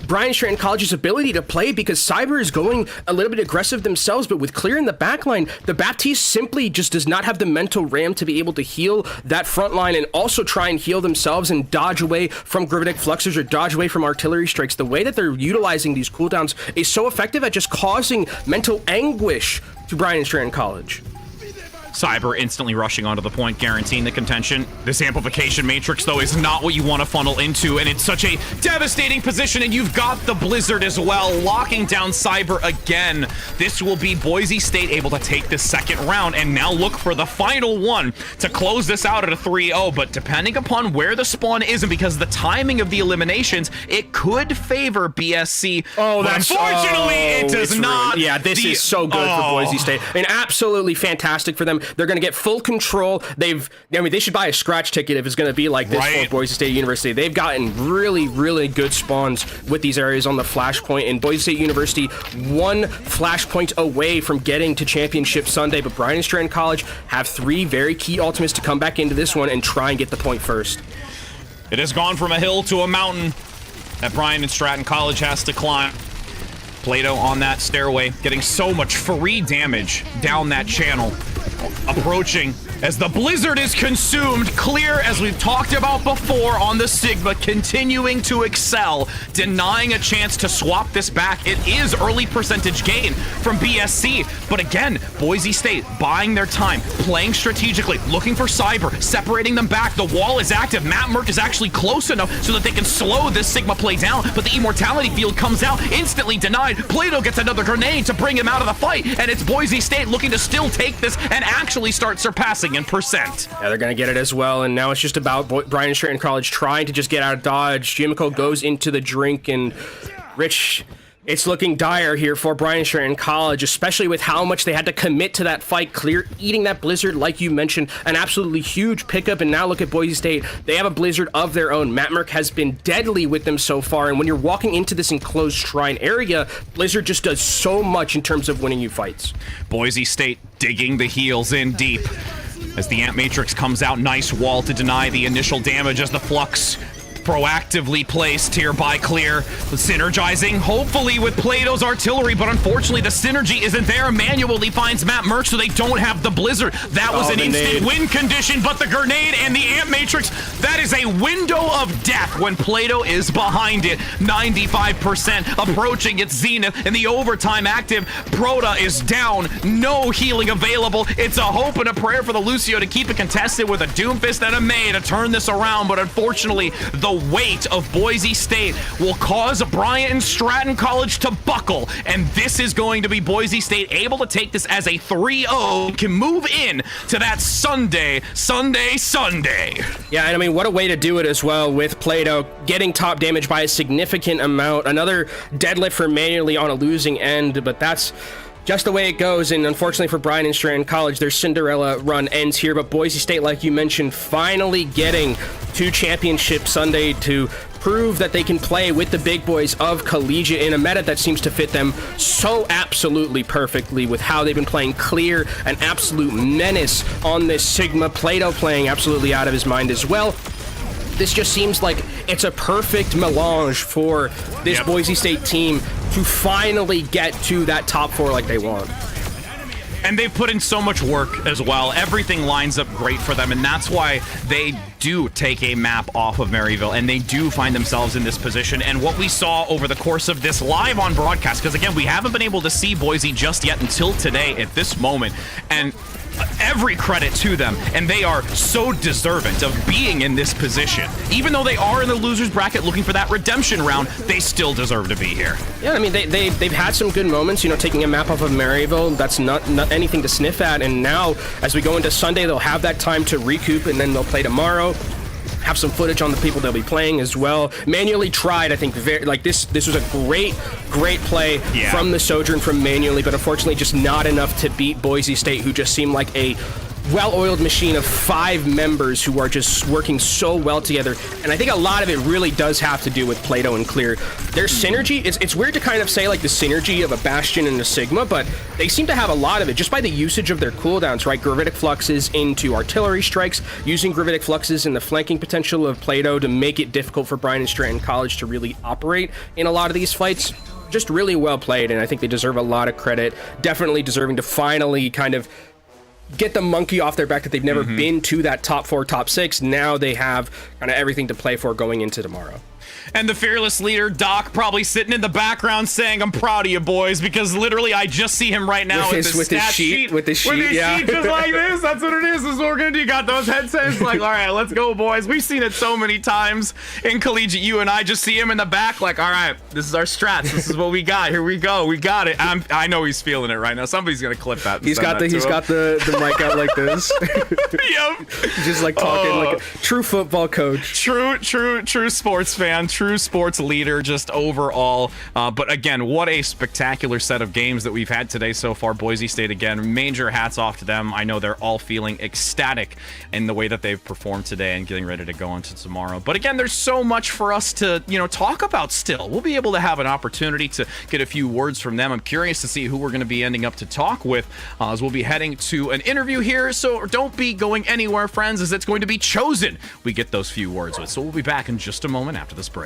Brian Stratton College's ability to play because Cyber is going a little bit aggressive themselves, but with Clear in the backline, the Baptiste simply just does not have the mental RAM to be able to heal that front line and also try and heal themselves and dodge away from Gravitic Fluxers or dodge away from artillery strikes. The way that they're utilizing these cooldowns is so effective at just causing mental anguish to Brian Stratton College.
Cyber instantly rushing onto the point, guaranteeing the contention. This amplification matrix, though, is not what you want to funnel into, and it's such a devastating position, and you've got the Blizzard as well, locking down Cyber again. This will be Boise State able to take this second round, and now look for the final one to close this out at a 3-0, but depending upon where the spawn is, and because of the timing of the eliminations, it could favor BSC.
Oh,
but
that's
unfortunately, it does not.
Yeah, this is so good for Boise State. I mean, absolutely fantastic for them. They're going to get full control. They should buy a scratch ticket if it's going to be like this for Boise State University. They've gotten really, really good spawns with these areas on the flashpoint, and Boise State University one flashpoint away from getting to Championship Sunday, but Brian Stratton College have 3 very key ultimates to come back into this one and try and get the point first.
It has gone from a hill to a mountain that Brian and Stratton College has to climb. Plato on that stairway, getting so much free damage down that channel. Approaching as the Blizzard is consumed. Clear, as we've talked about before on the Sigma, continuing to excel, denying a chance to swap this back. It is early percentage gain from BSC, but again, Boise State buying their time, playing strategically, looking for Cyber, separating them back. The wall is active. Matt Merck is actually close enough so that they can slow this Sigma play down, but the Immortality Field comes out, instantly denied. Plato gets another grenade to bring him out of the fight, and it's Boise State looking to still take this and actually start surpassing in percent.
Yeah, they're going to get it as well, and now it's just about Brian Stratton College trying to just get out of dodge. Jimiko goes into the drink, and Rich, it's looking dire here for Brian Stratton College, especially with how much they had to commit to that fight. Clear eating that Blizzard, like you mentioned, an absolutely huge pickup, and now look at Boise State. They have a Blizzard of their own. Matt Merck has been deadly with them so far, and when you're walking into this enclosed shrine area, Blizzard just does so much in terms of winning you fights.
Boise State digging the heels in deep. As the Amp Matrix comes out, nice wall to deny the initial damage as the Flux proactively placed here by Clear. Synergizing, hopefully, with Plato's artillery, but unfortunately the synergy isn't there. Manually finds Matt Merck, so they don't have the Blizzard. That was an instant win condition, but the grenade and the Amp Matrix, that is a window of death when Plato is behind it. 95% approaching its zenith, and the overtime active. Proto is down, no healing available. It's a hope and a prayer for the Lucio to keep it contested with a Doomfist and a May to turn this around, but unfortunately, the weight of Boise State will cause Bryant and Stratton College to buckle, and this is going to be Boise State able to take this as a 3-0, can move in to that Sunday.
Yeah, and I mean, what a way to do it as well, with Plato getting top damage by a significant amount. Another deadlift for manually on a losing end, but that's just the way it goes, and unfortunately for Brian and Stratton College, their Cinderella run ends here, but Boise State, like you mentioned, finally getting to Championship Sunday to prove that they can play with the big boys of Collegiate in a meta that seems to fit them so absolutely perfectly with how they've been playing Clear, an absolute menace on this Sigma. Plato playing absolutely out of his mind as well. This just seems like it's a perfect melange for this Boise State team to finally get to that top 4 like they want.
And they've put in so much work as well. Everything lines up great for them, and that's why they do take a map off of Maryville, and they do find themselves in this position. And what we saw over the course of this live on broadcast, because again, we haven't been able to see Boise just yet until today at this moment, and every credit to them, and they are so deserving of being in this position. Even though they are in the losers bracket looking for that redemption round, they still deserve to be here.
Yeah, I mean, they've had some good moments, you know, taking a map off of Maryville. That's not anything to sniff at. And now, as we go into Sunday, they'll have that time to recoup, and then they'll play tomorrow. Have some footage on the people they'll be playing as well. Manually tried, I think, this was a great play from the Sojourn, from Manually, but unfortunately just not enough to beat Boise State, who just seemed like a well-oiled machine of 5 members who are just working so well together. And I think a lot of it really does have to do with Plato and Clear. Their synergy, it's weird to kind of say like the synergy of a Bastion and a Sigma, but they seem to have a lot of it just by the usage of their cooldowns, right? Gravitic Fluxes into artillery strikes, using Gravitic Fluxes in the flanking potential of Plato to make it difficult for Bryan and Stratton College to really operate in a lot of these fights. Just really well played, and I think they deserve a lot of credit. Definitely deserving to finally kind of get the monkey off their back that they've never been to that top 4, top 6. Now they have kind of everything to play for going into tomorrow.
And the fearless leader, Doc, probably sitting in the background saying, I'm proud of you boys, because literally I just see him right now with his stat sheet.
With his sheet,
just like this. That's what it is. This is what we're going to do. You got those headsets. Like, all right, let's go, boys. We've seen it so many times in Collegiate. You and I just see him in the back like, all right, this is our strats. This is what we got. Here we go. We got it. I know he's feeling it right now. Somebody's going to clip that.
He's got the mic out like this.
Yep.
Just like talking like a true football coach.
True sports fan. True sports leader, just overall. But again, what a spectacular set of games that we've had today so far. Boise State, again, major hats off to them. I know they're all feeling ecstatic in the way that they've performed today and getting ready to go into tomorrow. But again, there's so much for us to, talk about still. We'll be able to have an opportunity to get a few words from them. I'm curious to see who we're going to be ending up to talk with as we'll be heading to an interview here. So don't be going anywhere, friends, as it's going to be Chosen we get those few words with. So we'll be back in just a moment after this break.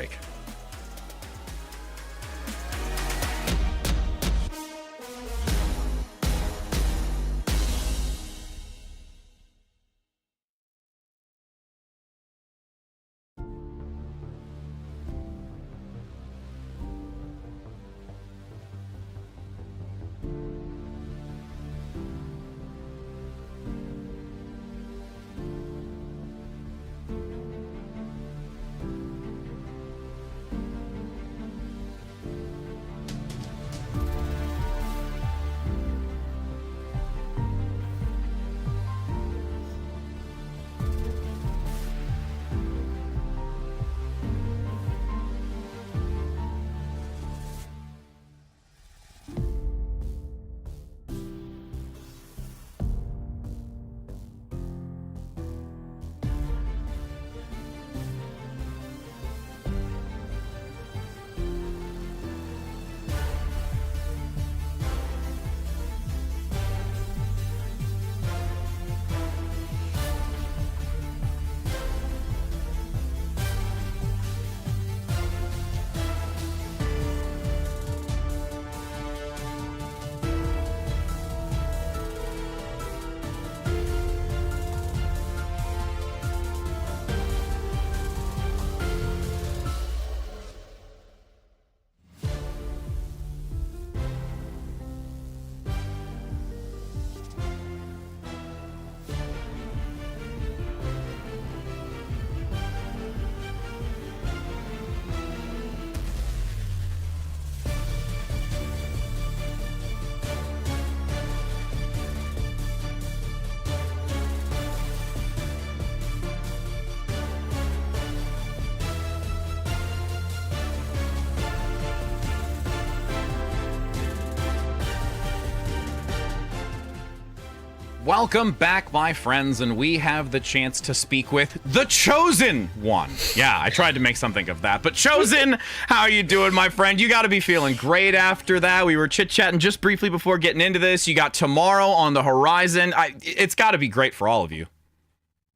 Welcome back, my friends, and we have the chance to speak with the Chosen One. Yeah, I tried to make something of that, but Chosen, how are you doing, my friend? You got to be feeling great after that. We were chit-chatting just briefly before getting into this. You got tomorrow on the horizon. It's got to be great for all of you.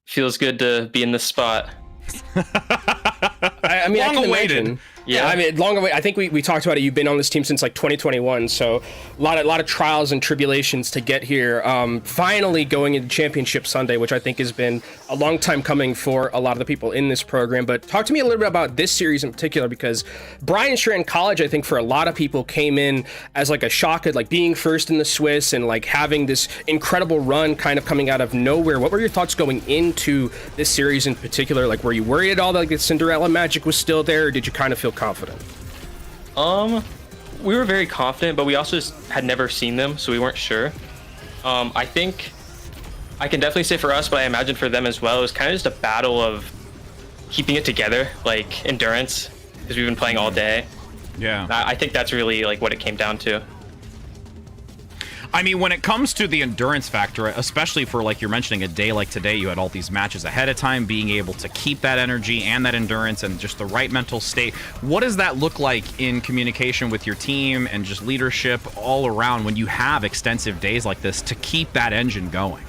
Feels good to be in this spot.
I mean,
Long
I can
awaited.
imagine. Yeah, I mean, long away. I think we talked about it. You've been on this team since like 2021, so a lot of trials and tribulations to get here. Finally going into Championship Sunday, which I think has been a long time coming for a lot of the people in this program. But talk to me a little bit about this series in particular, because Brian Strand College, I think for a lot of people, came in as like a shock at like being first in the Swiss and like having this incredible run kind of coming out of nowhere. What were your thoughts going into this series in particular? Like, were you worried at all that like, the Cinderella magic was still there, or did you kind of feel confident?
We were very confident, but we also just had never seen them, so we weren't sure. I think I can definitely say for us, but I imagine for them as well, it was kind of just a battle of keeping it together, like endurance, because we've been playing all day.
Yeah.
I think that's really like what it came down to.
I mean, when it comes to the endurance factor, especially for like you're mentioning a day like today, you had all these matches ahead of time, being able to keep that energy and that endurance and just the right mental state. What does that look like in communication with your team and just leadership all around when you have extensive days like this to keep that engine going?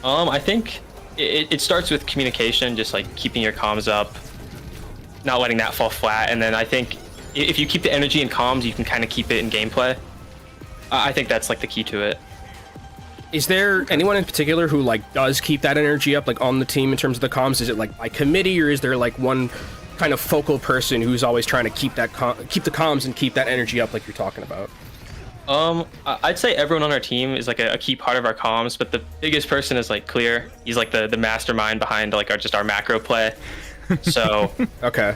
I think it starts with communication, just like keeping your comms up, not letting that fall flat. And then I think if you keep the energy in comms, you can kind of keep it in gameplay. I think that's like the key to it.
Is there anyone in particular who like does keep that energy up like on the team in terms of the comms? Is it like by committee, or is there like one kind of focal person who's always trying to keep that keep the comms and keep that energy up like you're talking about?
I'd say everyone on our team is like a key part of our comms, but the biggest person is like Clear. He's like the mastermind behind like our macro play. So
okay.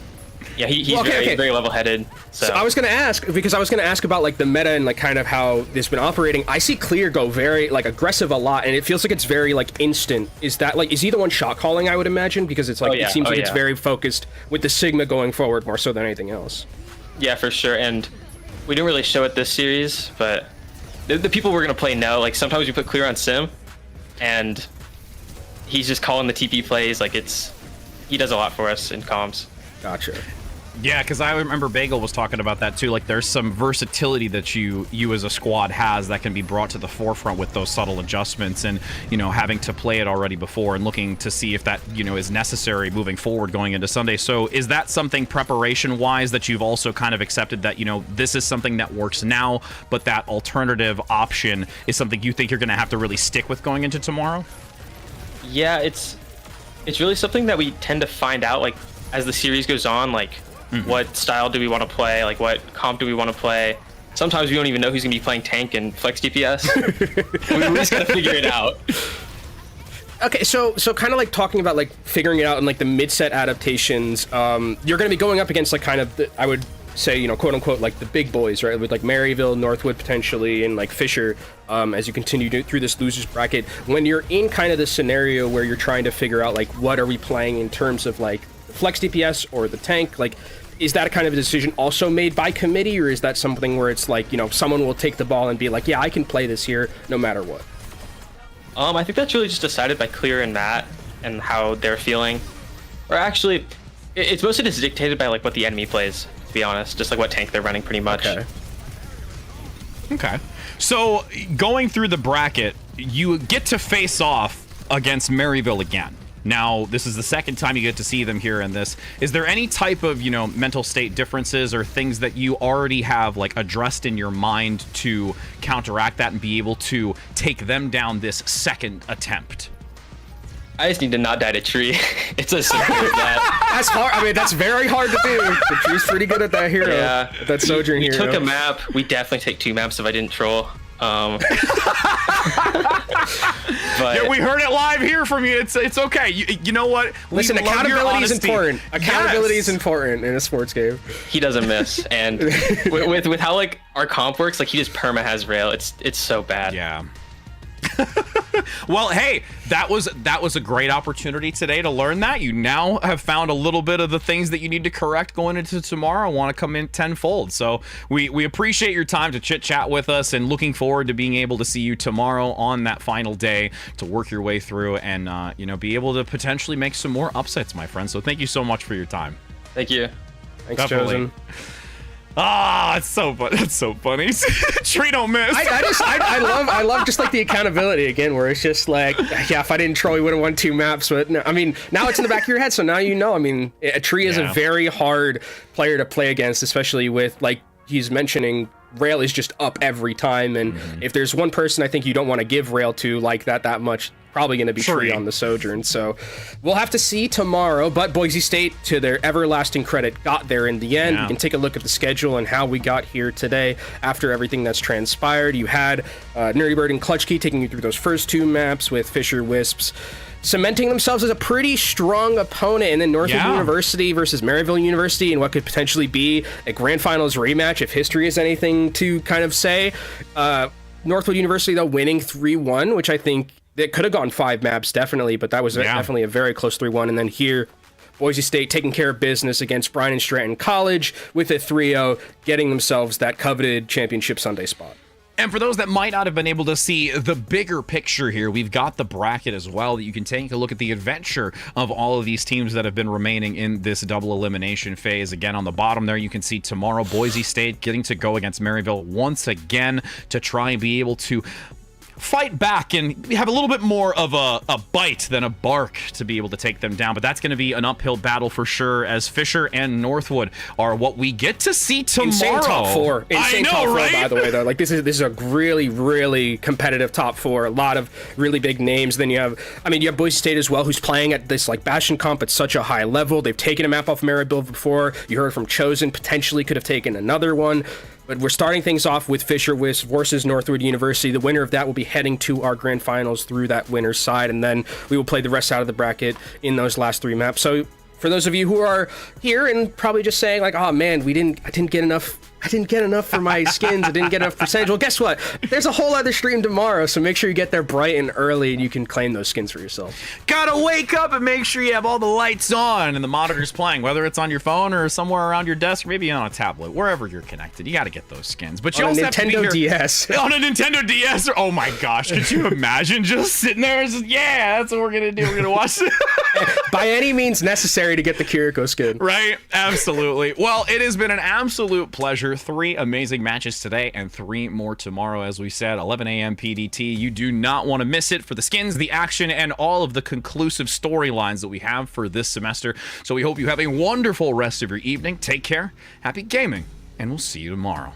Yeah, he's very level-headed.
So I was gonna ask about like the meta and like kind of how this has been operating. I see Clear go very like aggressive a lot, and it feels like it's very like instant. Is that like, is he the one shot calling? I would imagine, because it's like it seems like it's very focused with the Sigma going forward more so than anything else.
Yeah, for sure. And we didn't really show it this series, but the people we're gonna play know. Like sometimes we put Clear on Sim, and he's just calling the TP plays. Like he does a lot for us in comms.
Gotcha.
Yeah, because I remember Bagel was talking about that too. Like, there's some versatility that you as a squad has that can be brought to the forefront with those subtle adjustments, and having to play it already before and looking to see if that is necessary moving forward going into Sunday. So is that something preparation-wise that you've also kind of accepted that this is something that works now, but that alternative option is something you think you're going to have to really stick with going into tomorrow?
Yeah, it's really something that we tend to find out like as the series goes on, like. What style do we want to play? Like, what comp do we want to play? Sometimes we don't even know who's going to be playing tank and flex DPS. we just got to figure it out.
Okay, so kind of like talking about like figuring it out and like the mid-set adaptations, you're going to be going up against like kind of, I would say, quote unquote, like the big boys, right? With like Maryville, Northwood potentially, and like Fisher, as you continue through this losers bracket. When you're in kind of this scenario where you're trying to figure out like what are we playing in terms of like flex DPS or the tank, like, is that a kind of a decision also made by committee, or is that something where it's like, someone will take the ball and be like, yeah, I can play this here no matter what?
I think that's really just decided by Clear and Matt and how they're feeling. Or actually, it's mostly just dictated by like what the enemy plays, to be honest. Just like what tank they're running pretty much.
Okay. So going through the bracket, you get to face off against Maryville again. Now, this is the second time you get to see them here in this. Is there any type of, mental state differences or things that you already have, like, addressed in your mind to counteract that and be able to take them down this second attempt?
I just need to not die to tree. It's as simple as that.
That's hard. I mean, that's very hard to do. The tree's pretty good at that hero. Yeah. That Sojourn hero.
We took a map. We definitely take 2 maps if I didn't troll. But
yeah, we heard it live here from you. It's okay. You know what?
Listen, accountability is important. Accountability is important in a sports game.
He doesn't miss, and with how like our comp works, like he just perma has rail. It's so bad.
Yeah. Well, hey, that was a great opportunity today to learn that. You now have found a little bit of the things that you need to correct going into tomorrow. I want to come in tenfold. So we appreciate your time to chit chat with us, and looking forward to being able to see you tomorrow on that final day to work your way through and be able to potentially make some more upsets, my friend. So thank you so much for your time.
Thank you.
Thanks, Chosen.
Ah, it's so funny. That's so funny. Tree don't miss.
I love just like the accountability again, where it's just like, yeah, if I didn't troll, we would have won 2 maps. But no, I mean, now it's in the back of your head, so now you know. I mean, a Tree is a very hard player to play against, especially with, like he's mentioning, Rail is just up every time, and if there's one person I think you don't want to give Rail to like that much, probably going to be Tree on the Sojourn. So we'll have to see tomorrow, but Boise State, to their everlasting credit, got there in the end. You can take a look at the schedule and how we got here today after everything that's transpired. You had Nerdy Bird and Clutch Key taking you through those first 2 maps, with Fisher Wisps cementing themselves as a pretty strong opponent, and then Northwood University versus Maryville University in what could potentially be a grand finals rematch if history is anything to kind of say. Northwood University, though, winning 3-1, which I think it could have gone 5 maps, definitely, but that was definitely a very close 3-1. And then here, Boise State taking care of business against Bryan and Stratton College with a 3-0, getting themselves that coveted championship Sunday spot.
And for those that might not have been able to see the bigger picture here, we've got the bracket as well that you can take a look at the adventure of all of these teams that have been remaining in this double elimination phase. Again, on the bottom there, you can see tomorrow Boise State getting to go against Maryville once again to try and be able to fight back and have a little bit more of a bite than a bark to be able to take them down. But that's going to be an uphill battle for sure, as Fisher and Northwood are what we get to see tomorrow.
Insane top 4.
Insane
top 4,
right?
by the way, though. Like, this is a really, really competitive top 4. A lot of really big names. Then you have Boise State as well, who's playing at this, like, Bastion comp at such a high level. They've taken a map off Maryville before. You heard from Chosen, potentially could have taken another one. But we're starting things off with Fisher Wisp versus Northwood University. The winner of that will be heading to our grand finals through that winner's side, and then we will play the rest out of the bracket in those last 3 maps. So for those of you who are here and probably just saying like, oh man, I didn't get enough for my skins, I didn't get enough percentage. Well, guess what? There's a whole other stream tomorrow, so make sure you get there bright and early and you can claim those skins for yourself.
Gotta wake up and make sure you have all the lights on and the monitors playing, whether it's on your phone or somewhere around your desk, or maybe on a tablet, wherever you're connected. You gotta get those skins. But you also have to be here
DS.
On a Nintendo DS. Oh my gosh, could you imagine just sitting there and just, yeah, that's what we're gonna do. We're gonna watch it.
By any means necessary to get the Kiriko skin.
Right? Absolutely. Well, it has been an absolute pleasure. 3 amazing matches today and 3 more tomorrow, as we said, 11 a.m. PDT. You do not want to miss it for the skins, the action, and all of the conclusive storylines that we have for this semester. So we hope you have a wonderful rest of your evening. Take care, happy gaming, and we'll see you tomorrow.